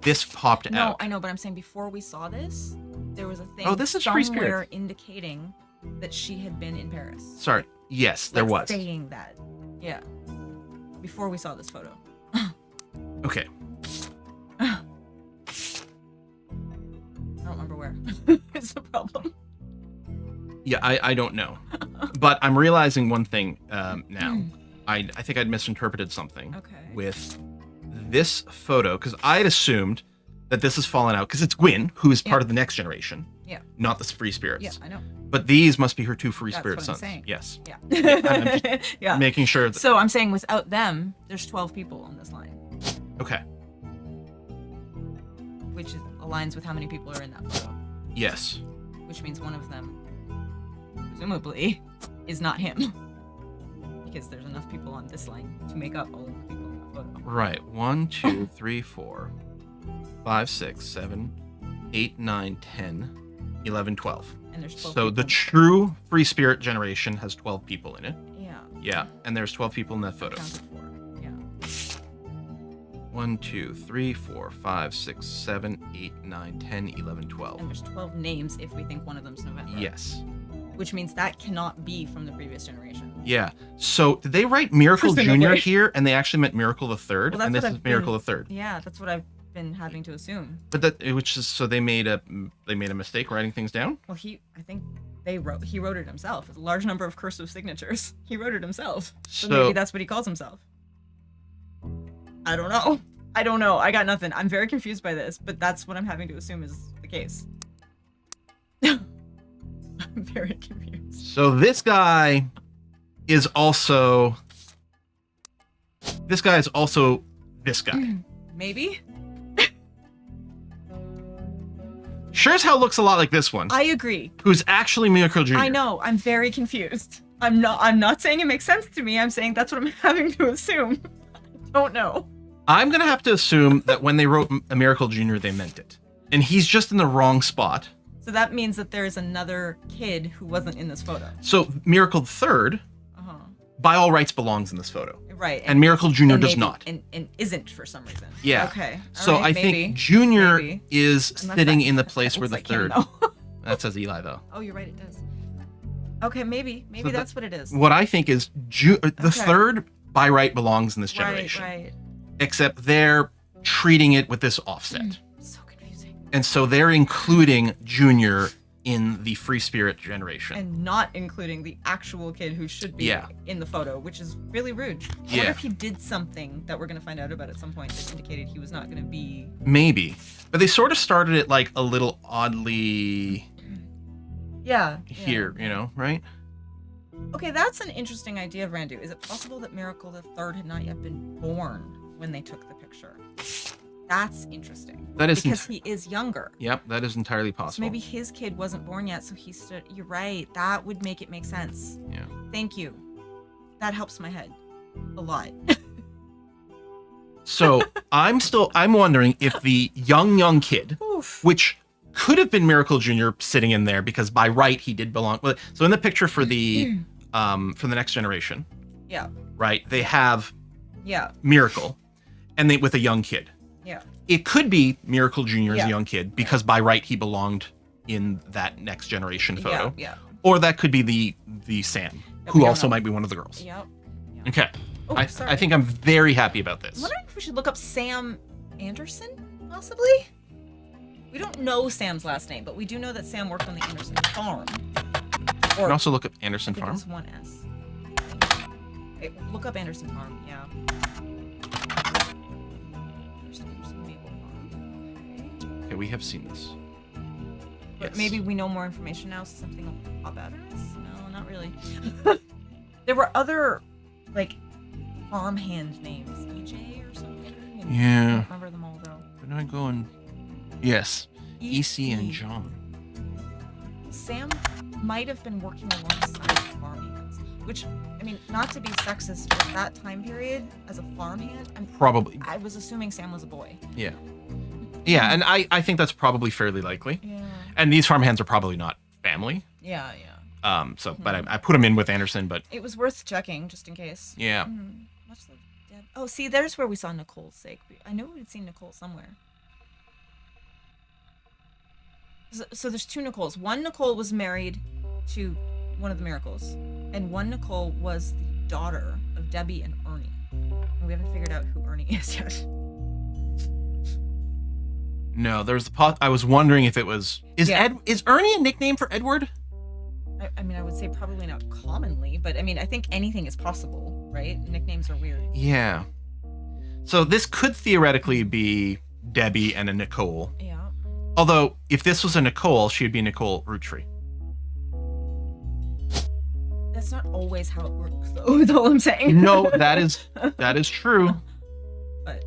this popped No, out. I know, but I'm saying before we saw this, there was a thing. Oh, this is Free Spirit. somewhere indicating that she had been in Paris. Sorry. Yes, there Like was. saying that. Yeah. Before we saw this photo. Okay. I don't remember where. It's the problem. Yeah, I don't know. But I'm realizing one thing now. I think I'd misinterpreted something with this photo, because I'd assumed that this has fallen out because it's Gwen, who is part of the next generation. Yeah. Not the Free Spirits. Yeah, I know. But these must be her 2 Free That's Spirit what I'm sons. saying. Yes. Yeah. I'm just Yeah. making sure that, So I'm saying without them, there's 12 people on this line, okay. which aligns with how many people are in that photo, Yes. which means one of them, presumably, is not him. Because there's enough people on this line to make up all of the people in that photo. Right. 1, 2, 3, 4, 5, 6, 7, 8, 9, 10, 11, 12. And there's 12 So the people. true Free Spirit generation has 12 people in it. Yeah. Yeah. And there's 12 people in that photo. Counted for. Yeah. 1, 2, 3, 4, 5, 6, 7, 8, 9, 10, 11, 12. And there's 12 names if we think one of them's November. Yes. Which means that cannot be from the previous generation. Yeah. So did they write Miracle Jr. Presumably. here and they actually meant Miracle the Third? Well, that's and this what is I've Miracle been- the Third. Yeah, that's what I've been having to assume. But that, which is, so they made a mistake writing things down? Well, I think he wrote it himself. It's a large number of cursive signatures. He wrote it himself. So maybe that's what he calls himself. I don't know. I got nothing. I'm very confused by this, but that's what I'm having to assume is the case. I'm very confused. So this guy is also this guy. Maybe? sure as hell looks a lot like this one, I agree. who's actually Miracle Jr. I know. I'm very confused. I'm not saying it makes sense to me. I'm saying that's what I'm having to assume. I don't know. I'm going to have to assume that when they wrote a Miracle Jr., they meant it. And he's just in the wrong spot. So that means that there's another kid who wasn't in this photo. So Miracle III, by all rights, belongs in this photo. Right. And Miracle Jr. and does maybe- not. And isn't for some reason. Yeah. Okay. So Alright, I maybe. think Junior Maybe. is Unless sitting that- in the place that where looks the like him, third. though. That says Eli, though. Oh, you're right. It does. Okay, maybe So that's what it is. What I think is the third by right belongs in this generation. Right. Except they're treating it with this offset. So confusing. And so they're including Junior in the free spirit generation. And not including the actual kid who should be Yeah. in the photo, which is really rude. I Yeah. wonder if he did something that we're going to find out about at some point that indicated he was not going to be... Maybe. But they sort of started it like a little oddly Yeah. here, you know, right? Okay, that's an interesting idea, Randu. Is it possible that Miracle the Third had not yet been born when they took the picture? That's interesting. That is because he is younger. Yep, that is entirely So possible. maybe his kid wasn't born yet, so he stood. You're right. That would make it make sense. Yeah. Thank you. That helps my head a lot. So I'm wondering if the young kid, Oof. which could have been Miracle Jr. sitting in there because by right he did belong. Well, so in the picture for the next generation, Yeah. right? They have Yeah. Miracle, and they with a young kid. Yeah. It could be Miracle Jr. as Yeah. a young kid because by right he belonged in that next generation photo. Yeah. Or that could be the Sam, we who don't also know. might be one of the girls. Yep. Okay. Oh, I sorry. think I'm very happy about I'm this. wondering if we should look up Sam Anderson, possibly? We don't know Sam's last name, but we do know that Sam worked on the Anderson farm. You can also look up Anderson I think Farm. it's one S. Okay, look up Anderson Farm, yeah. Anderson Maple Farm. Okay, we have seen this. But Yes. maybe we know more information now, so something will pop out at us? No, not really. There were other, like, farmhand names. EJ or something? And Yeah. I don't remember them all, though. But I go and yes, EC and John. Sam might have been working alongside farmhands, which, I mean, not to be sexist, but that time period as a farmhand, Probably. I was assuming Sam was a boy. Yeah. Yeah, and I think that's probably fairly likely. Yeah. And these farmhands are probably not family. Yeah. But I put them in with Anderson, but It was worth checking just in case. yeah. Much love, Deb. Oh, see, there's where we saw Nicole's sake. I know we'd seen Nicole somewhere. So there's two Nicoles. One Nicole was married to one of the Miracles, and one Nicole was the daughter of Debbie and Ernie. And we haven't figured out who Ernie is yet. No, there's I was wondering if it was is Ernie a nickname for Edward? I mean, I would say probably not commonly, but I mean, I think anything is possible, right? Nicknames are weird. Yeah. So this could theoretically be Debbie and a Nicole. Yeah. Although if this was a Nicole, she'd be Nicole Roottree. That's not always how it works, though. Is all I'm saying. No, that is true. But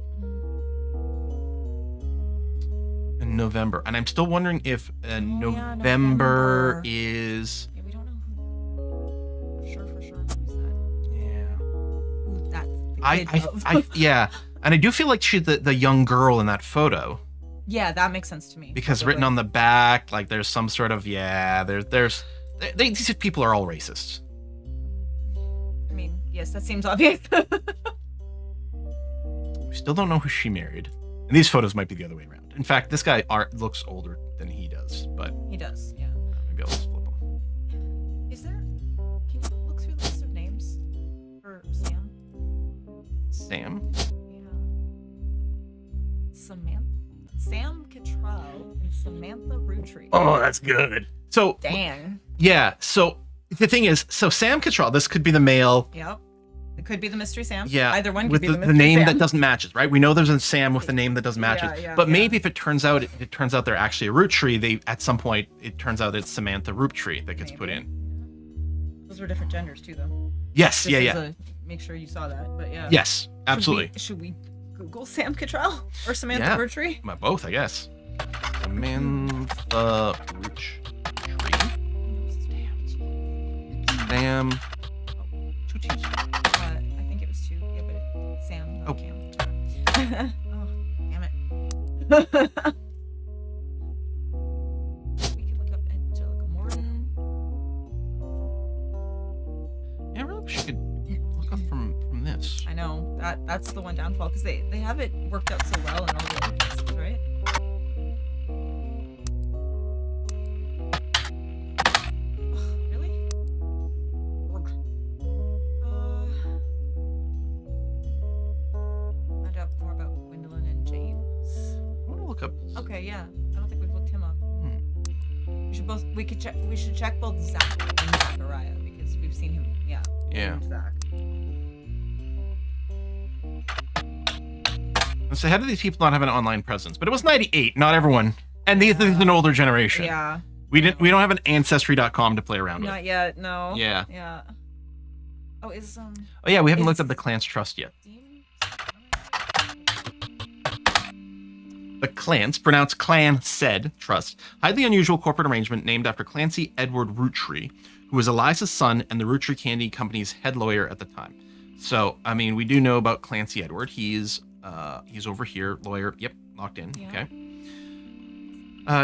In November, and I'm still wondering if yeah, November November. is. yeah, we don't know who. For sure. Who's that? Yeah. Who that's the kid of. I yeah, and I do feel like she's the young girl in that photo Yeah, that makes sense to me. because written on the back, like there's some sort of these people are all racists. I mean, yes, that seems obvious. We still don't know who she married, and these photos might be the other way around. In fact, this guy looks older than he does, but He does, yeah. maybe I'll just flip him. Is there? Can you look through the list of names for Sam? Sam. Yeah. Sam Cattrall and Samantha Roottree. Oh, that's good. So Dang. yeah, so the thing is, Sam Cattrall, this could be the male. Yep. It could be the Mystery Sam. Yeah, Either one could with be the, the Mystery name Sam. that doesn't match it, right? We know there's a Sam with the name that doesn't match it. Yeah, But yeah. maybe if it turns out they're actually a Roottree, they at some point it turns out it's Samantha Roottree that gets put in. Those were different genders too, though. Yes, Just yeah, as yeah. make sure you saw that, but yeah. Yes, absolutely. Should we Google Sam Cattrall or Samantha Yeah. Roottree? Both, I guess. Samantha the Roottree. Sam. Two T's. I think it was 2. Yeah, but Sam. Oh. Cam. Oh, damn it. We could look up Angelica Morton. Yeah, I really wish you could look up from this. I know that's the one downfall because they have it worked out so well in all the other places, right? Ugh, really? Find out more about Gwendolyn and James. I want to look up. Okay, yeah. I don't think we've looked him up. We should check both Zach and Zachariah because we've seen him. Yeah. Yeah. Zach. So how do these people not have an online presence? But it was 98. Not everyone. And these is an older generation. Yeah. We don't have an ancestry.com to play around with. Not yet. No. Yeah. Yeah. Oh, is Oh yeah, we haven't Is- looked at the Clans Trust yet. Dean? The Clans, pronounced Clan Said Trust, highly unusual corporate arrangement named after Clancy Edward Roottree, who was Eliza's son and the Roottree Candy Company's head lawyer at the time. So, I mean, we do know about Clancy Edward. He's over here, lawyer. Yep, locked in. Yeah. Okay.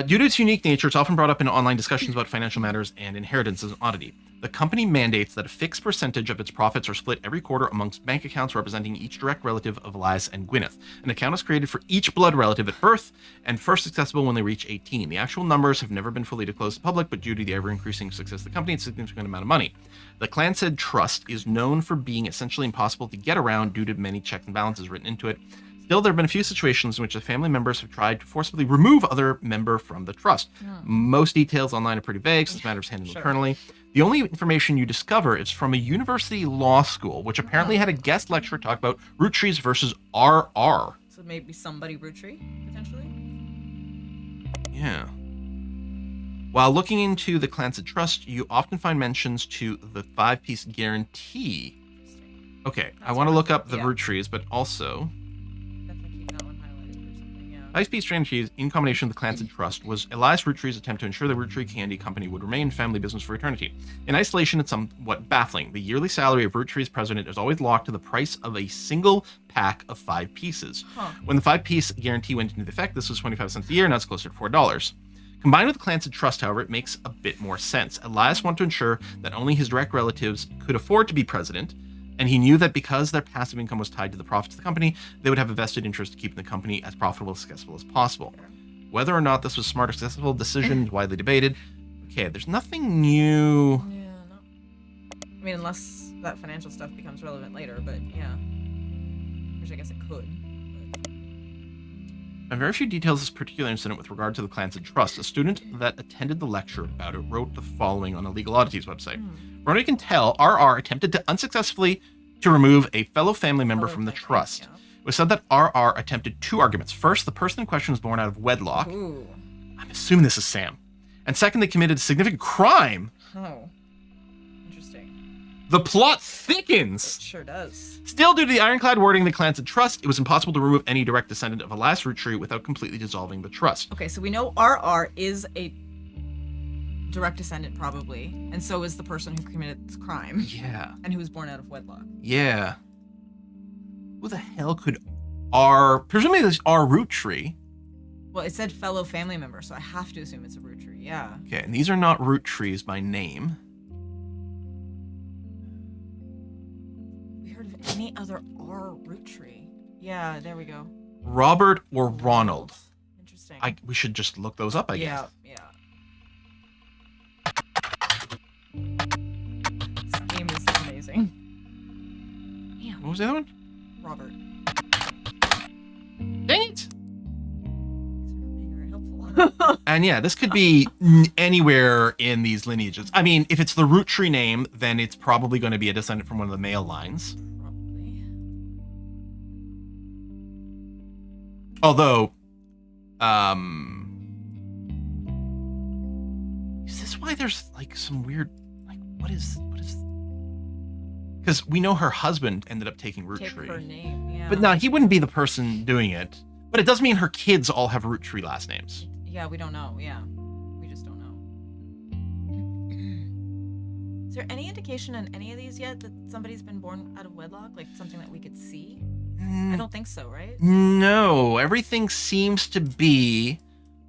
Due to its unique nature, it's often brought up in online discussions about financial matters and inheritance as an oddity. The company mandates that a fixed percentage of its profits are split every quarter amongst bank accounts representing each direct relative of Eliza and Gwyneth. An account is created for each blood relative at birth and first accessible when they reach 18. The actual numbers have never been fully disclosed to the public, but due to the ever-increasing success of the company, it's a significant amount of money. The Clan Said Trust is known for being essentially impossible to get around due to many checks and balances written into it. Still, there have been a few situations in which the family members have tried to forcibly remove other member from the trust. Most details online are pretty vague since matters handled internally. The only information you discover is from a university law school, which apparently had a guest lecturer talk about Roottrees versus RR. So maybe somebody Roottree, potentially? Yeah. While looking into the Clan Said Trust, you often find mentions to the 5-piece guarantee. Okay, I want to look up the Rootrees, but also... Definitely keep that one highlighted or something, yeah. 5-piece guarantee, in combination with the Clan Said Trust, was Elias Roottree's attempt to ensure the Roottree Candy Company would remain family business for eternity. In isolation, it's somewhat baffling. The yearly salary of Roottree's president is always locked to the price of a single pack of 5 pieces. When the 5-piece guarantee went into effect, this was 25 cents a year, now it's closer to $4. Combined with the Clan Said Trust, however, it makes a bit more sense. Elias wanted to ensure that only his direct relatives could afford to be president, and he knew that because their passive income was tied to the profits of the company, they would have a vested interest in keeping the company as profitable and successful as possible. Whether or not this was a smart or successful decision is widely debated. Okay, there's nothing new. Yeah, no. I mean, unless that financial stuff becomes relevant later, but yeah. Which I guess it could. And very few details of this particular incident with regard to the Clan Said Trust. A student that attended the lecture about it wrote the following on the Legal Oddities website. From what I can tell, RR attempted to unsuccessfully to remove a fellow family member from the trust. It was said that RR attempted 2 arguments. First, the person in question was born out of wedlock. Ooh. I'm assuming this is Sam. And second, they committed a significant crime. Oh. Interesting. The plot thickens. It sure does. Still, due to the ironclad wording of the Clan Said Trust, it was impossible to remove any direct descendant of Elias Roottree without completely dissolving the trust. Okay, so we know RR is a direct descendant, probably, and so is the person who committed this crime. Yeah. And who was born out of wedlock. Yeah. Who the hell could R... Presumably this R Roottree. Well, it said fellow family member, so I have to assume it's a Roottree, yeah. Okay, and these are not Roottrees by name. We heard of any other R Roottree? Yeah, there we go. Robert or Ronald. Interesting. We should just look those up, I guess. Yeah. This game is amazing. Damn. What was the other one? Robert. Dang it! These are not being very helpful. And yeah, this could be anywhere in these lineages. I mean, if it's the Roottree name, then it's probably going to be a descendant from one of the male lines. Probably. Although, is this why there's like some weird, like, what is, because we know her husband ended up taking Take her Roottree. name, yeah. But no, he wouldn't be the person doing it. But it does mean her kids all have Roottree last names. Yeah, we don't know, yeah. Is there any indication in any of these yet that somebody's been born out of wedlock? Like something that we could see? I don't think so, right? No, everything seems to be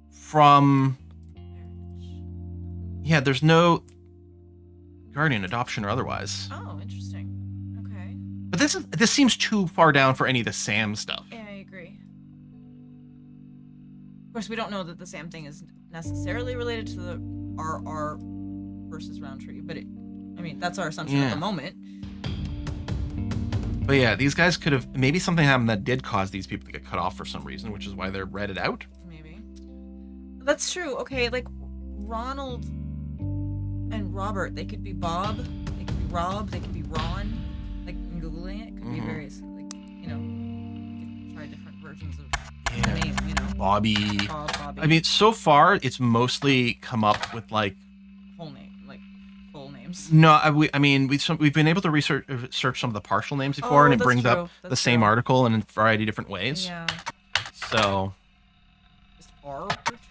from. Yeah, there's no guardian adoption or otherwise. Oh, interesting. Okay. But this seems too far down for any of the Sam stuff. Yeah, I agree. Of course, we don't know that the Sam thing is necessarily related to the RR versus Roundtree, but that's our assumption at the moment. But yeah, these guys could have, maybe something happened that did cause these people to get cut off for some reason, which is why they're redded out. Maybe. That's true. Okay, like Ronald and Robert, they could be Bob, they could be Rob, they could be Ron. Like Googling it could be various, like, you could try different versions of the name, Bobby. Bobby. I mean, so far, it's mostly come up with like Full name, like full names. No, we've been able to search some of the partial names before, and it that's brings true. up the That's same true. article in a variety of different ways. Yeah. So, Just R Roottree?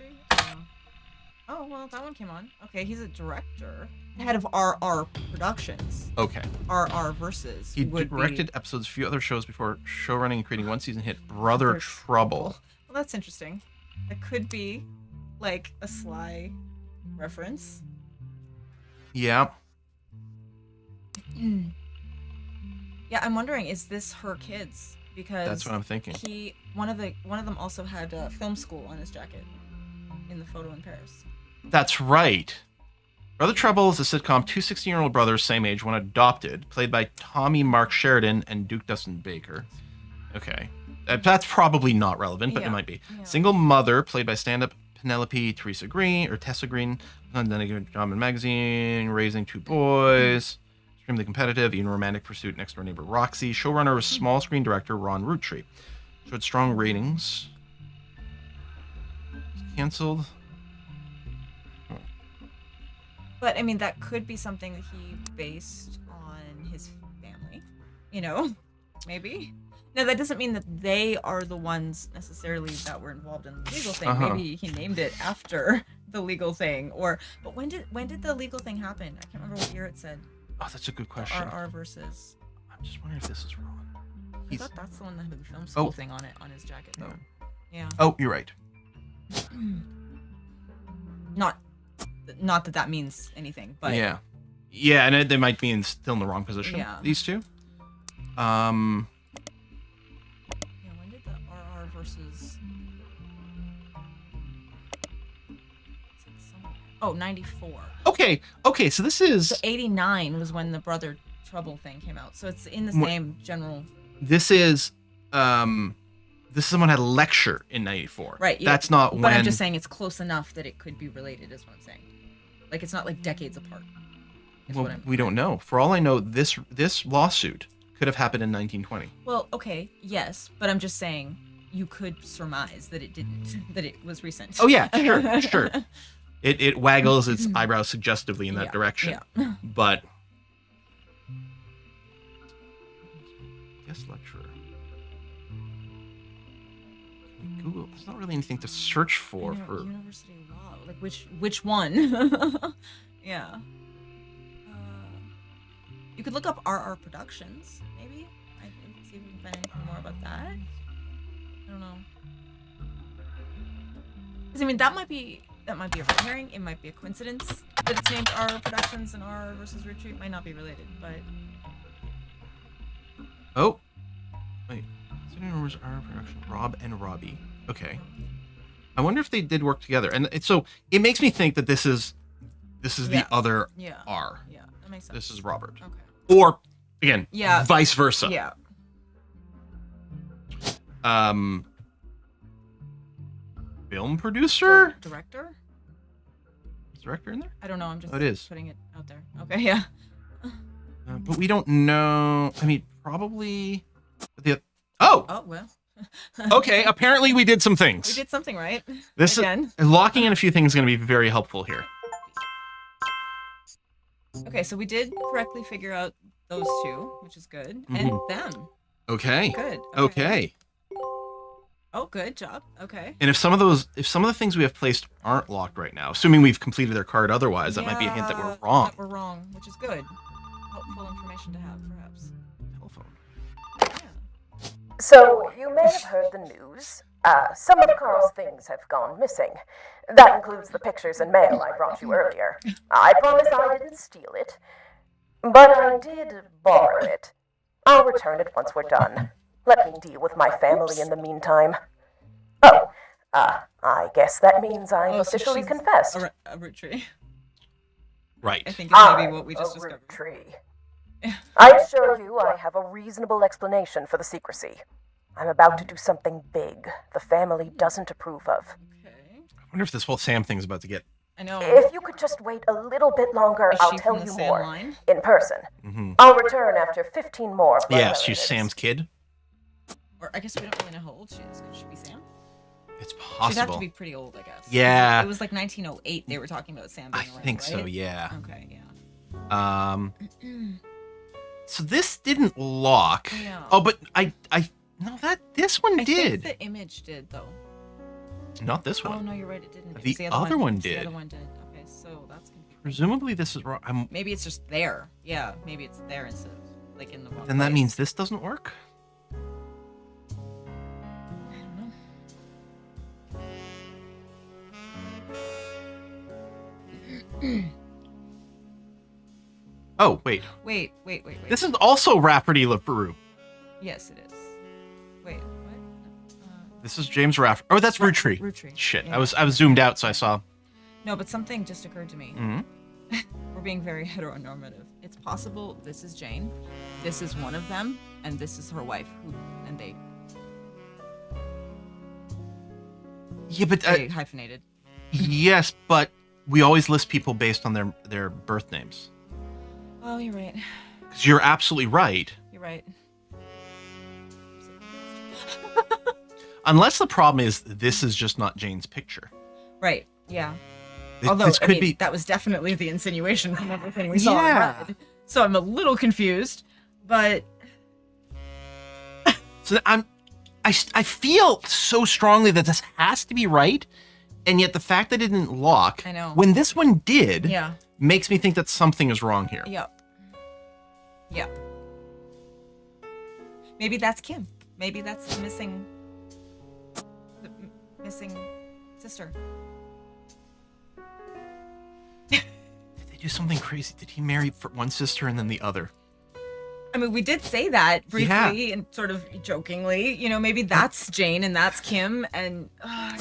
Oh, well, that one came on. Okay, he's a director. Head of RR Productions. okay. RR versus. He would directed be episodes of a few other shows before showrunning and creating one season hit Brother Trouble. Well, that's interesting. That could be like a sly reference. Yeah. Yeah, I'm wondering, is this her kids? Because That's what I'm thinking. one of them also had film school on his jacket in the photo in Paris. That's right. Brother Trouble is a sitcom, two 16-year-old brothers, same age, one adopted, played by Tommy Mark Sheridan and Duke Dustin Baker. Okay. That's probably not relevant, but it Yeah, might be. yeah. Single mother, played by stand-up Penelope Tessa Green, done a good job in magazine, raising two boys, extremely competitive, even romantic pursuit, next door neighbor Roxy. Showrunner was small screen director Ron Roottree. Showed strong ratings. Canceled. But that could be something that he based on his family, maybe. Now that doesn't mean that they are the ones necessarily that were involved in the legal thing. Uh-huh. Maybe he named it after the legal thing, but when did the legal thing happen? I can't remember what year it said. Oh, that's a good question. RR versus. I'm just wondering if this is wrong. I thought that's the one that had the film school thing on it on his jacket though. Yeah. Oh, you're right. Not that means anything, but Yeah, and they might be still in the wrong position. Yeah. These two. Yeah, when did the RR versus? Oh, 94. Okay. So this is So 89 was when the Brother Trouble thing came out. So it's in the same general. this is someone had a lecture in '94. Right. Yeah. That's not But when. I'm just saying it's close enough that it could be related, is what I'm saying. Like it's not like decades apart. is Well, what I'm- we don't know. For all I know, this lawsuit could have happened in 1920. Well, okay, yes, but I'm just saying you could surmise that it didn't, that it was recent. Oh yeah, sure. It waggles its eyebrows suggestively in that Yeah, direction. yeah. But guest lecturer. Can we Google. There's not really anything to search for. University of Law, like which one? Yeah. You could look up RR Productions, maybe. I can see if we can find anything more about that. I don't know. 'Cause, that might be a red herring. It might be a coincidence that it's named RR Productions and RR versus Retreat might not be related, but Oh, wait. Remembers our production. Rob and Robbie. Okay. I wonder if they did work together, and so it makes me think that this is the other yeah. R. Yeah, that makes sense. This is Robert. Okay. Or again, Yeah. vice versa. Yeah. Film producer? Director? Is director in there? I don't know. I'm just Oh, it is. putting it out there. Okay, yeah. But we don't know. I mean, probably the. Oh, Oh, well. okay. Apparently, we did some things. We did something right. This Again. is locking in a few things is going to be very helpful here. Okay, so we did correctly figure out those two, which is good. And them. Okay. Good. Okay. Oh, good job. Okay. And if some of the things we have placed aren't locked right now, assuming we've completed their card otherwise, that might be a hint that we're wrong. That we're wrong, which is good. Helpful information to have, perhaps. Telephone. Yeah. So, you may have heard the news. Some of Carl's things have gone missing. That includes the pictures and mail I brought you earlier. I promise I didn't steal it, but I did borrow it. I'll return it once we're done. Let me deal with my family in the meantime. Oh, I guess that means I've officially she's confessed. A Roottrees. Right. I think it's maybe what we just discovered. Roottree. I assure you I have a reasonable explanation for the secrecy. I'm about to do something big the family doesn't approve of. Okay. I wonder if this whole Sam thing's about to get... I know. If you could just wait a little bit longer, Is I'll she tell from the you Sam more. line? In person. Mm-hmm. I'll return after 15 more. blood Yeah, she's relatives. Sam's kid. Or I guess we don't really know how old she is. Could she be Sam? It's She'd have possible. to be pretty old, I guess. Yeah. It was like 1908 they were talking about Sam being I around, think right? so, yeah. Okay, yeah. So this didn't lock. Yeah. Oh, but no, this one I did. think the image did, though. Not this Oh, one. no, you're right, it didn't. It The was other one The did. other one did. Okay, so that's confusing. Presumably this is wrong. Maybe it's just there. Yeah, maybe it's there instead of, like, in the wrong Then that place. means this doesn't work? I don't know. Oh, wait. Wait. This is also Rafferty LaPerue. Yes, it is. Wait, what? This is James Rafferty. Oh, that's Roottree. Roottree. Shit, Yeah. I was zoomed out, so I saw. No, but something just occurred to me. Mhm. We're being very heteronormative. It's possible this is Jane, this is one of them, and this is her wife, and they Yeah, but hyphenated. yes, but we always list people based on their birth names. Oh, you're right. 'Cause you're absolutely right. You're right. Unless the problem is this is just not Jane's picture. Right. Yeah. It- Although this I could mean, be. that was definitely the insinuation from everything we saw. Yeah. and read. So I'm a little confused, but So I feel so strongly that this has to be right, and yet the fact that it didn't lock. I know. When this one did. yeah. Makes me think that something is wrong here. Yep. Yep. Maybe that's Kim. Maybe that's the missing sister. Did they do something crazy? Did he marry for one sister and then the other? I mean, we did say that briefly Yeah. and sort of jokingly. You know, maybe that's Jane and that's Kim, and I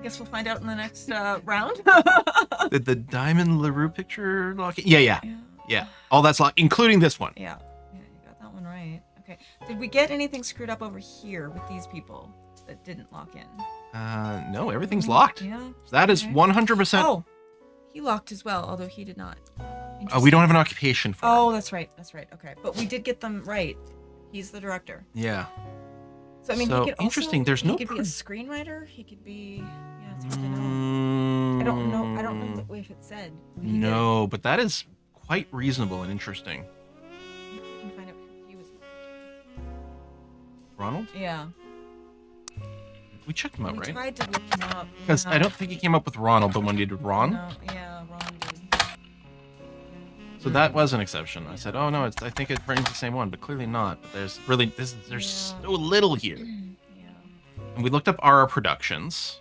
guess we'll find out in the next round. Did the Diamond LaRue picture lock? Yeah. All that's locked, including this one. Yeah, you got that one right. Okay. Did we get anything screwed up over here with these people that didn't lock in? No, everything's locked. Yeah. So that is okay. 100%. Oh, he locked as well, although he did not. We don't have an occupation for him. Oh, that's right. Okay. But we did get them right. He's the director. Yeah. So I mean, So, he could also, interesting, there's he no could be a proof. screenwriter. He could be. Yeah, it's hard to know. I don't know if it said. But he No, but that is quite reasonable and interesting. did. We can find out who he was. Ronald? Yeah. We checked him out, We right? tried to look him up. Because yeah. I don't think he came up with Ronald, but when he did Ron. No, yeah, Ron did. So that was an exception. I said, oh no, I think it brings the same one, but clearly not. But there's really, there's Yeah. so little here. Yeah. And we looked up our productions.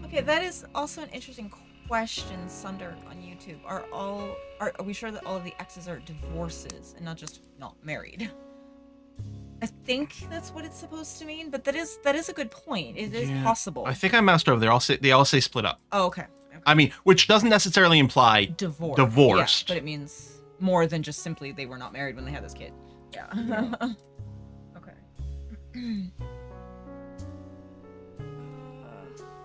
Okay, that is also an interesting question, Sunder, on YouTube. Are we sure that all of the exes are divorces and not just not married? I think that's what it's supposed to mean, but that is a good point. It is Yeah. possible. I think I messed over there. They all say split up. Oh, okay. I mean, which doesn't necessarily imply Divorced. divorced. Yeah, but it means more than just simply they were not married when they had this kid. Yeah. Okay.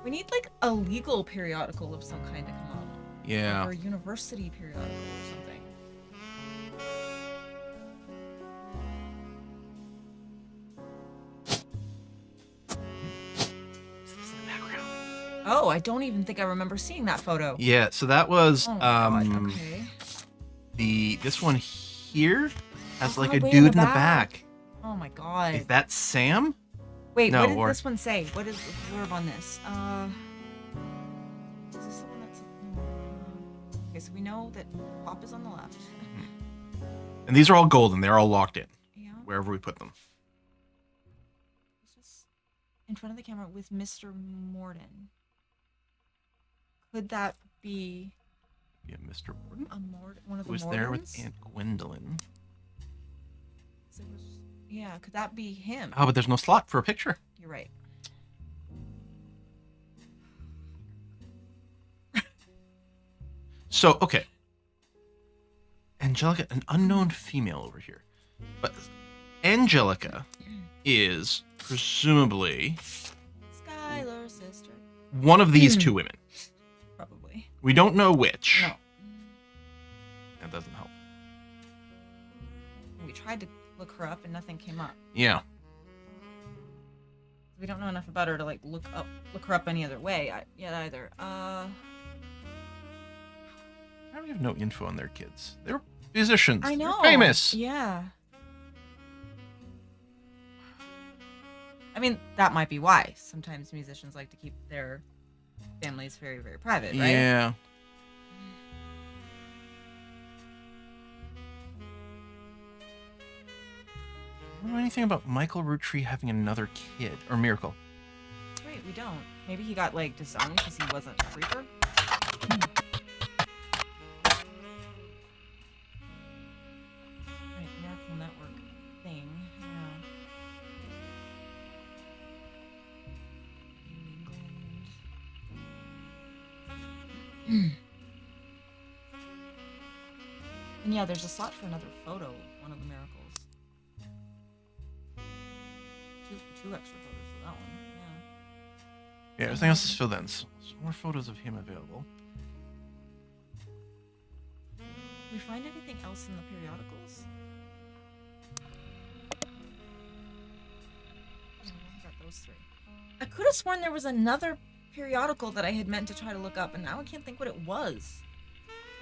We need like a legal periodical of some kind to come out. Yeah. Or a university periodical or something. Oh, I don't even think I remember seeing that photo. Yeah, so that was Oh my God, okay. This one here has like a way dude in the back. Oh my god. Is that Sam? Wait, No, what did or- this one say? What is the blurb on this? Is this the one that's... Okay, so we know that Pop is on the left. And these are all golden. They're all locked in, Yeah. wherever we put them. It's just in front of the camera with Mr. Morden. Could that be Yeah, Mr. Morden. one of the Who was Mordens? there with Aunt Gwendolyn? Yeah, could that be him? Oh, but there's no slot for a picture. You're right. So, okay. Angelica, an unknown female over here. But Angelica is presumably Skylar's sister. one of these two women. Probably. We don't know which. No. That doesn't help. We tried to look her up and nothing came up. Yeah. We don't know enough about her to like look her up any other way yet either. I don't have no info on their kids. They're musicians. I know. They're famous. Yeah. I mean, that might be why. Sometimes musicians like to keep their families very, very private, right? Yeah. I don't know anything about Michael Roottree having another kid or Miracle. Wait, we don't. Maybe he got like disowned because he wasn't a creeper. Right, Miracle Network thing. Yeah. New England. And yeah, there's a slot for another photo of one of the miracles. Two extra photos for that one. Yeah. Yeah, everything else is filled in. So more photos of him available. Did we find anything else in the periodicals? No, we got those three. I could have sworn there was another periodical that I had meant to try to look up, and now I can't think what it was.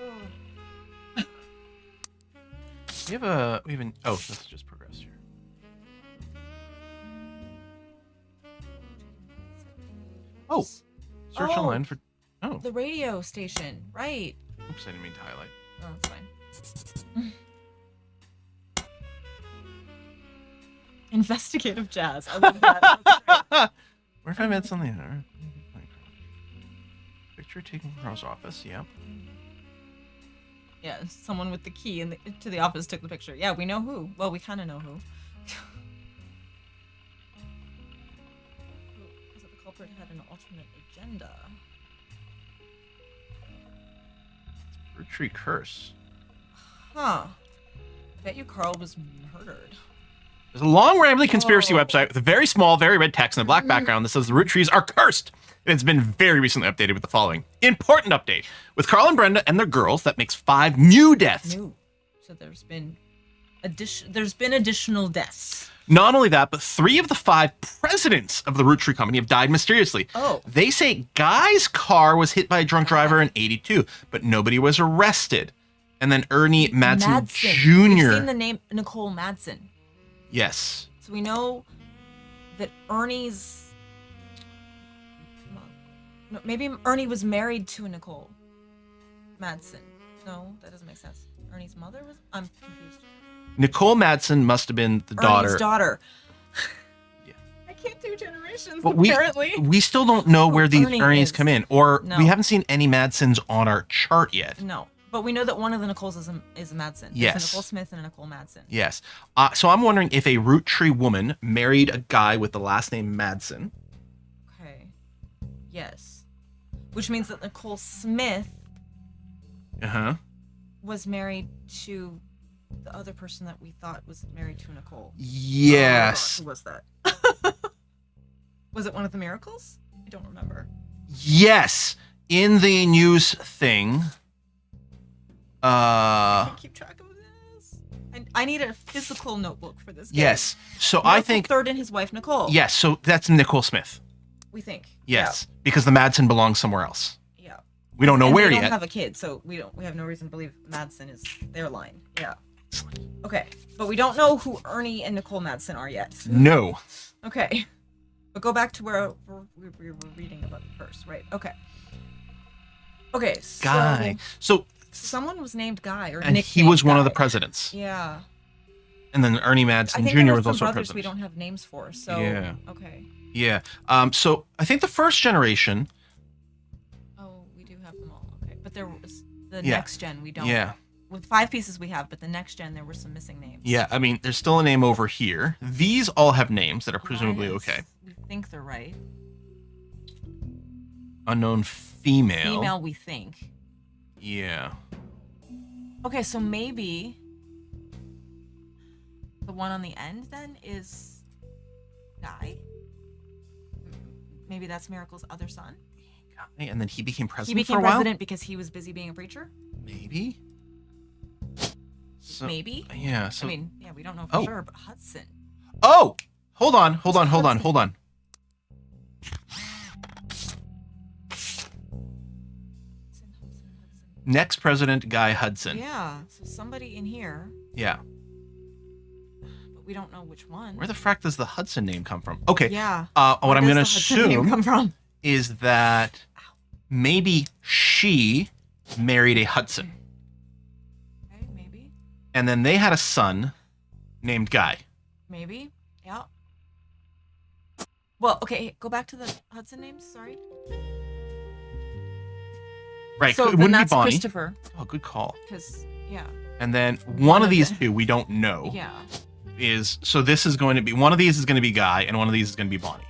Oh. Oh, let's just progress here. Oh, search Oh. online for. Oh, The radio station, right? oops, I didn't mean to highlight. Oh, that's fine. Investigative jazz. I love that. That's great. Where if I met something? Picture taken from Carl's office. Yeah. Yeah, someone with the key to the office took the picture. Yeah, we know who. Well, we kind of know who. Was it the culprit had an alternate agenda? Roottree curse. Huh. Bet you Carl was murdered. There's a long rambling conspiracy Oh. website with a very small, very red text and a black background that says the Roottrees are cursed. And it's been very recently updated with the following. Important update. With Carl and Brenda and their girls, that makes 5 new deaths. New. So there's been additional deaths. Not only that, but 3 of the 5 presidents of the Roottree company have died mysteriously. Oh. They say Guy's car was hit by a drunk driver in 82, but nobody was arrested. And then Ernie Madsen Jr. We've seen the name Nicole Madsen. Yes. So we know that Ernie's... No, maybe Ernie was married to Nicole Madsen. No, that doesn't make sense. Ernie's mother was... I'm confused. Nicole Madsen must have been the daughter. Ernie's daughter. Yeah. I can't do generations, But apparently. we still don't know where these Ernie Ernies is. come in, or No. we haven't seen any Madsens on our chart yet. No, but we know that one of the Nicoles is a Madsen. Yes. There's a Nicole Smith and a Nicole Madsen. Yes. So I'm wondering if a Roottree woman married a guy with the last name Madsen. Okay. Yes. Which means that Nicole Smith Uh-huh. was married to the other person that we thought was married to Nicole. Yes. Oh, who was that? Was it one of the miracles? I don't remember. Yes. In the news thing. I can't keep track of this. I need a physical notebook for this game. Yes. So I Miracle think. Third and his wife Nicole. Yes. So that's Nicole Smith. We think. Yes. Because the Madsen belongs somewhere else. Yeah. We don't know And where they yet. don't have a kid, so we have no reason to believe Madsen is their line. Yeah. Excellent. Okay, but we don't know who Ernie and Nicole Madsen are yet. No. Okay, but go back to where we were reading about the curse, right? Okay. Okay. So Guy. So someone was named Guy, or and he was one of the Guy. presidents. Yeah. And then Ernie I Madsen think Jr. there were was some also brothers president. we don't have names for. So Yeah. Okay. Yeah. So I think the first generation. Oh, we do have them all. Okay, but there was the Yeah. next gen we don't. Yeah. With 5 pieces we have, but the next gen there were some missing names. Yeah. I mean, there's still a name over here. These all have names that are presumably Glynis, okay. We think they're right. Unknown female. Female, we think. Yeah. Okay, so maybe the one on the end then is Guy. Maybe that's Miracle's other son. Guy, and then he became He president became for a while. president because he was busy being a preacher. Maybe. So, Maybe. Yeah. So. I mean, yeah, we don't know for Oh. sure, but Hudson. Oh, hold on. Next president, Guy Hudson. Yeah, so somebody in here, Yeah. but we don't know which one. Where the frack does the Hudson name come from? Okay. Yeah. What Where I'm does going to the Hudson name assume come from? is that maybe she married a Hudson, Okay, maybe. and then they had a son named Guy. Maybe. Yeah. Well, okay, go back to the Hudson names, sorry. Right. So it then wouldn't that's be Bonnie. Christopher, Oh, good call. because, yeah. And then one of of these the- two we don't know Yeah. is, so this is going to be, one of these is going to be Guy, and one of these is going to be Bonnie.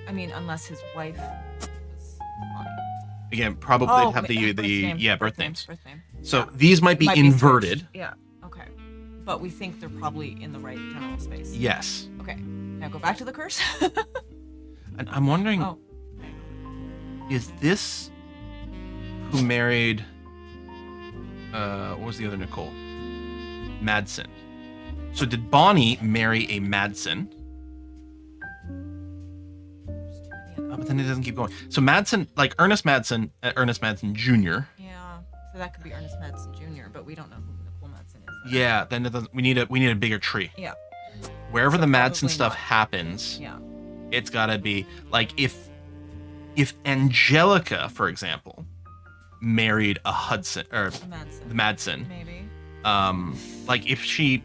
I mean, unless his wife was Bonnie. Again, probably Oh, have the birth names. Birth name. So Yeah. these might be Might inverted. switched. Yeah, okay. But we think they're probably in the right general space. Yes. Okay, now go back to the curse. And I'm wondering, Oh. is this who married, what was the other Nicole? Madsen. So did Bonnie marry a Madsen? Oh, but then it doesn't keep going. So Madsen, like Ernest Madsen Jr. Yeah, so that could be Ernest Madsen Jr., but we don't know who Nicole Madsen is. Yeah, then it doesn't, we need a bigger tree. Yeah, Wherever So the Madsen probably stuff not. happens, yeah. it's gotta be like if Angelica, for example, married a Hudson or Madsen. the Madsen, Maybe. like if she,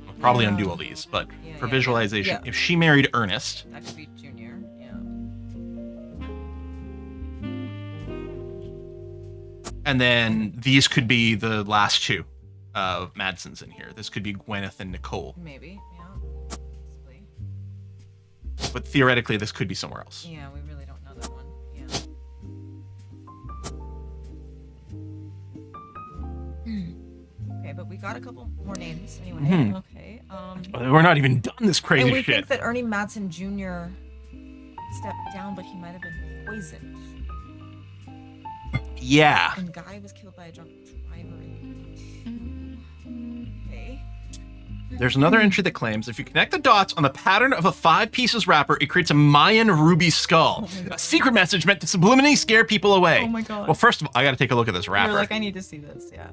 I'll probably Yeah. undo all these, but Yeah, for yeah, visualization, yeah. if she married Ernest, That could be Junior, yeah. and then these could be the last two of Madsens in here. This could be Gwyneth and Nicole, Maybe, yeah. Possibly. but theoretically this could be somewhere else. Yeah, we really don't know that one. Yeah. Okay, but we got a couple more names anyway. Mhm. Okay. We're not even done this And crazy we shit. think that Ernie Madsen Jr. stepped down, but he might have been poisoned. Yeah. And Guy was killed by a drunk driver. Okay. There's another entry that claims if you connect the dots on the pattern of a 5 pieces wrapper, it creates a Mayan ruby skull. A secret message meant to subliminally scare people away. Oh my God. Well, first of all, I got to take a look at this You're wrapper. like, I need to see this. Yeah.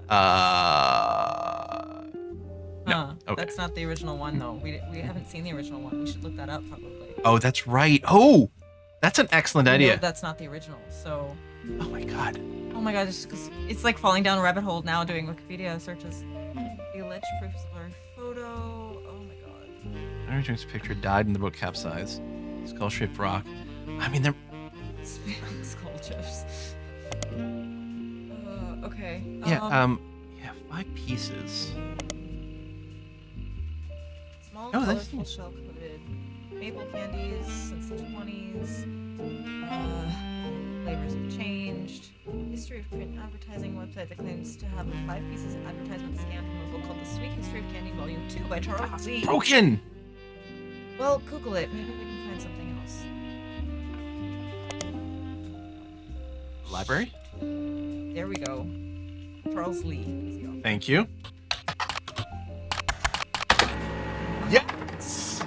No. Okay. That's not the original one, though. We haven't seen the original one. We should look that up, probably. Oh, that's right. Oh, that's an excellent We know idea. that's not the original. So, Oh my God. oh my God, it's like falling down a rabbit hole now doing Wikipedia searches. The alleged proof is a blurry photo. Oh my God. Henry James' picture died in the boat capsized. Skull-shaped rock. I mean, they're Skull chips. Okay. yeah. 5 pieces. Small, Oh, that's- colorful, shell-coated maple candies since the 20s. Flavors have changed. History of print advertising website that claims to have a 5 pieces advertisement scanned from a book called The Sweet History of Candy Volume 2 by Charles Z. Broken. Well, Google it. Maybe we can find something else. Library. There we go. Charles Lee. Easy go. Thank you. Yes.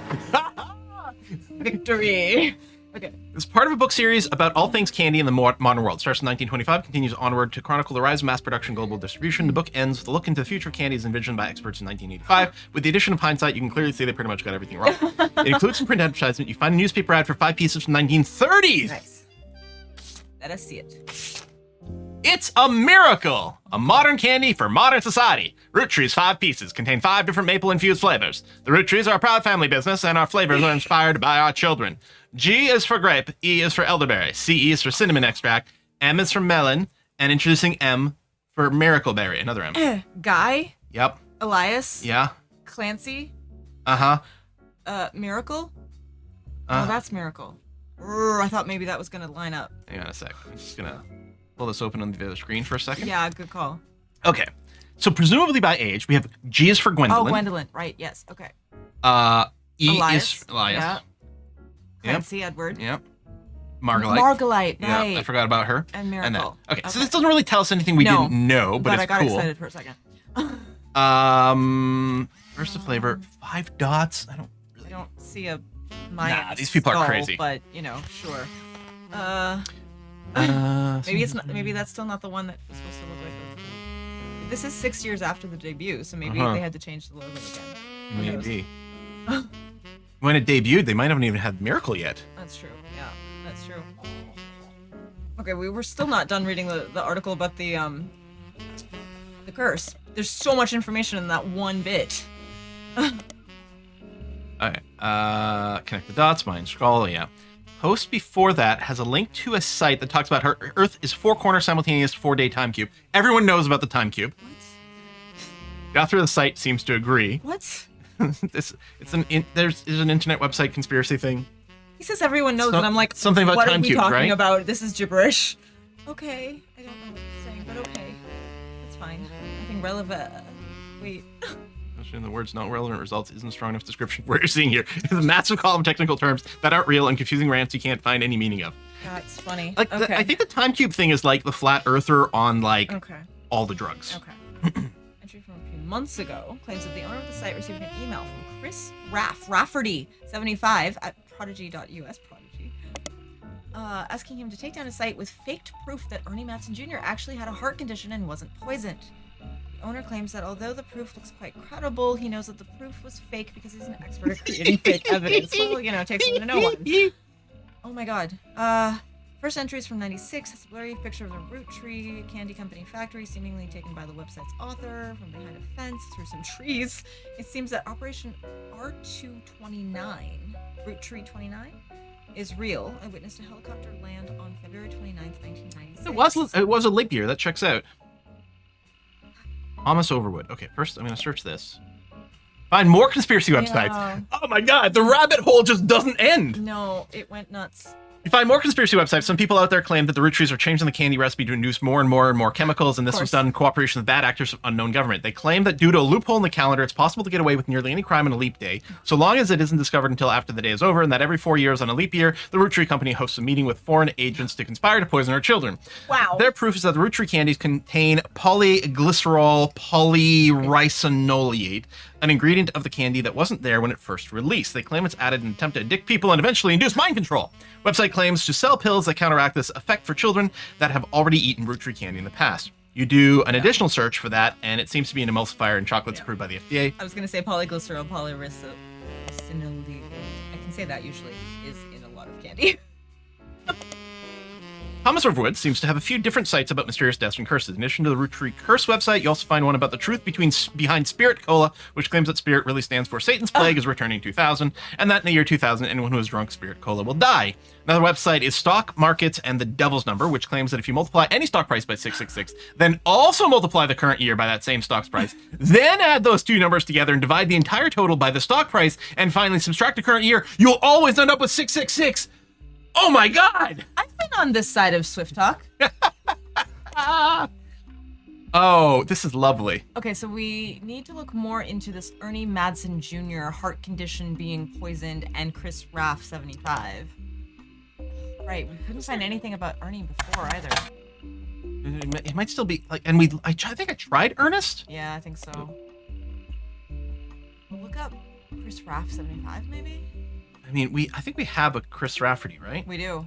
Victory. Okay. It's part of a book series about all things candy in the modern world. Starts in 1925, continues onward to chronicle the rise of mass production and global distribution. The book ends with a look into the future of candy as envisioned by experts in 1985. With the addition of hindsight, you can clearly see they pretty much got everything wrong. It includes some print advertisement. You find a newspaper ad for 5 pieces from 1930s. Nice. Let us see it. It's a miracle! A modern candy for modern society. Roottrees 5 pieces contain 5 different maple-infused flavors. The Roottrees are a proud family business, and our flavors are inspired by our children. G is for grape, E is for elderberry, C is for cinnamon extract, M is for melon, and introducing M for miracleberry, another M. Guy, Yep. Elias, Yeah. Clancy, Uh-huh. Miracle. Oh, that's Miracle. I thought maybe that was gonna line up. Hang on a sec. I'm just gonna pull this open on the other screen for a second. Yeah, good call. Okay. So presumably by age, we have G is for Gwendolyn. Oh, Gwendolyn. Right. Yes. Okay. E Elias. is Elias. Yeah. Yep. Clancy, Edward. Yep. Margalite. Margalite. Yeah, Right. I forgot about her. And Miracle. that. Okay, so this doesn't really tell us anything we No, didn't know, but it's I got cool. excited for a second. Where's the flavor? 5 dots? I don't I don't see a Mayan Nah, these people are skull, crazy. But sure. Maybe it's not. Maybe that's still not the one that was supposed to look like. This is 6 years after the debut, so maybe they had to change the logo again. Maybe. When it debuted, they might haven't even had Miracle yet. That's true. Yeah, that's true. Okay, we were still not done reading the article about the curse. There's so much information in that one bit. Okay. Connect the dots, mine scroll, yeah. Post before that has a link to a site that talks about her Earth is 4-corner simultaneous 4-day time cube. Everyone knows about the time cube. The author of the site seems to agree. What? There's an internet website conspiracy thing. He says everyone knows, and I'm like, something about what time are we cubes, talking right? about? This is gibberish. Okay, I don't know what he's saying, but okay, that's fine. Nothing relevant. Wait. In the words, not relevant results isn't a strong enough description for what you're seeing here. It's a massive column of technical terms that aren't real and confusing rants you can't find any meaning of. That's funny. Like, okay. I think the time cube thing is like the flat earther on like Okay. all the drugs. Okay. Entry from a few months ago claims that the owner of the site received an email from Chris Rafferty, 75 at prodigy.us, Prodigy, asking him to take down a site with faked proof that Ernie Madsen Jr. actually had a heart condition and wasn't poisoned. The owner claims that although the proof looks quite credible, he knows that the proof was fake because he's an expert at creating fake evidence. Well, it takes one to know one. Oh my god. First entry is from 96. It's a blurry picture of the Roottree Candy Company factory, seemingly taken by the website's author from behind a fence through some trees. It seems that Operation R229, Roottree 29, is real. I witnessed a helicopter land on February 29th, 1996. It was a leap year. That checks out. Thomas Overwood. Okay, first I'm going to search this. Find more conspiracy websites. Yeah. Oh my god, the rabbit hole just doesn't end. No, it went nuts. You find more conspiracy websites. Some people out there claim that the Roottrees are changing the candy recipe to induce more and more chemicals, and this was done in cooperation with bad actors of unknown government. They claim that due to a loophole in the calendar, it's possible to get away with nearly any crime on a leap day, so long as it isn't discovered until after the day is over, and that every 4 years on a leap year, the Roottree Company hosts a meeting with foreign agents to conspire to poison our children. Wow. Their proof is that the Roottree candies contain polyglycerol polyrisinolate, an ingredient of the candy that wasn't there when it first released. They claim it's added in an attempt to addict people and eventually induce mind control. Website claims to sell pills that counteract this effect for children that have already eaten Roottree candy in the past. You do an additional search for that, and it seems to be an emulsifier in chocolates approved by the FDA. I was going to say polyglycerol polyrisinolate. I can say that usually is in a lot of candy. Thomas Overwood seems to have a few different sites about mysterious deaths and curses. In addition to the Roottree Curse website, you also find one about the truth behind Spirit Cola, which claims that Spirit really stands for Satan's Plague is returning 2000, and that in the year 2000, anyone who is drunk Spirit Cola will die. Another website is Stock Markets and the Devil's Number, which claims that if you multiply any stock price by 666, then also multiply the current year by that same stock's price, then add those two numbers together and divide the entire total by the stock price, and finally subtract the current year, you'll always end up with 666. Oh my god! I've been on this side of Swift Talk. Oh, this is lovely. Okay, so we need to look more into this Ernie Madsen Jr. heart condition being poisoned and Chris Raff 75. Right, we couldn't find anything about Ernie before either. It might still be like, and I think I tried Ernest. Yeah, I think so. We'll look up Chris Raff 75 maybe? I I mean, I think we have a Chris Rafferty, right? We do.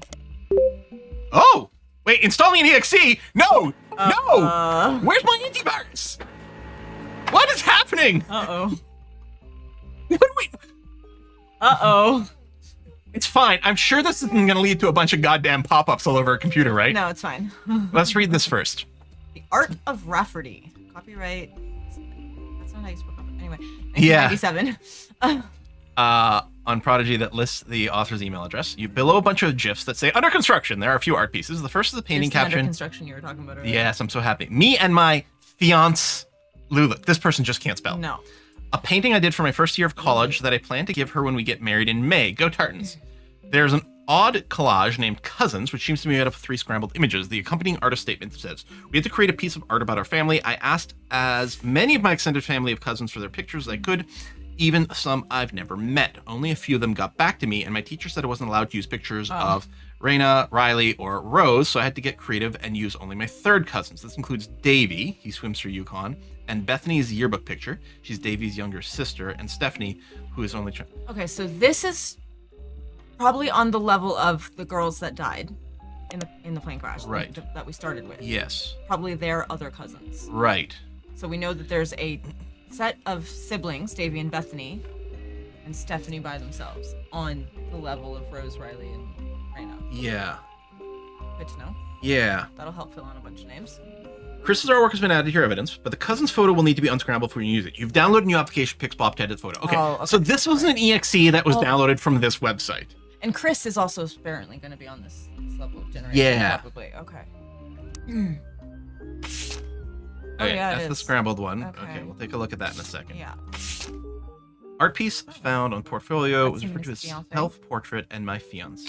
Oh! Wait, installing an EXE? No! No! Where's my antivirus? What is happening? Uh-oh. What do we... Uh-oh. It's fine. I'm sure this isn't going to lead to a bunch of goddamn pop-ups all over our computer, right? No, it's fine. Let's read this first. The Art of Rafferty. Copyright. That's not how you spell copyright. Anyway, Yeah. 1997. On Prodigy that lists the author's email address. You below a bunch of GIFs that say, under construction. There are a few art pieces. The first is a painting Here's the under caption. construction you were talking about earlier. Yes, I'm so happy. Me and my fiance, Lulu. This person just can't spell. No. A painting I did for my first year of college that I plan to give her when we get married in May. Go Tartans. There's an odd collage named Cousins, which seems to be made up of 3 scrambled images. The accompanying artist statement says, we had to create a piece of art about our family. I asked as many of my extended family of cousins for their pictures as I could, even some I've never met. Only a few of them got back to me, and my teacher said I wasn't allowed to use pictures of Raina, Riley, or Rose, so I had to get creative and use only my 3rd cousins. This includes Davy, he swims through Yukon, and Bethany's yearbook picture. She's Davy's younger sister, and Stephanie, who is only... Okay, so this is probably on the level of the girls that died in the plane crash. Right. That we started with. Yes. Probably their other cousins. Right. So we know that there's a set of siblings, Davy and Bethany, and Stephanie by themselves, on the level of Rose, Riley, and Raina. Yeah. Good to know. Yeah. That'll help fill in a bunch of names. Chris's artwork has been added to your evidence, but the cousin's photo will need to be unscrambled before you use it. You've downloaded a new application, Pixpop, to edit the photo. Okay. Oh, okay. So this was an EXE that was downloaded from this website. And Chris is also apparently going to be on this level of generation. Yeah. Probably. Okay. Okay, yeah, it that's the is. scrambled one. Okay. Okay, we'll take a look at that in a second. Yeah. Art piece found on portfolio was That's referred to his as fiancé. self-portrait and my fiance.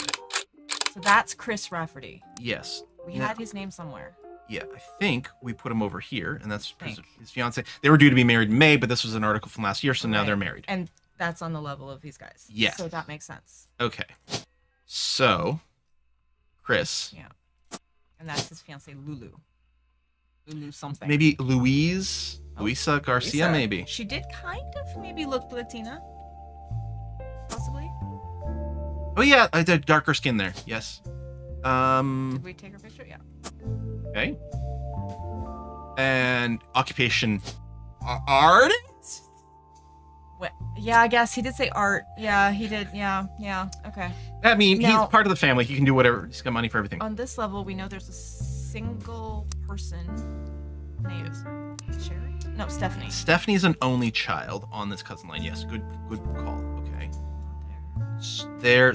So that's Chris Rafferty. Yes. We Now- had his name somewhere. Yeah, I think we put him over here, and that's Think. his fiance. They were due to be married in May, but this was an article from last year, so now Right. they're married. And that's on the level of these guys. Yes. So that makes sense. Okay. So, Chris, Yeah. And that's his fiancee, Lulu. Lulu something. maybe Luisa Garcia, Lisa. maybe. She did kind of maybe look Latina. Possibly. Oh yeah, I did darker skin there. Yes. Did we take her picture? Yeah. Okay. And occupation, artist. What? Yeah, I guess he did say art. Yeah, he did. Yeah. Okay. I mean, Now- he's part of the family. He can do whatever. He's got money for everything. On this level, we know there's a single person named Sherry. No, Stephanie. Stephanie's an only child on this cousin line. Yes, good call. Okay. There.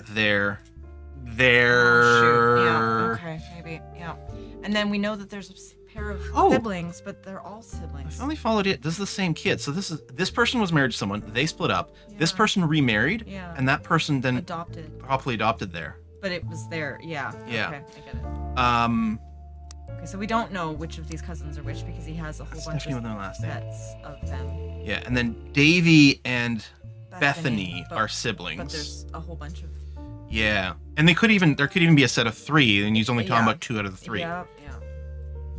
Oh, shoot. Yeah. Okay. Maybe. Yeah. And then we know that there's a pair of Oh. siblings, but they're all I siblings. finally followed it. This is the same kid. So this person was married to someone. They split up. This Yeah. person remarried, Yeah. and that person then Adopted, properly adopted there. but it was there. Yeah. Yeah. Okay, I get it. Okay, so we don't know which of these cousins are which because he has a whole bunch Stephanie of with their last name. sets of them. Yeah, and then Davy and Bethany but- are siblings. But there's a whole bunch of. Yeah, and there could even be a set of 3, and he's only talking Yeah. about 2 out of the 3. Yeah.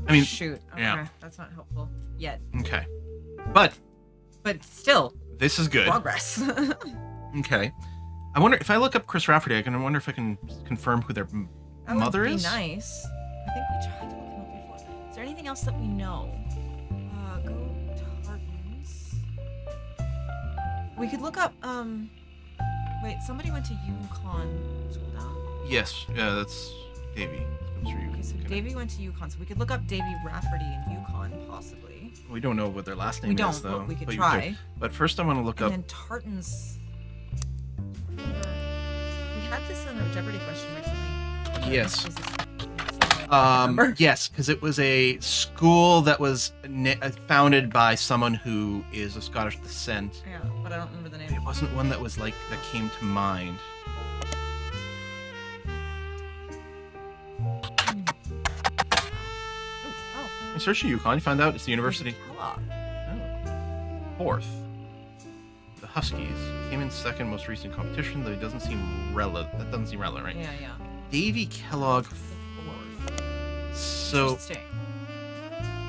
I mean, Shoot. Okay. yeah. That's not helpful yet. okay, but But still, this is good. progress. Okay, I wonder if I look up Chris Rafferty, wonder if I can confirm who their That mother would be is. nice. I think we tried to look him up before. Is there anything else that we know? Go Tartans. We could look up. Wait, somebody went to Yukon. Scroll down. Yes, yeah, that's Davy. I'm sure you Okay, so can- Davy went to Yukon, so we could look up Davy Rafferty in Yukon, possibly. We don't know what their last name We don't, is, though. but we could you try. But first, I want to look And up. then Tartans. We had this in a Jeopardy question recently. Yes. Was this- I don't remember. Yes, because it was a school that was founded by someone who is of Scottish descent. Yeah, but I don't remember the name. It wasn't one that was like that came to mind. Oh, I searched Yukon. You find out it's the university. Kellogg. Oh. 4th. The Huskies came in 2nd most recent competition, though it doesn't seem relevant. That doesn't seem relevant, right? Yeah. Davy Kellogg 4th. So Interesting.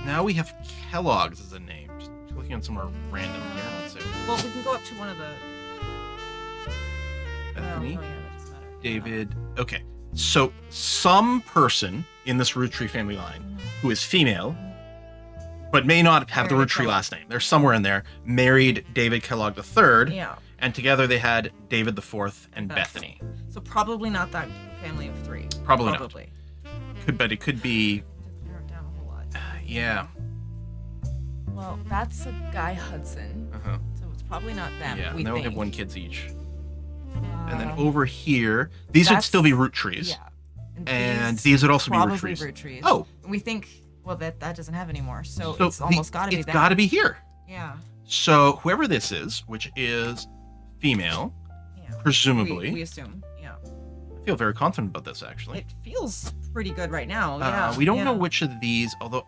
now we have Kellogg's as a name. Just clicking on somewhere random here. Let's see. Well, we can go up to one of the. Bethany, yeah, that doesn't matter. David. Okay, so some person in this Roottree family line who is female, but may not have the Married Roottree Kellogg. last name. They're somewhere in there. Married David Kellogg III, Yeah. and together they had David IV and Beth. Bethany. So probably not that family of 3. Probably not. Probably. But it could be. Narrow it down a whole lot. Yeah. Well, that's a guy Hudson. Uh-huh. So it's probably not them. Yeah. we And they will think. have 1 kids each. And then Um, over here, these would that's- still be Roottrees. Yeah. And these would also be probably Roottrees. Roottrees. Oh. And we think, well, that doesn't have anymore. So, So it's almost got to be It's that. got to be here. Yeah. So whoever this is, which is female, Yeah. presumably. We assume. Yeah. I feel very confident about this, actually. It feels pretty good right now. Yeah. We don't yeah. know which of these, although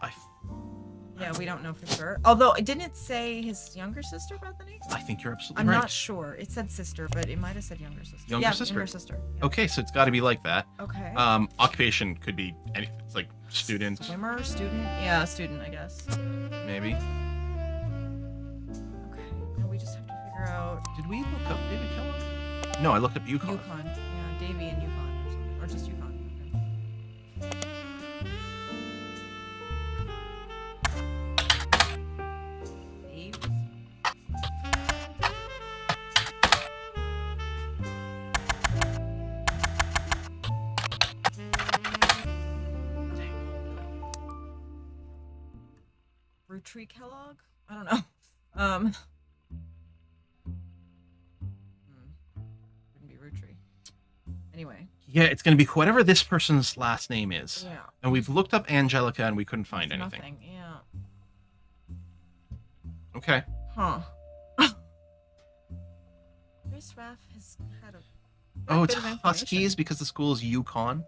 Yeah, we don't know for sure. Although, didn't it say his younger sister, Bethany? I think you're absolutely I'm right. not sure. It said sister, but it might have said younger sister. Younger yeah, sister. Younger sister. Yeah. Okay, so it's got to be like that. Okay. Occupation could be anything. It's like student, Swimmer, student. Yeah, student, I guess. maybe. Okay. Now we just have to figure out Did we look up David Kellogg? No, I looked up Yukon. Yukon. Yeah, Davy and Yukon or something, or just Yukon. Okay. Dave. Roottree Kellogg? I don't know. Wouldn't be Roottree. Anyway. Yeah, it's going to be whatever this person's last name is. Yeah. And we've looked up Angelica and we couldn't find anything. Nothing. Yeah. Okay. Huh. Chris Raff has had a. Oh, it's bit of information. Huskies because the school is Yukon,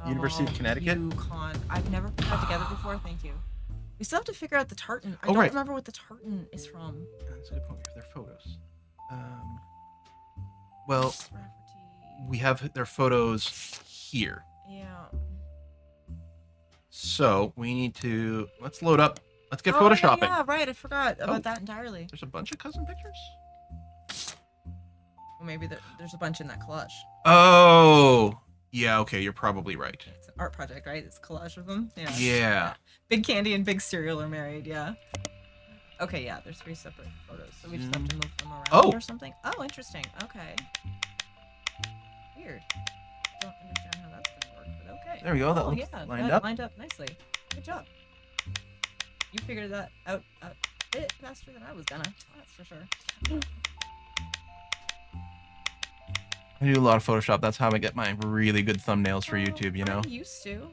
University of Oh, Connecticut. Yukon. I've never put that together before. Thank you. We still have to figure out the tartan. I Oh, don't right. remember what the tartan is from. That's a good point. We have their photos. Well, Rafferty. we have their photos here. Yeah. So we need to let's load up. Let's get Oh, photoshopping. Yeah, right. I forgot about Oh. that entirely. There's a bunch of cousin pictures. Well, maybe there's a bunch in that collage. Oh, yeah. Okay, you're probably right. It's an art project, right? It's a collage of them. Yeah. Yeah. Big Candy and Big Cereal are married. Yeah. Okay. Yeah. There's 3 separate photos, so we just have to move them around Oh. or something. Oh, interesting. Okay. Weird. Don't understand how that's gonna work, but okay. There we go, that Oh, looks yeah, lined that up. lined up nicely. Good job. You figured that out a bit faster than I was gonna. That's for sure. I do a lot of Photoshop. That's how I get my really good thumbnails for YouTube. You know. I used to.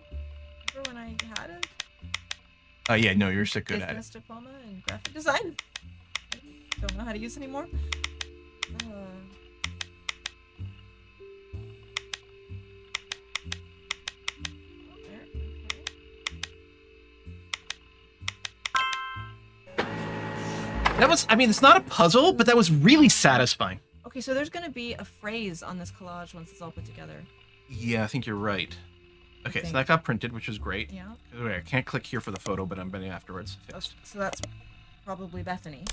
Remember when I had a Yeah. No, you're so good at it. business diploma in graphic design? Don't know how to use it anymore. There, okay. That was. I mean, it's not a puzzle, but that was really satisfying. Okay, so there's gonna be a phrase on this collage once it's all put together. Yeah, I think you're right. Okay, so think. that got printed, which is great. Yeah. Wait, I can't click here for the photo, but I'm betting afterwards. Fixed. So that's probably Bethany,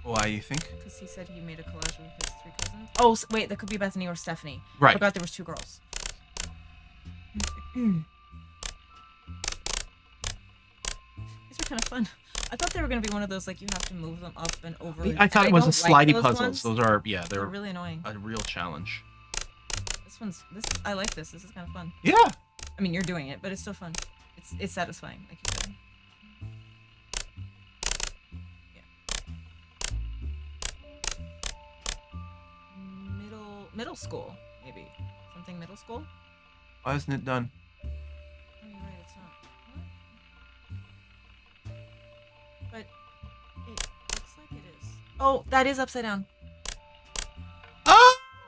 Why you think? because he said he made a collage of his 3 cousins. Oh, wait, that could be Bethany or Stephanie. I Right. forgot there was 2 girls. These are kind of fun. I thought they were gonna be one of those like you have to move them up and over. I thought it was a don't like slidey those puzzles. ones. Those are they're They're really annoying. a real challenge. I like this. This is kind of fun. Yeah. I mean, you're doing it, but it's still fun. It's satisfying, like you said. Yeah. Middle school, maybe something middle school. Why isn't it done? Oh, you're right. It's not. What? But it looks like it is. Oh, that is upside down.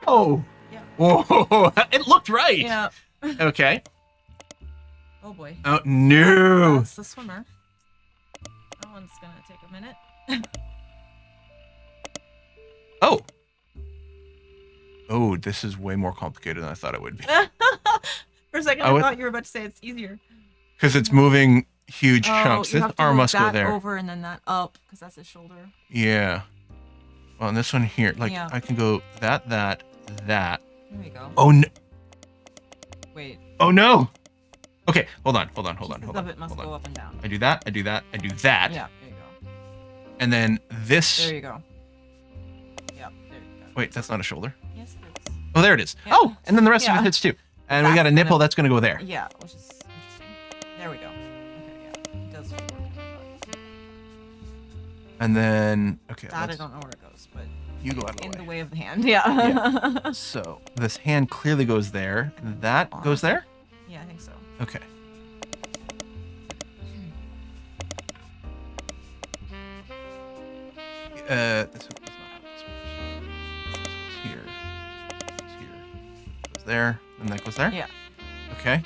Oh. Yeah. Whoa! It looked right. Yeah. Okay. Oh boy. Oh no! That's the swimmer. That one's gonna take a minute. Oh. Oh, this is way more complicated than I thought it would be. For a second, I I would- thought you were about to say it's easier. Because it's moving huge chunks. You This have to arm move must go that there. over and then that up, because that's his shoulder. Yeah. Well, and this one here, like Yeah. I can go that. There we go. Oh no! Wait. Oh no! Okay, hold on. Pieces of it must go up and down. I do that. I do that. Yeah, there you go. And then this. There you go. Yeah, there you go. Wait, that's not a shoulder. Yes, it is. Oh, there it is. Yeah. Oh, and then the rest of Yeah. it hits too. And we That's got a gonna- nipple that's gonna go there. Yeah, which is interesting. There we go. Okay, yeah. It does work. And then okay, That I let's- don't know where it goes, but you go out of in the the way. way of the hand. Yeah. Yeah. So this hand clearly goes there. That goes there. Yeah, I think so. Okay. This one does not have this one. This goes here. Goes here. Goes there. And that goes there. Yeah. Okay.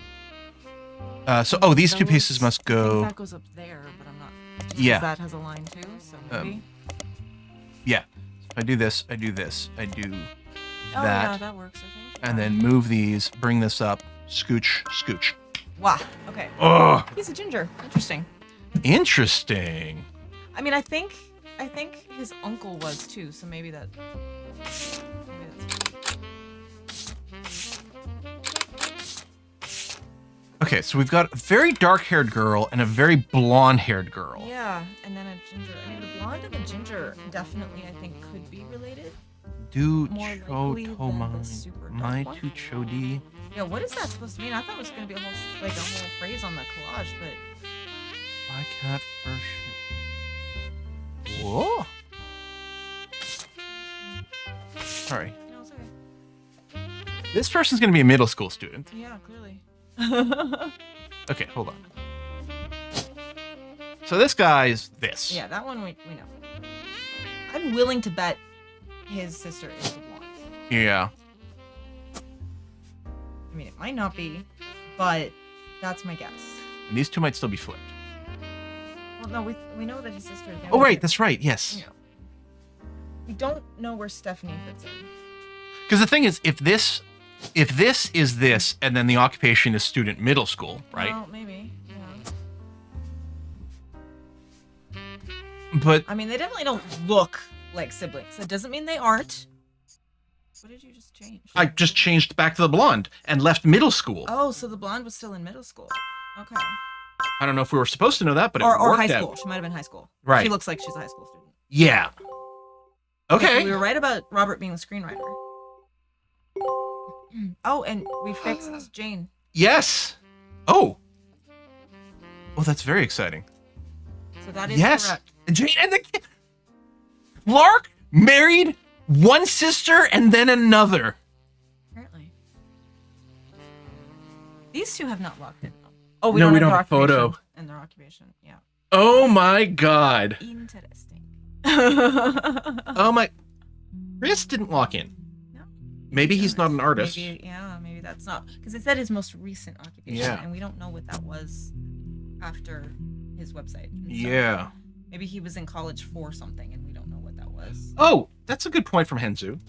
So these two pieces Those- must I think go. that goes up there, but I'm not. Yeah. That has a line too, so maybe. Yeah. If I do this, I do this, I do Oh that, yeah, that works. I think. and then move these, bring this up, scooch, scooch. Wow. Okay. Oh, He's a ginger. Interesting. interesting. I mean, I think his uncle was too, so maybe that. Maybe that's. Okay, so we've got a very dark-haired girl and a very blonde-haired girl. Yeah, and then a ginger. I mean, the blonde and the ginger definitely, I think, could be related. Do More cho likely to than my the super dark my one. to chodi. Yeah, what is that supposed to mean? I thought it was gonna be a whole phrase on the collage, but My cat first. Whoa. Sorry. no, it's okay. This person's gonna be a middle school student. Yeah, clearly. Okay, hold on. So this guy's this. Yeah, that one we know. I'm willing to bet his sister is the blonde. Yeah. I mean, it might not be, but that's my guess. And these two might still be flipped. Well, no, we know that his sister is. Oh, right, that's right. Yes. You know. We don't know where Stephanie fits in. Because the thing is, if this is this, and then the occupation is student middle school, right? Well, maybe. Yeah. But I mean, they definitely don't look like siblings. That doesn't mean they aren't. What did you just change? I just changed back to the blonde and left middle school. Oh, so the blonde was still in middle school. Okay. I don't know if we were supposed to know that, but it Or worked high out. school. She might have been high school. Right. She looks like she's a high school student. Yeah. Okay. So we were right about Robert being the screenwriter. Oh, and we fixed Jane. Yes. Oh. Oh, that's very exciting. So that is Yes. correct. Jane and the kid. Clark married one sister and then another. Apparently. These two have not locked in. Oh, No, don't we have don't have a their photo. occupation and their occupation. Yeah. Oh my God. Interesting. Oh my. Chris didn't lock in. No. Maybe he's not an artist. Maybe that's not because it said his most recent occupation, Yeah. and we don't know what that was after his website. And so Yeah. maybe he was in college for something, and we don't know what that was. Oh, that's a good point from Henzu.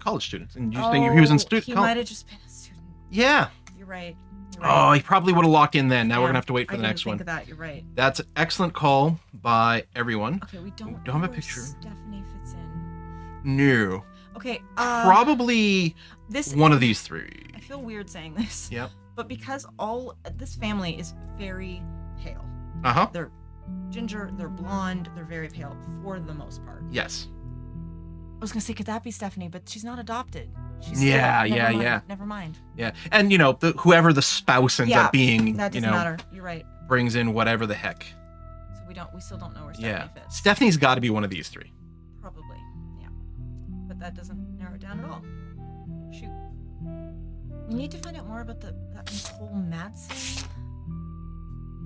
College students, and you think he was in student He college? might have just been a student. Yeah. You're right. Oh, he probably would have locked in then. Now we're Yeah, gonna have to wait for I the didn't next think one. of that. You're right. That's an excellent call by everyone. Okay, we don't. Don't have a know where picture. Stephanie fits in. No. Okay. Probably this. one of these three. I feel weird saying this. Yep. But because this family is very pale. Uh huh. They're ginger. They're blonde. They're very pale for the most part. Yes. I was gonna say, could that be Stephanie? But she's not adopted. She's Yeah, never yeah, mind, yeah. Never mind. Yeah. And you know, whoever the spouse ends Yeah, up being, That you doesn't know, matter. You're right. brings in whatever the heck. So we still don't know where Stephanie Yeah. fits. Stephanie's got to be one of these three. Probably. Yeah. But that doesn't narrow it down at all. Shoot. We need to find out more about that Nicole Madsen.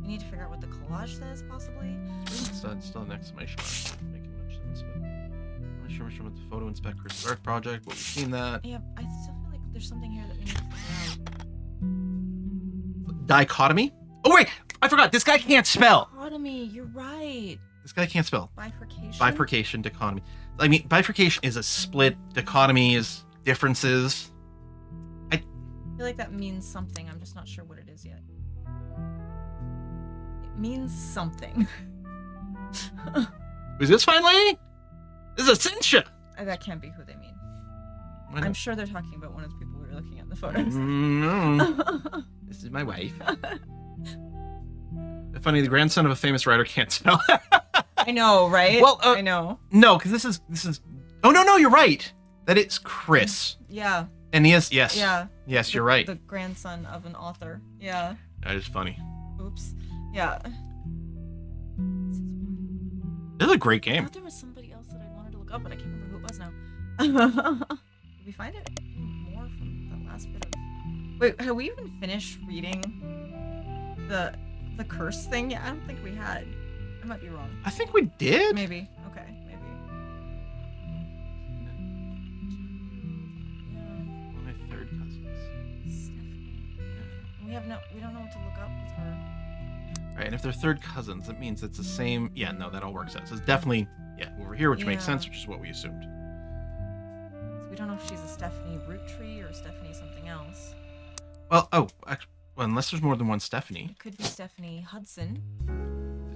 We need to figure out what the collage says, possibly. Still an exclamation mark. Making much sense, but I'm not sure about the photo inspector's art project. Well, we've seen that. Yeah, I still feel like there's something here that we need to figure out. Dichotomy. Oh wait, I forgot. This guy can't spell. Dichotomy, you're right. This guy can't spell. Bifurcation. Bifurcation, dichotomy. I mean, bifurcation is a split. Dichotomy is differences. I feel like that means something. I'm just not sure what it is yet. It means something. Who's this fine lady? This is Essentia. That can't be who they mean. Why not? I'm sure they're talking about one of the people we were looking at in the photos. No. This is my wife. Funny, the grandson of a famous writer can't spell. I know, right? Well, I know. No, because this is. Oh no, you're right. That it's Chris, Yeah. and he is yes. Yeah. Yes, you're right. The grandson of an author. Yeah. That is funny. Oops. Yeah. This is a great I game. thought there was somebody else that I wanted to look up, but I can't remember who it was now. Did we find it? More from that last bit of. Wait, have we even finished reading the curse thing? Yeah, I don't think we had. I might be wrong. I think we did. Maybe. Okay. Maybe. My third cousins. Stephanie. We don't know what to look up with her. Right, and if they're third cousins, that means it's the same. Yeah, no, that all works out. So it's definitely over here, which makes Yeah. sense, which is what we assumed. So we don't know if she's a Stephanie Roottree or Stephanie something else. Well, unless there's more than one Stephanie. It could be Stephanie Hudson.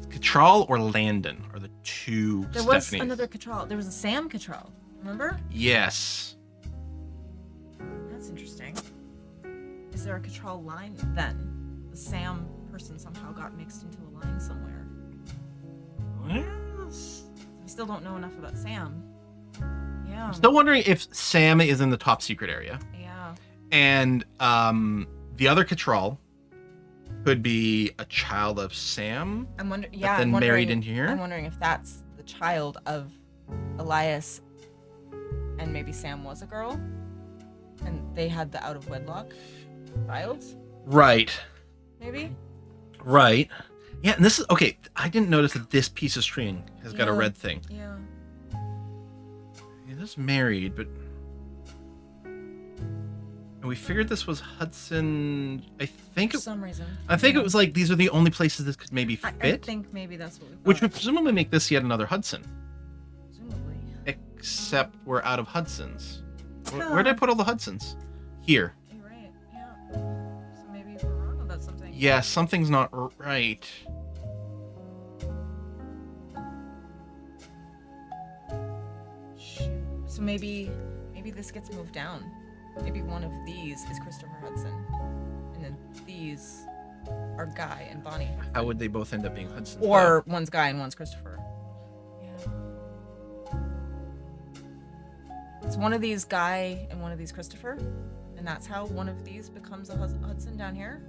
Cattrall or Landon are the two There was Stephanies. another Cattrall. There was a Sam Cattrall. Remember? Yes. That's interesting. Is there a Cattrall line then? The Sam person somehow got mixed into a line somewhere. Yes. We still don't know enough about Sam. Yeah. I'm still wondering if Sam is in the top secret area. Yeah. And the other Cattrall could be a child of Sam. I'm wondering. But Yeah. then I'm wondering, married into here? I'm wondering if that's the child of Elias, and maybe Sam was a girl, and they had the out of wedlock child. Right. Maybe. Right. Yeah, and this is okay. I didn't notice that this piece of string has got a Yeah. red thing. Yeah. It is married, but and we figured this was Hudson. I think For some reason. it was like these are the only places this could maybe I fit, think maybe that's what we thought. which would presumably make this yet another Hudson. Presumably. Except we're out of Hudsons. Where did I put all the Hudsons? Here. You're right. Yeah. So maybe we're wrong about something. Yeah, something's not right. Shoot. So maybe this gets moved down. Maybe one of these is Christopher Hudson, and then these are Guy and Bonnie. How would they both end up being Hudsons? Or one's Guy and one's Christopher. Yeah. It's one of these Guy and one of these Christopher, and that's how one of these becomes a Hudson down here.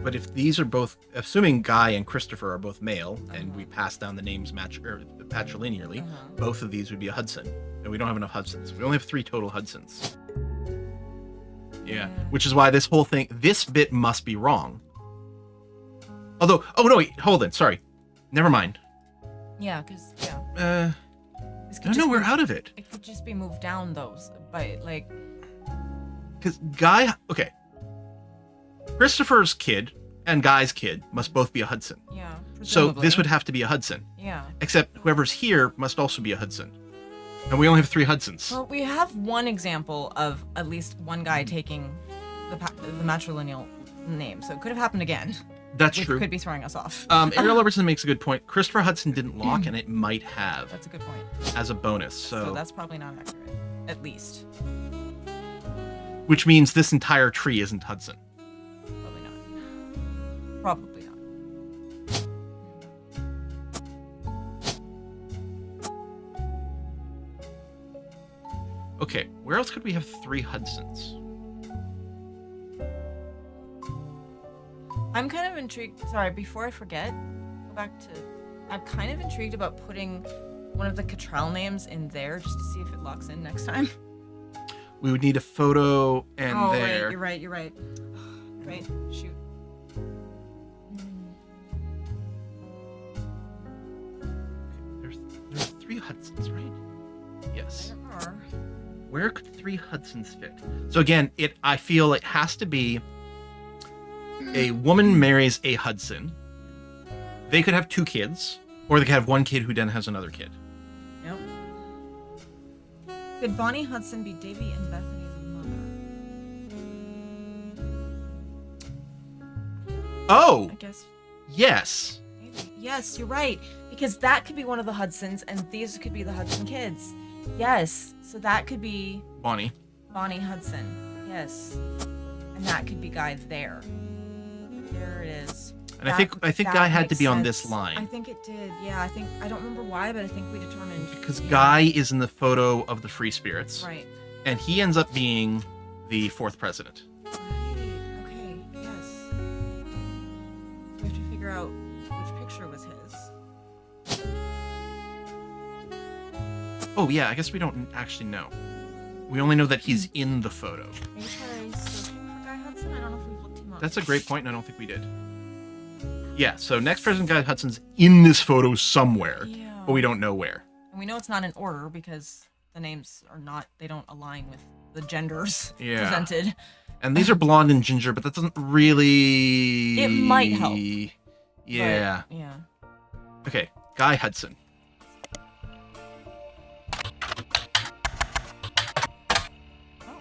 But if these are both, assuming Guy and Christopher are both male, and we pass down the names patrilinearly, both of these would be a Hudson. And we don't have enough Hudsons. We only have 3 total Hudsons. Yeah. Which is why this whole thing, this bit must be wrong. Although, oh no, wait, hold on, sorry. Never mind. Yeah, because This No, could just we're be- out of it. It could just be moved down those by like. Because Guy, okay. Christopher's kid and Guy's kid must both be a Hudson. Yeah. So this presumably. would have to be a Hudson. Yeah. Except whoever's here must also be a Hudson. And we only have 3 Hudsons. Well, we have one example of at least one guy taking the matrilineal name, so it could have happened again. That's which true. could be throwing us off. Ariel Robertson makes a good point. Christopher Hudson didn't lock, and it might have That's a good point. as a bonus. So that's probably not accurate, at least. Which means this entire tree isn't Hudson. Probably not. Probably not. Okay, where else could we have 3 Hudsons? I'm kind of intrigued. Sorry, before I forget, go back to. I'm kind of intrigued about putting one of the Cattrall names in there just to see if it locks in next time. We would need a photo and oh, there. right, you're right. Right, shoot. There's 3 Hudsons, right? Yes. There are. Where could 3 Hudsons fit? So again, I feel it has to be a woman marries a Hudson. They could have 2 kids, or they could have 1 kid who then has another kid. Yep. Could Bonnie Hudson be Davy and Bethany's mother? Oh, I guess. yes. Maybe. Yes, you're right. Because that could be one of the Hudsons, and these could be the Hudson kids. Yes. So that could be Bonnie. Bonnie Hudson. Yes. And that could be Guy there. There it is. And I think That Guy had to makes be on sense. this line. I think it did. Yeah, I don't remember why, but I think we determined. Because yeah. Guy is in the photo of the Free Spirits. Right. And he ends up being the 4th president. Right. Okay. Yes. So we have to figure out which picture was his. Oh, yeah, I guess we don't actually know. We only know that he's in the photo. Maybe try searching for Guy Hudson. I don't know if we've looked him up. That's a great point, and I don't think we did. Yeah, so next President Guy Hudson's in this photo somewhere, Yeah. but we don't know where. And we know it's not in order because the names are not. They don't align with the genders Yeah. presented. And these are blonde and ginger, but that doesn't really... It might help. Yeah. But, yeah. Okay, Guy Hudson.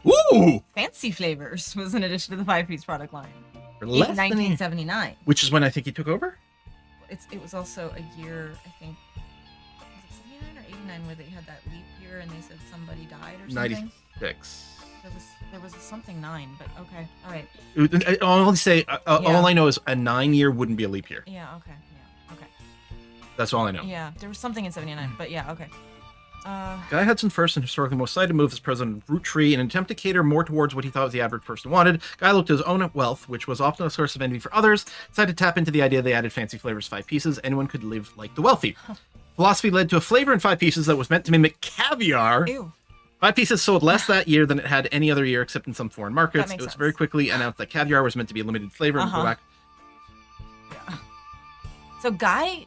Ooh! Fancy Flavors was an addition to the 5-piece product line. For In less than 1979. Which is when I think he took over? It was also a year, I think, was it 79 or 89 where they had that leap year and they said somebody died or something? 96. There was a something 9, but okay. All right. I'll only say, Yeah. all I know is a 9-year wouldn't be a leap year. Yeah, okay. Yeah, okay. That's all I know. Yeah, there was something in 79, but yeah, okay. Guy Hudson, first and historically most cited move as president of Roottrees, in an attempt to cater more towards what he thought the average person wanted. Guy looked to his own wealth, which was often a source of envy for others, decided to tap into the idea they added fancy flavors 5 pieces. Anyone could live like the wealthy. Philosophy led to a flavor in 5 pieces that was meant to mimic caviar. Ew. 5 pieces sold less that year than it had any other year except in some foreign markets. That It makes was sense. very quickly announced that caviar was meant to be a limited flavor and go back. Yeah. So Guy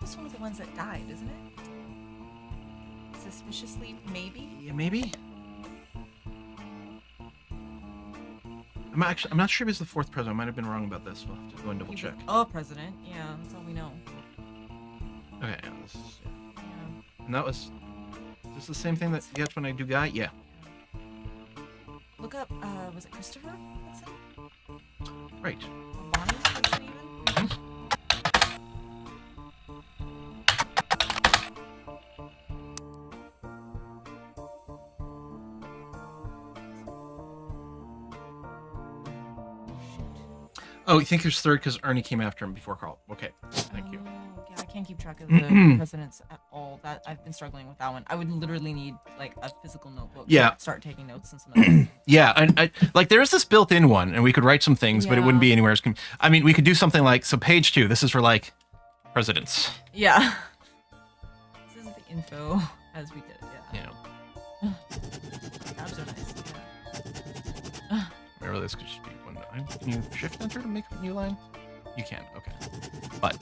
was one of the ones that died, isn't it? Suspiciously, maybe? Yeah, maybe. I'm not sure he was the 4th president. I might have been wrong about this. We'll have to go and double He check. was a president. Yeah, that's all we know. Okay, yeah, this is, Yeah. and that was. Is this the same thing that you get when I do Guy? Yeah. Look up, was it Christopher Hudson? Right. Or Bonnie Hudson even? Oh, you think there's 3rd because Ernie came after him before Carl. Okay, thank you. Oh, yeah, I can't keep track of the presidents at all. That I've been struggling with that one. I would literally need like a physical notebook Yeah. to start taking notes and some of those. Yeah, I like there is this built-in one, and we could write some things, but it wouldn't be Yeah. anywhere as. I mean, we could do something like so. Page 2. This is for like presidents. Yeah. This is the info as we did it. You Yeah. know, Tabs are nice. Yeah. whatever this could just be one. Can you shift enter to make a new line? You can. Okay. But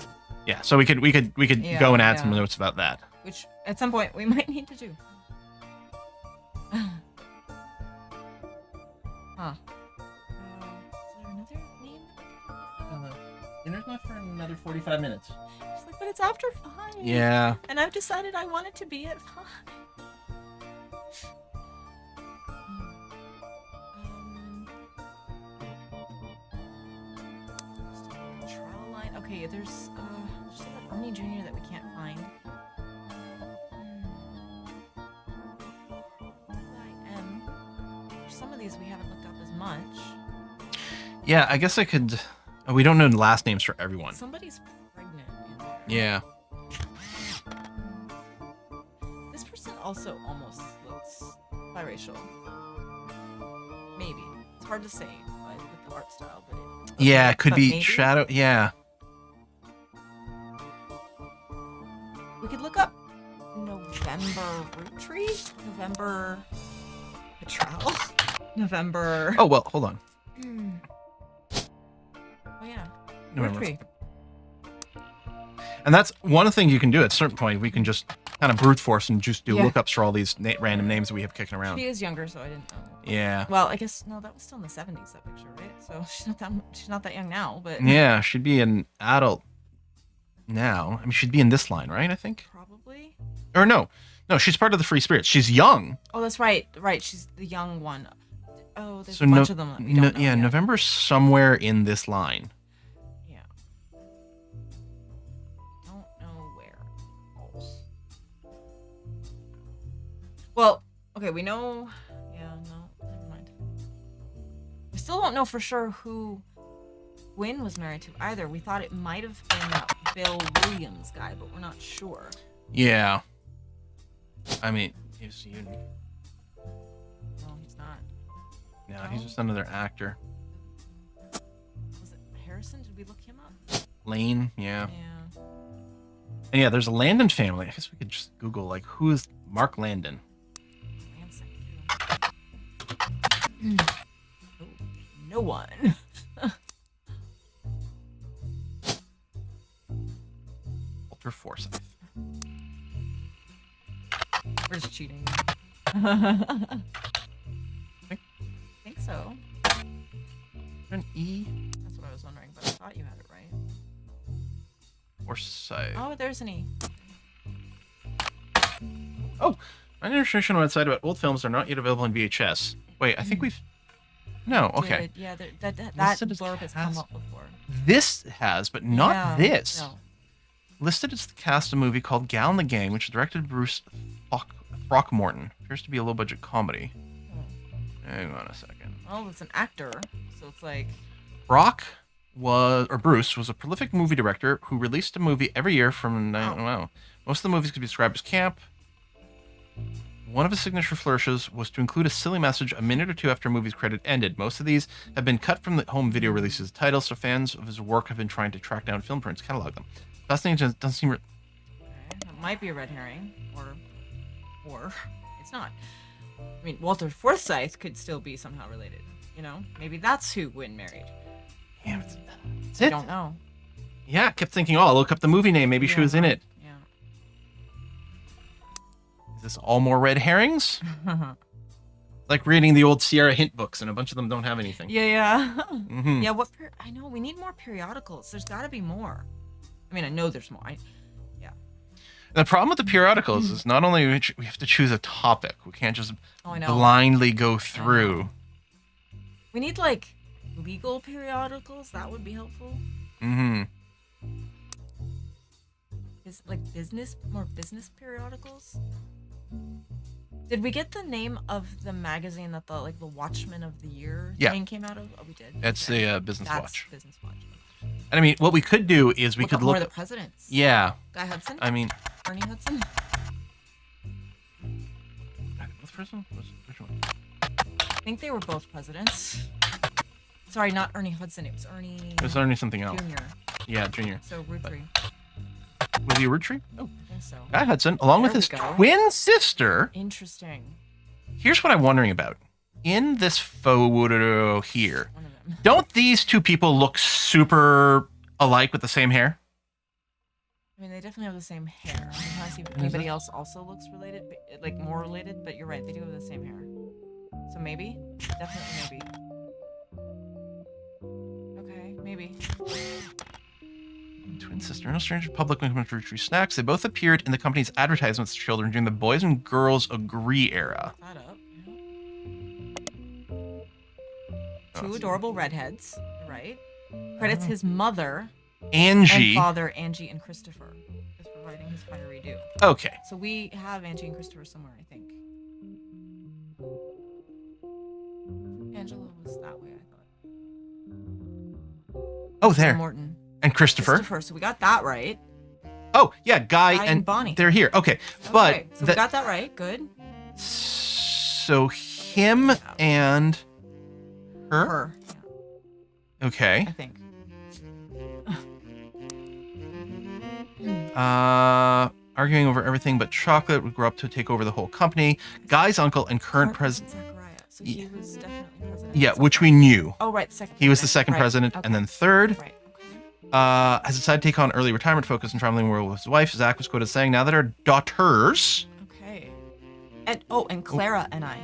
yeah, so we could Yeah, go and add some yeah. notes about that. Which at some point we might need to do. Huh. Is there another name? Dinner's not for another 45 minutes. She's like, but it's after 5. Yeah. And I've decided I want it to be at 5. Trial line. Okay, there's just an Ernie Jr. that we can't find. For some of these we haven't looked up as much. Yeah, I guess I could. We don't know the last names for everyone. Somebody's pregnant in there. Yeah. This person also almost looks biracial. Maybe. It's hard to say with the art style, but Yeah, it could but be maybe. Shadow. Yeah. We could look up November Roottrees? November Petrel? November. Oh, well, hold on. Oh yeah. November. Roottrie. And that's one of the things you can do at a certain point. We can just kind of brute force and just do Yeah. lookups for all these random names that we have kicking around. She is younger, so I didn't know. Yeah. Well, I guess no, that was still in the 70s, that picture, right? So she's not that young now, but Yeah, she'd be an adult now. I mean, she'd be in this line, right? I think. probably. Or no, she's part of the Free Spirits. She's young. Oh, that's right. Right, she's the young one. Oh, there's So a bunch of them that we don't know. yeah, yet. November's somewhere in this line. Yeah. Don't know where else. Well, okay, we know. Yeah, no, never mind. We still don't know for sure who Gwyn was married to either. We thought it might have been that Bill Williams guy, but we're not sure. Yeah. I mean, he's unique. No, he's not. No, he's just another actor. Was it Harrison? Did we look him up? Lane, yeah. Yeah. And yeah, there's a Landon family. I guess we could just Google, like, who is Mark Landon? Lansing, too. Oh, no one. Walter Forsythe. We're just cheating. I think so. An E? That's what I was wondering, but I thought you had it right. Forsythe. Oh, there's an E. Oh, an illustration on website about old films are not yet available on VHS. Wait, I think we've... No, okay. Good. Yeah, that Listed as blurb has come up before. This has, but not Yeah, this. No. Listed as the cast of a movie called Gal and the Gang, which is directed by Bruce Throckmorton. Appears to be a low-budget comedy. Hang on a second. Well, it's an actor, so it's like... Bruce was a prolific movie director who released a movie every year from... Wow. Most of the movies could be described as camp. One of his signature flourishes was to include a silly message a minute or two after a movie's credit ended. Most of these have been cut from the home video releases titles, so fans of his work have been trying to track down film prints, catalog them. Fascinating, doesn't seem... Okay, that might be a red herring, or it's not. I mean, Walter Forsythe could still be somehow related, you know? Maybe that's who Gwyn married. Yeah, that's I it. don't know. Yeah, I kept thinking, I'll look up the movie name. Maybe she was in it. Yeah. Is this all more red herrings? Like reading the old Sierra Hint books, and a bunch of them don't have anything. Yeah. Mm-hmm. Yeah, I know, we need more periodicals. There's got to be more. I mean, I know there's more. The problem with the periodicals is not only we have to choose a topic, we can't just I know. blindly go through. We need, like, legal periodicals. That would be helpful. Mm-hmm. Is like more business periodicals? Did we get the name of the magazine that the Watchman of the Year thing came out of? Oh, we did. That's okay. the Business That's Watch. Business Watch. And I mean, what we could do is we could up look more of the presidents. Yeah. Guy Hudson? I mean, Ernie Hudson? what's the first one? Which one? I think they were both presidents. Sorry, not Ernie Hudson. It was Ernie. It was Ernie something else. Jr. Yeah, Junior. So Roottrees. Was he a Roottrees? Oh, I think so. Guy Hudson, along with There his we go. twin sister. Interesting. Here's what I'm wondering about. In this photo here, One of them. don't these two people look super alike with the same hair? I mean, they definitely have the same hair. I'm trying to see if anybody else also looks related, like more related, but you're right. They do have the same hair. So maybe? Definitely maybe. Okay, maybe. Twin sister, no stranger to public movement Roottree snacks. They both appeared in the company's advertisements to children during the Boys and Girls Agree era. That up. Two adorable redheads, right? Credits his mother Angie. and father, Angie and Christopher, is providing his fiery due. Okay. So we have Angie and Christopher somewhere, I think. Angela was that way, I thought. Oh, there. Morton. And Christopher. So we got that right. Oh, yeah, Guy Guy and and Bonnie. They're here. Okay. But Okay, so we got that right. Good. so him and her? Her. Yeah, Okay. I think. Arguing over everything but chocolate would grow up to take over the whole company. Guy's uncle and current president. Zachariah. So he was definitely president. Yeah, which we knew. Oh, right. Second. He was the second Right, president. okay. And then third, Right. has decided to take on early retirement focus and traveling the world with his wife. Zach was quoted saying, now that our daughters. Okay. And Clara and I.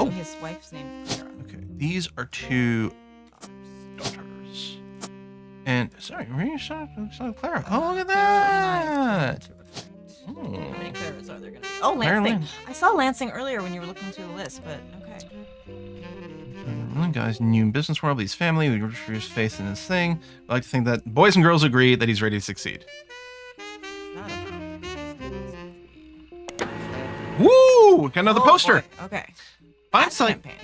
Oh. So his wife's name Clara. Okay, these are two daughters. And, sorry, really? Clara. Oh, look at that. How many Claras are there going to be? Oh, Claire Lansing. Lynn. I saw Lansing earlier when you were looking through the list, but okay. One guy's new business world, he's family, the Roottree faith in his thing. I like to think that boys and girls agree that he's ready to succeed. Not about Woo! Got another Oh, poster. boy. Okay. Fine Ad site. campaign.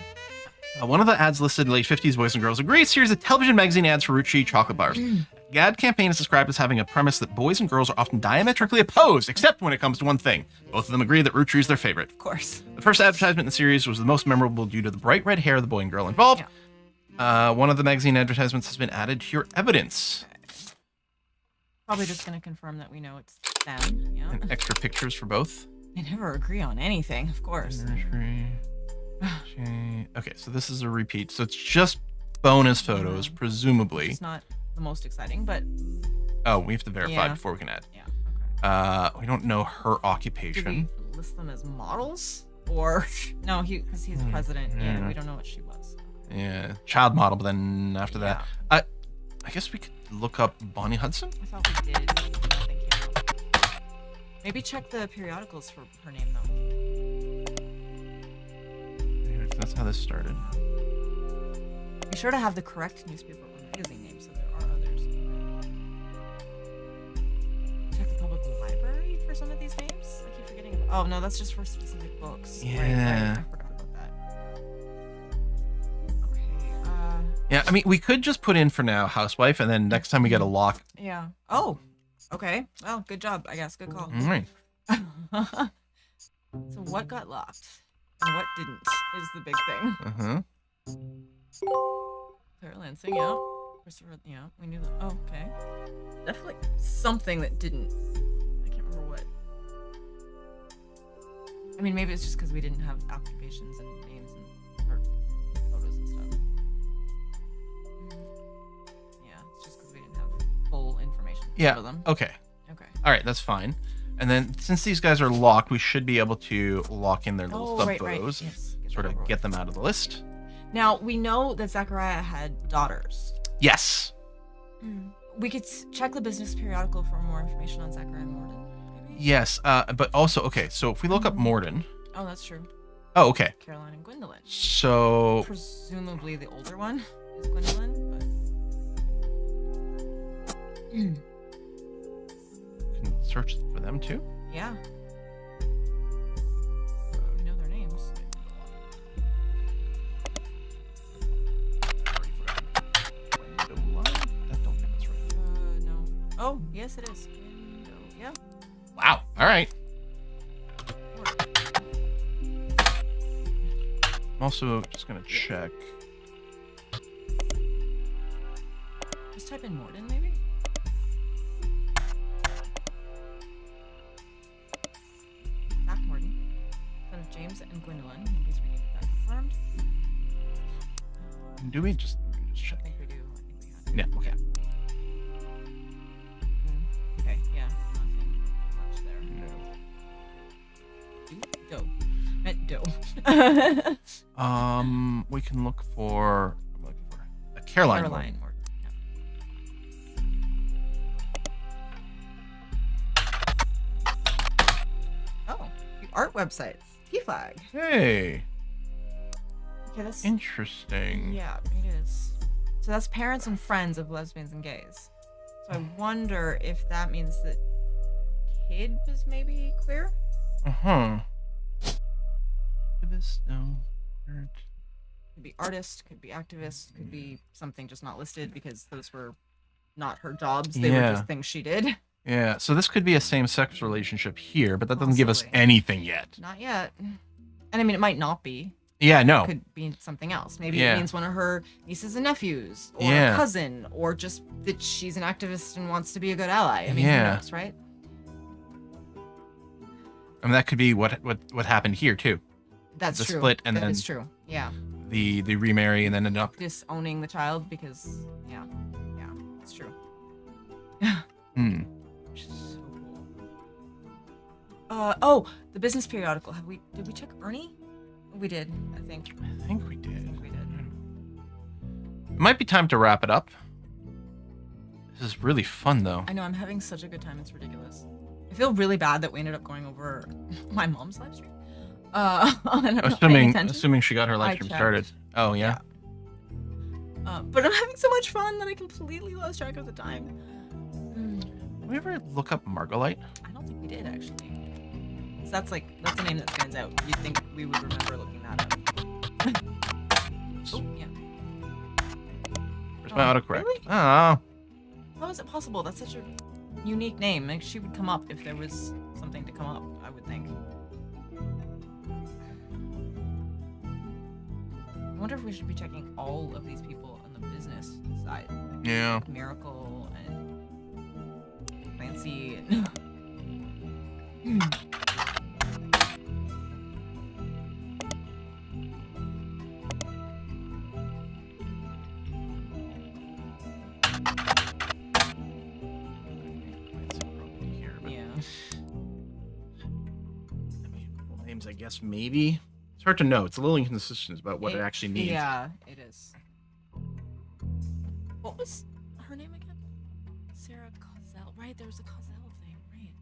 One of the ads listed late 50s boys and girls agree. Series of television magazine ads for Roottrees chocolate bars. The ad campaign is described as having a premise that boys and girls are often diametrically opposed, except when it comes to one thing. Both of them agree that Roottrees is their favorite. Of course. The first advertisement in the series was the most memorable due to the bright red hair of the boy and girl involved. One of the magazine advertisements has been added to your evidence. Probably just going to confirm that we know it's them. Yeah. And extra pictures for both. They never agree on anything, of course. Okay, so this is a repeat. So it's just bonus photos, presumably. It's not the most exciting, but Oh, we have to verify Yeah. before we can add. yeah. Okay. We don't know her Did occupation. we list them as models? Or no, because he's president. Yeah, we don't know what she was. Yeah, child model, but then after that, I guess we could look up Bonnie Hudson. I thought we did. Nothing came up. Maybe check the periodicals for her name though. That's how this started. Be sure to have the correct newspaper or magazine name, so there are others. Check the public library for some of these names. I keep forgetting about. Oh no, that's just for specific books. Yeah. Right, I forgot about that. Okay. Yeah, I mean, we could just put in for now housewife, and then next time we get a lock. Yeah. Oh. Okay. Well, good job. I guess. Good call. All right. So what got locked and what didn't is the big thing. Claire Lansing, yeah. Christopher, yeah. We knew that. Oh, okay. Definitely something that didn't. I can't remember what. I mean, maybe it's just because we didn't have occupations and names and or photos and stuff. Yeah, it's just because we didn't have full information for them. Okay. Okay. All right, that's fine. And then since these guys are locked, we should be able to lock in their little sub photos. Yes. Sort of get them out of the list. Now, we know that Zachariah had daughters. Yes. We could check the business periodical for more information on Zachariah and Morden, maybe? Yes. But also, okay, so if we look up Morden. Oh, that's true. Oh, okay. Caroline and Gwendolyn. So. Presumably the older one is Gwendolyn, but. We can search for them too. Yeah. We know their names. That don't think that's right. No. Oh, yes, it is. Gwendo. Yeah. Wow. All right. I'm also just gonna check. Just type in Morden, maybe? Zach Morden, son of James and Gwendolyn, in case we need that confirmed. Do we just I check? think we do. I think we have. Yeah. Okay. Okay, yeah, nothing much there. No. Doe. Meant doe. We can look for. I'm looking for a Caroline. Caroline Morden. Yeah. Oh, the art websites. P-Flag. Hey. Okay, that's Interesting. yeah, it is. So that's parents and friends of lesbians and gays. So I wonder if that means that kid is maybe queer. Activist, no. Nerd. Could be artist, could be activist, could be something just not listed because those were not her jobs. They were Yeah. just things she did. Yeah. So this could be a same-sex relationship here, but that doesn't give us Possibly. anything yet. Not yet. And I mean, it might not be. Yeah. No. It could be something else. Maybe Yeah. it means one of her nieces and nephews, or Yeah. a cousin, or just that she's an activist and wants to be a good ally. I mean, Yeah. who knows, right? I mean, that could be what happened here too. That's The true. split and That then- is true. Yeah. The remarry and then end up. Disowning the child because, yeah, it's true. Hmm. Which is so cool. Oh, the business periodical. Did we check Ernie? We did, I think. I think we did. We did. It might be time to wrap it up. This is really fun though. I know, I'm having such a good time. It's ridiculous. I feel really bad that we ended up going over my mom's live stream. And I'm not paying attention. Assuming she got her live I stream checked. started. Oh yeah. But I'm having so much fun that I completely lost track of the time. Did we ever look up Margolite? I don't think we did, actually. 'Cause that's a name that stands out. You'd think we would remember looking that up. Oh, yeah. Where's my autocorrect? Really? Oh. How is it possible? That's such a unique name. Like, she would come up if there was something to come up, I would think. I wonder if we should be checking all of these people on the business side. Yeah. Like Miracle and Clancy and... Here, but Yeah. I mean, full names, I guess, maybe. It's hard to know. It's a little inconsistent about what it actually means. Yeah, it is. What was her name again? Sarah Cozell. Right, there was a Cozell thing, right?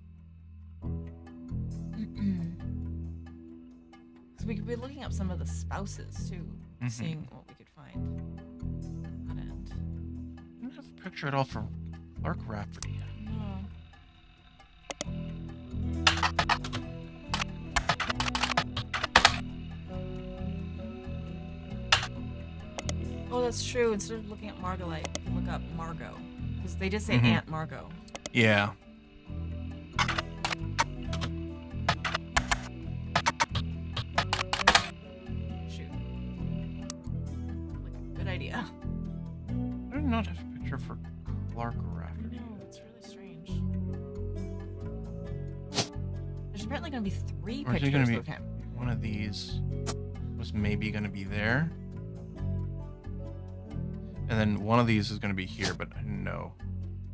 So we could be looking up some of the spouses too, seeing what we could find. That end. I don't have a picture at all for Clark Rafferty. No. Oh, that's true. Instead of looking at Margolite, we can look up Margot. Because they did say Aunt Margot. Yeah. Shoot. Like a good idea. I do not have a picture for Clark Rafferty. No, that's really strange. There's apparently going to be 3 Or is it pictures gonna be of him. one of these was maybe going to be there? And then one of these is going to be here, but I don't know.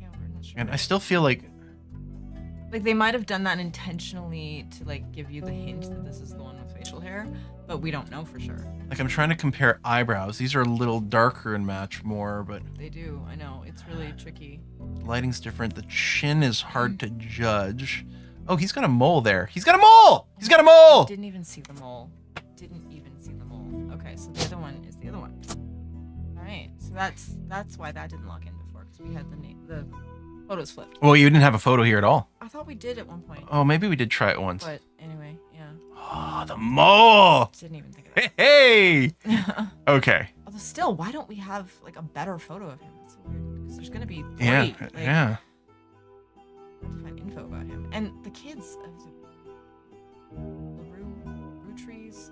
Yeah, we're not sure. And I still feel like Like, they might have done that intentionally to, like, give you the hint that this is the one with facial hair, but we don't know for sure. I'm trying to compare eyebrows. These are a little darker and match more, but They do, I know. It's really tricky. lighting's different. The chin is hard to judge. Oh, he's got a mole there. He's got a mole! He's got a mole! Didn't even see the mole. Didn't even see the mole. Okay, so the other one is the other one. Alright, so that's why that didn't lock in before, because we had the photos flipped. Well, you didn't have a photo here at all. I thought we did at one point. Oh, maybe we did try it once. But anyway, yeah. Oh, the mole! Didn't even think of Hey, that. hey! Okay. Although still, why don't we have like a better photo of him? That's so weird. Because there's gonna be 3. Yeah, Like, yeah. hard to find info about him. And the kids, the Roottrees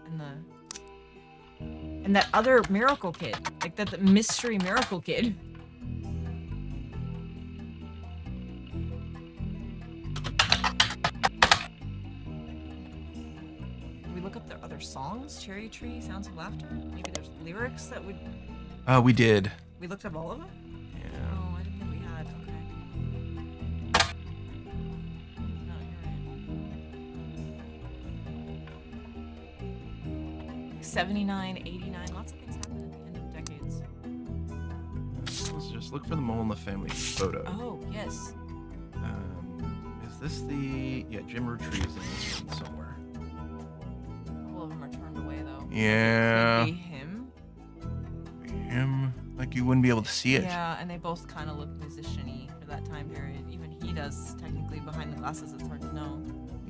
and that other miracle kid, like the mystery miracle kid. Can we look up their other songs? Cherry Tree, Sounds of Laughter? Maybe there's lyrics that would... We did. We looked up all of them? Yeah. Oh, I didn't think we had. Okay. No, you're right. 79, 89, lots of things happen at the end of decades. Let's just look for the mole in the family photo. Oh, yes. Is this the... Yeah, Jim Roottrees in this one somewhere. A couple of them are turned away, though. Yeah. Could be him. Him. Like, you wouldn't be able to see it. Yeah, and they both kind of look musician-y for that time period. Even he does, technically, behind the glasses. It's hard to know.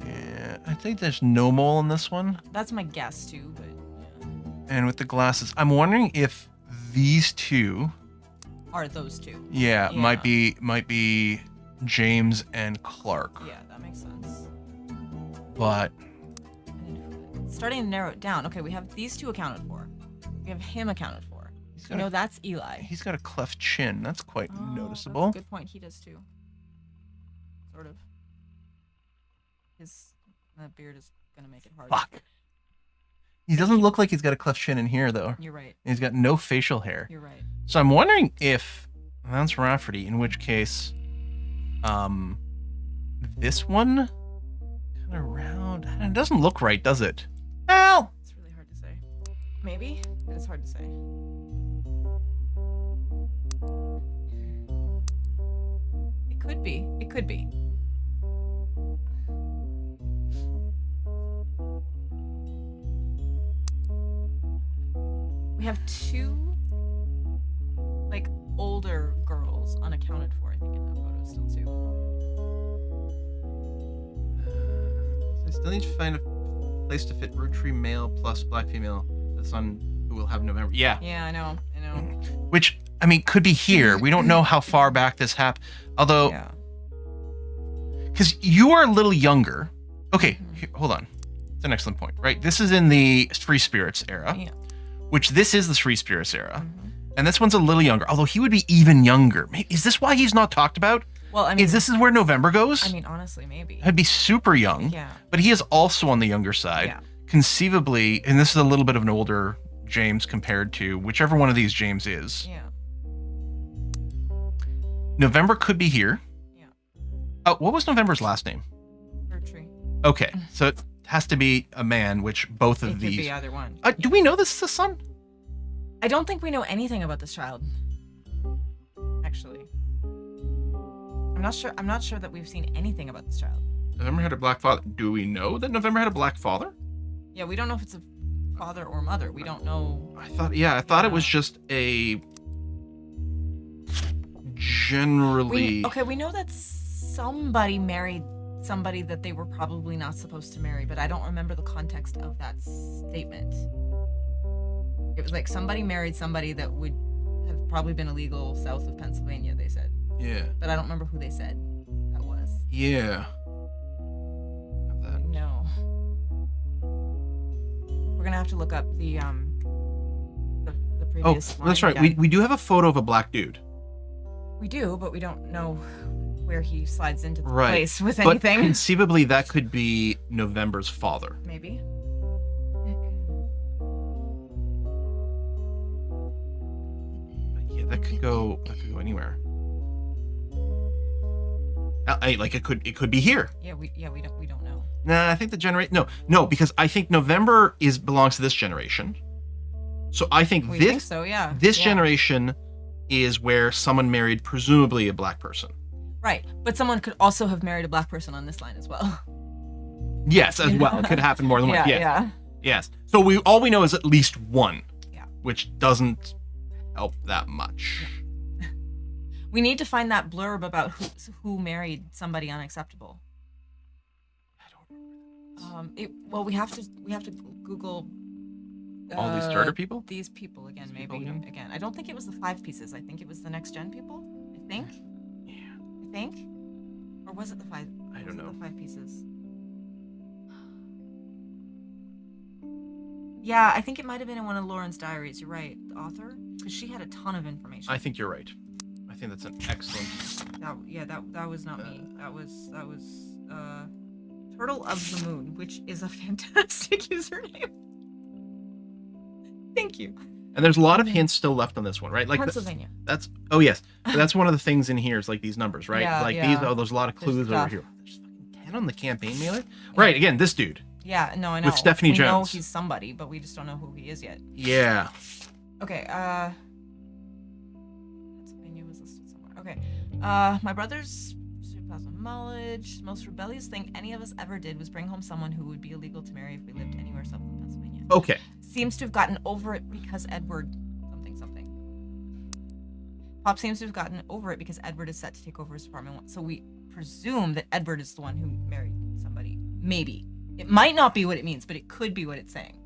Yeah, I think there's no mole in this one. That's my guess, too, but yeah. And with the glasses, I'm wondering if these two... Are those two? Yeah, Yeah. might be James and Clark. Yeah, that makes sense. But Starting to narrow it down. Okay, we have these 2 accounted for. We have him accounted for. We know that's Eli. he's got a cleft chin. That's quite Oh, noticeable. That's a good point. He does too. Sort of. His beard is gonna make it hard. Fuck. He doesn't look like he's got a cleft chin in here, though. You're right. He's got no facial hair. You're right. So I'm wondering if that's Rafferty, in which case, this one kind of round. It doesn't look right, does it? Well, It's really hard to say. Maybe, but it's hard to say. It could be. It could be. We have 2, like, older girls unaccounted for, I think, in that photo still, too. still need to find a place to fit Roottree male plus black female. The son who will have November. Yeah. Yeah, I know. Which, I mean, could be here. We don't know how far back this happened. Although, Yeah. because you are a little younger. Okay, here, hold on. It's an excellent point, right? This is in the Free Spirits era, Yeah. which this is the Free Spirits era. And this one's a little younger, although he would be even younger. Is this why he's not talked about? Well, I mean, Is this where November goes? I mean, honestly, maybe. He'd be super young, Yeah. but he is also on the younger side. Yeah. Conceivably, and this is a little bit of an older James compared to whichever one of these James is. Yeah. November could be here. Yeah. What was November's last name? Roottree. Okay, so it has to be a man, which both It of could these. be either one. Do we know this is a son? I don't think we know anything about this child. Actually. I'm not sure that we've seen anything about this child. November had a black father. Do we know that November had a black father? Yeah, we don't know if it's a father or mother. We don't know. I thought it was just a generally. We know that somebody married somebody that they were probably not supposed to marry, but I don't remember the context of that statement. It was like somebody married somebody that would have probably been illegal south of Pennsylvania, they said. Yeah. But I don't remember who they said that was. Yeah. Have that. No. We're gonna have to look up the previous line that's right. again. We do have a photo of a black dude. We do, but we don't know where he slides into the Right. place with But anything. conceivably, that could be November's father. Maybe. Yeah, that could go anywhere. It could be here. Yeah, we don't know. Nah, I think the generation. No, because I think November belongs to this generation. So I think We this think so, yeah. this Yeah. generation is where someone married presumably a black person. Right, but someone could also have married a black person on this line as well. Yes, as well. It could happen more than Yeah, once. Yes. yeah. Yes. So all we know is at least one. Yeah. Which doesn't help that much. We need to find that blurb about who married somebody unacceptable. I don't remember. We have to Google All these starter people? These people again, These maybe people again? again. I don't think it was the 5 pieces. I think it was the next gen people. I think. Yeah. I think. Or was it the 5? I don't was it know. The 5 pieces. Yeah, I think it might have been in one of Lauren's diaries. You're right, the author, because she had a ton of information. I think you're right. I think that's an excellent. That was not me. That was Turtle of the Moon, which is a fantastic username. Thank you. And there's a lot of hints still left on this one, right? Like Pennsylvania. yes. But that's one of the things in here is like these numbers, right? Yeah, like yeah. there's a lot of clues over stuff. here. There's fucking 10 on the campaign mailer. Right, again, this dude. Yeah, no, I know. With Stephanie we know Jones. he's somebody, but we just don't know who he is yet. Yeah. Okay, Pennsylvania was listed somewhere. Okay. My brother's pursuit of knowledge. The most rebellious thing any of us ever did was bring home someone who would be illegal to marry if we lived anywhere south of Pennsylvania. Okay. Seems to have gotten over it because Edward something. Pop seems to have gotten over it because Edward is set to take over his apartment. So we presume that Edward is the one who married somebody. Maybe. It might not be what it means, but it could be what it's saying.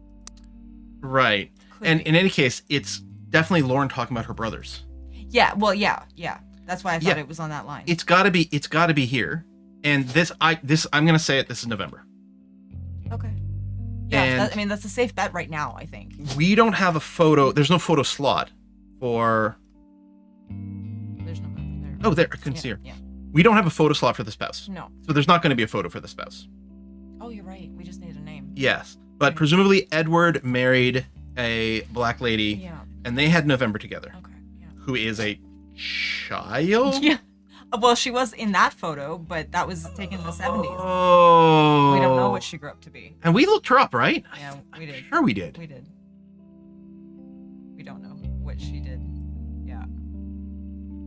Right. Could And be. in any case, it's definitely Lauren talking about her brothers. Yeah, well, yeah. That's why I thought it was on that line. It's gotta be here. And I'm gonna say it, this is November. Okay. Yeah, And- that's a safe bet right now, I think. We don't have a photo, there's no photo slot for There's no number there. oh there, I couldn't see her. Yeah. We don't have a photo slot for the spouse. No. So there's not gonna be a photo for the spouse. Oh, you're right. We just need a name. Yes. But presumably Edward married a black lady Yeah. and they had November together, Okay. Yeah. who is a child? Yeah. Well, she was in that photo, but that was taken in the 70s. Oh. We don't know what she grew up to be. And we looked her up, right? Yeah, we did. Sure we did. We did. We don't know what she did. Yeah.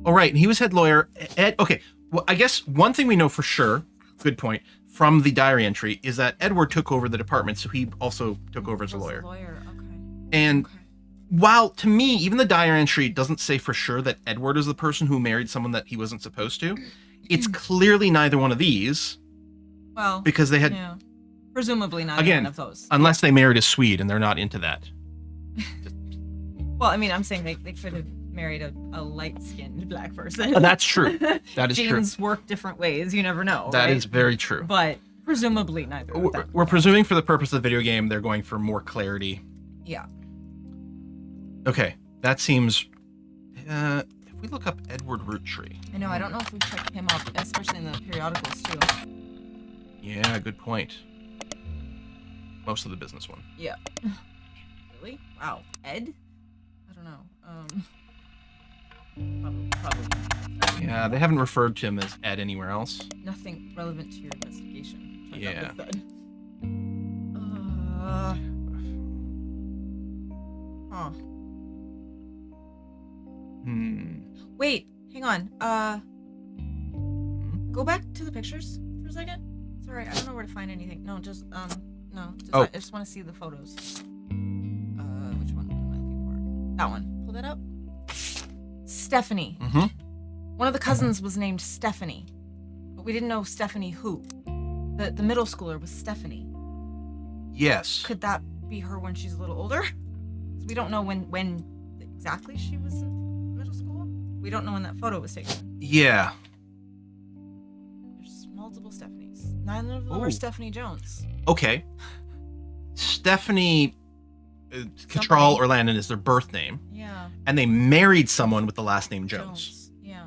Oh, right. And he was head lawyer. Okay. Well, I guess one thing we know for sure, good point, from the diary entry is that Edward took over the department, so he also took over as a Was lawyer. Okay. And Okay. while to me, even the diary entry doesn't say for sure that Edward is the person who married someone that he wasn't supposed to, it's clearly neither one of these Well, because they had. yeah. Presumably not Again, one of those. unless they married a Swede and they're not into that. Well, I mean, I'm saying they could have married a light-skinned black person. That's true. That is true. Genes work different ways. You never know. That right? is very true. But presumably neither of them. We're presuming for the purpose of the video game, they're going for more clarity. Yeah. Okay, that seems... if we look up Edward Roottree... I know, I don't know if we've checked him up, especially in the periodicals, too. Yeah, good point. Most of the business one. Yeah. Really? Wow. Ed? I don't know. Probably not. Yeah, they haven't referred to him as Ed anywhere else. Nothing relevant to your investigation. Turned out Yeah. with Ed. Huh. Wait, hang on. Go back to the pictures for a second. Sorry, I don't know where to find anything. No, just no. Just, Oh. I just want to see the photos. Which one am I looking for? That one. Pull that up. Stephanie. Mm-hmm. One of the cousins was named Stephanie, but we didn't know Stephanie who. The middle schooler was Stephanie. Yes. Could that be her when she's a little older? We don't know when exactly she was in middle school. We don't know when that photo was taken. Yeah. There's multiple Stephanies. None of them Ooh. are Stephanie Jones. Okay. Stephanie Cattrall Somebody. or Landon is their birth name, Yeah. and they married someone with the last name Jones. Yeah.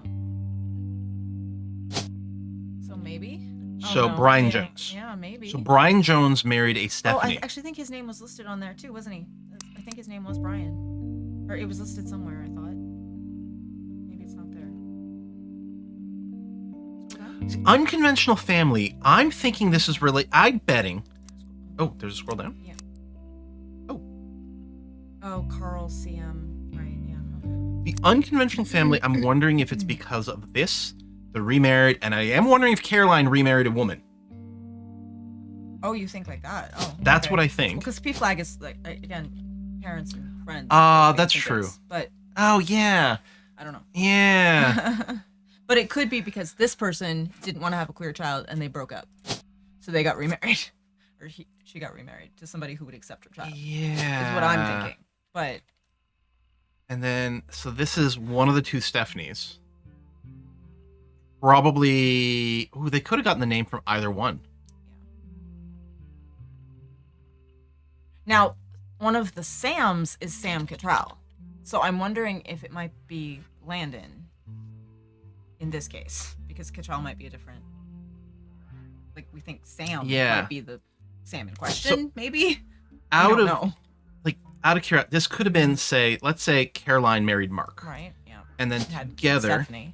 So maybe. So Brian maybe. Jones. Yeah, maybe. So Brian Jones married a Oh, Stephanie. I actually think his name was listed on there too, wasn't he? I think his name was Brian, or it was listed somewhere. I thought. Maybe it's not there. See, Unconventional family. I'm thinking this is really. I'm betting. Oh, there's a scroll down. Yeah. Oh. Oh, Carl CM. Right. Yeah. Okay. The Unconventional family. I'm wondering if it's because of this, the remarried, and I am wondering if Caroline remarried a woman. Oh, you think like that? Oh. That's okay. what I think. Because P flag is like again, parents and friends. That's true. But Oh yeah, I don't know. yeah. But it could be because this person didn't want to have a queer child and they broke up, so they got remarried, or she got remarried to somebody who would accept her child. Yeah. Is what I'm thinking. But And then, so this is one of the two Stephanies. Probably. Ooh, they could have gotten the name from either one. now, one of the Sams is Sam Cattrall, so I'm wondering if it might be Landon in this case, because Cattrall might be a different. Like we think Sam Yeah. might be the Sam in question, maybe. Out don't of know. out of curiosity, this could have been let's say Caroline married Mark, Right. Yeah. and then Had together Stephanie.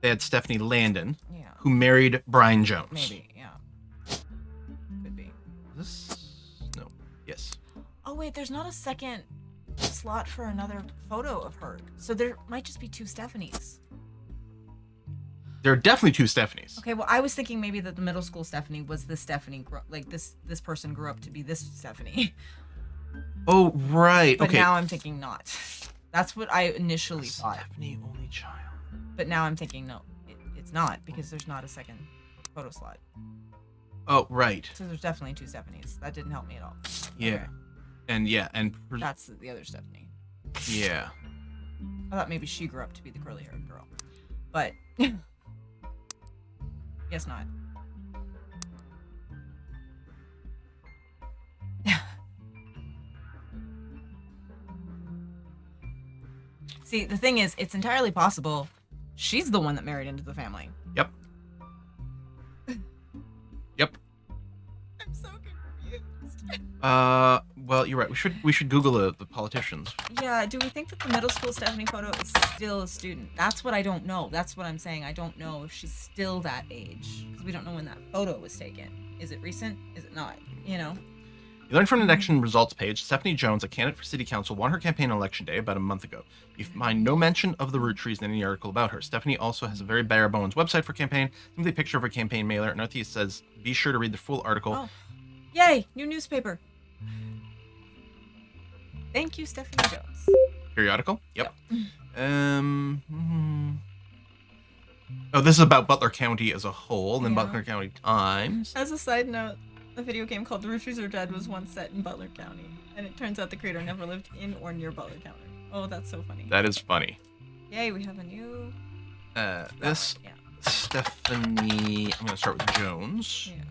they had Stephanie Landon, Yeah. who married Brian Jones. Maybe. Yeah. Could be. This no. Yes. Oh wait, there's not a second slot for another photo of her, so there might just be two Stephanies. There are definitely two Stephanies. Okay, well, I was thinking maybe that the middle school Stephanie was this Stephanie, like this person grew up to be this Stephanie. Oh right. But okay. now I'm thinking not. That's what I initially thought. Stephanie only child. But now I'm thinking no, it's not because there's not a second photo slot. Oh right. So there's definitely two Stephanies. That didn't help me at all. Yeah. Okay. And That's the other Stephanie. yeah. I thought maybe she grew up to be the curly-haired girl, but guess not. See, the thing is, it's entirely possible she's the one that married into the family. Yep. Yep. I'm so confused. Well, you're right. We should Google the politicians. Yeah, do we think that the middle school Stephanie photo is still a student? That's what I don't know. That's what I'm saying. I don't know if she's still that age because we don't know when that photo was taken. Is it recent? Is it not? You know? You learned from the election results page, Stephanie Jones, a candidate for city council, won her campaign on election day about a month ago. You find no mention of the Roottrees in any article about her. Stephanie also has a very bare bones website for campaign, simply a picture of her campaign mailer, and underneath says, be sure to read the full article. Oh, yay! New newspaper. Thank you, Stephanie Jones. Periodical? Yep. Oh, this is about Butler County as a whole, and then Yeah. Butler County Times. As a side note, The video game called Roottrees Are Dead was once set in Butler County, and it turns out the creator never lived in or near Butler County. Oh, that's so funny. That is funny. Yay, we have a new... This Yeah. Stephanie. I'm going to start with Jones. Yeah.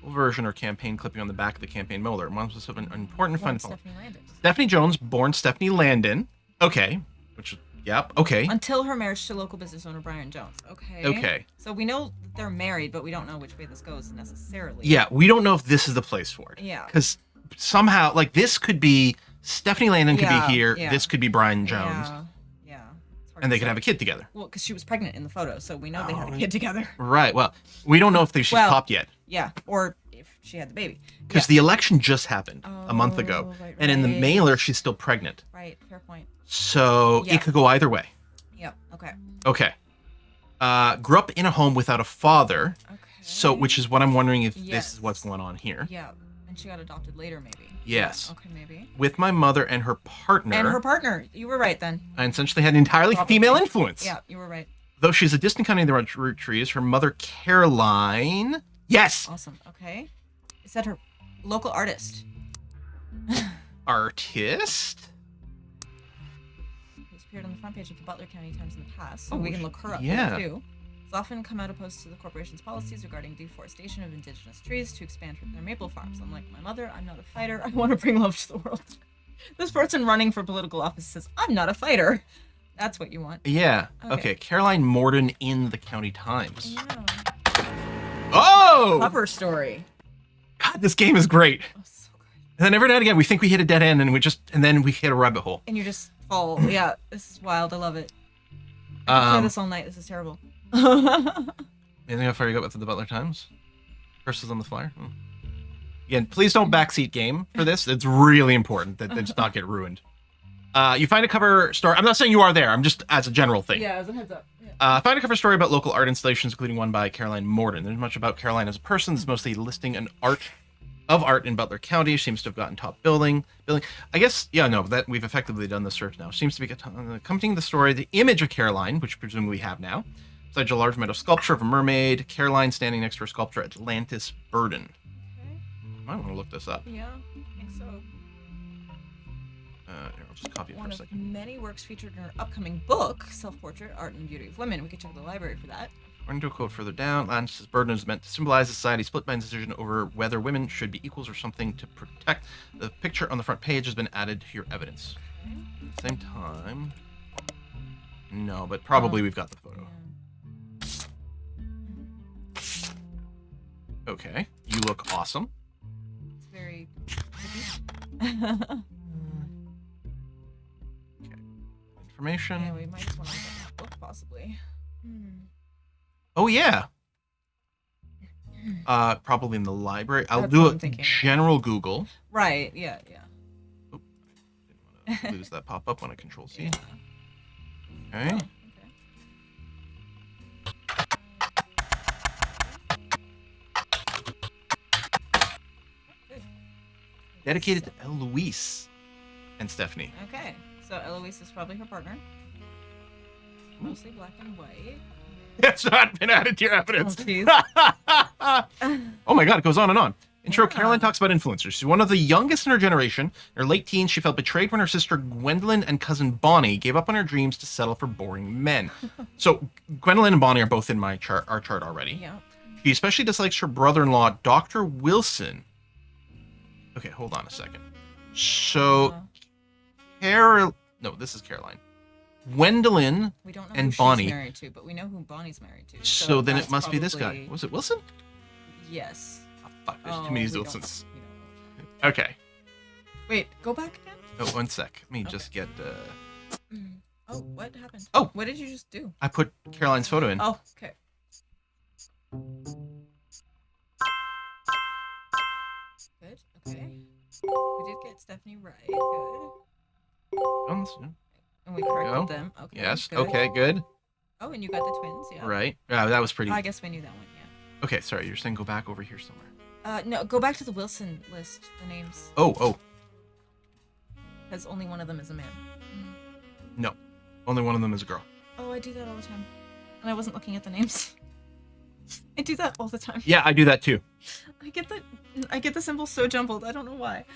Full version or campaign clipping on the back of the campaign molder. One was an important Born fun follow. Stephanie Landon. Stephanie Jones, born Stephanie Landon. Okay. Which, yep. Okay. Until her marriage to local business owner Brian Jones. Okay. Okay. So we know that they're married, but we don't know which way this goes necessarily. Yeah, we don't know if this is the place for it. Yeah. Because somehow, like, this could be Stephanie Landon could Yeah, be here. yeah. This could be Brian Jones. Yeah. Yeah. It's hard And to they could say. have a kid together. Well, because she was pregnant in the photo, so we know they had a kid together. Right. Well, we don't know if she's Well, popped yet. Yeah. Or if she had the baby. Because the election just happened a month ago. right, And in the right. mailer, she's still pregnant. Right. Fair point. So Yeah. it could go either way. Yep. Okay. Okay. Grew up in a home without a father. Okay. So, which is what I'm wondering if this Yes. is what's going on here. Yeah. And she got adopted later, maybe. Yes. Yeah, okay, maybe. With my mother and her partner. And her partner. You were right then. I essentially had entirely Probably. female influence. Yeah, you were right. Though she's a distant cousin of the Roottrees, her mother, Caroline. Yes! Awesome. Okay. Is that her local artist? Artist? Who's appeared on the front page of the Butler County Times in the past, so we can look her up yeah. there too. Has often come out opposed to the corporation's policies regarding deforestation of indigenous trees to expand their maple farms. Unlike my mother, I'm not a fighter. I want to bring love to the world. This person running for political office says, I'm not a fighter. That's what you want. Yeah. Okay. Okay. Caroline Morden in the County Times. Yeah. Oh! Cover story. God, this game is great. Oh, so good. And then every now and again, we think we hit a dead end, and then we hit a rabbit hole. And you just fall. Yeah, this is wild. I love it. I could play this all night. This is terrible. Anything how far you got with the Butler Times? Versus on the flyer? Again, please don't backseat game for this. It's really important that it does not get ruined. You find a cover story. I'm not saying you are there. I'm just as a general thing. Yeah, as a heads up. Yeah. Find a cover story about local art installations, including one by Caroline Morden. There's much about Caroline as a person. It's mostly listing an art in Butler County. She seems to have gotten top billing. I guess, yeah, no, that we've effectively done the search now. Seems to be accompanying the story, the image of Caroline, which presumably we have now. Besides a large metal sculpture of a mermaid, Caroline standing next to her sculpture Atlantis Burden. Okay. I might want to look this up. Yeah, I think so. Here, I'll just copy it for One a of second. many works featured in her upcoming book, Self-Portrait, Art and Beauty of Women. We could check the library for that. According to a quote further down, Atlantis' burden is meant to symbolize a society split by a decision over whether women should be equals or something to protect. The picture on the front page has been added to your evidence. At the same time, no, but probably we've got the photo. Okay, you look awesome. It's very Information. Yeah, we might just want to look at that book, possibly. Oh yeah. Probably in the library. I'll That's do what I'm a thinking. general Google. Right, yeah. Didn't want to lose that pop up when I Control C. Yeah. Okay. Okay. Dedicated to Eloise and Stephanie. Okay, so Eloise is probably her partner. Mostly black and white. It's not been added to your evidence. Oh, jeez. Oh my god, it goes on and on. Intro, Yeah. Caroline talks about influencers. She's one of the youngest in her generation. In her late teens, she felt betrayed when her sister Gwendolyn and cousin Bonnie gave up on her dreams to settle for boring men. So Gwendolyn and Bonnie are both in my chart, our chart already. Yeah. She especially dislikes her brother-in-law, Dr. Wilson. Okay, hold on a second. So, No, this is Caroline. Gwendolyn We don't know and who Bonnie. she's married to, but we know who Bonnie's married to. So then it that's must be this guy. probably- Was it Wilson? Yes. Oh, fuck, there's Oh, too many we don't- Wilsons. we don't know. Okay. Wait, go back again? Oh, one sec. Let me just get... Oh, what happened? Oh. What did you just do? I put Caroline's photo in. Oh, okay. Good, okay. We did get Stephanie right. Good. And we corrected Go. them. Okay. Yes, good. okay, good. Oh, and you got the twins, yeah. Right. Yeah, that was pretty... I guess we knew that one, yeah. Okay, sorry, you're saying go back over here somewhere. No, go back to the Wilson list, the names, Oh, because only one of them is a man. no. Only one of them is a girl. Oh, I do that all the time. And I wasn't looking at the names. I do that all the time. Yeah, I do that too. I get the symbols so jumbled. I don't know why.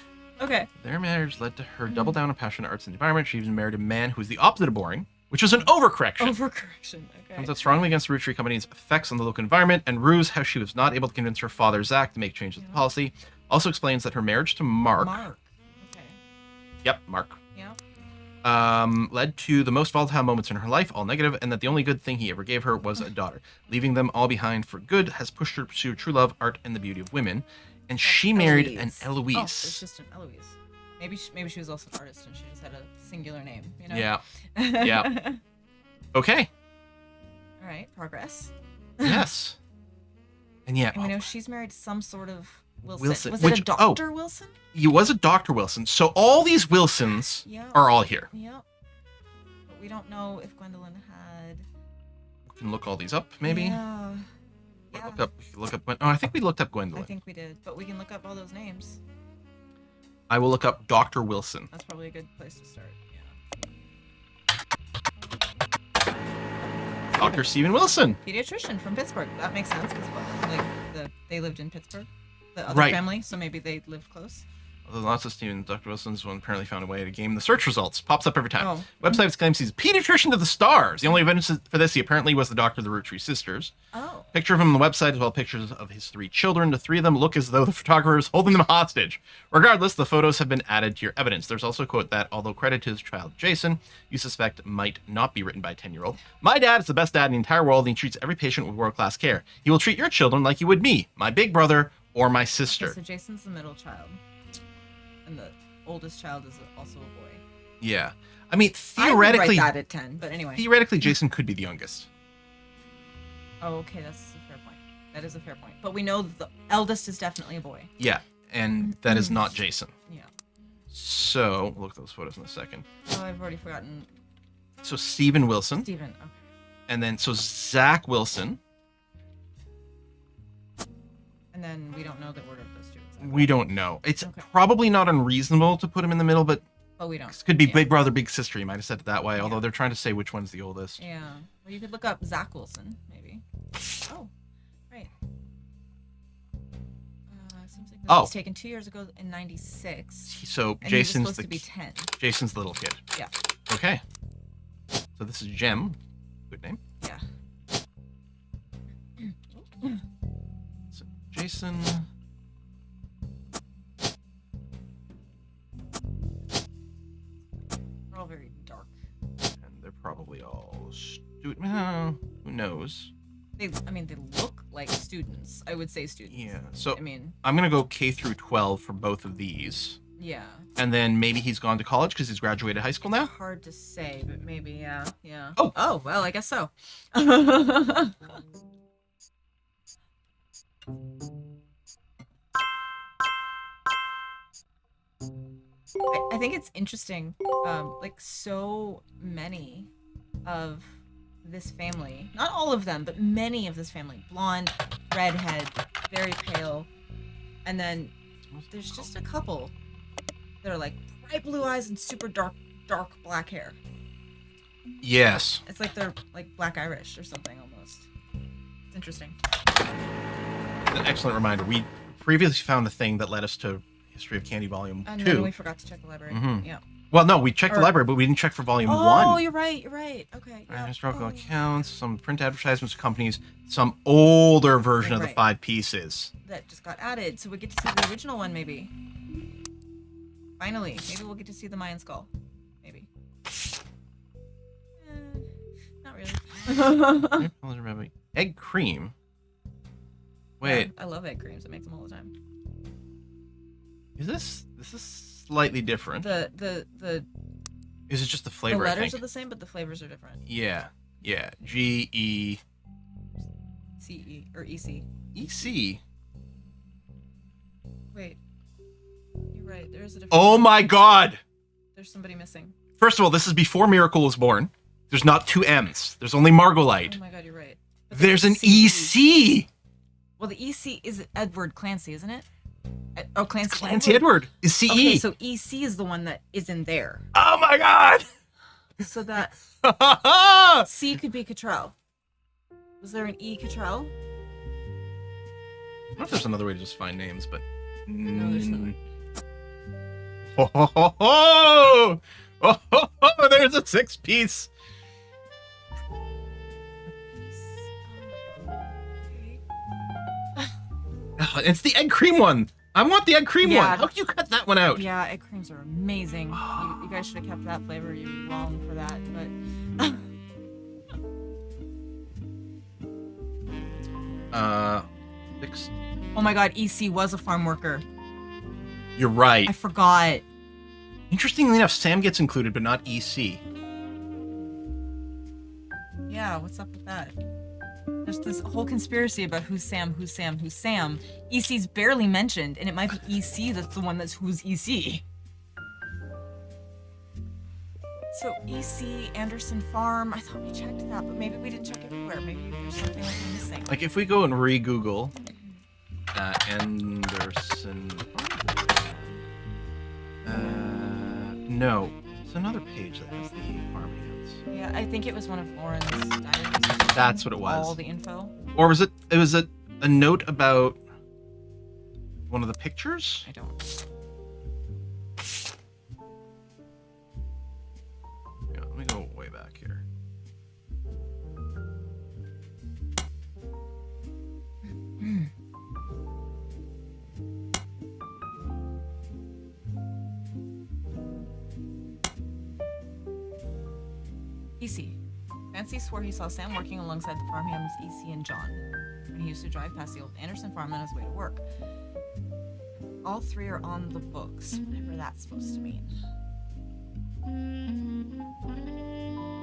Okay. Their marriage led to her double down on passion, arts, and the environment. She even married a man who was the opposite of boring, which was an overcorrection. Overcorrection. Okay. Comes out strongly against the Roottree Company's effects on the local environment and rues how she was not able to convince her father, Zach, to make changes to the policy. Also explains that her marriage to Mark. Okay. Yep, Mark. Yeah. Led to the most volatile moments in her life, all negative, and that the only good thing he ever gave her was a daughter. Leaving them all behind for good has pushed her to pursue true love, art, and the beauty of women. And she married an Eloise. Oh, it's just an Eloise. Maybe she was also an artist and she just had a singular name. You know? Yeah. Yeah. Okay. All right. Progress. Yes. And yeah. And we know she's married to some sort of Wilson. Wilson, Was which- it a Dr. Wilson? He was a Dr. Wilson. So all these Wilsons Yeah. are all here. Yep. But we don't know if Gwendolyn had. We can look all these up, maybe. Yeah. Look up. Oh, I think we looked up I Gwendolyn. think we did, but we can look up all those names. I will look up Dr. Wilson. That's probably a good place to start. Yeah. Dr. Stephen Wilson. Pediatrician from Pittsburgh. That makes sense because they lived in Pittsburgh, the other Right. family, so maybe they lived close. Although lots of Stephen, Dr. Wilson's one apparently found a way to game the search results. Pops up every time. Oh. Website claims he's a pediatrician to the stars. The only evidence for this, he apparently was the doctor of the Roottrees sisters. Oh. Picture of him on the website, as well as pictures of his 3 children. The 3 of them look as though the photographer is holding them hostage. Regardless, the photos have been added to your evidence. There's also a quote that, although credit to his child Jason, you suspect might not be written by a 10-year-old. My dad is the best dad in the entire world, and he treats every patient with world-class care. He will treat your children like he would me, my big brother, or my sister. Okay, so Jason's the middle child, and the oldest child is also a boy. Yeah. I mean, I would theoretically, write that at 10, but anyway. theoretically, Jason could be the youngest. Oh, okay, that's a fair point. That is a fair point. But we know that the eldest is definitely a boy. Yeah, and that is not Jason. Yeah. So, we'll look at those photos in a second. Oh, I've already forgotten. So, Stephen Wilson. Stephen. Okay. And then, so Zach Wilson. And then we don't know the order of those two. Exactly. We don't know. It's Okay. probably not unreasonable to put him in the middle, but Oh, we don't. it could be Yeah. big brother, big sister. You might have said it that way, although they're trying to say which one's the oldest. Yeah. Well, you could look up Zach Wilson, maybe. Oh, right. Seems like this was taken 2 years ago in '96. So, And Jason's he was supposed the to be 10. Jason's the little kid. Yeah. Okay. So this is Jem. Good name. Yeah. So Jason. They're all very dark. And they're probably all student. Who knows? They look like students. I would say students. Yeah. So I mean, I'm gonna go K through 12 for both of these, yeah. and then maybe he's gone to college because he's graduated high school now. Hard to say, but maybe, yeah. Yeah. Oh. Oh, well, I guess so. I think it's interesting, like so many of this family, not all of them, but many of this family, blonde, redhead, very pale, and then there's just a couple that are like bright blue eyes and super dark black hair. Yes. It's like they're like Black Irish or something almost. It's interesting. An excellent reminder. We previously found a thing that led us to History of Candy Volume And 2. then we forgot to check the library. Mhm. Yeah. Well, no, we checked the Or- library, but we didn't check for Volume 1. Oh, you're right. Okay. Yeah. Historical Oh. accounts, some print advertisements of companies, some older version of the Right. 5 pieces. That just got added, so we get to see the original one, maybe. Finally, maybe we'll get to see the Mayan skull. Maybe. Not really. Egg cream. Wait, Yeah, I love egg creams. I make them all the time. is this is slightly different? The Is it just the flavor? I letters think? are the same, but the flavors are different. Yeah. GEEC. CE or EC. Wait. You're right. There is a difference. Oh my God! There's somebody missing. First of all, this is before Miracle was born. There's not 2 M's. There's only Margolite. Oh my God, you're right. But There's an CE. EC. Well, the EC is Edward Clancy, isn't it? Oh, Clancy. Clancy Edward is CE. Okay, so EC is the one that is in there. Oh my God! So that C could be Cottrell. Was there an E Cottrell? don't know if there's another way to just find names, but... No, there's not. Ho, ho, ho, ho! Oh, ho, ho, there's a 6-piece. Oh, it's the egg cream one. I want the egg cream Yeah. one. How can you cut that one out? Yeah, egg creams are amazing. You guys should have kept that flavor. You're wrong for that, but... Fixed. Oh my god, EC was a farm worker. You're right. I forgot. Interestingly enough, Sam gets included, but not EC. Yeah, what's up with that? There's this whole conspiracy about who's Sam, who's Sam, who's Sam. EC's barely mentioned, and it might be EC that's the one that's who's EC. So EC, Anderson Farm, I thought we checked that, but maybe we didn't check everywhere. Maybe there's something like we're missing. Like, if we go and re-Google Anderson... no. It's another page that has the farm hands. Yeah, I think it was one of Lauren's diaries. That's what it was. All the info. Or was it... It was a note about one of the pictures? I don't. Yeah, let me go way back here. EC. Fancy swore he saw Sam working alongside the farmhands EC and John when he used to drive past the old Anderson farm on his way to work. All three are on the books, whatever that's supposed to mean.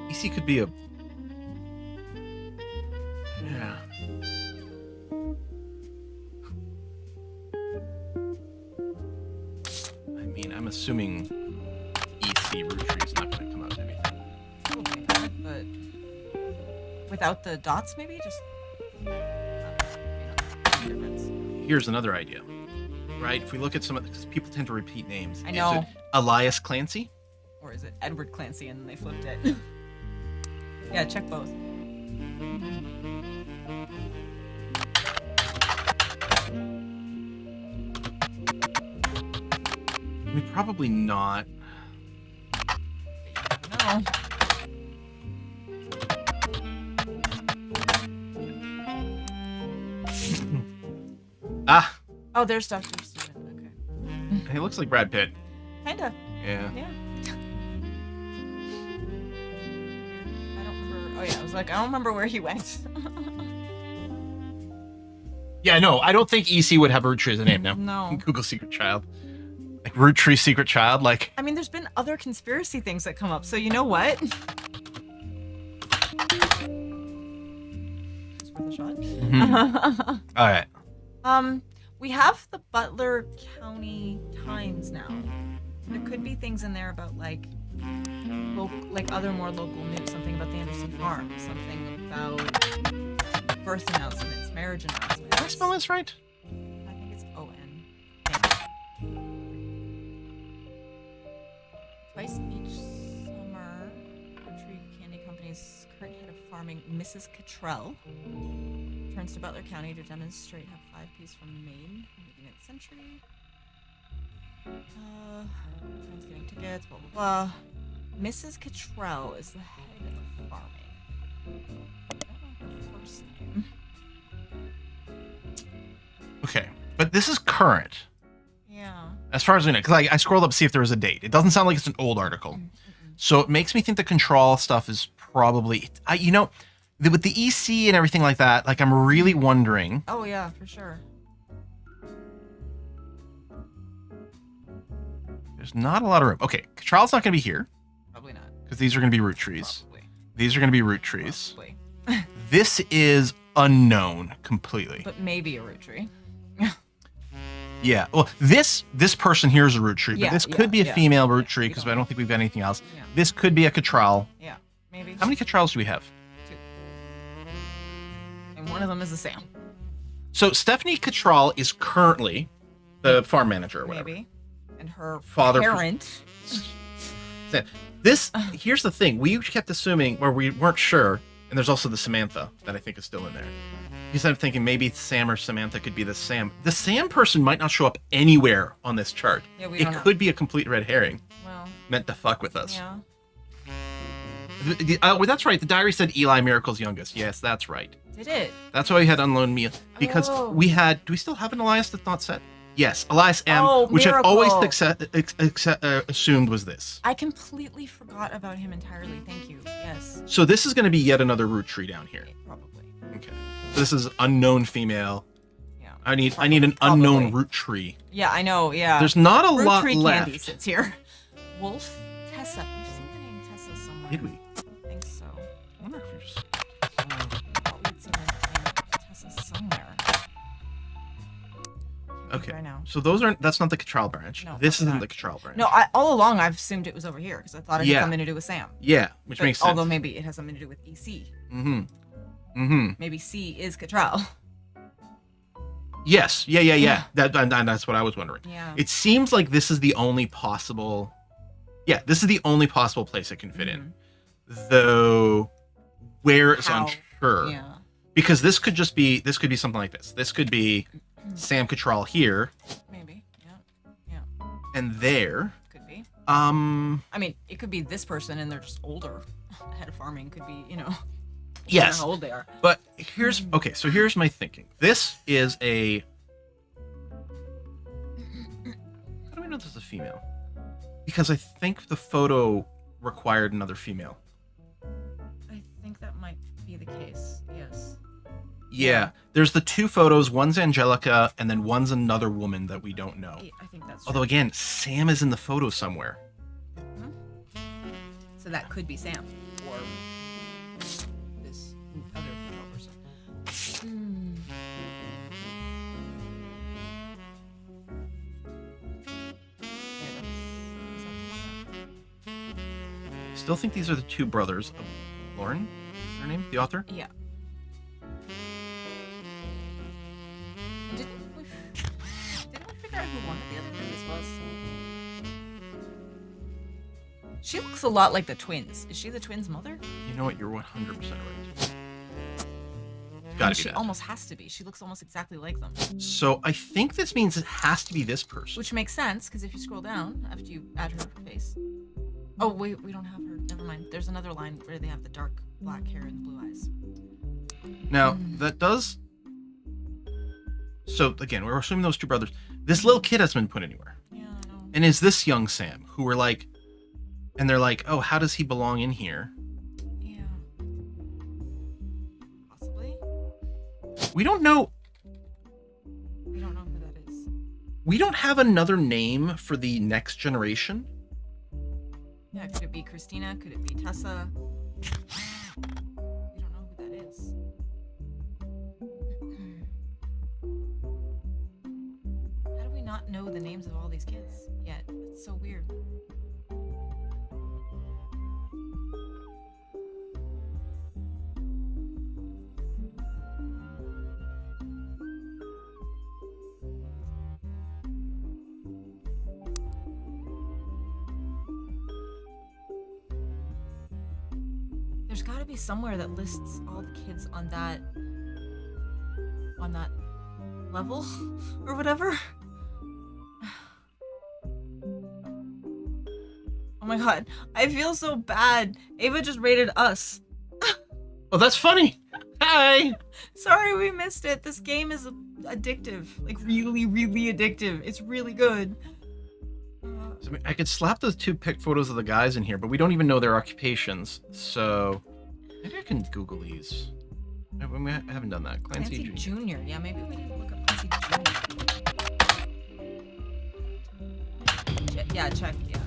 EC could be a... Yeah. I mean, I'm assuming EC Roottrees is not going to come out to anything. Probably not, but without the dots, maybe just. Difference. Here's another idea, right? If we look at some of the... 'cause people tend to repeat names. I know. Is it Elias Clancy? Or is it Edward Clancy and then they flipped it? Yeah, check both. I mean, probably not. No. Ah! Oh, there's Dr. Steven. Okay. He looks like Brad Pitt. Kinda. Yeah. Yeah. I don't remember. Oh, yeah. I was like, I don't remember where he went. Yeah, no, I don't think EC would have Roottree as a name now. No. Google Secret Child. Like Roottree Secret Child, like... I mean, there's been other conspiracy things that come up, so you know what? Just worth a shot. All right. We have the Butler County Times now. There could be things in there about like other more local news, something about the Anderson Farm, something about birth announcements, marriage announcements. Did I spell this right? I think it's O-N. Twice each summer, Roottree Candy Company's current head of farming, Mrs. Cottrell, returns to Butler County to demonstrate how 5 piece from Maine from the 18th century. Friends getting tickets, blah, blah, blah. Mrs. Cottrell is the head of farming. I don't know her first name. Okay, but this is current, Yeah. as far as I know, because I scrolled up to see if there was a date. It doesn't sound like it's an old article. So it makes me think the control stuff is probably... with the EC and everything like that, like I'm really wondering... Oh, yeah, for sure. There's not a lot of room. Okay, Cottrell's not going to be here, Probably not. because these are going to be Roottree. Probably. These are going to be Roottree. Probably. This is unknown completely. But maybe a Roottree. Yeah, well, this person here is a Roottree, but Yeah, this could be a yeah, female yeah, Roottree, we because don't I don't think we've got anything else. Yeah. This could be a Cottrell. Yeah, maybe. How many Cottrells do we have? 2. And one of them is a Sam. So Stephanie Cottrell is currently the farm manager or whatever. Maybe. And her Father- parent. This, here's the thing. We kept assuming, where we weren't sure, And there's also the Samantha that I think is still in there. Because I'm thinking maybe Sam or Samantha could be the Sam. The Sam person might not show up anywhere on this chart. Yeah, we it don't know. could be a complete red herring. Well, Meant to fuck with us. yeah. Well, that's right. The diary said Eli Miracle's youngest. Yes, that's right. Did it? That's why we had Unloan Me. Because Oh. we had... Do we still have an Elias that's not set? Yes, Elias M, Oh, which I've always Miracle. assumed was this. I completely forgot about him entirely. Thank you. Yes. So this is going to be yet another Roottree down here. Probably. Okay. So this is unknown female. Yeah. I need an unknown Roottree. Yeah, I know. Yeah. There's not a lot Roottree left. Candy sits here. Wolf Tessa. We've seen the name Tessa somewhere. Did we? I think so. I wonder if we just... Thought we'd seen the name Tessa somewhere. Can't think Okay. Right now. So that's not the Cattrall branch. No, This that's isn't not. the Cattrall branch. No, all along I've assumed it was over here because I thought it had Yeah. something to do with Sam. Yeah, which But makes sense. although maybe it has something to do with EC. Mm-hmm. Maybe C is Cattrall. Yes. Yeah. That's what I was wondering. Yeah. It seems like this is the only possible... Yeah, this is the only possible place it can fit in. Though, where it's How? unsure. Yeah. Because this could be something like this. This could be Sam Cattrall here Maybe. Yeah. and there. Could be. I I mean, it could be this person and they're just older. Head of farming could be, yes. how old they are. But here's my thinking. This is a... How do we know this is a female? Because I think the photo required another female. I think that might be the case. Yes. Yeah. There's the two photos. One's Angelica, and then one's another woman that we don't know. I think that's true. Although, again, Sam is in the photo somewhere. So that could be Sam or this other female person. Still think these are the two brothers of Lauren. Is her name? The author? Yeah. Didn't we figure out who one of the other twins was? She looks a lot like the twins. Is she the twins' mother? You know what? You're 100% right. Gotta be She that. almost has to be. She looks almost exactly like them. So I think this means it has to be this person. Which makes sense, because if you scroll down after you add her face. Oh, wait, we don't have her. Never mind. There's another line where they have the dark black hair and the blue eyes. Now, that does... So, again, we're assuming those two brothers. This little kid hasn't been put anywhere. Yeah, I know. And is this young Sam, who we're like... And they're like, oh, how does he belong in here? Yeah. Possibly. We don't know... We don't know who that is. We don't have another name for the next generation. Yeah, could it be Christina? Could it be Tessa? We don't know who that is. How do we not know the names of all these kids yet? It's so weird. There's got to be somewhere that lists all the kids on that level or whatever. Oh my god, I feel so bad. Ava just rated us. Oh, that's funny. Hi. Sorry we missed it. This game is addictive. Like really, really addictive. It's really good. So, I mean, I could slap those two pic photos of the guys in here, but we don't even know their occupations. So maybe I can Google these. I haven't done that. Clancy Jr. Yeah, maybe we need to look up Clancy Jr. Yeah, check. Yeah.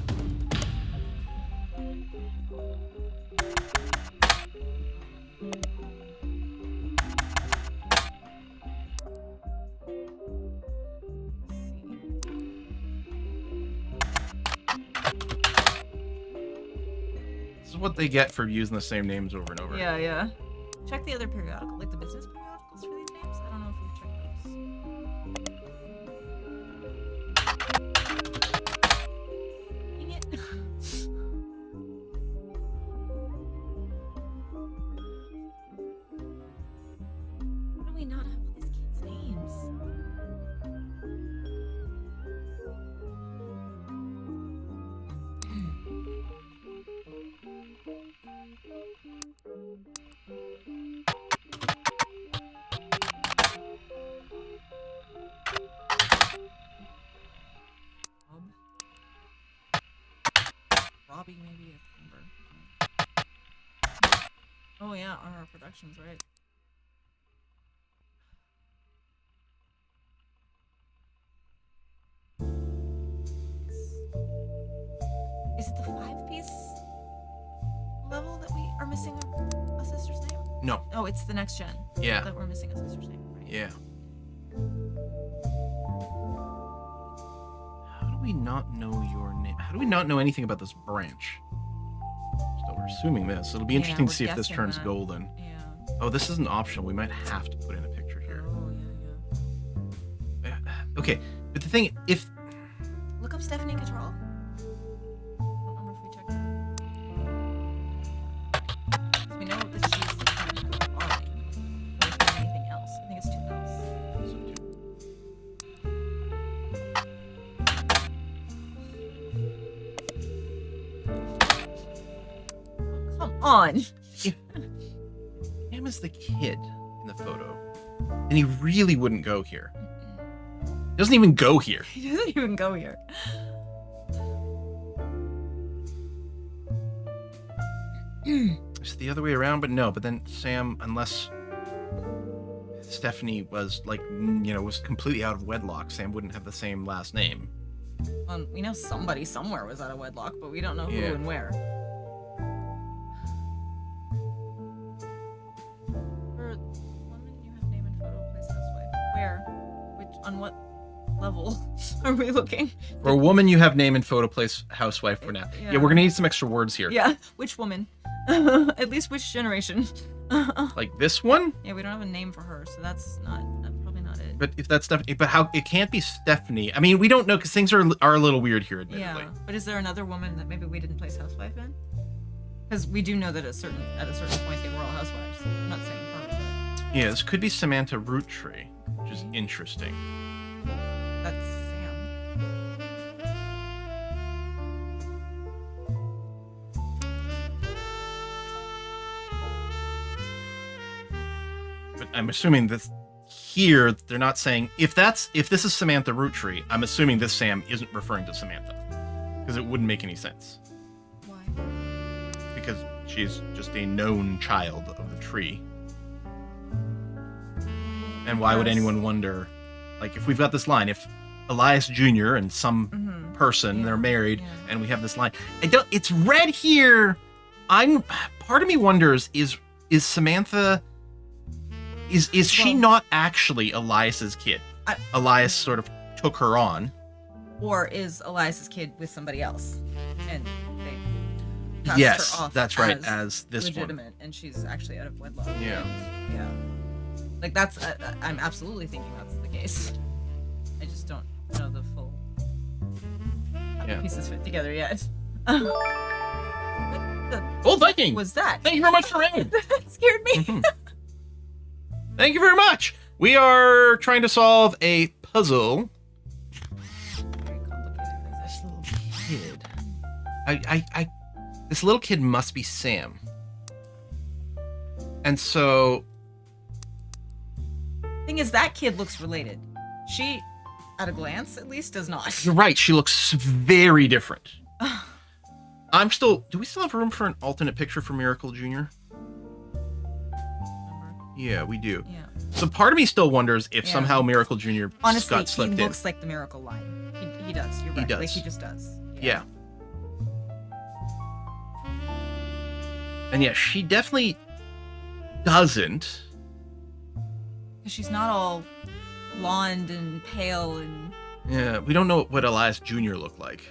This is what they get for using the same names over and over. Yeah, yeah. Check the other periodical, like the business periodicals for these names. I don't know if we've checked those. Dang it. Bobby, maybe a number. Oh yeah, RR Productions, right? Is it the 5-piece level that we are missing a sister's name? No. Oh, it's the next gen. Yeah. That we're missing a sister's name, right? Yeah. How do we not know your name? How do we not know anything about this branch? So we're assuming this. It'll be interesting we're to see if this guessing turns that. golden. Yeah. Oh, this isn't optional. We might have to put in a picture here. Oh, yeah. Okay, but the thing, if Look up Stephanie Cattrall. I don't remember if we checked her. 'Cause we know that she's the kind of quality. Or if there's anything else. I think it's 2 else. Oh, come on. Sam is the kid in the photo, and he really wouldn't go here. He doesn't even go here. He doesn't even go here. It's the other way around, but no. But then Sam, unless Stephanie was like, was completely out of wedlock, Sam wouldn't have the same last name. We know somebody somewhere was out of wedlock, but we don't know who Yeah. and where. For woman, you have name and photo, place, housewife. Where? On what level are we looking? For a woman, you have name and photo, place, housewife for now. Yeah. Yeah, we're gonna need some extra words here. Yeah, which woman? At least which generation? Like this one? Yeah, we don't have a name for her, so that's probably not it. But if that's Stephanie, but how it can't be Stephanie. I mean, we don't know because things are a little weird here, admittedly. Yeah, but is there another woman that maybe we didn't place housewife in? Because we do know that at a certain point they were all housewives. I'm not saying her, but Yeah, this could be Samantha Roottree, which is interesting. that's Sam. But I'm assuming that here they're not saying if this is Samantha Roottree, I'm assuming this Sam isn't referring to Samantha because it wouldn't make any sense Why? because she's just a known child of the tree. And why would Yes. anyone wonder, like if we've got this line, if Elias Jr. and some person they're married, yeah. and we have this line, it's read here. Part of me wonders is Samantha. Is she Well- not actually Elias's kid? Elias sort of took her on. Or is Elias's kid with somebody else, and they passed Yes, her off that's right, as this one. legitimate, and she's actually out of wedlock. Yeah. Yeah. Like that's I'm absolutely thinking that's the case. I just don't know the full how the Yeah. pieces fit together yet. What the Old Viking. was that? Thank you very much for ringing. That scared me. Thank you very much. We are trying to solve a puzzle. Very complicated. This little kid. This little kid must be Sam. And so Thing is, that kid looks related. She, at a glance, at least, does not. you're right, she looks very different. Do we still have room for an alternate picture for Miracle Jr.? Remember? Yeah, we do. Yeah. So part of me still wonders if Yeah. somehow Miracle Jr. Honestly, got he slipped in. looks like the Miracle line. He does. You're He right. does. Like he just does. Yeah. And yeah, she definitely doesn't. Because she's not all blonde and pale and Yeah, we don't know what Elias Jr. looked like.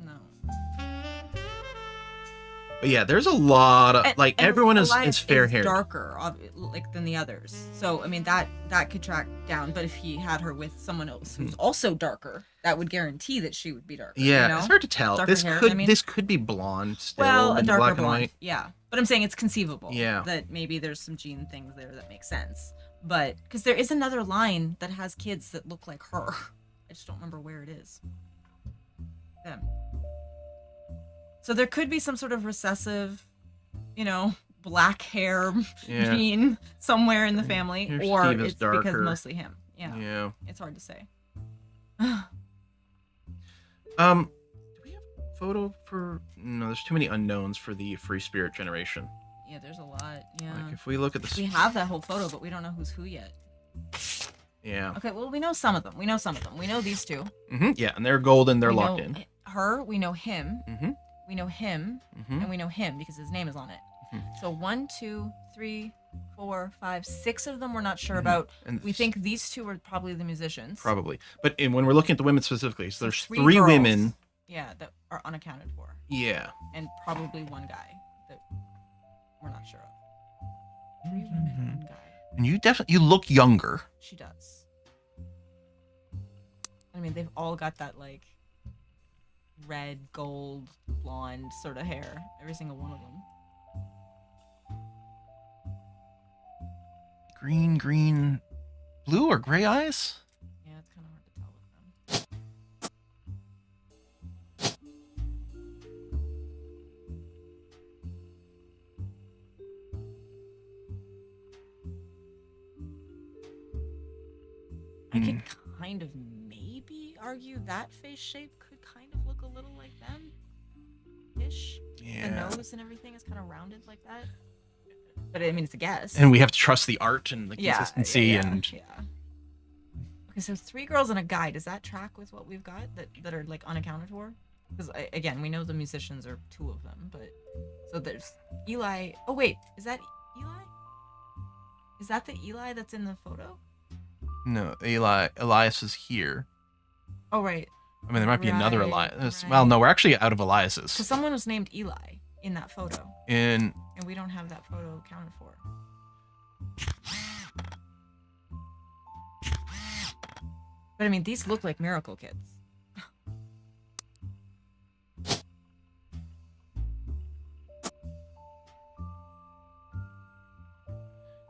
no. But yeah, there's a lot of And everyone is Elias fair haired. darker, like than the others. So I mean that could track down. But if he had her with someone else who's also darker, that would guarantee that she would be darker. Yeah, you know? it's hard to tell. Darker This hair, could I mean. this could be blonde still Well, a in darker black and blonde. white. Yeah, but I'm saying it's conceivable. Yeah. That maybe there's some gene things there that make sense. But because there is another line that has kids that look like her, I just don't remember where it is. Them. So there could be some sort of recessive, black hair Yeah. gene somewhere in the family, Here or Steve is it's because darker. mostly him. Yeah, Yeah. it's hard to say. Do we have photo for... No, there's too many unknowns for the free spirit generation. Yeah, there's a lot. Yeah. Like, if we look at We the... have that whole photo, but we don't know who's who yet. Yeah. Okay, well, we know some of them. We know these two. Yeah, and they're golden. They're We locked know in. Her, we know him. Mm-hmm. We know him, and we know him because his name is on it. So 1, 2, 3, 4, 5, 6 of them we're not sure about. And we think these two are probably the musicians. Probably. But when we're looking at the women specifically, so there's Three three girls, women. Yeah, that are unaccounted for. Yeah. And probably one guy that we're not sure of. 3 women, 1 guy. And you look younger. She does. I mean, they've all got that, like, red, gold, blonde sort of hair. Every single one of them. Green, blue or gray eyes? Yeah, it's kind of hard to tell with them. I could kind of maybe argue that face shape could kind of look a little like them. Ish. Yeah. The nose and everything is kind of rounded like that. But I mean, it's a guess. And we have to trust the art and the consistency and... Yeah. Okay, so 3 girls and a guy. Does that track with what we've got that are like unaccounted for? Because again, we know the musicians are 2 of them, but so there's Eli. Oh wait, is that Eli? Is that the Eli that's in the photo? No, Elias is here. Oh right. I mean, there might be another Right, Elias. right. Well, no, we're actually out of Eliases. So someone was named Eli in that photo, And and we don't have that photo accounted for. But I mean, these look like Miracle Kids.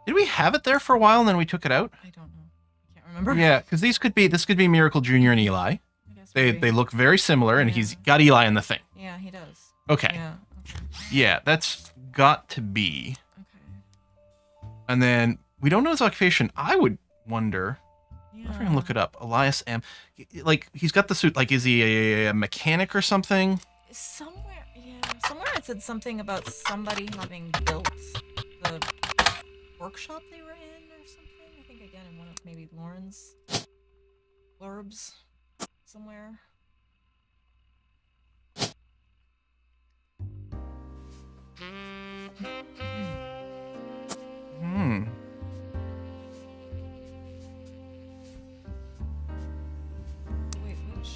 did we have it there for a while and then we took it out? I don't know. I can't remember. Yeah, because this could be Miracle Jr. and Eli. I guess They maybe. look very similar, and Yeah. he's got Eli in the thing. Yeah, he does. Okay. Yeah. Okay. Yeah, that's got to be. Okay. And then we don't know his occupation. I would wonder. Yeah. If I can look it up. Elias M. Like, he's got the suit. Like, is he a mechanic or something? Somewhere it said something about somebody having built the workshop they were in or something. I think again in one of maybe Lauren's blurbs somewhere. Wait, which?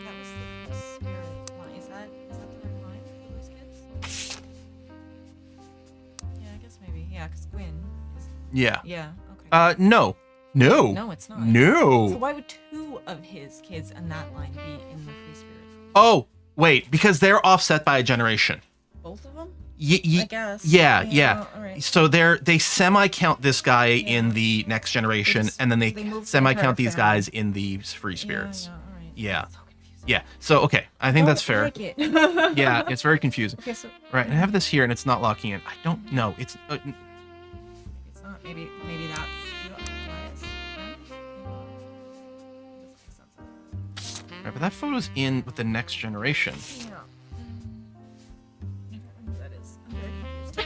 That was the spirit line. Is that the right line for those kids? Yeah, I guess maybe. Yeah, because Gwyn is. Yeah. Yeah. Okay. No. No. No, it's not. No. So why would 2 of his kids in that line be in the free spirit? Oh, wait, because they're offset by a generation. Both of them? I guess. Yeah. All right. So they semi-count this guy in the next generation, and then they move semi-count the these family. guys in the free spirits. Yeah, all right. Yeah. So confusing. Yeah. So, okay, I think that's fair. Like it. Yeah, it's very confusing. Okay, so Right, I have this here, and it's not locking in. I don't know. It's... it's not. Maybe that's Elias. right, but that photo's in with the next generation. Yeah. I don't know who that is. I'm very confused.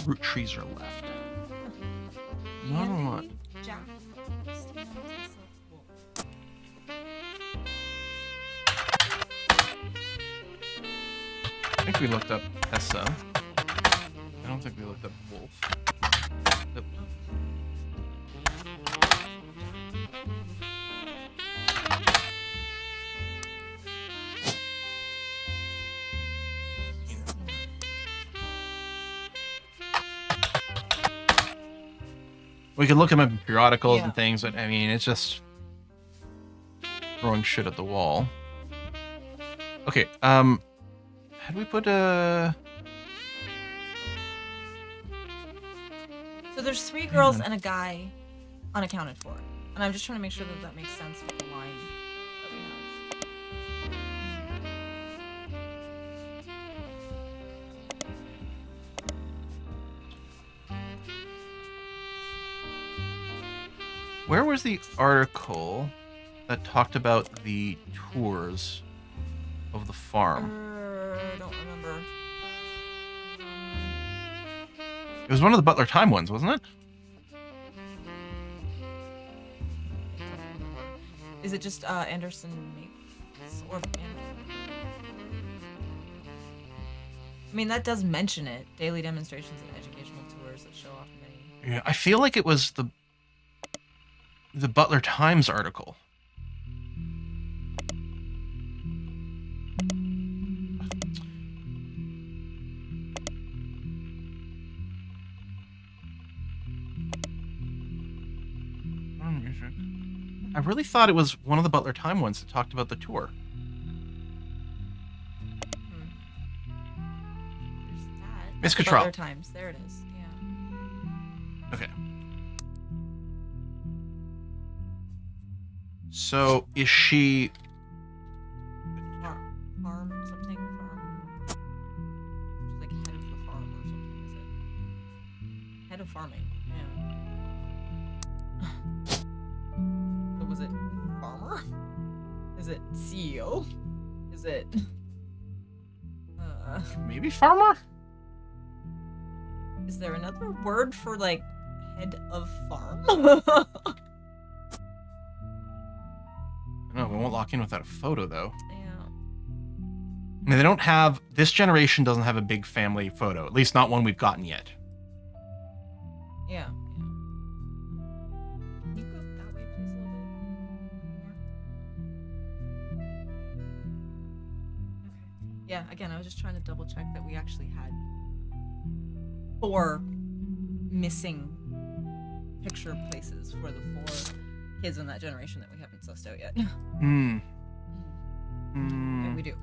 Root trees are left. Not a lot. Andy, Jack, Steve, Tessa, Wolf. I think we looked up Tessa. I don't think we looked up Wolf. Nope. We could look them up in periodicals Yeah. and things, but I mean, it's just throwing shit at the wall. Okay, had we put a... So there's 3 girls and a guy unaccounted for. And I'm just trying to make sure that that makes sense with the line that we have. Where was the article that talked about the tours of the farm? I don't remember. It was one of the Butler Time ones, wasn't it? Is it just Anderson makes or I mean, that does mention it. Daily demonstrations and educational tours that show off many. Yeah, I feel like it was the Butler Times article. I really thought it was one of the Butler Time ones that talked about the tour. There's that. Miss That's Cottrell. Butler Times. There it is. Yeah. Okay. So is she? Farm something farm. She's like head of the farm or something. Is it head of farming? Yeah. So was it farmer? Is it CEO? Is it? Maybe farmer? Is there another word for like head of farm? No, we won't lock in without a photo though. Yeah. I mean, they don't have. This generation doesn't have a big family photo. At least not one we've gotten yet. Yeah. Can you go that way, please, a little bit more? Okay. Yeah. Again, I was just trying to double check that we actually had 4 missing picture places for the 4 kids in that generation that we haven't sussed out yet. And we do.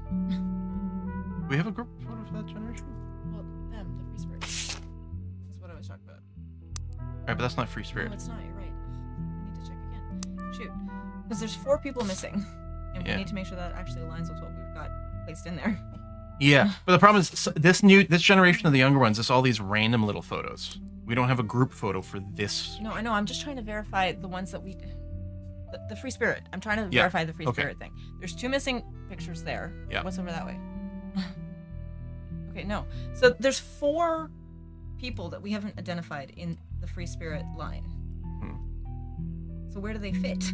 We have a group photo for that generation? Well, them, the Free Spirit. That's what I was talking about. Alright, but that's not Free Spirit. No, it's not. You're right. I need to check again. Shoot. Because there's 4 people missing. And Yeah. we need to make sure that actually aligns with what we've got placed in there. Yeah, but the problem is this generation of the younger ones, it's all these random little photos. We don't have a group photo for this. No, I know. I'm just trying to verify the ones that we... The Free Spirit. I'm trying to Yeah. verify the Free Okay. Spirit thing. There's 2 missing pictures there. Yeah. What's over that way? Okay, no. So there's 4 people that we haven't identified in the Free Spirit line. So where do they fit?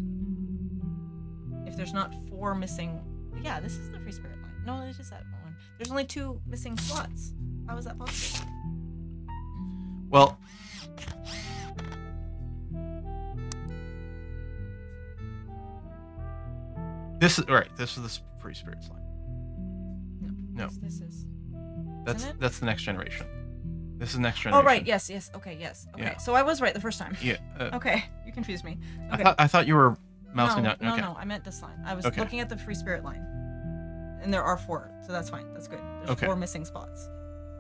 If there's not 4 missing... Yeah, this is the Free Spirit line. No, it is that one. There's only 2 missing slots. How is that possible? Well, this is right. This is the Free Spirits line. No. This is... That's Isn't it? that's the next generation. This is next generation. Oh, right. Yes, yes. Okay, yes. Okay. Yeah. So I was right the first time. Yeah. Okay. You confused me. Okay. I thought you were mousing no, down. Okay. No, I meant this line. I was Okay. looking at the Free Spirit line. And there are 4, so that's fine. That's good. There's Okay. 4 missing spots.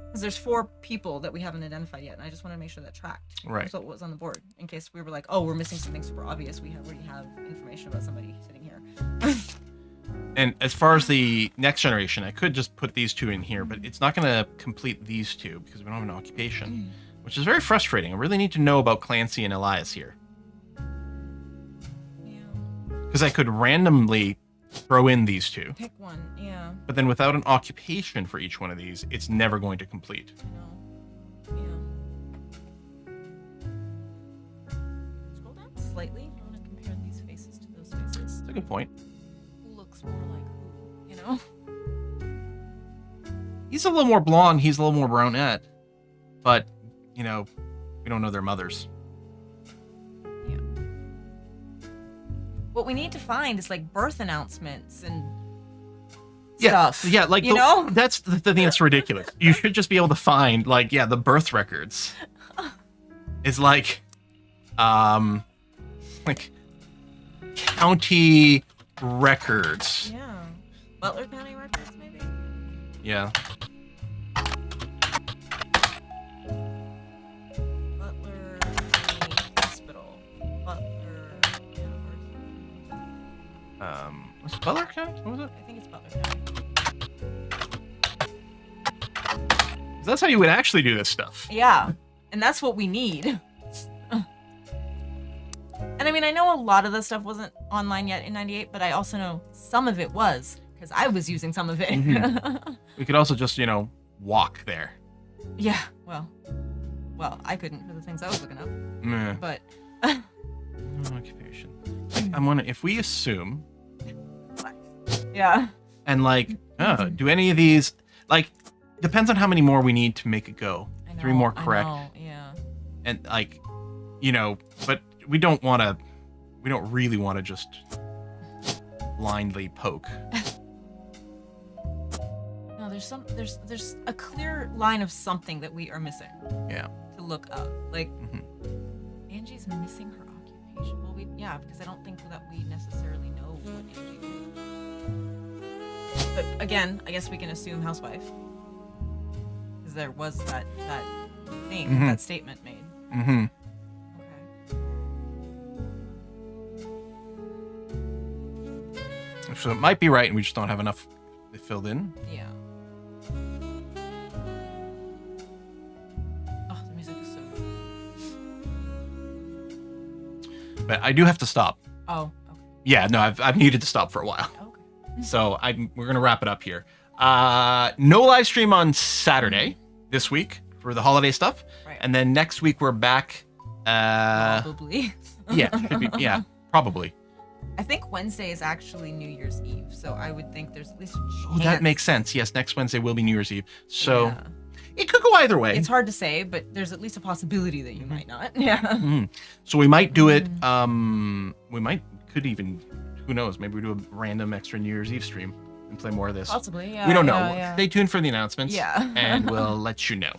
Because there's 4 people that we haven't identified yet, and I just wanted to make sure that tracked. Right. So it was on the board, in case we were like, oh, we're missing something super obvious. We already have information about somebody sitting here. And as far as the next generation, I could just put these 2 in here, but it's not going to complete these 2 because we don't have an occupation, which is very frustrating. I really need to know about Clancy and Elias here. Yeah. Because I could randomly throw in these 2, Pick one. Yeah. but then without an occupation for each one of these, it's never going to complete. I know. Yeah. Scroll down slightly. I want to compare these faces to those faces. That's a good point. Who looks more like who, you know? He's a little more blonde. He's a little more brunette. But, you know, we don't know their mothers. Yeah. What we need to find is like birth announcements and stuff. Yeah, like, you know? That's the thing that's ridiculous. You should just be able to find, like, yeah, the birth records. It's like county records. Yeah. Butler County records, maybe? Yeah. Butler County Hospital. Butler University. Was it Butler County? What was it? I think it's Butler County. 'Cause that's how you would actually do this stuff. Yeah. And that's what we need. And And I mean, I know a lot of the stuff wasn't online yet in 98, but I also know some of it was, because I was using some of it. We could also just, walk there. Yeah, well, I couldn't for the things I was looking up. Meh. But Occupation. I'm wondering if we assume, yeah. and do any of these, depends on how many more we need to make it go. I know, 3 more I correct. know, yeah. And but we don't really want to just blindly poke. No, there's a clear line of something that we are missing. Yeah. To look up. Angie's missing her occupation. Well, because I don't think that we necessarily know what Angie did. But again, I guess we can assume housewife. Because there was that thing, that statement made. Mm-hmm. Okay. So it might be right, and we just don't have enough filled in. Yeah. Oh, the music is so good. But I do have to stop. Oh, okay. Yeah, no, I've needed to stop for a while. Okay. So we're gonna wrap it up here. No live stream on Saturday this week for the holiday stuff, Right. and then next week we're back. Probably. Probably. I think Wednesday is actually New Year's Eve, so I would think there's at least a chance. Oh, that makes sense. Yes, next Wednesday will be New Year's Eve, so Yeah. it could go either way. It's hard to say, but there's at least a possibility that you might not. Yeah. So we might do it. Could even, who knows? Maybe we do a random extra New Year's Eve stream and play more of this. Possibly, yeah. We don't know. Yeah. Stay tuned for the announcements. Yeah. And we'll let you know.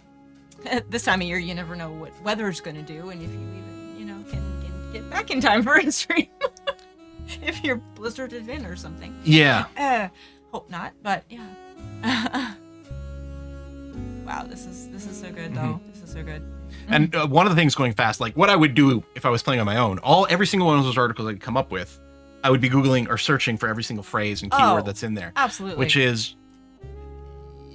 At this time of year, you never know what weather's going to do, and if you even, can get back in time for a stream. If you're blizzarded in or something. Yeah. Hope not, but yeah. Wow, this is so good though. This is so good. And one of the things going fast, what I would do if I was playing on my own, every single one of those articles I could come up with, I would be Googling or searching for every single phrase and keyword that's in there. Absolutely. Which is,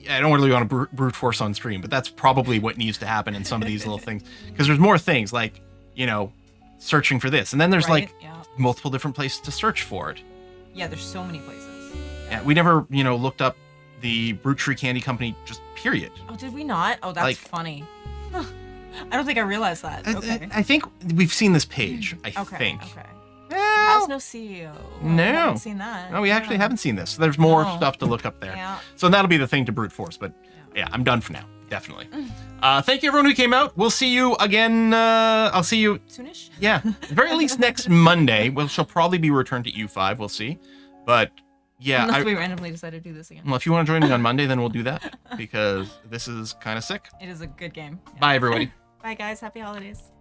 I don't really want to brute force on stream, but that's probably what needs to happen in some of these little things. Because there's more things searching for this. And then there's multiple different places to search for it. Yeah, there's so many places. Yeah, we never, looked up the Roottree Candy Company, just period. Oh, did we not? Oh, that's funny. I don't think I realized that. Okay. I think we've seen this page, I think. Okay. Well, Has no CEO. No. I haven't seen that. No, we actually haven't seen this. So there's more stuff to look up there. Yeah. So that'll be the thing to brute force. But yeah, I'm done for now. Definitely. Thank you, everyone who came out. We'll see you again. I'll see you soonish. Yeah, at the very least next Monday. She'll probably be returned to U5. We'll see. But yeah, unless we randomly decide to do this again. Well, if you want to join me on Monday, then we'll do that because this is kind of sick. It is a good game. Yeah. Bye, everybody. Bye, guys. Happy holidays.